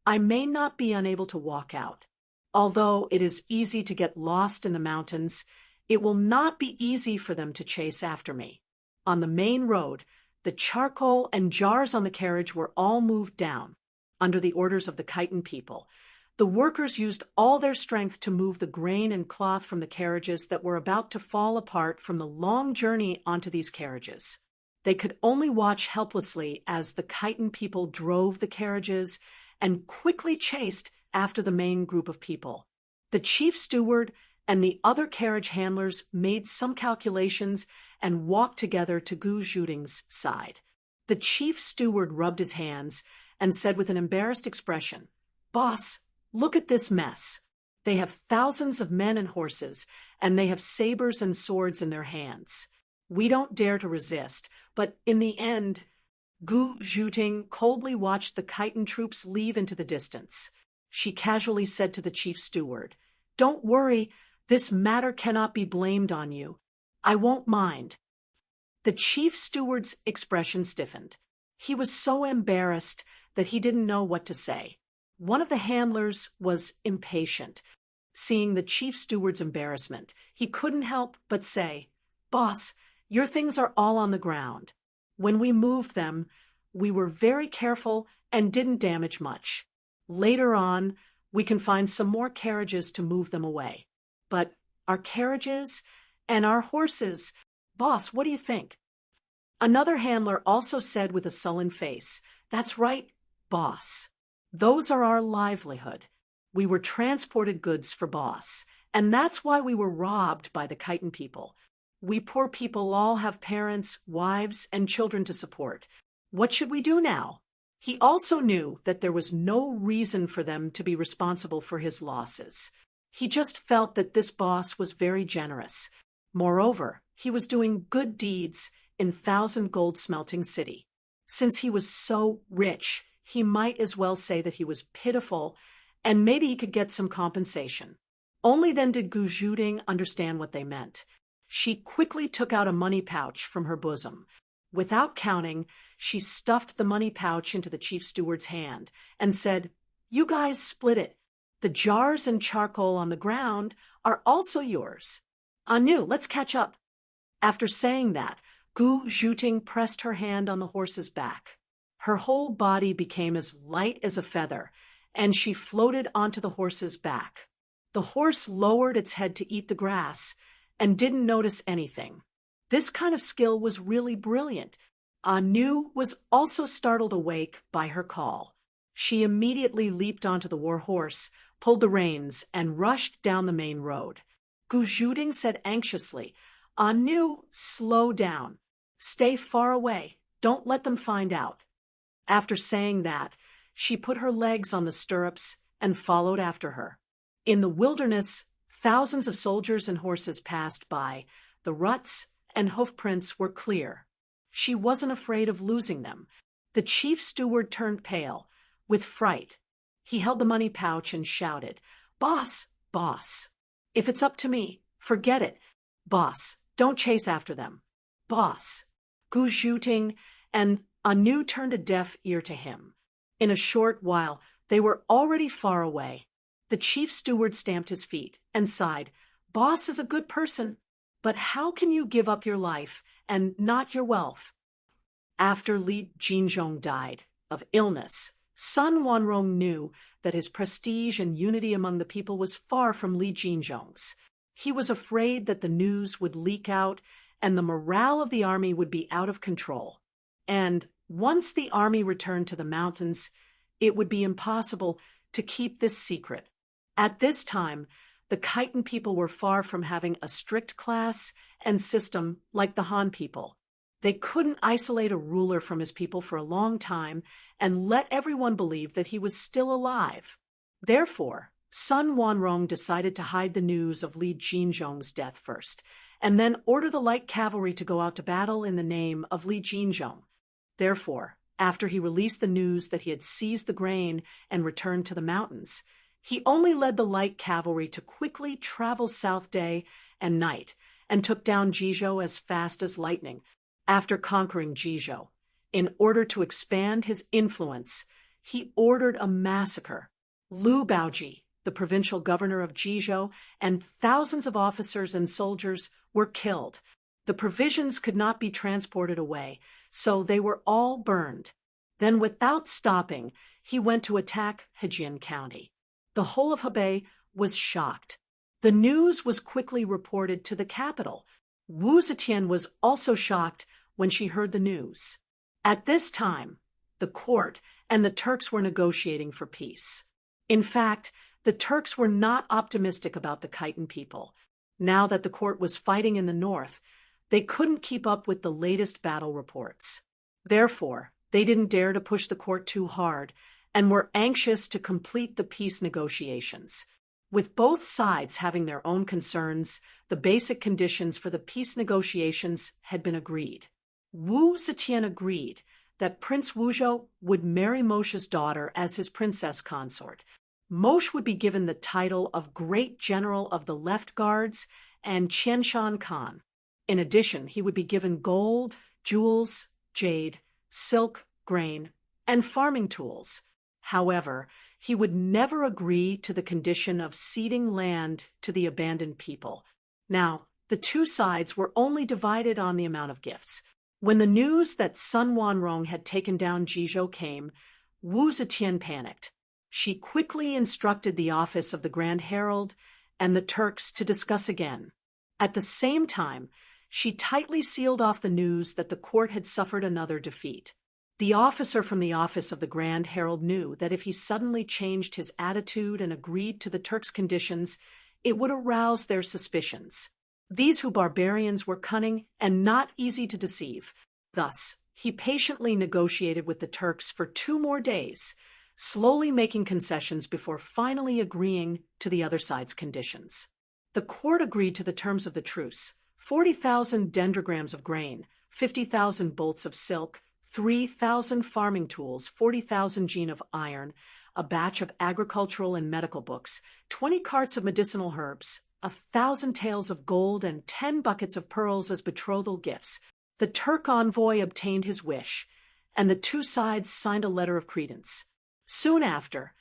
I may not be unable to walk out. Although it is easy to get lost in the mountains, it will not be easy for them to chase after me. On the main road, the charcoal and jars on the carriage were all moved down. Under the orders of the Khitan people, the workers used all their strength to move the grain and cloth from the carriages that were about to fall apart from the long journey onto these carriages. They could only watch helplessly as the Khitan people drove the carriages and quickly chased after the main group of people. The chief steward and the other carriage handlers made some calculations and walked together to Gu Zhuting's side. The chief steward rubbed his hands and said with an embarrassed expression, "Boss, look at this mess. They have thousands of men and horses, and they have sabers and swords in their hands. We don't dare to resist, but in the end..." Gu Zhuting coldly watched the Khitan troops leave into the distance. She casually said to the chief steward, "Don't worry, this matter cannot be blamed on you. I won't mind." The chief steward's expression stiffened. He was so embarrassed that he didn't know what to say. One of the handlers was impatient. Seeing the chief steward's embarrassment, he couldn't help but say, "Boss, your things are all on the ground. When we moved them, we were very careful and didn't damage much. Later on, we can find some more carriages to move them away. But our carriages and our horses, boss, what do you think?" Another handler also said with a sullen face, "That's right, boss. Those are our livelihood. We were transported goods for boss, and that's why we were robbed by the Khitan people. We poor people all have parents, wives, and children to support. What should we do now?" He also knew that there was no reason for them to be responsible for his losses. He just felt that this boss was very generous. Moreover, he was doing good deeds in Thousand Gold Smelting City. Since he was so rich, he might as well say that he was pitiful, and maybe he could get some compensation. Only then did Gu Zhuting understand what they meant. She quickly took out a money pouch from her bosom. Without counting, she stuffed the money pouch into the chief steward's hand and said, "You guys split it. The jars and charcoal on the ground are also yours. Anu, let's catch up." After saying that, Gu Zhuting pressed her hand on the horse's back. Her whole body became as light as a feather, and she floated onto the horse's back. The horse lowered its head to eat the grass and didn't notice anything. This kind of skill was really brilliant. Anu was also startled awake by her call. She immediately leaped onto the war horse, pulled the reins, and rushed down the main road. Gu Zhuting said anxiously, "Anu, slow down. Stay far away. Don't let them find out." After saying that, she put her legs on the stirrups and followed after her. In the wilderness, thousands of soldiers and horses passed by. The ruts and hoofprints were clear. She wasn't afraid of losing them. The chief steward turned pale, with fright. He held the money pouch and shouted, "Boss, boss, if it's up to me, forget it. Boss, don't chase after them. Boss." Gu Zhuting and Anu turned a deaf ear to him. In a short while, they were already far away. The chief steward stamped his feet and sighed. Boss is a good person, but how can you give up your life and not your wealth? After Li Jinzhong died of illness, Sun Wanrong knew that his prestige and unity among the people was far from Li Jinzhong's. He was afraid that the news would leak out and the morale of the army would be out of control. And once the army returned to the mountains, it would be impossible to keep this secret. At this time, the Khitan people were far from having a strict class and system like the Han people. They couldn't isolate a ruler from his people for a long time and let everyone believe that he was still alive. Therefore, Sun Wanrong decided to hide the news of Li Jinzhong's death first, and then order the light cavalry to go out to battle in the name of Li Jinzhong. Therefore, after he released the news that he had seized the grain and returned to the mountains, he only led the light cavalry to quickly travel south day and night and took down Jizhou as fast as lightning. After conquering Jizhou, in order to expand his influence, he ordered a massacre. Lu Baoji, the provincial governor of Jizhou, and thousands of officers and soldiers were killed. The provisions could not be transported away, so they were all burned. Then, without stopping, he went to attack Hejian County. The whole of Hebei was shocked. The news was quickly reported to the capital. Wu Zetian was also shocked when she heard the news. At this time, the court and the Turks were negotiating for peace. In fact, the Turks were not optimistic about the Khitan people. Now that the court was fighting in the north, they couldn't keep up with the latest battle reports. Therefore, they didn't dare to push the court too hard and were anxious to complete the peace negotiations. With both sides having their own concerns, the basic conditions for the peace negotiations had been agreed. Wu Zetian agreed that Prince Wuzhou would marry Moshe's daughter as his princess consort. Moshe would be given the title of Great General of the Left Guards and Qianshan Khan. In addition, he would be given gold, jewels, jade, silk, grain, and farming tools. However, he would never agree to the condition of ceding land to the abandoned people. Now, the two sides were only divided on the amount of gifts. When the news that Sun Wanrong had taken down Jizhou came, Wu Zetian panicked. She quickly instructed the office of the Grand Herald and the Turks to discuss again. At the same time, she tightly sealed off the news that the court had suffered another defeat. The officer from the office of the Grand Herald knew that if he suddenly changed his attitude and agreed to the Turks' conditions, it would arouse their suspicions. These barbarians were cunning and not easy to deceive. Thus, he patiently negotiated with the Turks for 2 more days, slowly making concessions before finally agreeing to the other side's conditions. The court agreed to the terms of the truce: 40,000 dendrograms of grain, 50,000 bolts of silk, 3,000 farming tools, 40,000 gene of iron, a batch of agricultural and medical books, 20 carts of medicinal herbs, 1,000 taels of gold, and 10 buckets of pearls as betrothal gifts. The Turk envoy obtained his wish, and the two sides signed a letter of credence. Soon after,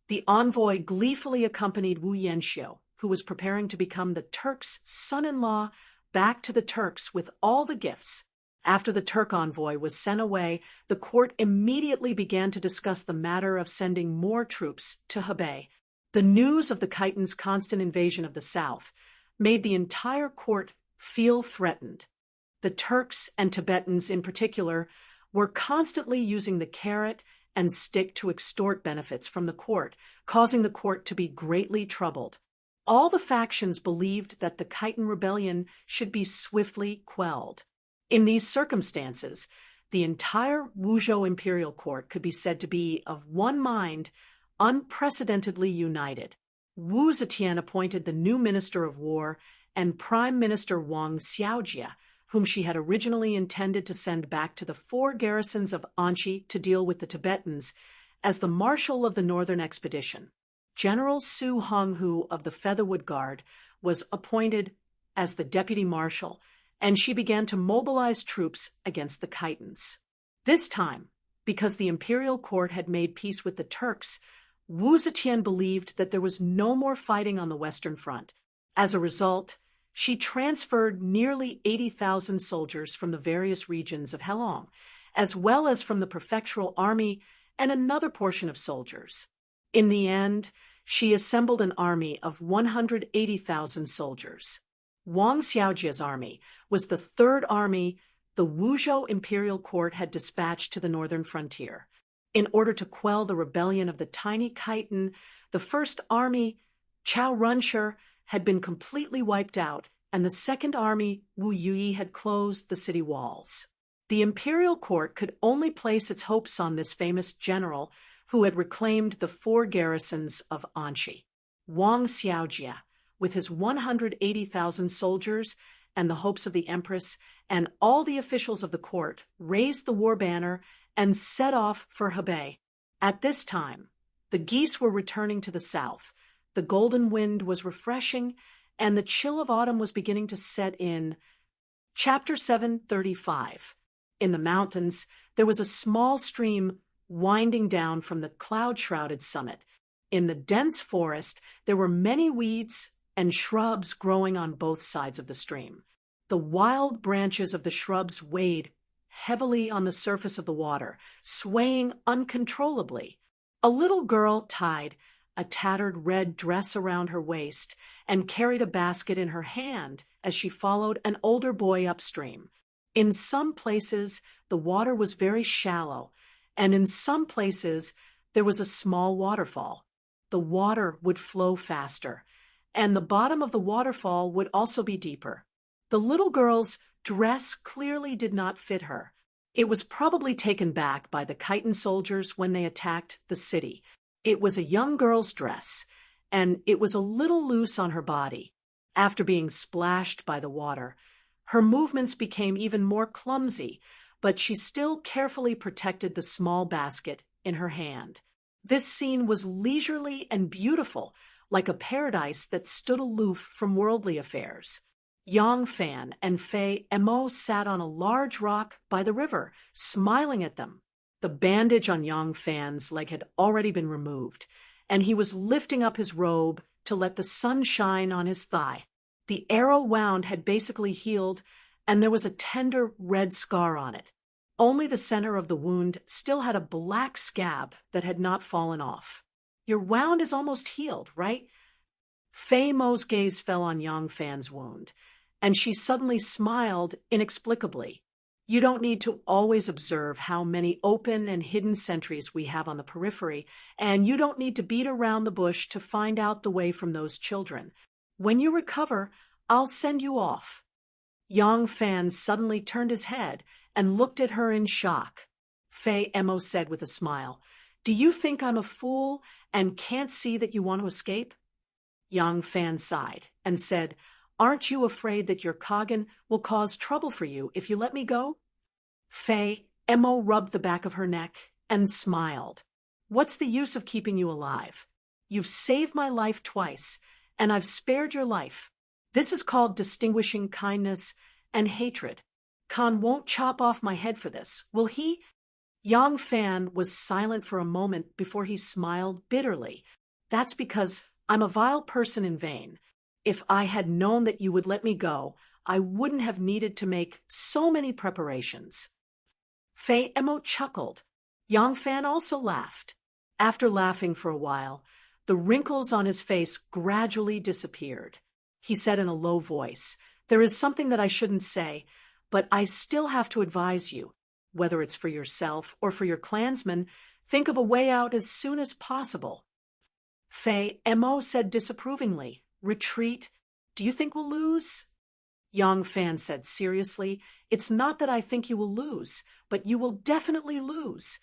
the envoy gleefully accompanied Wu Yanxiu, who was preparing to become the Turk's son-in-law, back to the Turks with all the gifts. After the Turk envoy was sent away, the court immediately began to discuss the matter of sending more troops to Hebei. The news of the Khitans' constant invasion of the south made the entire court feel threatened. The Turks and Tibetans in particular were constantly using the carrot and stick to extort benefits from the court, causing the court to be greatly troubled. All the factions believed that the Khitan rebellion should be swiftly quelled. In these circumstances, the entire Wuzhou imperial court could be said to be of one mind, unprecedentedly united. Wu Zetian appointed the new Minister of War and Prime Minister Wang Xiaojia, whom she had originally intended to send back to the 4 garrisons of Anqi to deal with the Tibetans, as the marshal of the northern expedition. General Su Honghu of the Featherwood Guard was appointed as the deputy marshal, and she began to mobilize troops against the Khitans. This time, Because the imperial court had made peace with the Turks, Wu Zetian believed that there was no more fighting on the Western Front. As a result, she transferred nearly 80,000 soldiers from the various regions of Helong, as well as from the prefectural army and another portion of soldiers. In the end, she assembled an army of 180,000 soldiers. Wang Xiaojia's army was the third army the Wuzhou imperial court had dispatched to the northern frontier. In order to quell the rebellion of the tiny Khitan, the first army, Chao Runshi, had been completely wiped out, and the second army, Wu Yui, had closed the city walls. The imperial court could only place its hopes on this famous general who had reclaimed the 4 garrisons of Anxi. Wang Xiaojia, with his 180,000 soldiers and the hopes of the empress and all the officials of the court, raised the war banner and set off for Hebei. At this time, the geese were returning to the south, the golden wind was refreshing, and the chill of autumn was beginning to set in. Chapter 735. In the mountains, there was a small stream winding down from the cloud-shrouded summit. In the dense forest, there were many weeds and shrubs growing on both sides of the stream. The wild branches of the shrubs weighed heavily on the surface of the water, swaying uncontrollably. A little girl tied a tattered red dress around her waist and carried a basket in her hand as she followed an older boy upstream. In some places, the water was very shallow, and in some places, there was a small waterfall. The water would flow faster, and the bottom of the waterfall would also be deeper. The little girl's dress clearly did not fit her. It was probably taken back by the Khitan soldiers when they attacked the city. It was a young girl's dress, and it was a little loose on her body. After being splashed by the water, her movements became even more clumsy, but she still carefully protected the small basket in her hand. This scene was leisurely and beautiful, like a paradise that stood aloof from worldly affairs. Yang Fan and Fei Emo sat on a large rock by the river, smiling at them. The bandage on Yang Fan's leg had already been removed, and he was lifting up his robe to let the sun shine on his thigh. The arrow wound had basically healed, and there was a tender red scar on it. Only the center of the wound still had a black scab that had not fallen off. "Your wound is almost healed, right?" Fei Mo's gaze fell on Yang Fan's wound, and she suddenly smiled inexplicably. "You don't need to always observe how many open and hidden sentries we have on the periphery, and you don't need to beat around the bush to find out the way from those children. When you recover, I'll send you off." Yang Fan suddenly turned his head and looked at her in shock. Fei Emo said with a smile, "Do you think I'm a fool and can't see that you want to escape?" Yang Fan sighed and said, "Aren't you afraid that your Kagan will cause trouble for you if you let me go?" Fei Emo rubbed the back of her neck and smiled. "What's the use of keeping you alive? You've saved my life twice, and I've spared your life. This is called distinguishing kindness and hatred. Khan won't chop off my head for this, will he?" Yang Fan was silent for a moment before he smiled bitterly. "That's because I'm a vile person in vain. If I had known that you would let me go, I wouldn't have needed to make so many preparations." Fei Emo chuckled. Yang Fan also laughed. After laughing for a while, the wrinkles on his face gradually disappeared. He said in a low voice, "There is something that I shouldn't say, but I still have to advise you. Whether it's for yourself or for your clansmen, think of a way out as soon as possible." Fei Emo said disapprovingly, "Retreat? Do you think we'll lose?" Yang Fan said seriously, "It's not that I think you will lose, but you will definitely lose."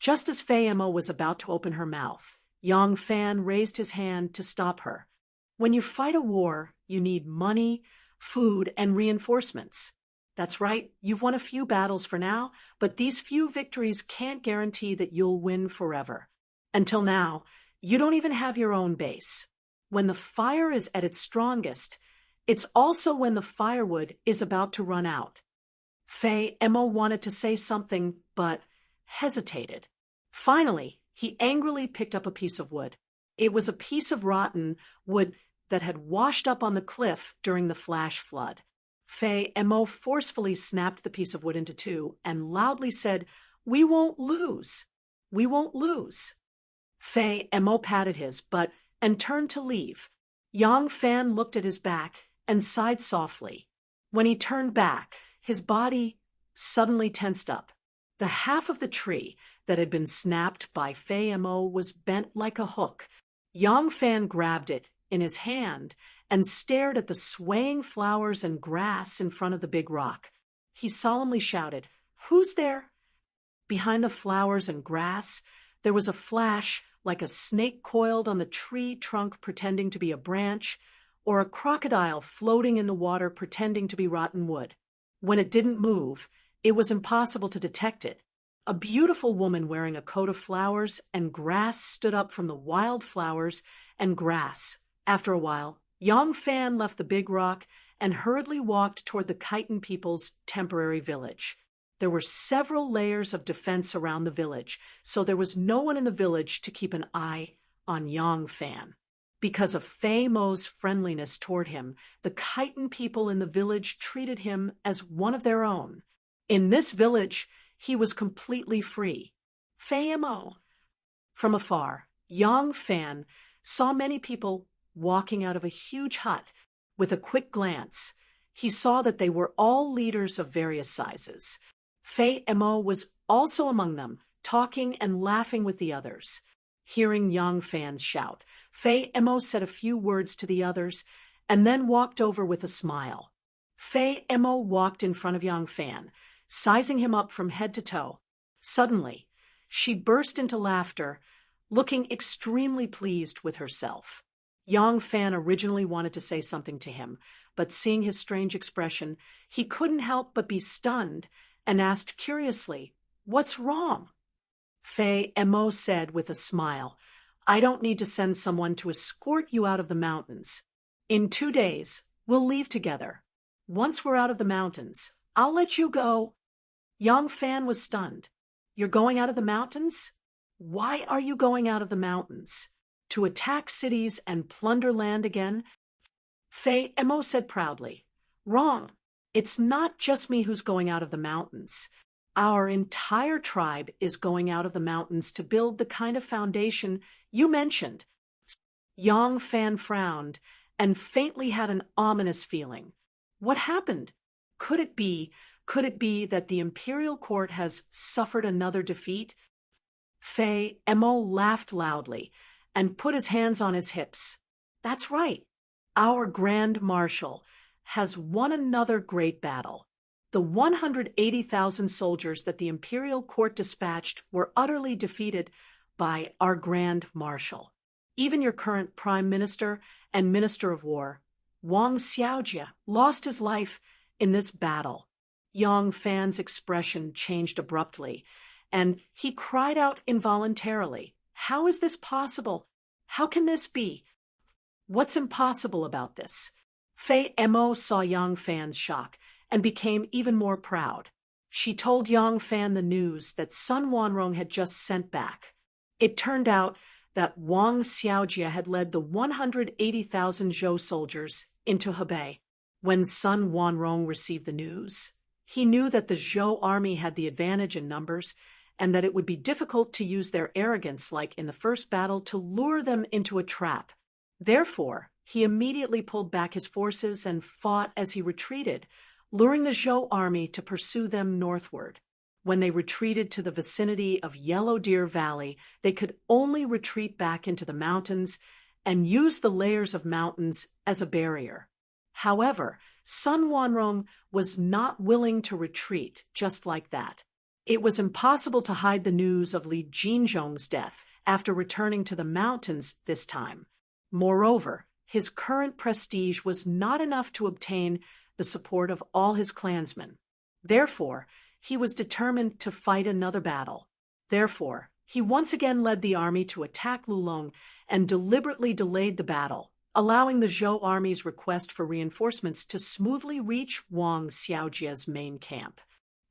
Just as Fei Emo was about to open her mouth, Yang Fan raised his hand to stop her. "When you fight a war, you need money, food, and reinforcements. That's right, you've won a few battles for now, but these few victories can't guarantee that you'll win forever. Until now, you don't even have your own base. When the fire is at its strongest, it's also when the firewood is about to run out." Fei Emo wanted to say something, but hesitated. Finally, he angrily picked up a piece of wood. It was a piece of rotten wood that had washed up on the cliff during the flash flood. Fei Mo forcefully snapped the piece of wood into two and loudly said, "We won't lose. We won't lose." Fei Mo patted his butt and turned to leave. Yang Fan looked at his back and sighed softly. When he turned back, his body suddenly tensed up. The half of the tree that had been snapped by Fei Mo was bent like a hook. Yang Fan grabbed it in his hand and stared at the swaying flowers and grass in front of the big rock. He solemnly shouted, "Who's there?" Behind the flowers and grass, there was a flash like a snake coiled on the tree trunk pretending to be a branch, or a crocodile floating in the water pretending to be rotten wood. When it didn't move, it was impossible to detect it. A beautiful woman wearing a coat of flowers and grass stood up from the wild flowers and grass. After a while, Yang Fan left the big rock and hurriedly walked toward the Khitan people's temporary village. There were several layers of defense around the village, so there was no one in the village to keep an eye on Yang Fan. Because of Fei Mo's friendliness toward him, the Khitan people in the village treated him as one of their own. In this village, he was completely free. Fei Mo. From afar, Yang Fan saw many people walking out of a huge hut. With a quick glance, he saw that they were all leaders of various sizes. Fei Mo was also among them, talking and laughing with the others. Hearing Yang Fan's shout, Fei Mo said a few words to the others and then walked over with a smile. Fei Mo walked in front of Yang Fan, sizing him up from head to toe. Suddenly, she burst into laughter, looking extremely pleased with herself. Yang Fan originally wanted to say something to him, but seeing his strange expression, he couldn't help but be stunned and asked curiously, "What's wrong?" Fei Mo said with a smile, "I don't need to send someone to escort you out of the mountains. In 2 days, we'll leave together. Once we're out of the mountains, I'll let you go." Yang Fan was stunned. "You're going out of the mountains? Why are you going out of the mountains? To attack cities and plunder land again?" Fei Mo said proudly, "Wrong. It's not just me who's going out of the mountains. Our entire tribe is going out of the mountains to build the kind of foundation you mentioned." Yang Fan frowned and faintly had an ominous feeling. What happened? Could it be that the imperial court has suffered another defeat? Fei Mo laughed loudly and put his hands on his hips. "That's right. Our Grand Marshal has won another great battle. The 180,000 soldiers that the imperial court dispatched were utterly defeated by our Grand Marshal. Even your current Prime Minister and Minister of War, Wang Xiaojie, lost his life in this battle." Yang Fan's expression changed abruptly, and he cried out involuntarily, "How is this possible? How can this be? What's impossible about this?" Fei Mo saw Yang Fan's shock and became even more proud. She told Yang Fan the news that Sun Wanrong had just sent back. It turned out that Wang Xiaojie had led the 180,000 Zhou soldiers into Hebei. When Sun Wanrong received the news, he knew that the Zhou army had the advantage in numbers and that it would be difficult to use their arrogance like in the first battle to lure them into a trap. Therefore, he immediately pulled back his forces and fought as he retreated, luring the Zhou army to pursue them northward. When they retreated to the vicinity of Yellow Deer Valley, they could only retreat back into the mountains and use the layers of mountains as a barrier. However, Sun Wanrong was not willing to retreat just like that. It was impossible to hide the news of Li Jinzhong's death after returning to the mountains this time. Moreover, his current prestige was not enough to obtain the support of all his clansmen. Therefore, he was determined to fight another battle. Therefore, he once again led the army to attack Lulong and deliberately delayed the battle, allowing the Zhou army's request for reinforcements to smoothly reach Wang Xiaojie's main camp.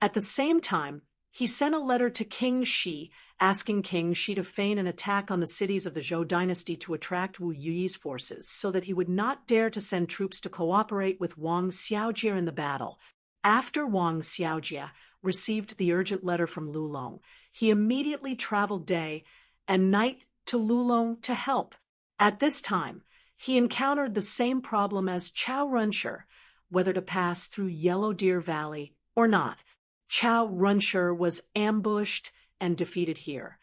At the same time, He sent a letter to King Shi, asking King Shi to feign an attack on the cities of the Zhou dynasty to attract Wu Yi's forces, so that he would not dare to send troops to cooperate with Wang Xiaojie in the battle. After Wang Xiaojie received the urgent letter from Lulong, he immediately traveled day and night to Lulong to help. At this time, he encountered the same problem as Chao Runsher, whether to pass through Yellow Deer Valley or not. Chao Runsher was ambushed and defeated here,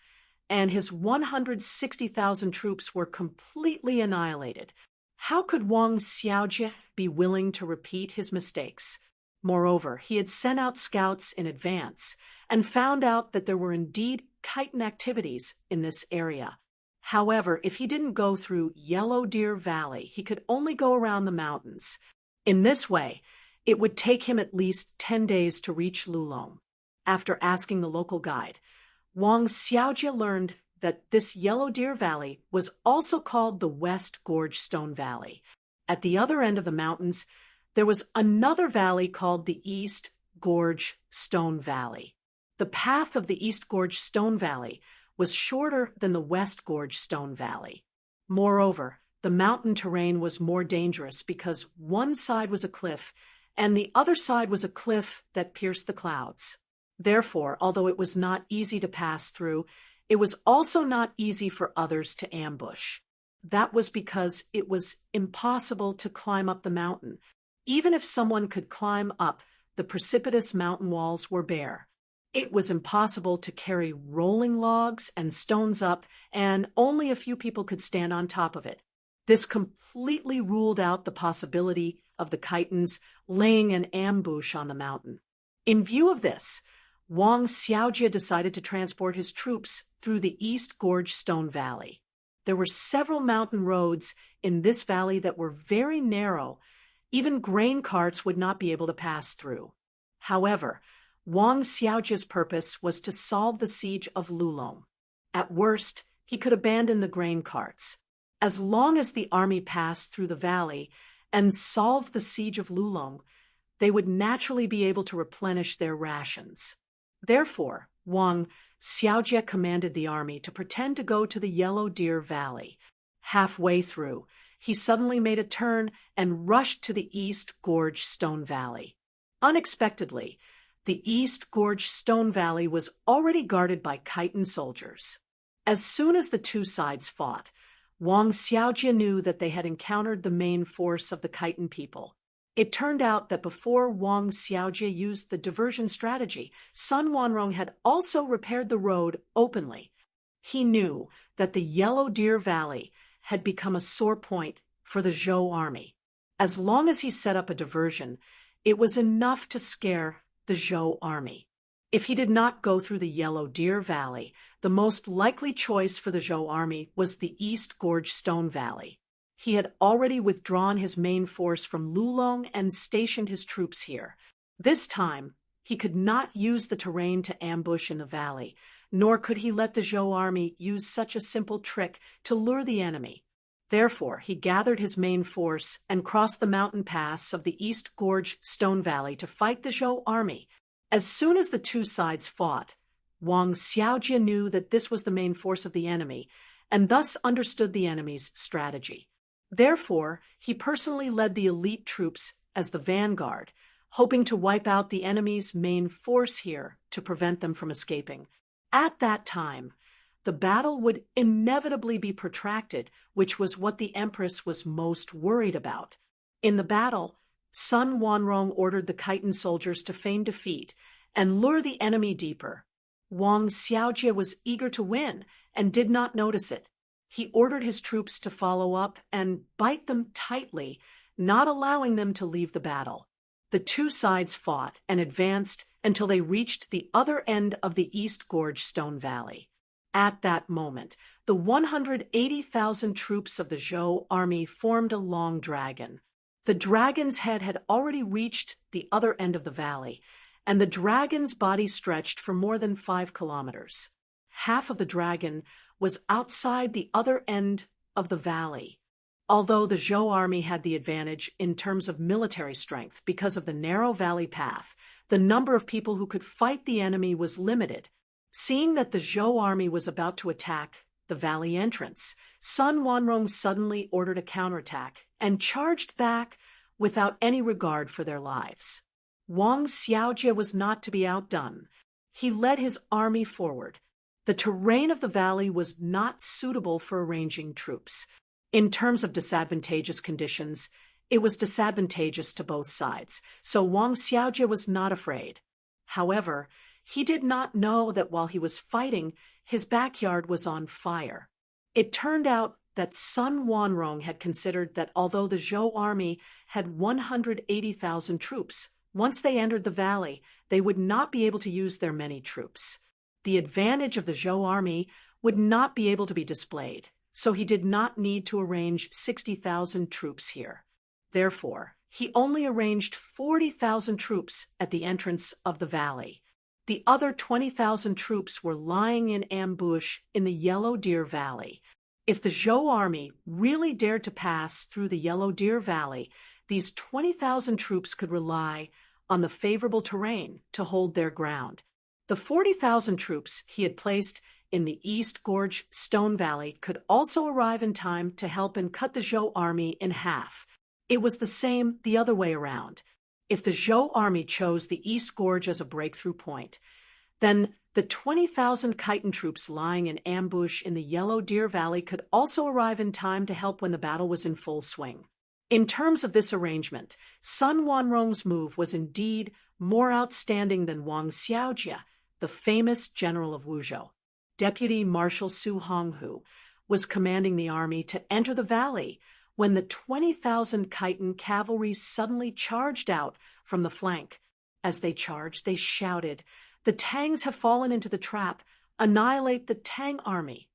and his 160,000 troops were completely annihilated. How could Wang Xiaojie be willing to repeat his mistakes? Moreover, he had sent out scouts in advance and found out that there were indeed chitin activities in this area. However, if he didn't go through Yellow Deer Valley, he could only go around the mountains. In this way, it would take him at least 10 days to reach Lulong. After asking the local guide, Wang Xiaojie learned that this Yellow Deer Valley was also called the West Gorge Stone Valley. At the other end of the mountains, there was another valley called the East Gorge Stone Valley. The path of the East Gorge Stone Valley was shorter than the West Gorge Stone Valley. Moreover, the mountain terrain was more dangerous because one side was a cliff and the other side was a cliff that pierced the clouds. Therefore, although it was not easy to pass through, it was also not easy for others to ambush. That was because it was impossible to climb up the mountain. Even if someone could climb up, the precipitous mountain walls were bare. It was impossible to carry rolling logs and stones up, and only a few people could stand on top of it. This completely ruled out the possibility of the chitins laying an ambush on the mountain. In view of this, Wang Xiaojie decided to transport his troops through the East Gorge Stone Valley. There were several mountain roads in this valley that were very narrow. Even grain carts would not be able to pass through. However, Wang Xiaojie's purpose was to solve the siege of Lulong. At worst, he could abandon the grain carts. As long as the army passed through the valley and solved the siege of Lulong, they would naturally be able to replenish their rations. Therefore, Wang Xiaojie commanded the army to pretend to go to the Yellow Deer Valley. Halfway through, he suddenly made a turn and rushed to the East Gorge Stone Valley. Unexpectedly, the East Gorge Stone Valley was already guarded by chitin soldiers. As soon as the two sides fought, Wang Xiaojie knew that they had encountered the main force of the chitin people. It turned out that before Wang Xiaojie used the diversion strategy, Sun Wanrong had also repaired the road openly. He knew that the Yellow Deer Valley had become a sore point for the Zhou army. As long as he set up a diversion, it was enough to scare the Zhou army. If he did not go through the Yellow Deer Valley, the most likely choice for the Zhou army was the East Gorge Stone Valley. He had already withdrawn his main force from Lulong and stationed his troops here. This time, he could not use the terrain to ambush in the valley, nor could he let the Zhou army use such a simple trick to lure the enemy. Therefore, he gathered his main force and crossed the mountain pass of the East Gorge Stone Valley to fight the Zhou army. As soon as the two sides fought, Wang Xiaojie knew that this was the main force of the enemy, and thus understood the enemy's strategy. Therefore, he personally led the elite troops as the vanguard, hoping to wipe out the enemy's main force here to prevent them from escaping. At that time, the battle would inevitably be protracted, which was what the Empress was most worried about. In the battle, Sun Wanrong ordered the chitin soldiers to feign defeat and lure the enemy deeper. Wang Xiaojie was eager to win and did not notice it. He ordered his troops to follow up and bite them tightly, not allowing them to leave the battle. The two sides fought and advanced until they reached the other end of the East Gorge Stone Valley. At that moment, the 180,000 troops of the Zhou army formed a long dragon. The dragon's head had already reached the other end of the valley, and the dragon's body stretched for more than 5 kilometers. Half of the dragon was outside the other end of the valley. Although the Zhou army had the advantage in terms of military strength because of the narrow valley path, The number of people who could fight the enemy was limited. Seeing that the Zhou army was about to attack the valley entrance, Sun Wanrong suddenly ordered a counterattack and charged back without any regard for their lives. Wang Xiaojie was not to be outdone. He led his army forward. The terrain of the valley was not suitable for arranging troops. In terms of disadvantageous conditions, it was disadvantageous to both sides, so Wang Xiaojie was not afraid. However, he did not know that while he was fighting, his backyard was on fire. It turned out that Sun Wanrong had considered that although the Zhou army had 180,000 troops, once they entered the valley, they would not be able to use their many troops. The advantage of the Zhou army would not be able to be displayed, so he did not need to arrange 60,000 troops here. Therefore, he only arranged 40,000 troops at the entrance of the valley. The other 20,000 troops were lying in ambush in the Yellow Deer Valley. If the Zhou army really dared to pass through the Yellow Deer Valley, these 20,000 troops could rely on the favorable terrain to hold their ground. The 40,000 troops he had placed in the East Gorge Stone Valley could also arrive in time to help and cut the Zhou army in half. It was the same the other way around. If the Zhou army chose the East Gorge as a breakthrough point, then the 20,000 Khitan troops lying in ambush in the Yellow Deer Valley could also arrive in time to help when the battle was in full swing. In terms of this arrangement, Sun Wanrong's move was indeed more outstanding than Wang Xiaojie, the famous general of Wuzhou. Deputy Marshal Su Honghu was commanding the army to enter the valley when the 20,000 Khitan cavalry suddenly charged out from the flank. As they charged, they shouted, "The Tangs have fallen into the trap! Annihilate the Tang army!"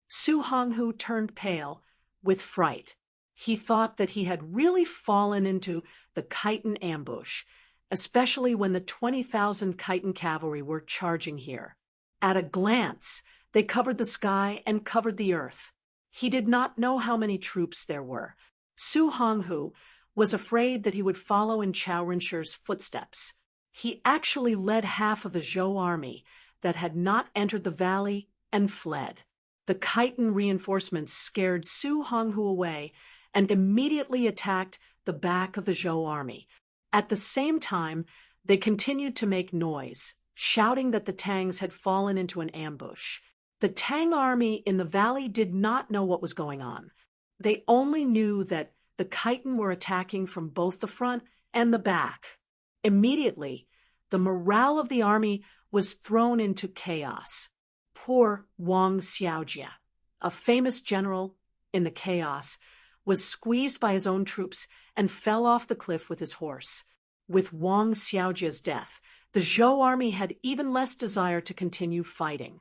Su Honghu turned pale with fright. He thought that he had really fallen into the Khitan ambush, especially when the 20,000 Khitan cavalry were charging here. At a glance, they covered the sky and covered the earth. He did not know how many troops there were. Su Honghu was afraid that he would follow in Chao Rinsher's footsteps. He actually led half of the Zhou army that had not entered the valley and fled. The Khitan reinforcements scared Su Honghu away and immediately attacked the back of the Zhou army. At the same time, they continued to make noise, shouting that the Tangs had fallen into an ambush. The Tang army in the valley did not know what was going on. They only knew that the Khitan were attacking from both the front and the back. Immediately, the morale of the army was thrown into chaos. Poor Wang Xiaojie, a famous general in the chaos, was squeezed by his own troops and fell off the cliff with his horse. With Wang Xiaojie's death, the Zhou army had even less desire to continue fighting.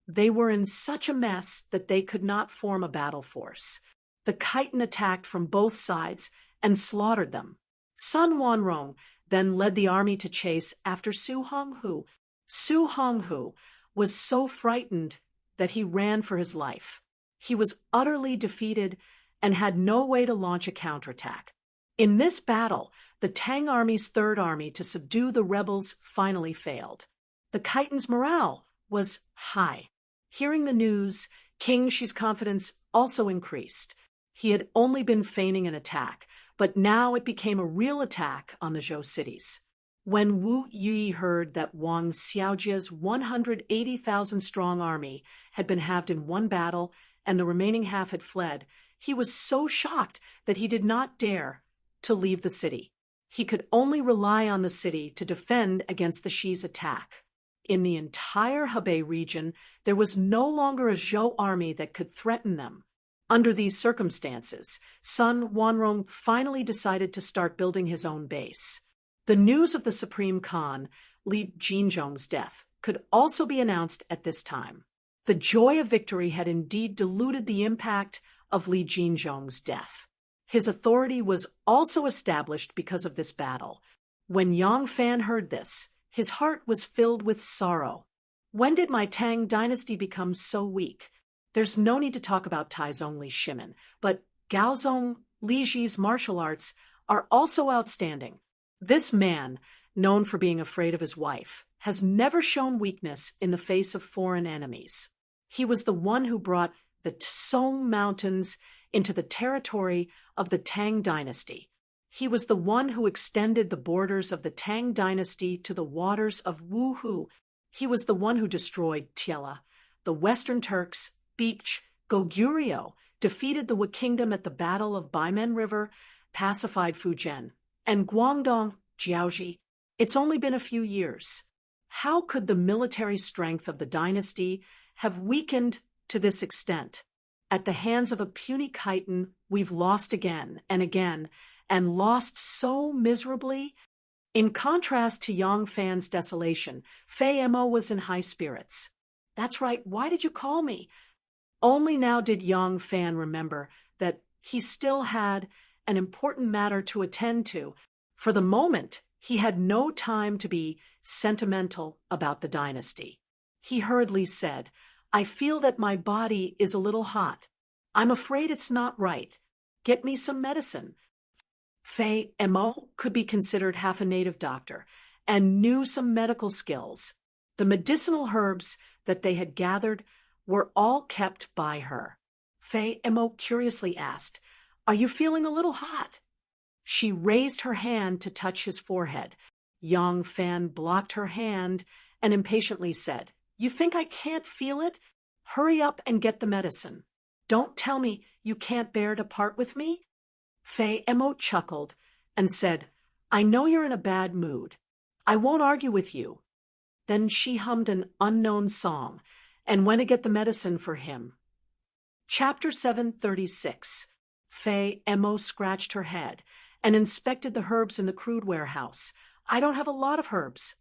They were in such a mess that they could not form a battle force. The Khitan attacked from both sides and slaughtered them. Sun Wanrong then led the army to chase after Su Honghu. Su Honghu was so frightened that he ran for his life. He was utterly defeated and had no way to launch a counterattack. In this battle, the Tang army's third army to subdue the rebels finally failed. The Khitan's morale was high. Hearing the news, King Shi's confidence also increased. He had only been feigning an attack, but now it became a real attack on the Zhou cities. When Wu Yi heard that Wang Xiaojie's 180,000-strong army had been halved in one battle and the remaining half had fled, he was so shocked that he did not dare to leave the city. He could only rely on the city to defend against the Shi's attack. In the entire Hebei region, there was no longer a Zhou army that could threaten them. Under these circumstances, Sun Wanrong finally decided to start building his own base. The news of the Supreme Khan, Li Jinzhong's death, could also be announced at this time. The joy of victory had indeed diluted the impact of Li Jinzhong's death. His authority was also established because of this battle. When Yang Fan heard this, his heart was filled with sorrow. When did my Tang dynasty become so weak? There's no need to talk about Taizong Li Shimin, but Gaozong Li Ji's martial arts are also outstanding. This man known for being afraid of his wife, has never shown weakness in the face of foreign enemies. He was the one who brought the Tsong Mountains into the territory of the Tang dynasty. He was the one who extended the borders of the Tang dynasty to the waters of Wuhu. He was the one who destroyed Tiela, the Western Turks, Beech, Goguryeo, defeated the Wu kingdom at the Battle of Baimen River, pacified Fujian, and Guangdong, Jiaoji. It's only been a few years. How could the military strength of the dynasty have weakened to this extent? At the hands of a puny Khitan, we've lost again, and lost so miserably. In contrast to Yang Fan's desolation, Fei Mo was in high spirits. That's right, why did you call me? Only now did Yang Fan remember that he still had an important matter to attend to. For the moment, he had no time to be sentimental about the dynasty. He hurriedly said, "I feel that my body is a little hot. I'm afraid it's not right. Get me some medicine." Fei Mo could be considered half a native doctor and knew some medical skills. The medicinal herbs that they had gathered were all kept by her. Fei Mo curiously asked, "Are you feeling a little hot?" She raised her hand to touch his forehead. Yang Fan blocked her hand and impatiently said, "You think I can't feel it? Hurry up and get the medicine. Don't tell me you can't bear to part with me." Fei Mo chuckled and said, "I know you're in a bad mood. I won't argue with you." Then she hummed an unknown song and went to get the medicine for him. Chapter 736. Fei Mo scratched her head and inspected the herbs in the crude warehouse. "I don't have a lot of herbs.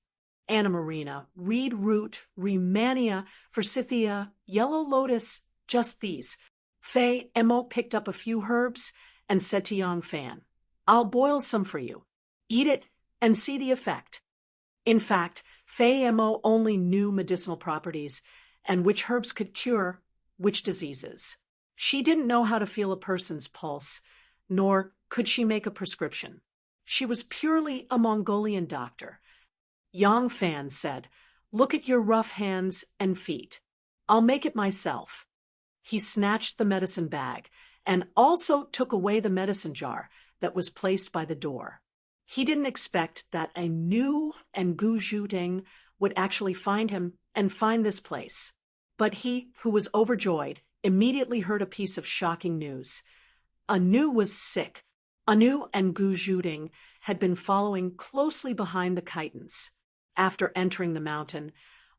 Anna Marina, reed root, Rehmannia, forsythia, yellow lotus, just these." Fei Mo picked up a few herbs and said to Yang Fan, "I'll boil some for you. Eat it and see the effect." In fact, Fei Mo only knew medicinal properties and which herbs could cure which diseases. She didn't know how to feel a person's pulse, nor could she make a prescription. She was purely a Mongolian doctor. Yang Fan said, "Look at your rough hands and feet. I'll make it myself." He snatched the medicine bag and also took away the medicine jar that was placed by the door. He didn't expect that a new and Gu Zhuting would actually find him and find this place. But he, who was overjoyed, immediately heard a piece of shocking news. Anu was sick. Anu and Gu Zhuting had been following closely behind the Khitans. After entering the mountain,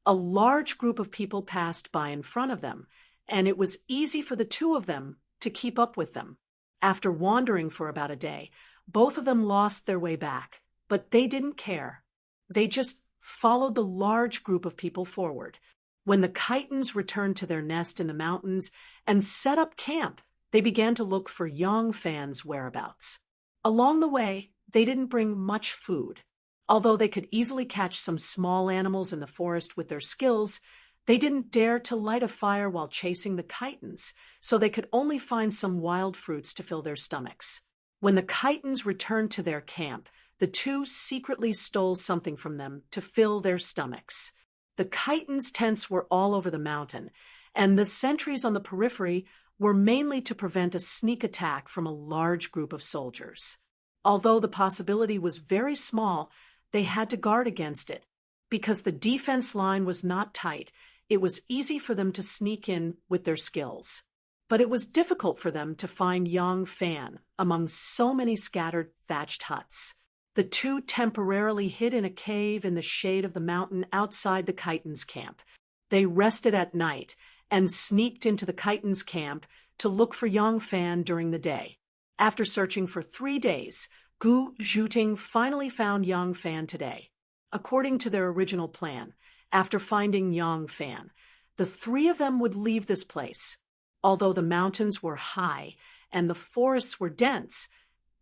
a large group of people passed by in front of them, and it was easy for the two of them to keep up with them. After wandering for about a day, both of them lost their way back, but they didn't care. They just followed the large group of people forward. When the Khitans returned to their nest in the mountains and set up camp, they began to look for Yang Fan's whereabouts. Along the way, they didn't bring much food. Although they could easily catch some small animals in the forest with their skills, they didn't dare to light a fire while chasing the Khitans, so they could only find some wild fruits to fill their stomachs. When the Khitans returned to their camp, the two secretly stole something from them to fill their stomachs. The Khitans' tents were all over the mountain, and the sentries on the periphery were mainly to prevent a sneak attack from a large group of soldiers. Although the possibility was very small, they had to guard against it. Because the defense line was not tight, it was easy for them to sneak in with their skills. But it was difficult for them to find Yang Fan among so many scattered thatched huts. The two temporarily hid in a cave in the shade of the mountain outside the Khitans' camp. They rested at night and sneaked into the Khitans' camp to look for Yang Fan during the day. After searching for 3 days, Gu Zhuting finally found Yang Fan today. According to their original plan, after finding Yang Fan, the three of them would leave this place. Although the mountains were high and the forests were dense,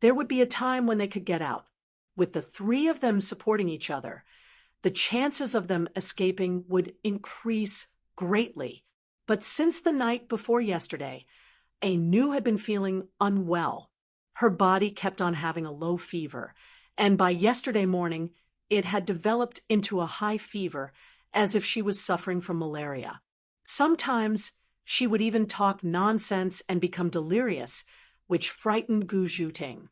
there would be a time when they could get out. With the three of them supporting each other, the chances of them escaping would increase greatly. But since the night before yesterday, Anu had been feeling unwell. Her body kept on having a low fever, and by yesterday morning, it had developed into a high fever, as if she was suffering from malaria. Sometimes she would even talk nonsense and become delirious, which frightened Gu Zhuting.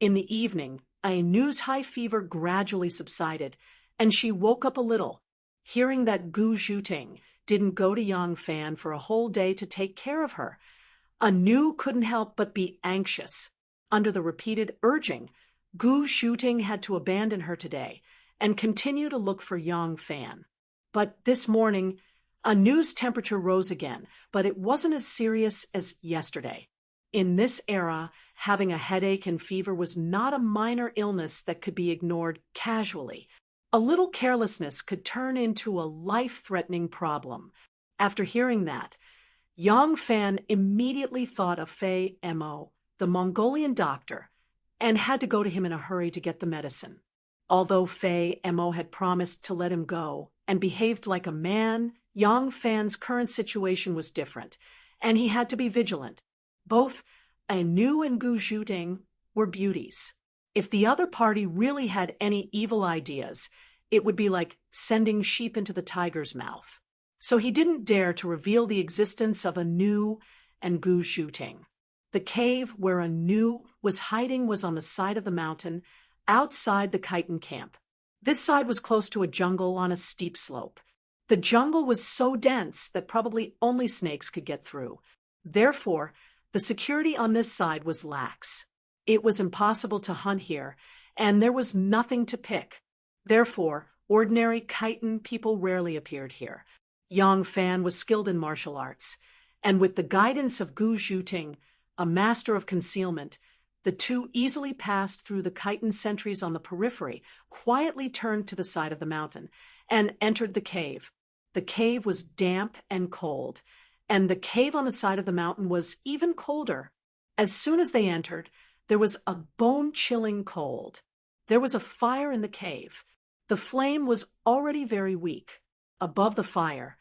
In the evening, Ainu's high fever gradually subsided, and she woke up a little, hearing that Gu Zhuting didn't go to Yang Fan for a whole day to take care of her. Anu couldn't help but be anxious. Under the repeated urging, Gu Zhuting had to abandon her today and continue to look for Yang Fan. But this morning, Anu's temperature rose again, but it wasn't as serious as yesterday. In this era, having a headache and fever was not a minor illness that could be ignored casually. A little carelessness could turn into a life-threatening problem. After hearing that, Yang Fan immediately thought of Fei Mo, the Mongolian doctor, and had to go to him in a hurry to get the medicine. Although Fei Mo had promised to let him go and behaved like a man, Yang Fan's current situation was different, and he had to be vigilant. Both Anu and Gu Zhuting were beauties. If the other party really had any evil ideas, it would be like sending sheep into the tiger's mouth. So he didn't dare to reveal the existence of Anu and Gu Zhuting. The cave where Anu was hiding was on the side of the mountain, outside the chitin camp. This side was close to a jungle on a steep slope. The jungle was so dense that probably only snakes could get through. Therefore, the security on this side was lax. It was impossible to hunt here, and there was nothing to pick. Therefore, ordinary chitin people rarely appeared here. Yang Fan was skilled in martial arts, and with the guidance of Gu Zhuting, a master of concealment, the two easily passed through the chitin sentries on the periphery, quietly turned to the side of the mountain, and entered the cave. The cave was damp and cold, and the cave on the side of the mountain was even colder. As soon as they entered, there was a bone-chilling cold. There was a fire in the cave. The flame was already very weak. Above the fire,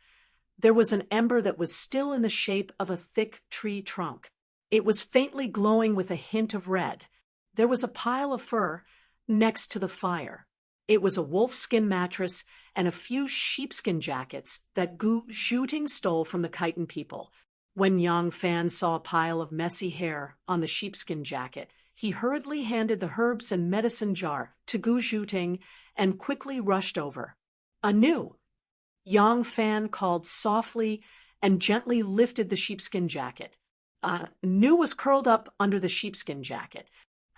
there was an ember that was still in the shape of a thick tree trunk. It was faintly glowing with a hint of red. There was a pile of fur next to the fire. It was a wolfskin mattress and a few sheepskin jackets that Gu Zhuting stole from the chitin people. When Yang Fan saw a pile of messy hair on the sheepskin jacket, he hurriedly handed the herbs and medicine jar to Gu Zhuting and quickly rushed over. Anu! Yang Fan called softly and gently lifted the sheepskin jacket. Nu was curled up under the sheepskin jacket.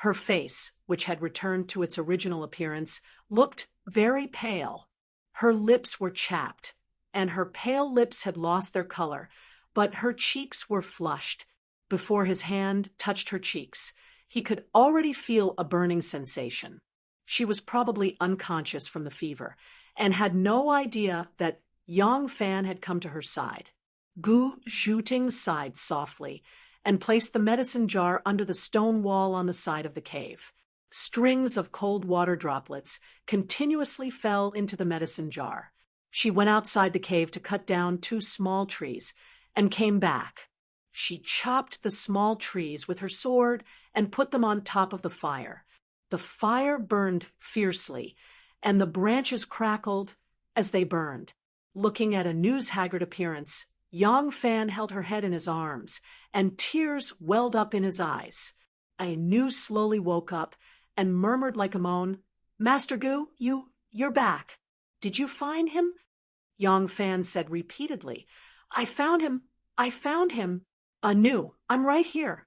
Her face, which had returned to its original appearance, looked very pale. Her lips were chapped, and her pale lips had lost their color, but her cheeks were flushed. Before his hand touched her cheeks, he could already feel a burning sensation. She was probably unconscious from the fever, and had no idea that Yang Fan had come to her side. Gu Zhuting sighed softly and placed the medicine jar under the stone wall on the side of the cave. Strings of cold water droplets continuously fell into the medicine jar. She went outside the cave to cut down 2 small trees and came back. She chopped the small trees with her sword and put them on top of the fire. The fire burned fiercely, and the branches crackled as they burned. Looking at Anu's haggard appearance, Yang Fan held her head in his arms, and tears welled up in his eyes. Anu slowly woke up and murmured like a moan, "Master Gu, you're back. Did you find him?" Yang Fan said repeatedly, I found him. Anu, I'm right here."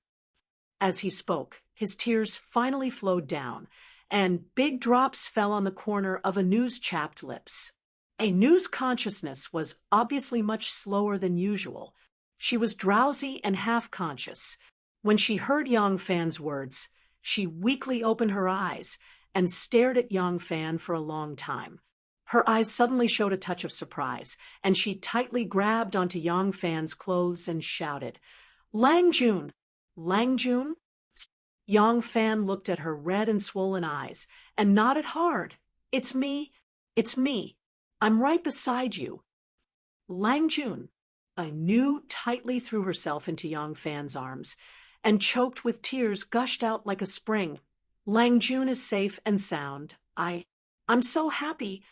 As he spoke, his tears finally flowed down, and big drops fell on the corner of Anu's chapped lips. Anu's consciousness was obviously much slower than usual. She was drowsy and half-conscious. When she heard Yang Fan's words, she weakly opened her eyes and stared at Yang Fan for a long time. Her eyes suddenly showed a touch of surprise, and she tightly grabbed onto Yang Fan's clothes and shouted, "Lang Jun! Lang Jun?" Yang Fan looked at her red and swollen eyes and nodded hard. It's me. I'm right beside you." Lang Jun. Anu tightly threw herself into Yang Fan's arms and choked with tears gushed out like a spring. "Lang Jun is safe and sound. I I'm so happy.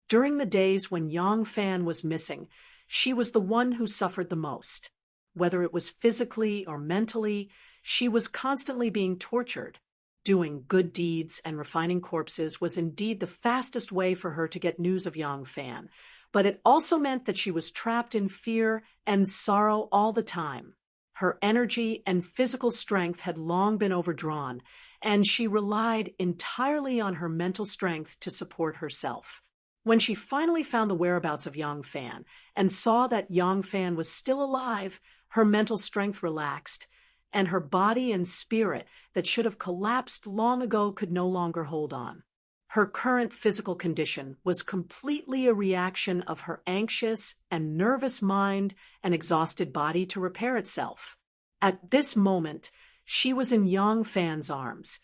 During the days when Yang Fan was missing, she was the one who suffered the most. Whether it was physically or mentally, she was constantly being tortured. Doing good deeds and refining corpses was indeed the fastest way for her to get news of Yang Fan, but it also meant that she was trapped in fear and sorrow all the time. Her energy and physical strength had long been overdrawn, and she relied entirely on her mental strength to support herself. When she finally found the whereabouts of Yang Fan and saw that Yang Fan was still alive, her mental strength relaxed, and her body and spirit that should have collapsed long ago could no longer hold on. Her current physical condition was completely a reaction of her anxious and nervous mind and exhausted body to repair itself. At this moment, she was in Yang Fan's arms,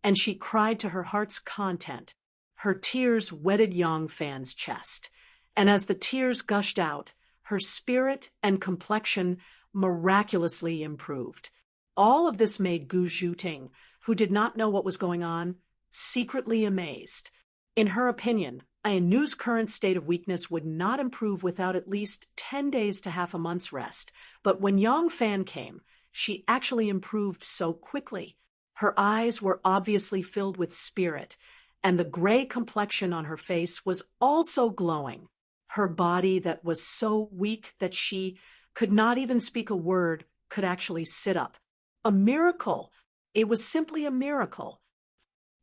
and she cried to her heart's content. Her tears wetted Yang Fan's chest, and as the tears gushed out, her spirit and complexion miraculously improved. All of this made Gu Zhuting, who did not know what was going on, secretly amazed. In her opinion, Ainu's current state of weakness would not improve without at least 10 days to half a month's rest, but when Yang Fan came, she actually improved so quickly. Her eyes were obviously filled with spirit, and the gray complexion on her face was also glowing. Her body, that was so weak that she could not even speak a word, could actually sit up. A miracle! It was simply a miracle.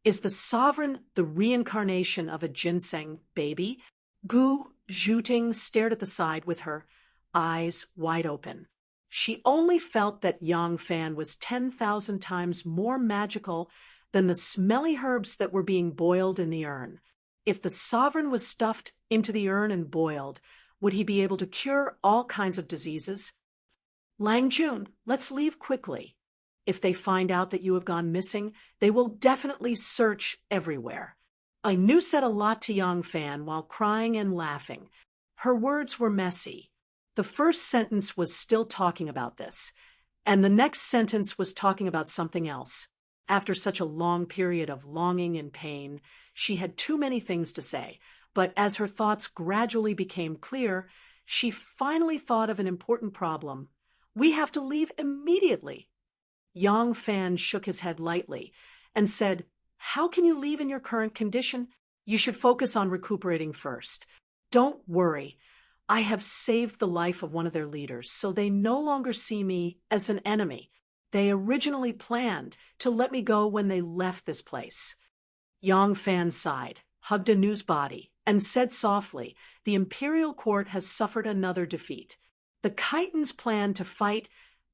Is the sovereign the reincarnation of a ginseng baby? Gu Zhuting stared at the side with her eyes wide open. She only felt that Yang Fan was 10,000 times more magical than the smelly herbs that were being boiled in the urn. If the sovereign was stuffed into the urn and boiled, would he be able to cure all kinds of diseases? Lang Jun, let's leave quickly. If they find out that you have gone missing, they will definitely search everywhere. Ainu said a lot to Yang Fan while crying and laughing. Her words were messy. The first sentence was still talking about this, and the next sentence was talking about something else. After such a long period of longing and pain, she had too many things to say, but as her thoughts gradually became clear, she finally thought of an important problem. We have to leave immediately. Yang Fan shook his head lightly and said, How can you leave in your current condition? You should focus on recuperating first. Don't worry. I have saved the life of one of their leaders, so they no longer see me as an enemy. They originally planned to let me go when they left this place. Yang Fan sighed, hugged Ainu's body, and said softly, The imperial court has suffered another defeat. The Khitans plan to fight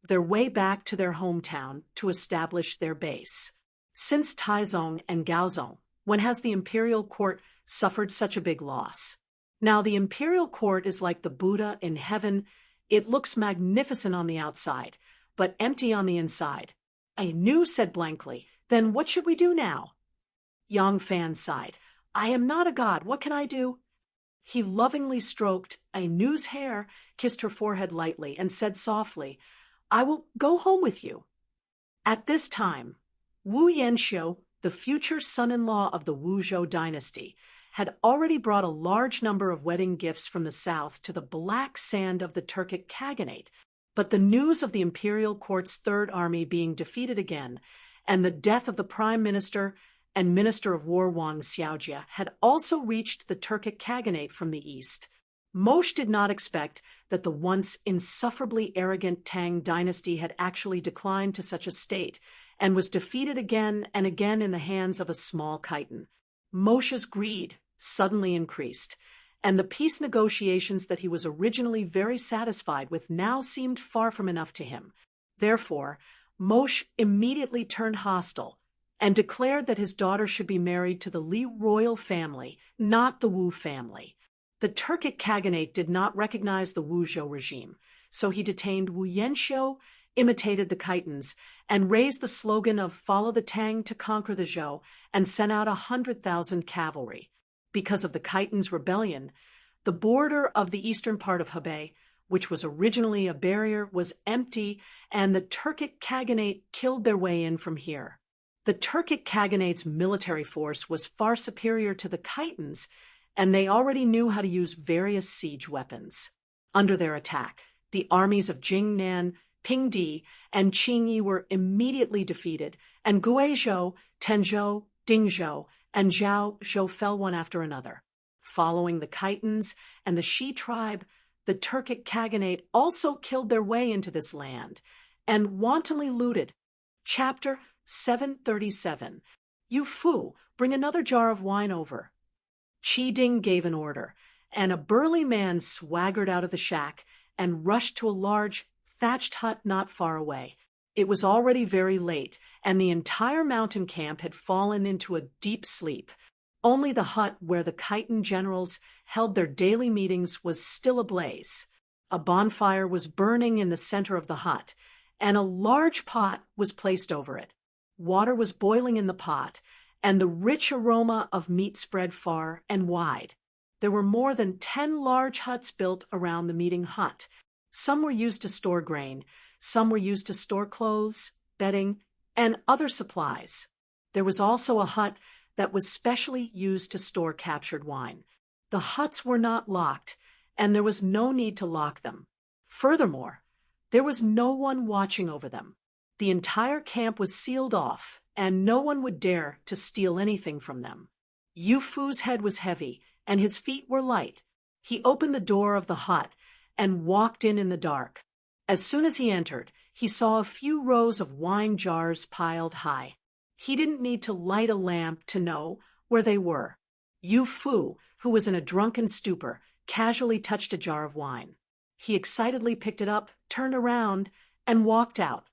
their way back to their hometown to establish their base. Since Taizong and Gaozong, when has the imperial court suffered such a big loss? Now the imperial court is like the Buddha in heaven. It looks magnificent on the outside, but empty on the inside. Ainu said blankly, Then what should we do now? Yang Fan sighed. I am not a god. What can I do? He lovingly stroked Ainu's hair, kissed her forehead lightly, and said softly, I will go home with you. At this time, Wu Yanxiu, the future son-in-law of the Wuzhou dynasty, had already brought a large number of wedding gifts from the south to the black sand of the Turkic Khaganate, but the news of the imperial court's Third Army being defeated again, and the death of the prime minister and minister of war Wang Xiaojia had also reached the Turkic Khaganate from the east. Moshe did not expect that the once insufferably arrogant Tang dynasty had actually declined to such a state, and was defeated again and again in the hands of a small Khitan. Moshe's greed suddenly increased, and the peace negotiations that he was originally very satisfied with now seemed far from enough to him. Therefore, Moshe immediately turned hostile and declared that his daughter should be married to the Li royal family, not the Wu family. The Turkic Khaganate did not recognize the Wuzhou regime, so he detained Wu Yanxiu, imitated the Khitans, and raised the slogan of Follow the Tang to conquer the Zhou, and sent out 100,000 cavalry. Because of the Khitans' rebellion, the border of the eastern part of Hebei, which was originally a barrier, was empty, and the Turkic Khaganate killed their way in from here. The Turkic Khaganate's military force was far superior to the Khitans, and they already knew how to use various siege weapons. Under their attack, the armies of Jingnan, Pingdi, and Qingyi were immediately defeated, and Guizhou, Tenzhou, Dingzhou, and Zhaozhou fell one after another. Following the Khitans and the Shi tribe, the Turkic Khaganate also killed their way into this land and wantonly looted. Chapter 737. Yu Fu, bring another jar of wine over. Qi Ding gave an order, and a burly man swaggered out of the shack and rushed to a large, thatched hut not far away. It was already very late, and the entire mountain camp had fallen into a deep sleep. Only the hut where the Khitan generals held their daily meetings was still ablaze. A bonfire was burning in the center of the hut, and a large pot was placed over it. Water was boiling in the pot, and the rich aroma of meat spread far and wide. There were more than 10 large huts built around the meeting hut. Some were used to store grain, some were used to store clothes, bedding, and other supplies. There was also a hut that was specially used to store captured wine. The huts were not locked, and there was no need to lock them. Furthermore, there was no one watching over them. The entire camp was sealed off, and no one would dare to steal anything from them. Yu Fu's head was heavy, and his feet were light. He opened the door of the hut and walked in the dark. As soon as he entered, he saw a few rows of wine jars piled high. He didn't need to light a lamp to know where they were. Yu Fu, who was in a drunken stupor, casually touched a jar of wine. He excitedly picked it up, turned around, and walked out.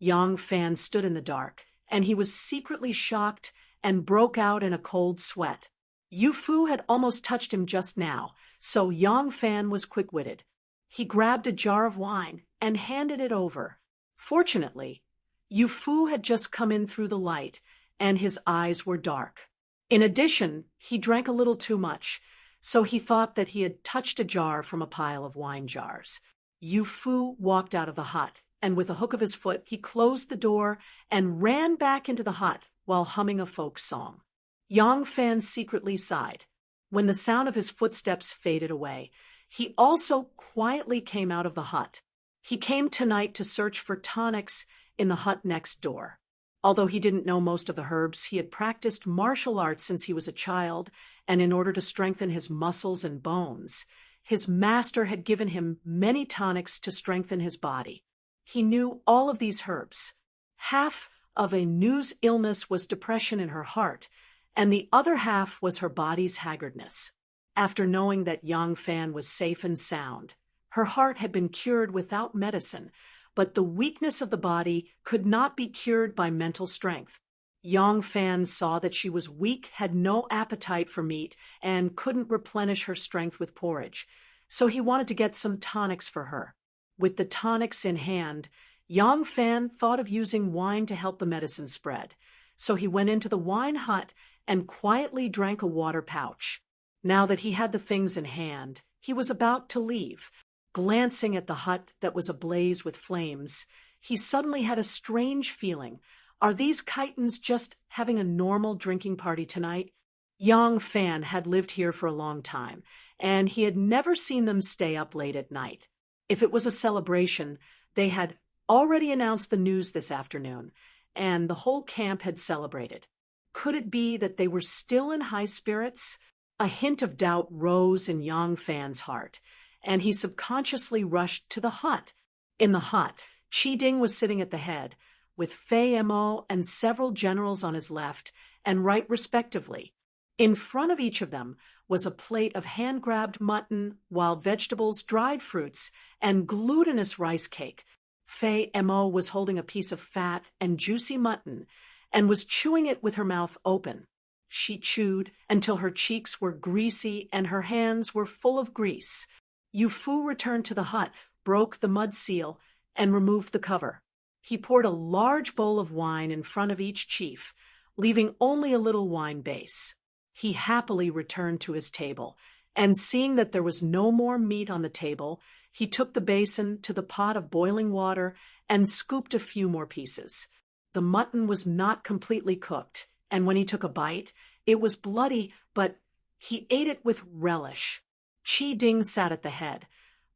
Yang Fan stood in the dark, and he was secretly shocked and broke out in a cold sweat. Yu Fu had almost touched him just now, so Yang Fan was quick-witted. He grabbed a jar of wine and handed it over. Fortunately, Yu Fu had just come in through the light, and his eyes were dark. In addition, he drank a little too much, so he thought that he had touched a jar from a pile of wine jars. Yu Fu walked out of the hut, and with a hook of his foot, he closed the door and ran back into the hut while humming a folk song. Yang Fan secretly sighed. When the sound of his footsteps faded away, he also quietly came out of the hut. He came tonight to search for tonics in the hut next door. Although he didn't know most of the herbs, he had practiced martial arts since he was a child, and in order to strengthen his muscles and bones, his master had given him many tonics to strengthen his body. He knew all of these herbs. Half of Anu's illness was depression in her heart, and the other half was her body's haggardness. After knowing that Yang Fan was safe and sound, her heart had been cured without medicine, but the weakness of the body could not be cured by mental strength. Yang Fan saw that she was weak, had no appetite for meat, and couldn't replenish her strength with porridge, so he wanted to get some tonics for her. With the tonics in hand, Yang Fan thought of using wine to help the medicine spread, so he went into the wine hut and quietly drank a water pouch. Now that he had the things in hand, he was about to leave. Glancing at the hut that was ablaze with flames, he suddenly had a strange feeling. Are these Khitans just having a normal drinking party tonight? Yang Fan had lived here for a long time, and he had never seen them stay up late at night. If it was a celebration, they had already announced the news this afternoon, and the whole camp had celebrated. Could it be that they were still in high spirits? A hint of doubt rose in Yang Fan's heart, and he subconsciously rushed to the hut. In the hut, Qi Ding was sitting at the head, with Fei Mo and several generals on his left and right respectively. In front of each of them was a plate of hand-grabbed mutton, wild vegetables, dried fruits, and glutinous rice cake. Fei Mo was holding a piece of fat and juicy mutton and was chewing it with her mouth open. She chewed until her cheeks were greasy and her hands were full of grease. Yu Fu returned to the hut, broke the mud seal, and removed the cover. He poured a large bowl of wine in front of each chief, leaving only a little wine base. He happily returned to his table, and seeing that there was no more meat on the table, he took the basin to the pot of boiling water and scooped a few more pieces. The mutton was not completely cooked, and when he took a bite, it was bloody, but he ate it with relish. Chi Ding sat at the head,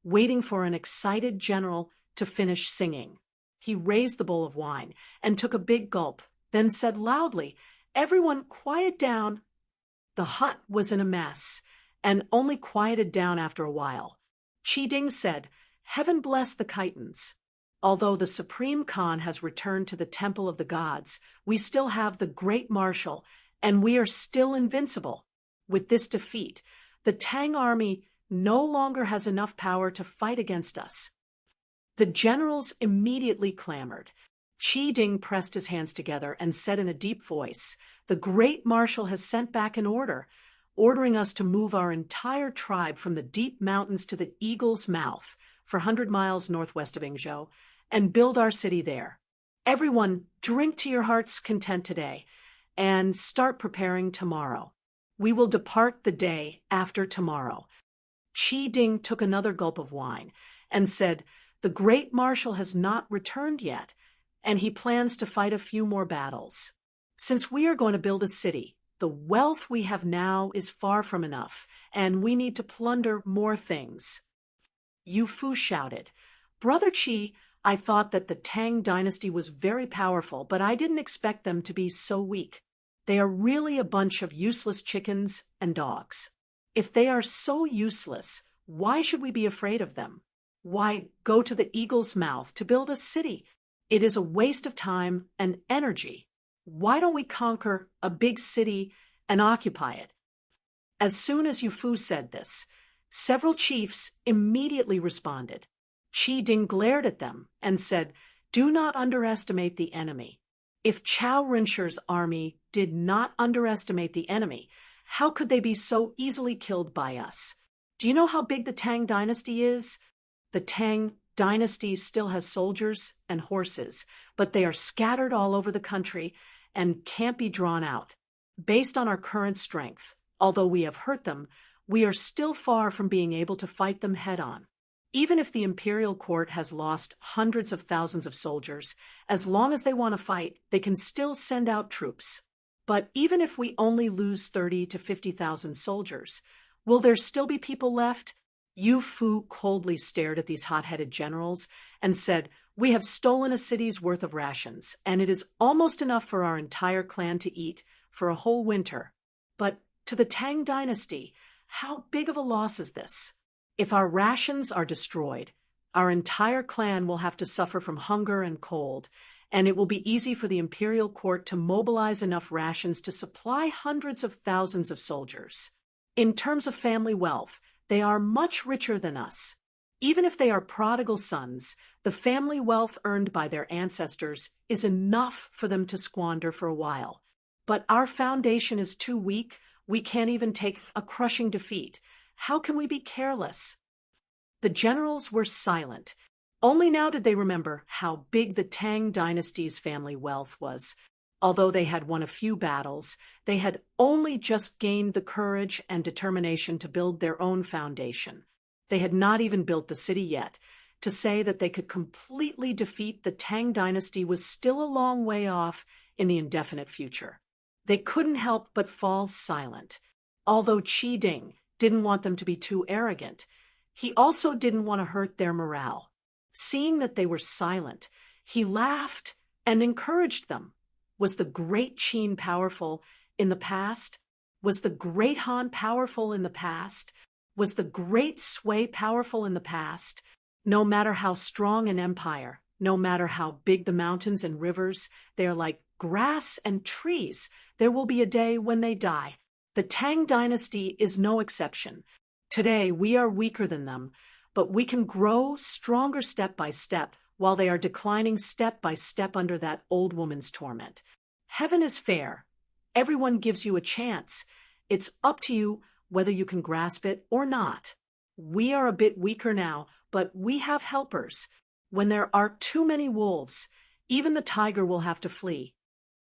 waiting for an excited general to finish singing. He raised the bowl of wine and took a big gulp, then said loudly, "Everyone, quiet down." The hut was in a mess, and only quieted down after a while. Chi Ding said, "Heaven bless the Khitans. Although the Supreme Khan has returned to the Temple of the Gods, we still have the Great Marshal, and we are still invincible. With this defeat, the Tang army no longer has enough power to fight against us." The generals immediately clamored. Chi Ding pressed his hands together and said in a deep voice, "The Great Marshal has sent back an order, ordering us to move our entire tribe from the deep mountains to the Eagle's Mouth, 400 miles northwest of Yingzhou, and build our city there. Everyone, drink to your heart's content today, and start preparing tomorrow. We will depart the day after tomorrow." Chi Ding took another gulp of wine and said, "The Great Marshal has not returned yet, and he plans to fight a few more battles. Since we are going to build a city, the wealth we have now is far from enough, and we need to plunder more things." Yu Fu shouted, "Brother Qi, I thought that the Tang dynasty was very powerful, but I didn't expect them to be so weak. They are really a bunch of useless chickens and dogs. If they are so useless, why should we be afraid of them? Why go to the Eagle's Mouth to build a city? It is a waste of time and energy. Why don't we conquer a big city and occupy it?" As soon as Yu Fu said this, several chiefs immediately responded. Chi Ding glared at them and said, "Do not underestimate the enemy. If Chao Rincher's army did not underestimate the enemy, how could they be so easily killed by us? Do you know how big the Tang dynasty is? The Tang dynasty still has soldiers and horses, but they are scattered all over the country and can't be drawn out. Based on our current strength, although we have hurt them, we are still far from being able to fight them head-on. Even if the imperial court has lost hundreds of thousands of soldiers, as long as they want to fight, they can still send out troops. But even if we only lose 30 to 50,000 soldiers, will there still be people left?" Yu Fu coldly stared at these hot-headed generals and said, "We have stolen a city's worth of rations, and it is almost enough for our entire clan to eat for a whole winter. But to the Tang dynasty, how big of a loss is this? If our rations are destroyed, our entire clan will have to suffer from hunger and cold, and it will be easy for the imperial court to mobilize enough rations to supply hundreds of thousands of soldiers. In terms of family wealth, they are much richer than us. Even if they are prodigal sons, the family wealth earned by their ancestors is enough for them to squander for a while. But our foundation is too weak. We can't even take a crushing defeat. How can we be careless?" The generals were silent. Only now did they remember how big the Tang dynasty's family wealth was. Although they had won a few battles, they had only just gained the courage and determination to build their own foundation. They had not even built the city yet. To say that they could completely defeat the Tang dynasty was still a long way off in the indefinite future. They couldn't help but fall silent. Although Chi Ding didn't want them to be too arrogant, he also didn't want to hurt their morale. Seeing that they were silent, he laughed and encouraged them. Was the Great Qin powerful in the past? Was the Great Han powerful in the past? Was the Great Sui powerful in the past? No matter how strong an empire, no matter how big the mountains and rivers, they are like grass and trees. There will be a day when they die. The Tang dynasty is no exception. Today we are weaker than them, but we can grow stronger step by step while they are declining step by step under that old woman's torment. Heaven is fair. Everyone gives you a chance. It's up to you whether you can grasp it or not. We are a bit weaker now, but we have helpers. When there are too many wolves, even the tiger will have to flee."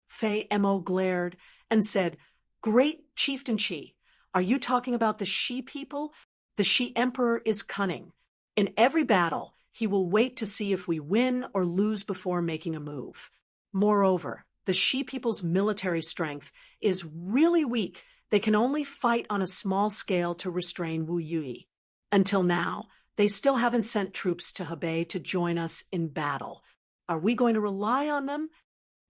Fei Mo glared and said, "Great Chieftain Qi, are you talking about the Shi people? The Shi Emperor is cunning. In every battle, he will wait to see if we win or lose before making a move. Moreover, the Shi people's military strength is really weak. They can only fight on a small scale to restrain Wu Yui. Until now, they still haven't sent troops to Hebei to join us in battle. Are we going to rely on them?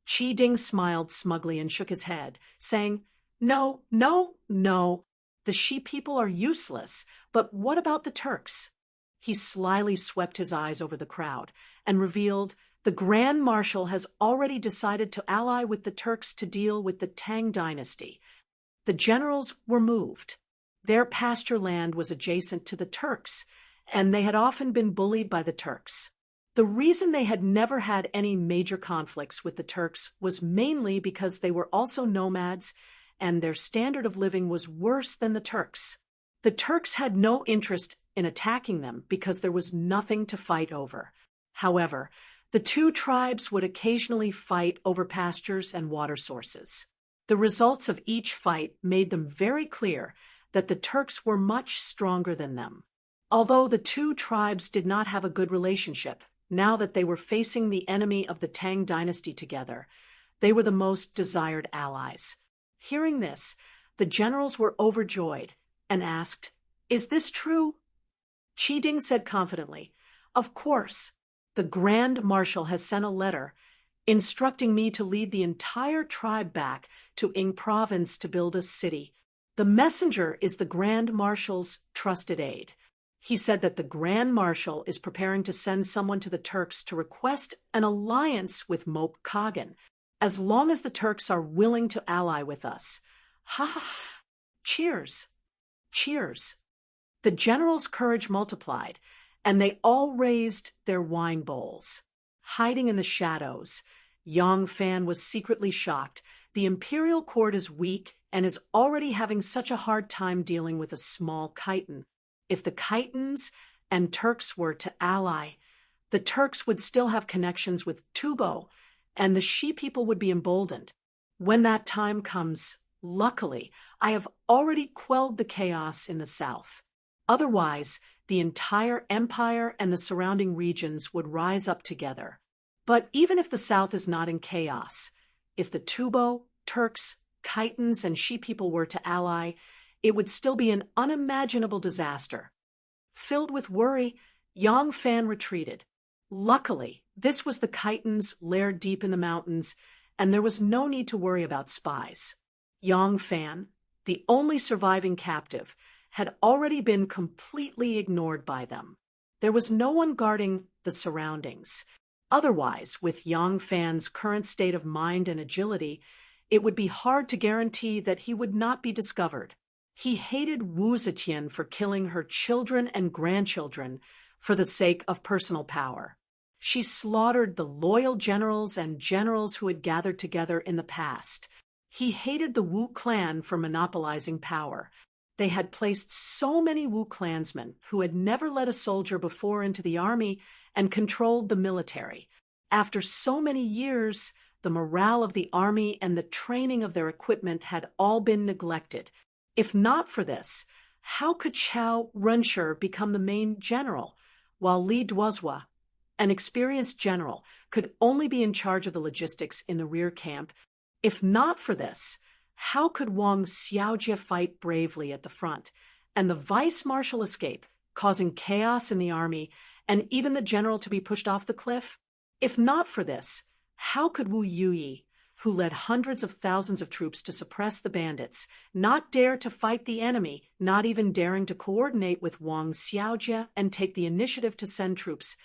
Qi Ding smiled smugly and shook his head, saying, No, no, no. The Shi people are useless, but what about the Turks? He slyly swept his eyes over the crowd and revealed, the Grand Marshal has already decided to ally with the Turks to deal with the Tang dynasty. The generals were moved. Their pasture land was adjacent to the Turks, and they had often been bullied by the Turks. The reason they had never had any major conflicts with the Turks was mainly because they were also nomads, and their standard of living was worse than the Turks. The Turks had no interest in attacking them because there was nothing to fight over. However, the two tribes would occasionally fight over pastures and water sources. The results of each fight made them very clear that the Turks were much stronger than them. Although the two tribes did not have a good relationship, now that they were facing the enemy of the Tang dynasty together, they were the most desired allies. Hearing this, the generals were overjoyed and asked, Is this true? Qi Ding said confidently, Of course. The Grand Marshal has sent a letter instructing me to lead the entire tribe back to Ying province to build a city. The messenger is the Grand Marshal's trusted aide. He said that the Grand Marshal is preparing to send someone to the Turks to request an alliance with Mop Kagan, as long as the Turks are willing to ally with us. Ha ha ha! Cheers! Cheers! The generals' courage multiplied, and they all raised their wine bowls. Hiding in the shadows, Yang Fan was secretly shocked. The imperial court is weak and is already having such a hard time dealing with a small chiton. If the Chitons and Turks were to ally, the Turks would still have connections with Tubo, and the Shi people would be emboldened. When that time comes, luckily, I have already quelled the chaos in the south. Otherwise, the entire empire and the surrounding regions would rise up together. But even if the south is not in chaos, if the Tubo, Turks, Chitons, and Shi people were to ally, it would still be an unimaginable disaster. Filled with worry, Yang Fan retreated. Luckily, this was the Chitons lair deep in the mountains, and there was no need to worry about spies. Yang Fan, the only surviving captive, had already been completely ignored by them. There was no one guarding the surroundings. Otherwise, with Yang Fan's current state of mind and agility, it would be hard to guarantee that he would not be discovered. He hated Wu Zetian for killing her children and grandchildren for the sake of personal power. She slaughtered the loyal generals and generals who had gathered together in the past. He hated the Wu clan for monopolizing power. They had placed so many Wu clansmen who had never led a soldier before into the army and controlled the military. After so many years, the morale of the army and the training of their equipment had all been neglected. If not for this, how could Chao Renshi become the main general, while Li Duozhua, an experienced general, could only be in charge of the logistics in the rear camp? If not for this, how could Wang Xiaojie fight bravely at the front, and the vice-marshal escape, causing chaos in the army, and even the general to be pushed off the cliff? If not for this, how could Wu Yui, who led hundreds of thousands of troops to suppress the bandits, not dare to fight the enemy, not even daring to coordinate with Wang Xiaojie and take the initiative to send troops,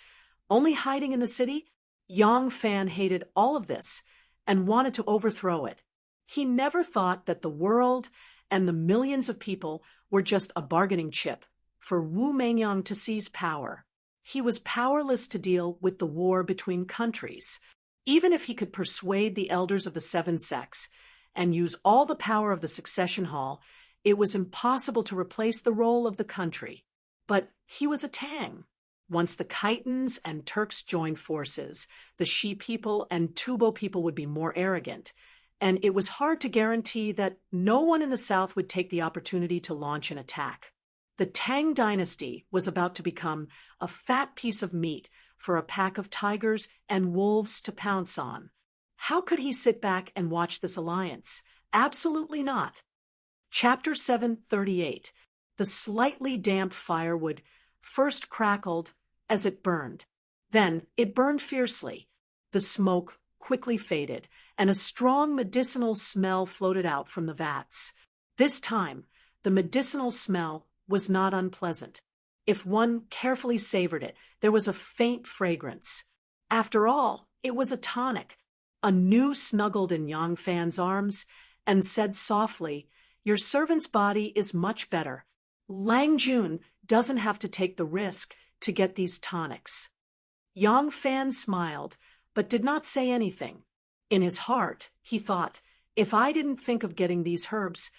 only hiding in the city? Yang Fan hated all of this and wanted to overthrow it. He never thought that the world and the millions of people were just a bargaining chip for Wu Meiyang to seize power. He was powerless to deal with the war between countries. Even if he could persuade the elders of the seven sects and use all the power of the succession hall, it was impossible to replace the role of the country. But he was a Tang. Once the Chitons and Turks joined forces, the Shi people and Tubo people would be more arrogant, and it was hard to guarantee that no one in the south would take the opportunity to launch an attack. The Tang dynasty was about to become a fat piece of meat for a pack of tigers and wolves to pounce on. How could he sit back and watch this alliance? Absolutely not. Chapter 738. The slightly damp firewood first crackled as it burned. Then it burned fiercely. The smoke quickly faded, and a strong medicinal smell floated out from the vats. This time, the medicinal smell was not unpleasant. If one carefully savored it, there was a faint fragrance. After all, it was a tonic. Anu snuggled in Yang Fan's arms and said softly, "Your servant's body is much better. Lang Jun doesn't have to take the risk to get these tonics." Yang Fan smiled, but did not say anything. In his heart, he thought, "If I didn't think of getting these herbs,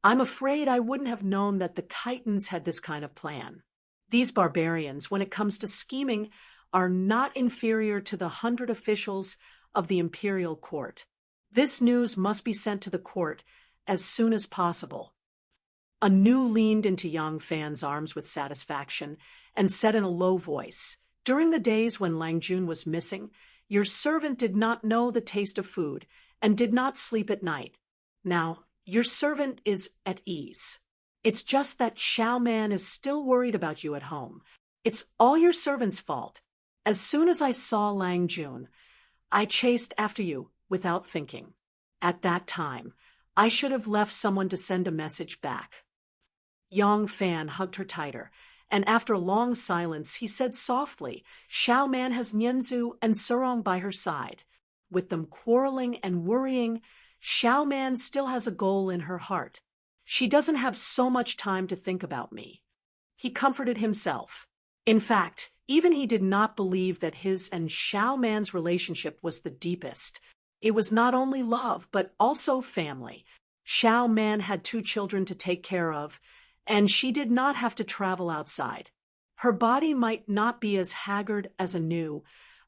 I'm afraid I wouldn't have known that the Chitons had this kind of plan. These barbarians, when it comes to scheming, are not inferior to the 100 officials of the imperial court. This news must be sent to the court as soon as possible." Anu leaned into Yang Fan's arms with satisfaction and said in a low voice, "During the days when Lang Jun was missing, your servant did not know the taste of food and did not sleep at night. Now, your servant is at ease. It's just that Xiao Man is still worried about you at home. It's all your servant's fault. As soon as I saw Lang Jun, I chased after you without thinking. At that time, I should have left someone to send a message back." Yang Fan hugged her tighter, and after a long silence, he said softly, "Xiao Man has Nianzu and Surong by her side. With them quarreling and worrying, Xiao Man still has a goal in her heart. She doesn't have so much time to think about me." He comforted himself. In fact, even he did not believe that his and Xiao Man's relationship was the deepest. It was not only love, but also family. Xiao Man had 2 children to take care of, and she did not have to travel outside. Her body might not be as haggard as Anu,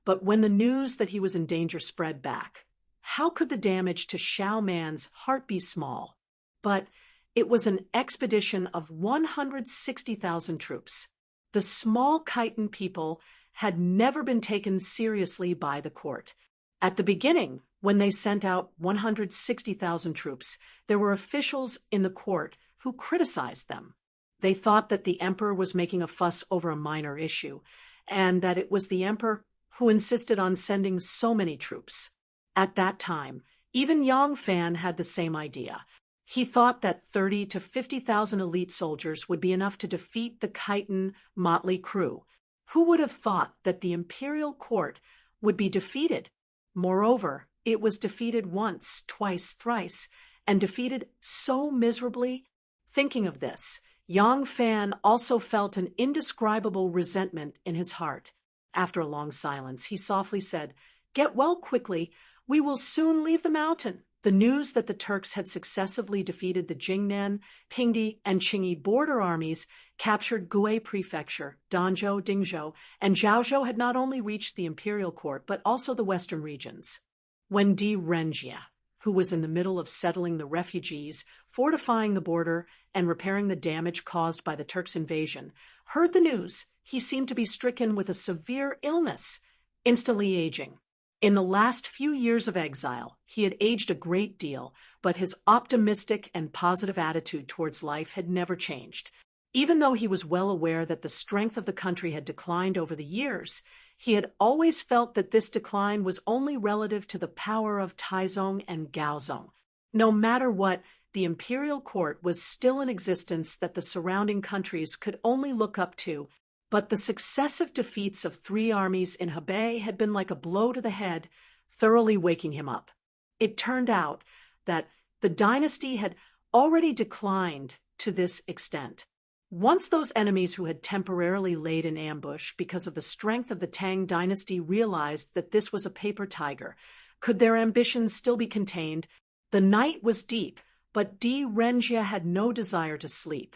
but when the news that he was in danger spread back, how could the damage to Xiao Man's heart be small? But it was an expedition of 160,000 troops. The small Chiton people had never been taken seriously by the court. At the beginning, when they sent out 160,000 troops, there were officials in the court who criticized them. They thought that the emperor was making a fuss over a minor issue, and that it was the emperor who insisted on sending so many troops. At that time, even Yang Fan had the same idea. He thought that 30 to 50,000 elite soldiers would be enough to defeat the Chiton motley crew. Who would have thought that the imperial court would be defeated? Moreover, it was defeated once, twice, thrice, and defeated so miserably. Thinking of this, Yang Fan also felt an indescribable resentment in his heart. After a long silence, he softly said, "Get well quickly. We will soon leave the mountain." The news that the Turks had successively defeated the Jingnan, Pingdi, and Qingyi border armies, captured Gue Prefecture, Danzhou, Dingzhou, and Zhaozhou had not only reached the imperial court but also the western regions. When Di Renjia, who was in the middle of settling the refugees, fortifying the border, and repairing the damage caused by the Turks' invasion, heard the news, he seemed to be stricken with a severe illness, instantly aging. In the last few years of exile, he had aged a great deal, but his optimistic and positive attitude towards life had never changed. Even though he was well aware that the strength of the country had declined over the years, he had always felt that this decline was only relative to the power of Taizong and Gaozong. No matter what, the imperial court was still in existence that the surrounding countries could only look up to, but the successive defeats of 3 armies in Hebei had been like a blow to the head, thoroughly waking him up. It turned out that the dynasty had already declined to this extent. Once those enemies who had temporarily laid an ambush because of the strength of the Tang dynasty realized that this was a paper tiger, could their ambitions still be contained? The night was deep, but Di Renjia had no desire to sleep.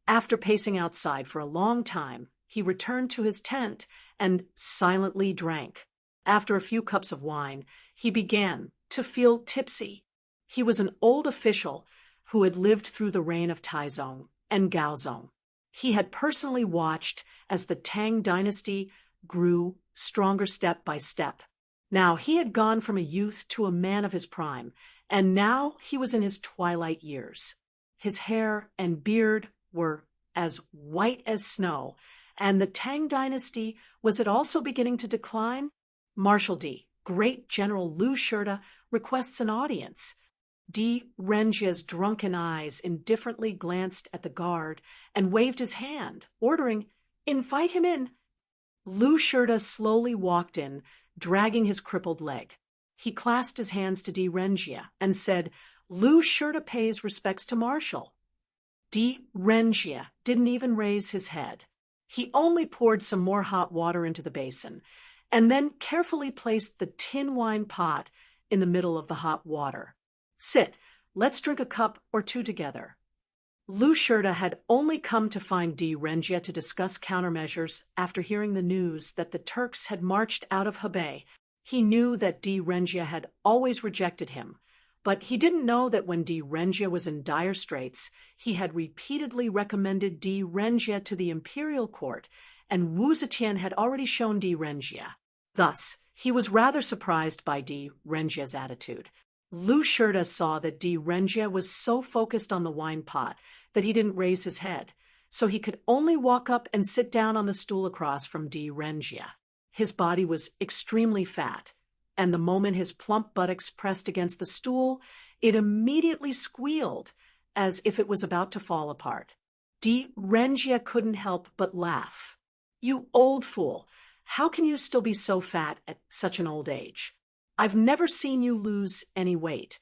After pacing outside for a long time, he returned to his tent and silently drank. After a few cups of wine, he began to feel tipsy. He was an old official who had lived through the reign of Taizong and Gaozong. He had personally watched as the Tang dynasty grew stronger step by step. Now, he had gone from a youth to a man of his prime, and now he was in his twilight years. His hair and beard were as white as snow, and the Tang dynasty, was it also beginning to decline? Marshal D, Great General Lu Shirta, requests an audience. D. Renjia's drunken eyes indifferently glanced at the guard and waved his hand, ordering, "Invite him in." Lu Shirta slowly walked in, dragging his crippled leg. He clasped his hands to D. Renjia and said, "Lu Shirta pays respects to Marshal." D. Renjia didn't even raise his head. He only poured some more hot water into the basin, and then carefully placed the tin wine pot in the middle of the hot water. "Sit, let's drink a cup or two together." Lu Shirta had only come to find D. Renjia to discuss countermeasures after hearing the news that the Turks had marched out of Hebei. He knew that D. Renjia had always rejected him, but he didn't know that when D. Renjia was in dire straits, he had repeatedly recommended D. Renjia to the imperial court, and Wu Zetian had already shown D. Renjia. Thus, he was rather surprised by D. Renjia's attitude. Lu Shirta saw that D. Renjia was so focused on the wine pot that he didn't raise his head, so he could only walk up and sit down on the stool across from D. Renjia. His body was extremely fat, and the moment his plump buttocks pressed against the stool, it immediately squealed, as if it was about to fall apart. D. Renjia couldn't help but laugh. "You old fool! How can you still be so fat at such an old age? I've never seen you lose any weight."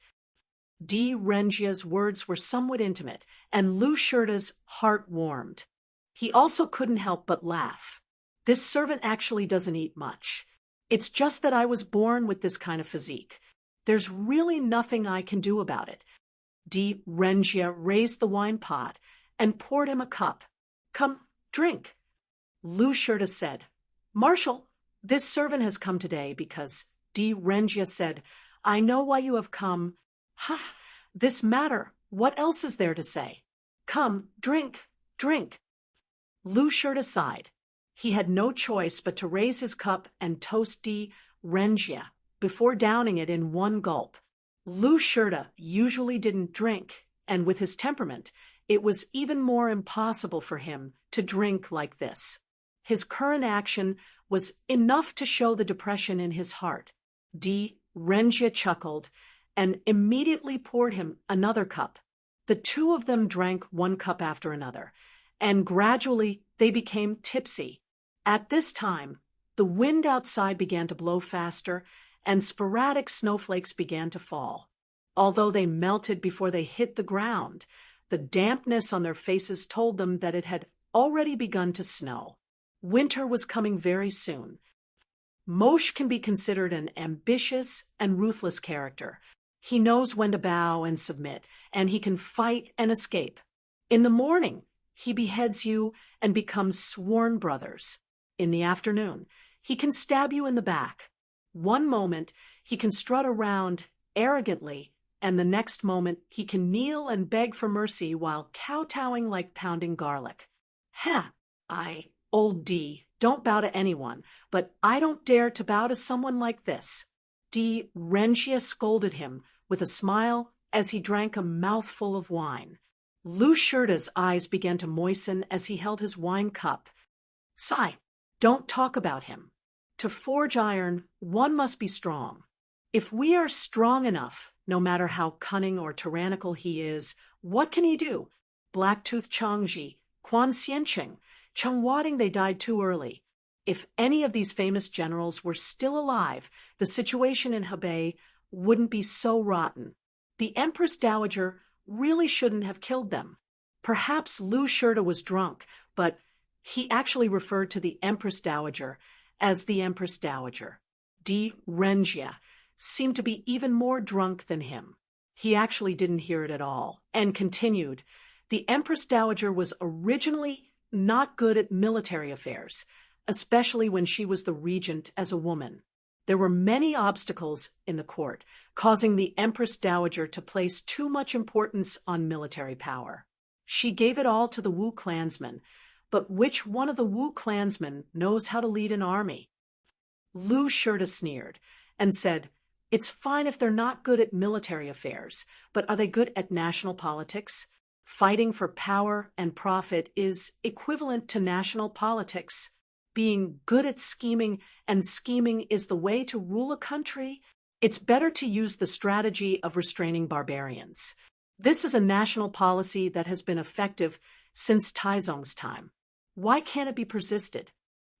D. Renjia's words were somewhat intimate, and Lu Shirta's heart warmed. He also couldn't help but laugh. "This servant actually doesn't eat much. It's just that I was born with this kind of physique. There's really nothing I can do about it." D. Renjia raised the wine pot and poured him a cup. "Come, drink." Lu Shirta said, "Marshal, this servant has come today because—" D. Renjia said, "I know why you have come." "Ha! This matter, what else is there to say? Come, drink, drink." Lu Shirta sighed. He had no choice but to raise his cup and toast D. Renjia before downing it in one gulp. Lu Shirta usually didn't drink, and with his temperament, it was even more impossible for him to drink like this. His current action was enough to show the depression in his heart. D. Renjia chuckled and immediately poured him another cup. The two of them drank one cup after another, and gradually they became tipsy. At this time, the wind outside began to blow faster, and sporadic snowflakes began to fall. Although they melted before they hit the ground, the dampness on their faces told them that it had already begun to snow. Winter was coming very soon. Moshe can be considered an ambitious and ruthless character. He knows when to bow and submit, and he can fight and escape. In the morning, he beheads you and becomes sworn brothers. In the afternoon, he can stab you in the back. One moment, he can strut around arrogantly, and the next moment, he can kneel and beg for mercy while kowtowing like pounding garlic. Old D, don't bow to anyone, but I don't dare to bow to someone like this." D. Renjia scolded him with a smile as he drank a mouthful of wine. Lu Shirta's eyes began to moisten as he held his wine cup. "Sigh, don't talk about him. To forge iron, one must be strong. If we are strong enough, no matter how cunning or tyrannical he is, what can he do? Blacktooth Changji, Quan Xianqing, Cheng Wading, they died too early. If any of these famous generals were still alive, the situation in Hebei wouldn't be so rotten. The Empress Dowager really shouldn't have killed them." Perhaps Lu Shirta was drunk, but he actually referred to the Empress Dowager as the Empress Dowager. D. Renjia seemed to be even more drunk than him. He actually didn't hear it at all, and continued, "The Empress Dowager was originally not good at military affairs, especially when she was the regent as a woman. There were many obstacles in the court, causing the Empress Dowager to place too much importance on military power. She gave it all to the Wu clansmen, but which one of the Wu clansmen knows how to lead an army?" Lu Shirta sneered, and said, "It's fine if they're not good at military affairs, but are they good at national politics? Fighting for power and profit is equivalent to national politics. Being good at scheming, and scheming is the way to rule a country. It's better to use the strategy of restraining barbarians. This is a national policy that has been effective since Taizong's time. Why can't it be persisted?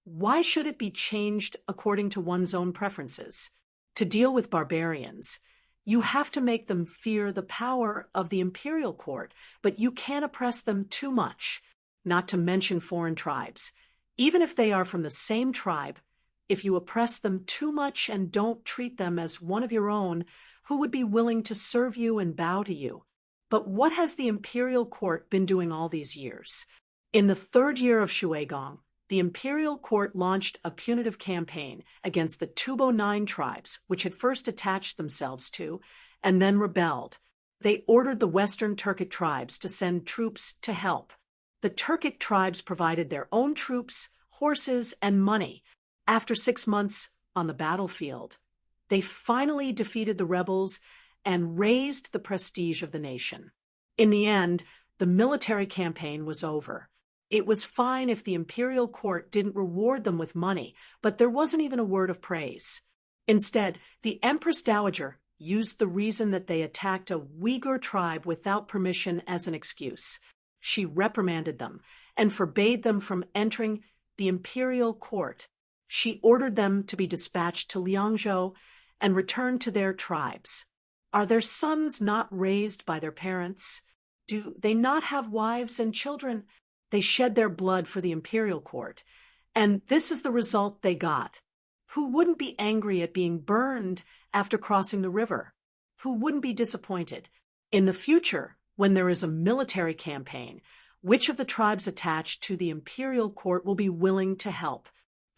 Why should it be changed according to one's own preferences? To deal with barbarians, you have to make them fear the power of the imperial court, but you can't oppress them too much, not to mention foreign tribes. Even if they are from the same tribe, if you oppress them too much and don't treat them as one of your own, who would be willing to serve you and bow to you? But what has the imperial court been doing all these years? In the third year of Shuigong, the imperial court launched a punitive campaign against the Tubo 9 tribes, which had first attached themselves to and then rebelled. They ordered the Western Turkic tribes to send troops to help. The Turkic tribes provided their own troops, horses, and money. After 6 months on the battlefield, they finally defeated the rebels and raised the prestige of the nation. In the end, the military campaign was over. It was fine if the imperial court didn't reward them with money, but there wasn't even a word of praise. Instead, the Empress Dowager used the reason that they attacked a Uyghur tribe without permission as an excuse. She reprimanded them and forbade them from entering the imperial court. She ordered them to be dispatched to Liangzhou and returned to their tribes. Are their sons not raised by their parents? Do they not have wives and children? They shed their blood for the imperial court, and this is the result they got. Who wouldn't be angry at being burned after crossing the river? Who wouldn't be disappointed? In the future, when there is a military campaign, which of the tribes attached to the imperial court will be willing to help?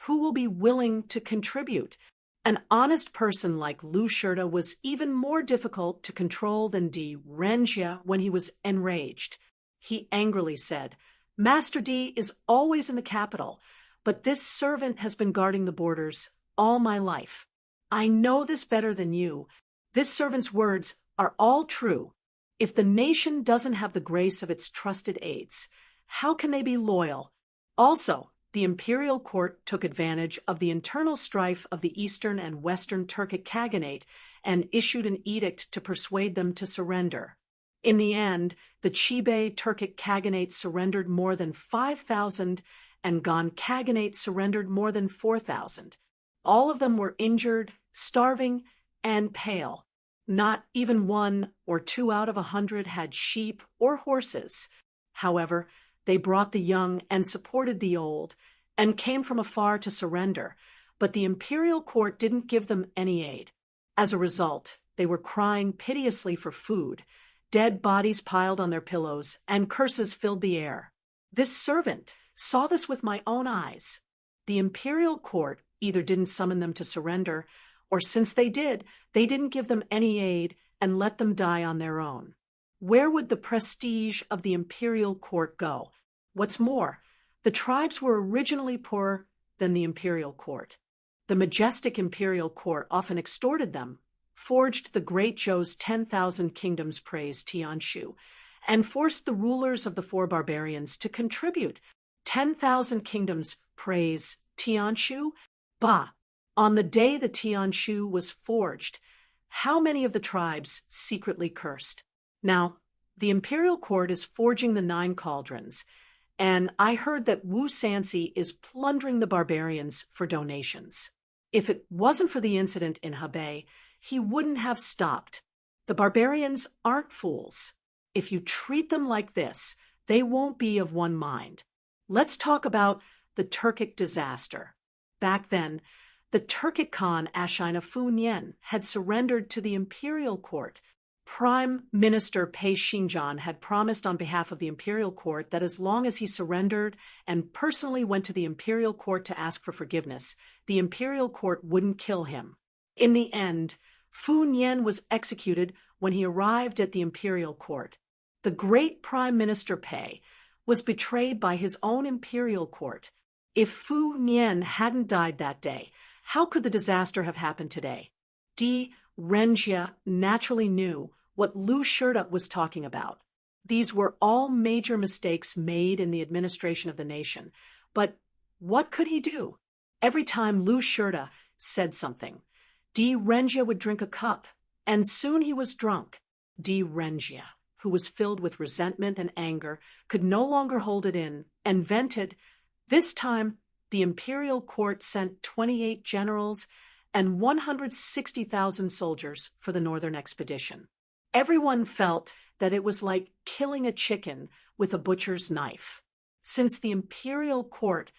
Who will be willing to contribute? An honest person like Lu Shirta was even more difficult to control than Di Renjia when he was enraged. He angrily said, "Master D is always in the capital, but this servant has been guarding the borders all my life. I know this better than you. This servant's words are all true. If the nation doesn't have the grace of its trusted aides, how can they be loyal?" Also, the imperial court took advantage of the internal strife of the Eastern and Western Turkic Khaganate and issued an edict to persuade them to surrender. In the end, the Chibe Turkic Khaganate surrendered more than 5,000 and Gan Khaganate surrendered more than 4,000. All of them were injured, starving, and pale. Not even 1 or 2 out of 100 had sheep or horses. However, they brought the young and supported the old and came from afar to surrender, but the imperial court didn't give them any aid. As a result, they were crying piteously for food. Dead bodies piled on their pillows, and curses filled the air. This servant saw this with my own eyes. The imperial court either didn't summon them to surrender, or since they did, they didn't give them any aid and let them die on their own. Where would the prestige of the imperial court go? What's more, the tribes were originally poorer than the imperial court. The majestic imperial court often extorted them, forged the great Zhou's 10,000 kingdoms praise Tianshu, and forced the rulers of the 4 barbarians to contribute 10,000 kingdoms praise Tianshu. Bah! On the day the Tianshu was forged, how many of the tribes secretly cursed? Now, the imperial court is forging the 9 cauldrons, and I heard that Wu Sanxi is plundering the barbarians for donations. If it wasn't for the incident in Hebei, he wouldn't have stopped. The barbarians aren't fools. If you treat them like this, they won't be of one mind. Let's talk about the Turkic disaster. Back then, the Turkic Khan Ashina Fu Nian had surrendered to the imperial court. Prime Minister Pei Xinjian had promised on behalf of the imperial court that as long as he surrendered and personally went to the imperial court to ask for forgiveness, the imperial court wouldn't kill him. In the end, Fu Nian was executed when he arrived at the imperial court. The great Prime Minister Pei was betrayed by his own imperial court. If Fu Nian hadn't died that day, how could the disaster have happened today? Di Renjia naturally knew what Lu Shurta was talking about. These were all major mistakes made in the administration of the nation. But what could he do? Every time Lu Shurta said something, Di Renjia would drink a cup, and soon he was drunk. Di Renjia, who was filled with resentment and anger, could no longer hold it in, and vented. This time, the imperial court sent 28 generals and 160,000 soldiers for the northern expedition. Everyone felt that it was like killing a chicken with a butcher's knife. Since the imperial court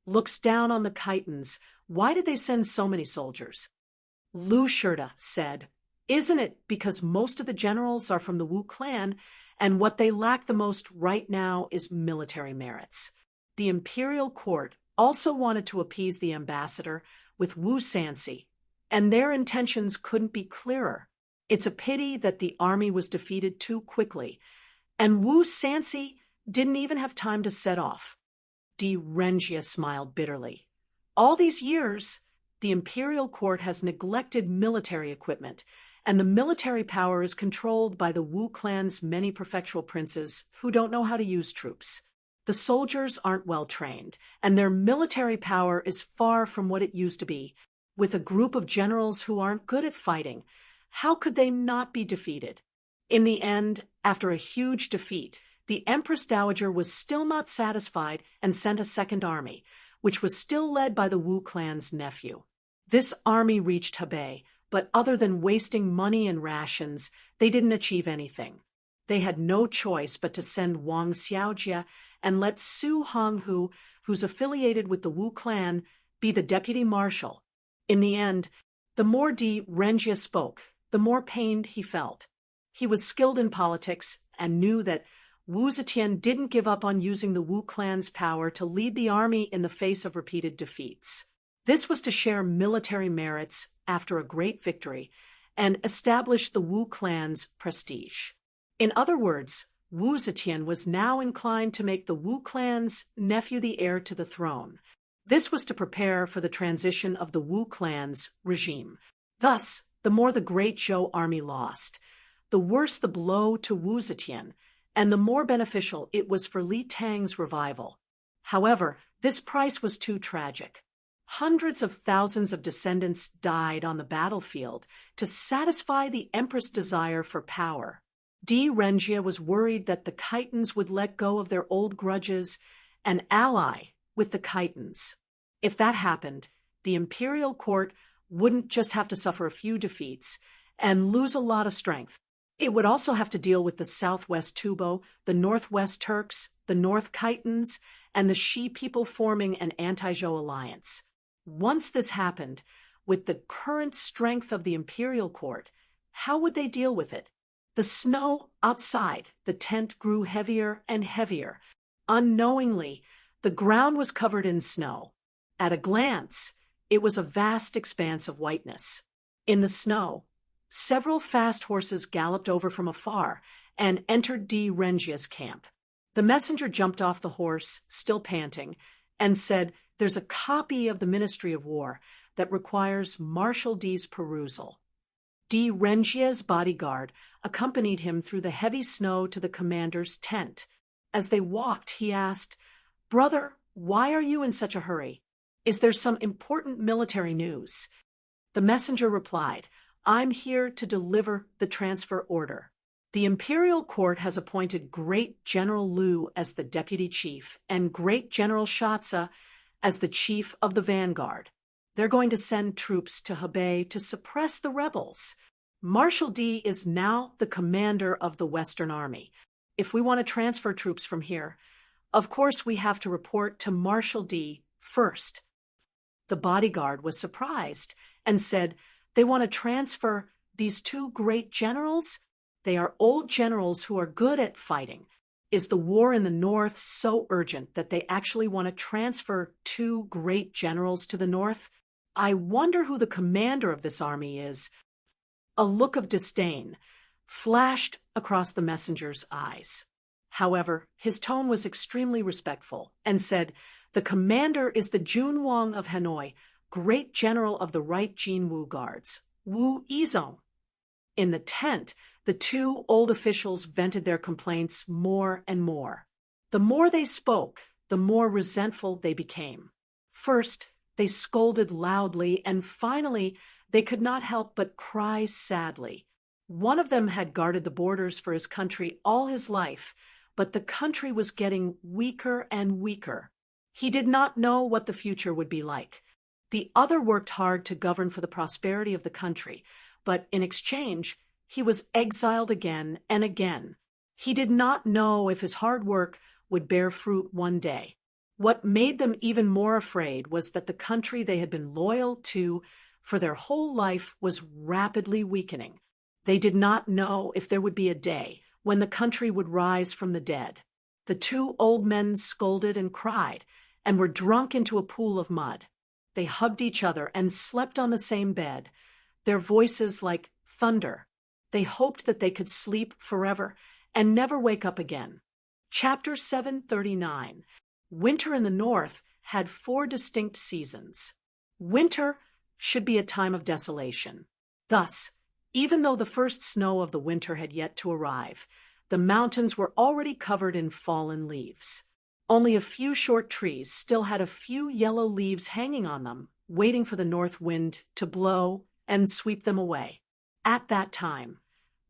looks down on the Khitans, why did they send so many soldiers? Lu Shurta said, "Isn't it because most of the generals are from the Wu clan, and what they lack the most right now is military merits?" The imperial court also wanted to appease the ambassador with Wu Sansi, and their intentions couldn't be clearer. It's a pity that the army was defeated too quickly, and Wu Sansi didn't even have time to set off. Di Renjia smiled bitterly. All these years, the imperial court has neglected military equipment, and the military power is controlled by the Wu clan's many prefectural princes who don't know how to use troops. The soldiers aren't well trained, and their military power is far from what it used to be. With a group of generals who aren't good at fighting, how could they not be defeated? In the end, after a huge defeat, the Empress Dowager was still not satisfied and sent a second army, which was still led by the Wu clan's nephew. This army reached Hebei, but other than wasting money and rations, they didn't achieve anything. They had no choice but to send Wang Xiaojia and let Su Honghu, who's affiliated with the Wu clan, be the deputy marshal. In the end, the more Di Renjia spoke, the more pained he felt. He was skilled in politics and knew that Wu Zetian didn't give up on using the Wu clan's power to lead the army in the face of repeated defeats. This was to share military merits after a great victory and establish the Wu clan's prestige. In other words, Wu Zetian was now inclined to make the Wu clan's nephew the heir to the throne. This was to prepare for the transition of the Wu clan's regime. Thus, the more the great Zhou army lost, the worse the blow to Wu Zetian, and the more beneficial it was for Li Tang's revival. However, this price was too tragic. Hundreds of thousands of descendants died on the battlefield to satisfy the empress' desire for power. Di Renjia was worried that the Khitans would let go of their old grudges and ally with the Khitans. If that happened, the imperial court wouldn't just have to suffer a few defeats and lose a lot of strength. It would also have to deal with the southwest Tubo, the northwest Turks, the North Khitans, and the Shi people forming an anti-Zhou alliance. Once this happened, with the current strength of the imperial court, how would they deal with it? The snow outside the tent grew heavier and heavier. Unknowingly, the ground was covered in snow. At a glance, it was a vast expanse of whiteness. In the snow, several fast horses galloped over from afar and entered Di Renjia's camp. The messenger jumped off the horse, still panting, and said, "There's a copy of the Ministry of War that requires Marshal Di's perusal." Di Renjia's bodyguard accompanied him through the heavy snow to the commander's tent. As they walked, he asked, "Brother, why are you in such a hurry? Is there some important military news?" The messenger replied, "I'm here to deliver the transfer order. The imperial court has appointed Great General Lu as the deputy chief and Great General Shatsa as the chief of the vanguard. They're going to send troops to Hebei to suppress the rebels. Marshal Di is now the commander of the Western Army. If we want to transfer troops from here, of course we have to report to Marshal Di first." The bodyguard was surprised and said, "They want to transfer these two great generals? They are old generals who are good at fighting. Is the war in the north so urgent that they actually want to transfer two great generals to the north? I wonder who the commander of this army is." A look of disdain flashed across the messenger's eyes. However, his tone was extremely respectful and said, "The commander is the Junwang of Hanoi, great general of the Right Jinwu Guards. Wu Yizong. In the tent, the two old officials vented their complaints more and more. The more they spoke, the more resentful they became. First, they scolded loudly, and finally, they could not help but cry sadly. One of them had guarded the borders for his country all his life, but the country was getting weaker and weaker. He did not know what the future would be like. The other worked hard to govern for the prosperity of the country, but in exchange, he was exiled again and again. He did not know if his hard work would bear fruit one day. What made them even more afraid was that the country they had been loyal to for their whole life was rapidly weakening. They did not know if there would be a day when the country would rise from the dead. The two old men scolded and cried and were drunk into a pool of mud. They hugged each other and slept on the same bed, their voices like thunder. They hoped that they could sleep forever and never wake up again. Chapter 739. Winter in the north had 4 distinct seasons. Winter should be a time of desolation. Thus, even though the first snow of the winter had yet to arrive, the mountains were already covered in fallen leaves. Only a few short trees still had a few yellow leaves hanging on them, waiting for the north wind to blow and sweep them away. At that time,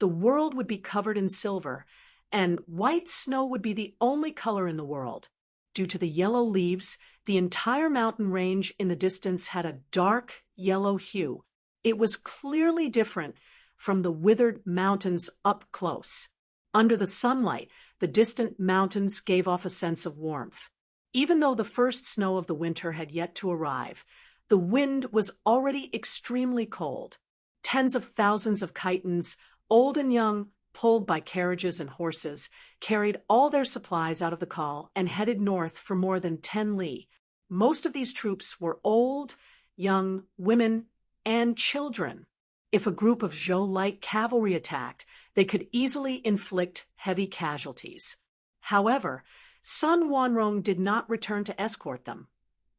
the world would be covered in silver, and white snow would be the only color in the world. Due to the yellow leaves, the entire mountain range in the distance had a dark yellow hue. It was clearly different from the withered mountains up close. Under the sunlight, the distant mountains gave off a sense of warmth. Even though the first snow of the winter had yet to arrive, the wind was already extremely cold. Tens of thousands of Khitans, old and young, pulled by carriages and horses, carried all their supplies out of the call and headed north for more than 10 li. Most of these troops were old, young, women, and children. If a group of Zhou light cavalry attacked, they could easily inflict heavy casualties. However, Sun Wanrong did not return to escort them,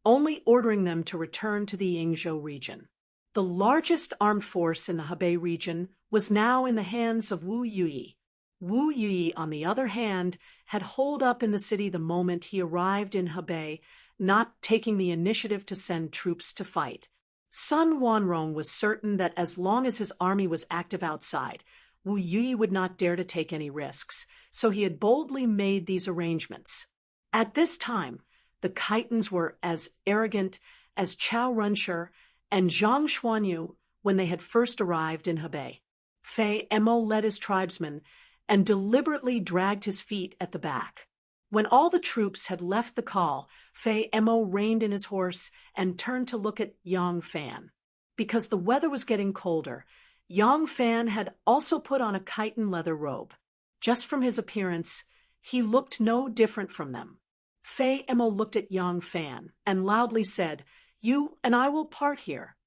only ordering them to return to the Yingzhou region. The largest armed force in the Hebei region was now in the hands of Wu Yuyi. Wu Yuyi, on the other hand, had holed up in the city the moment he arrived in Hebei, not taking the initiative to send troops to fight. Sun Wanrong was certain that as long as his army was active outside, Wu Yuyi would not dare to take any risks, so he had boldly made these arrangements. At this time, the Khitans were as arrogant as Chao Runshi and Zhang Xuanyu when they had first arrived in Hebei. Fei Mo led his tribesmen and deliberately dragged his feet at the back. When all the troops had left the call, Fei Mo reined in his horse and turned to look at Yang Fan. Because the weather was getting colder, Yang Fan had also put on a chitin leather robe. Just from his appearance, he looked no different from them. Fei Mo looked at Yang Fan and loudly said, "You and I will part here."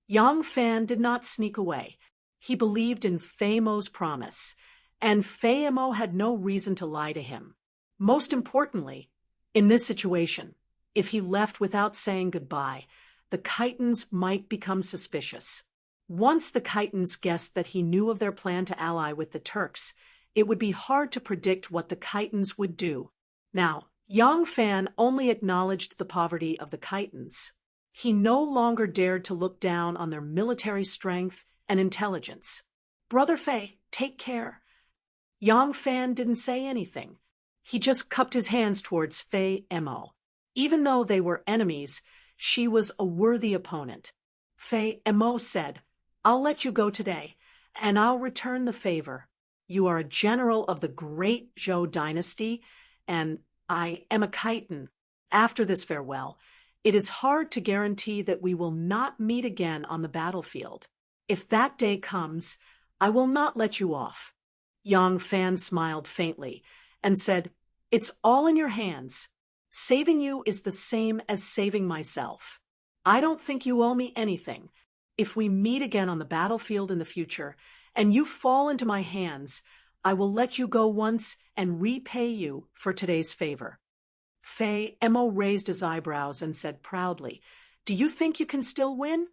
Yang Fan did not sneak away. He believed in Fei Mo's promise, and Fei Mo had no reason to lie to him. Most importantly, in this situation, if he left without saying goodbye, the Khitans might become suspicious. Once the Khitans guessed that he knew of their plan to ally with the Turks, it would be hard to predict what the Khitans would do. Now, Yang Fan only acknowledged the poverty of the Khitans. He no longer dared to look down on their military strength and intelligence. "Brother Fei, take care." Yang Fan didn't say anything. He just cupped his hands towards Fei Mo. Even though they were enemies, she was a worthy opponent. Fei Mo said, "I'll let you go today, and I'll return the favor. You are a general of the great Zhou dynasty, and I am a Khitan. After this farewell, it is hard to guarantee that we will not meet again on the battlefield. If that day comes, I will not let you off." Yang Fan smiled faintly and said, "It's all in your hands. Saving you is the same as saving myself. I don't think you owe me anything. If we meet again on the battlefield in the future, and you fall into my hands, I will let you go once and repay you for today's favor." Fei Mo raised his eyebrows and said proudly, "Do you think you can still win?"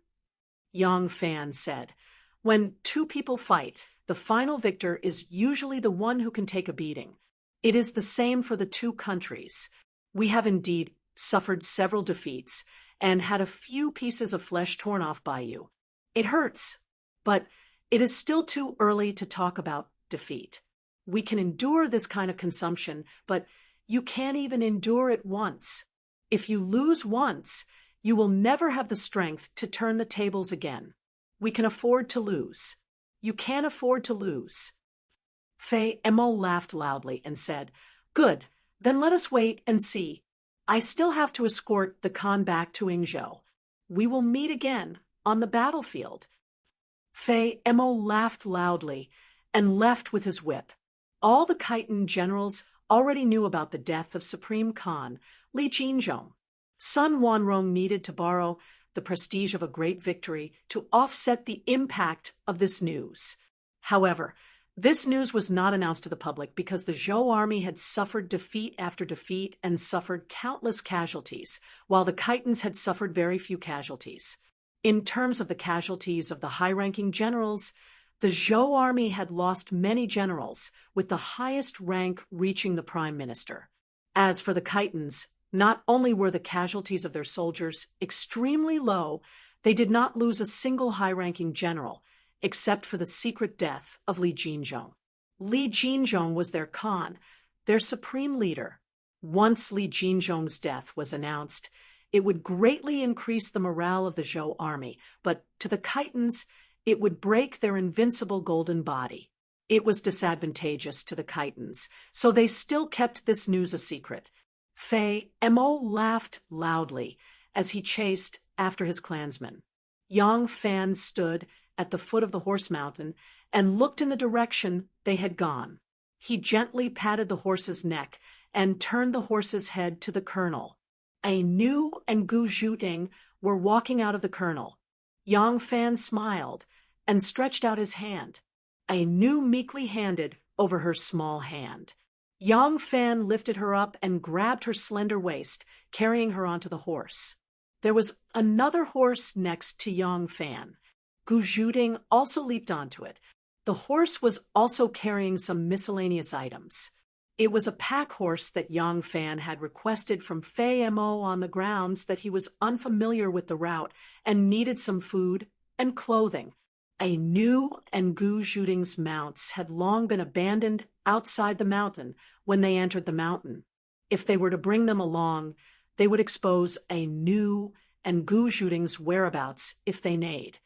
Yang Fan said, When two people fight, the final victor is usually the one who can take a beating. It is the same for the two countries. We have indeed suffered several defeats and had a few pieces of flesh torn off by you. It hurts, but it is still too early to talk about defeat. We can endure this kind of consumption, but you can't even endure it once. If you lose once, you will never have the strength to turn the tables again. We can afford to lose. You can't afford to lose. Fei Emo laughed loudly and said, "Good, then let us wait and see. I still have to escort the Khan back to Yingzhou. We will meet again on the battlefield." Fei Emo laughed loudly and left with his whip. All the Khitan generals already knew about the death of Supreme Khan Li Jinzhong. Sun Wanrong needed to borrow the prestige of a great victory to offset the impact of this news. However, this news was not announced to the public because the Zhou army had suffered defeat after defeat and suffered countless casualties, while the Khitans had suffered very few casualties. In terms of the casualties of the high-ranking generals, the Zhou army had lost many generals, with the highest rank reaching the prime minister. As for the Khitans, not only were the casualties of their soldiers extremely low, they did not lose a single high-ranking general, except for the secret death of Li Jinzhong. Li Jinzhong was their Khan, their supreme leader. Once Li Jinzhong's death was announced, it would greatly increase the morale of the Zhou army, but to the Khitans, it would break their invincible golden body. It was disadvantageous to the Khitans, so they still kept this news a secret. Fei Emo laughed loudly as he chased after his clansmen. Yang Fan stood at the foot of the horse mountain and looked in the direction they had gone. He gently patted the horse's neck and turned the horse's head to the colonel. A Nu and Gu Zhuting were walking out of the colonel. Yang Fan smiled and stretched out his hand. A Nu meekly handed over her small hand. Yang Fan lifted her up and grabbed her slender waist, carrying her onto the horse. There was another horse next to Yang Fan. Gu Zhuting also leaped onto it. The horse was also carrying some miscellaneous items. It was a pack horse that Yang Fan had requested from Fei Mo on the grounds that he was unfamiliar with the route and needed some food and clothing. A Nu and Gu Zhuting's mounts had long been abandoned outside the mountain when they entered the mountain. If they were to bring them along, they would expose a Nu and Gu Zhuting's whereabouts if they neighed.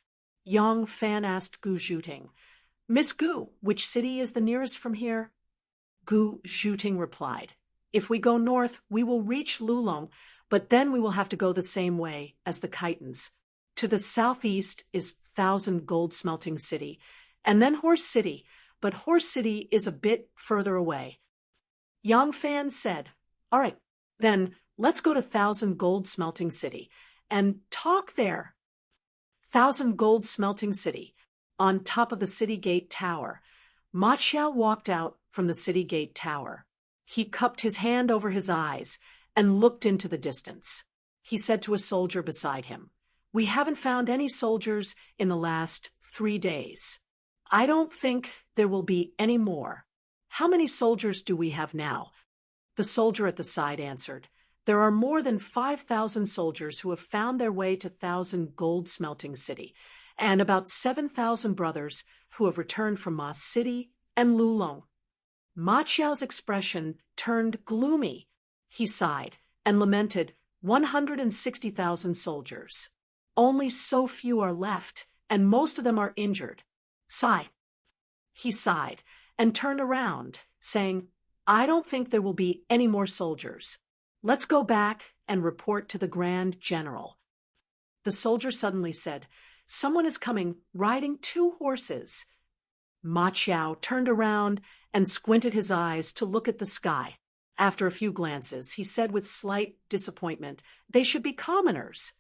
Yang Fan asked Gu Zhuting, "Miss Gu, which city is the nearest from here?" Gu Zhuting replied, "If we go north, we will reach Lulong, but then we will have to go the same way as the Khitans. To the southeast is Thousand Gold Smelting City, and then Horse City, but Horse City is a bit further away." Yang Fan said, "All right, then let's go to Thousand Gold Smelting City and talk there." Thousand Gold Smelting City, on top of the city gate tower. Ma Qiao walked out from the city gate tower. He cupped his hand over his eyes and looked into the distance. He said to a soldier beside him, "We haven't found any soldiers in the last 3 days. I don't think there will be any more. How many soldiers do we have now?" The soldier at the side answered, "There are more than 5,000 soldiers who have found their way to Thousand Gold Smelting City, and about 7,000 brothers who have returned from Ma City and Lulong." Ma Qiao's expression turned gloomy. He sighed and lamented 160,000 soldiers. Only so few are left, and most of them are injured. Sigh. He sighed and turned around, saying, "I don't think there will be any more soldiers. Let's go back and report to the Grand General." The soldier suddenly said, "Someone is coming, riding 2 horses." Ma Qiao turned around and squinted his eyes to look at the sky. After a few glances, he said with slight disappointment, "They should be commoners."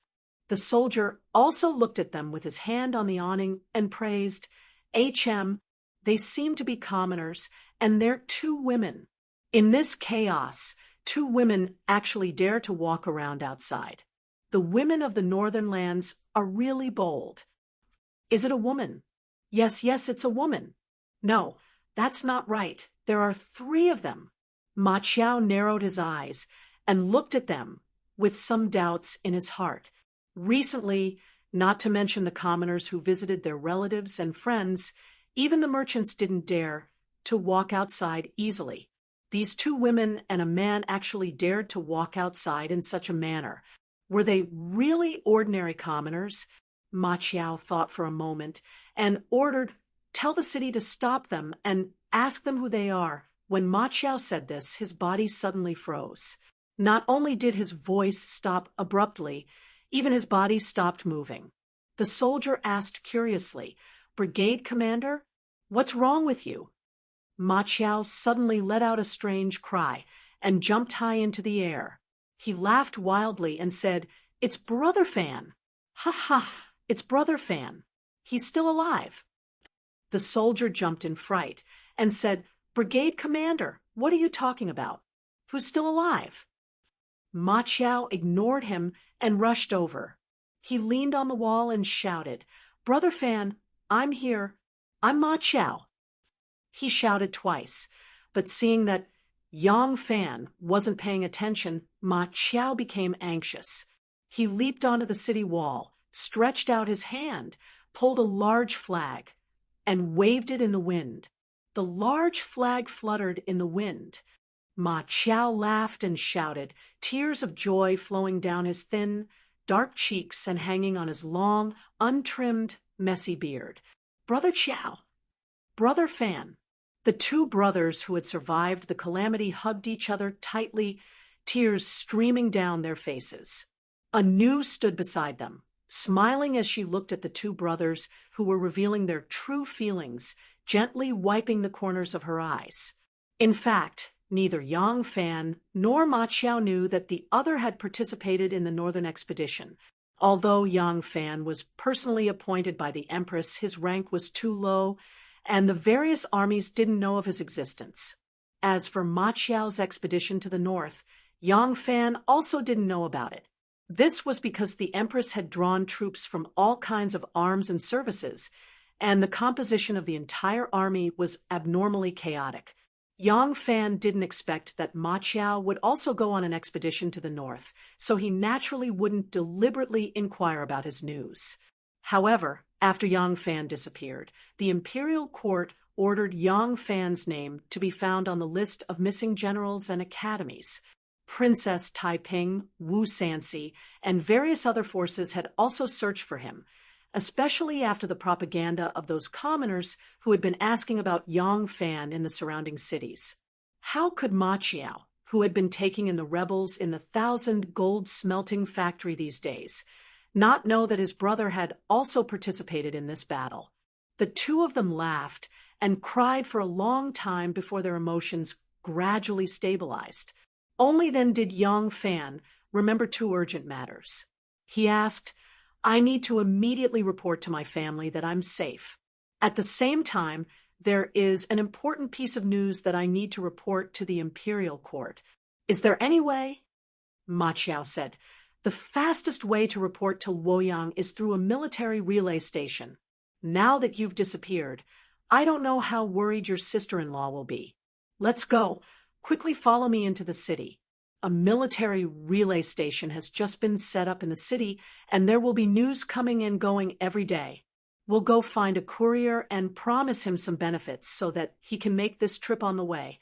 The soldier also looked at them with his hand on the awning and praised, "HM, they seem to be commoners, and they're 2 women. In this chaos, 2 women actually dare to walk around outside. The women of the northern lands are really bold." "Is it a woman?" Yes, yes, it's a woman. No, that's not right. There are 3 of them. Ma Qiao narrowed his eyes and looked at them with some doubts in his heart. Recently, not to mention the commoners who visited their relatives and friends, even the merchants didn't dare to walk outside easily. These 2 women and a man actually dared to walk outside in such a manner. Were they really ordinary commoners? Ma Qiao thought for a moment and ordered, "Tell the city to stop them and ask them who they are." When Ma Qiao said this, his body suddenly froze. Not only did his voice stop abruptly, even his body stopped moving. The soldier asked curiously, "Brigade commander, what's wrong with you?" Ma Qiao suddenly let out a strange cry and jumped high into the air. He laughed wildly and said, "It's Brother Fan. Ha ha, it's Brother Fan. He's still alive." The soldier jumped in fright and said, "Brigade commander, what are you talking about? Who's still alive?" Ma Qiao ignored him and rushed over. He leaned on the wall and shouted, "Brother Fan, I'm here. I'm Ma Qiao." He shouted twice, but seeing that Yang Fan wasn't paying attention, Ma Qiao became anxious. He leaped onto the city wall, stretched out his hand, pulled a large flag, and waved it in the wind. The large flag fluttered in the wind. Ma Qiao laughed and shouted, tears of joy flowing down his thin, dark cheeks and hanging on his long, untrimmed, messy beard. "Brother Qiao! Brother Fan!" The 2 brothers who had survived the calamity hugged each other tightly, tears streaming down their faces. Anu stood beside them, smiling as she looked at the 2 brothers who were revealing their true feelings, gently wiping the corners of her eyes. In fact, neither Yang Fan nor Ma Qiao knew that the other had participated in the northern expedition. Although Yang Fan was personally appointed by the Empress, his rank was too low, and the various armies didn't know of his existence. As for Ma Qiao's expedition to the north, Yang Fan also didn't know about it. This was because the Empress had drawn troops from all kinds of arms and services, and the composition of the entire army was abnormally chaotic. Yang Fan didn't expect that Ma Qiao would also go on an expedition to the north, so he naturally wouldn't deliberately inquire about his news. However, after Yang Fan disappeared, the imperial court ordered Yang Fan's name to be found on the list of missing generals and academies. Princess Taiping, Wu Sanxi, and various other forces had also searched for him, especially after the propaganda of those commoners who had been asking about Yang Fan in the surrounding cities. How could Ma Qiao, who had been taking in the rebels in the 1,000 gold smelting factory these days, not know that his brother had also participated in this battle? The 2 of them laughed and cried for a long time before their emotions gradually stabilized. Only then did Yang Fan remember 2 urgent matters. He asked, "I need to immediately report to my family that I'm safe. At the same time, there is an important piece of news that I need to report to the imperial court. Is there any way?" Ma Qiao said, "The fastest way to report to Luoyang is through a military relay station. Now that you've disappeared, I don't know how worried your sister-in-law will be. Let's go. Quickly follow me into the city. A military relay station has just been set up in the city, and there will be news coming and going every day. We'll go find a courier and promise him some benefits so that he can make this trip on the way."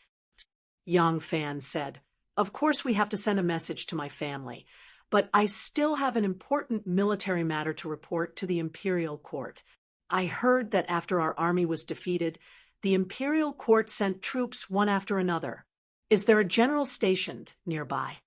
Yang Fan said, "Of course we have to send a message to my family, but I still have an important military matter to report to the imperial court. I heard that after our army was defeated, the imperial court sent troops one after another. Is there a general stationed nearby?"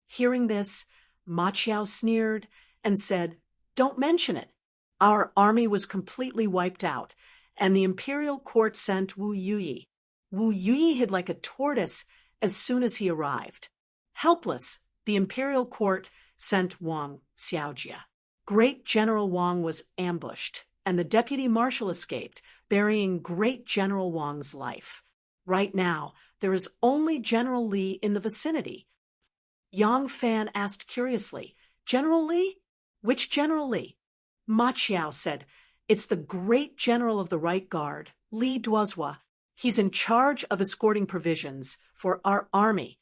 Hearing this, Ma Qiao sneered and said, "Don't mention it. Our army was completely wiped out, and the imperial court sent Wu Yuyi. Wu Yuyi hid like a tortoise as soon as he arrived. Helpless, the imperial court sent Wang Xiaojia. Great General Wang was ambushed, and the deputy marshal escaped, burying Great General Wang's life. Right now, there is only General Li in the vicinity." Yang Fan asked curiously, "General Li? Which General Li?" Ma Qiao said, It's the great general of the Right Guard, Lee Duozwa. He's in charge of escorting provisions for our army."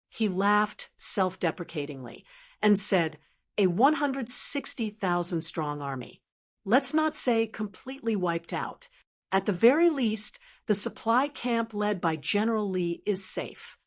He laughed self-deprecatingly and said, "A 160,000-strong army. Let's not say completely wiped out. At the very least, the supply camp led by General Lee is safe.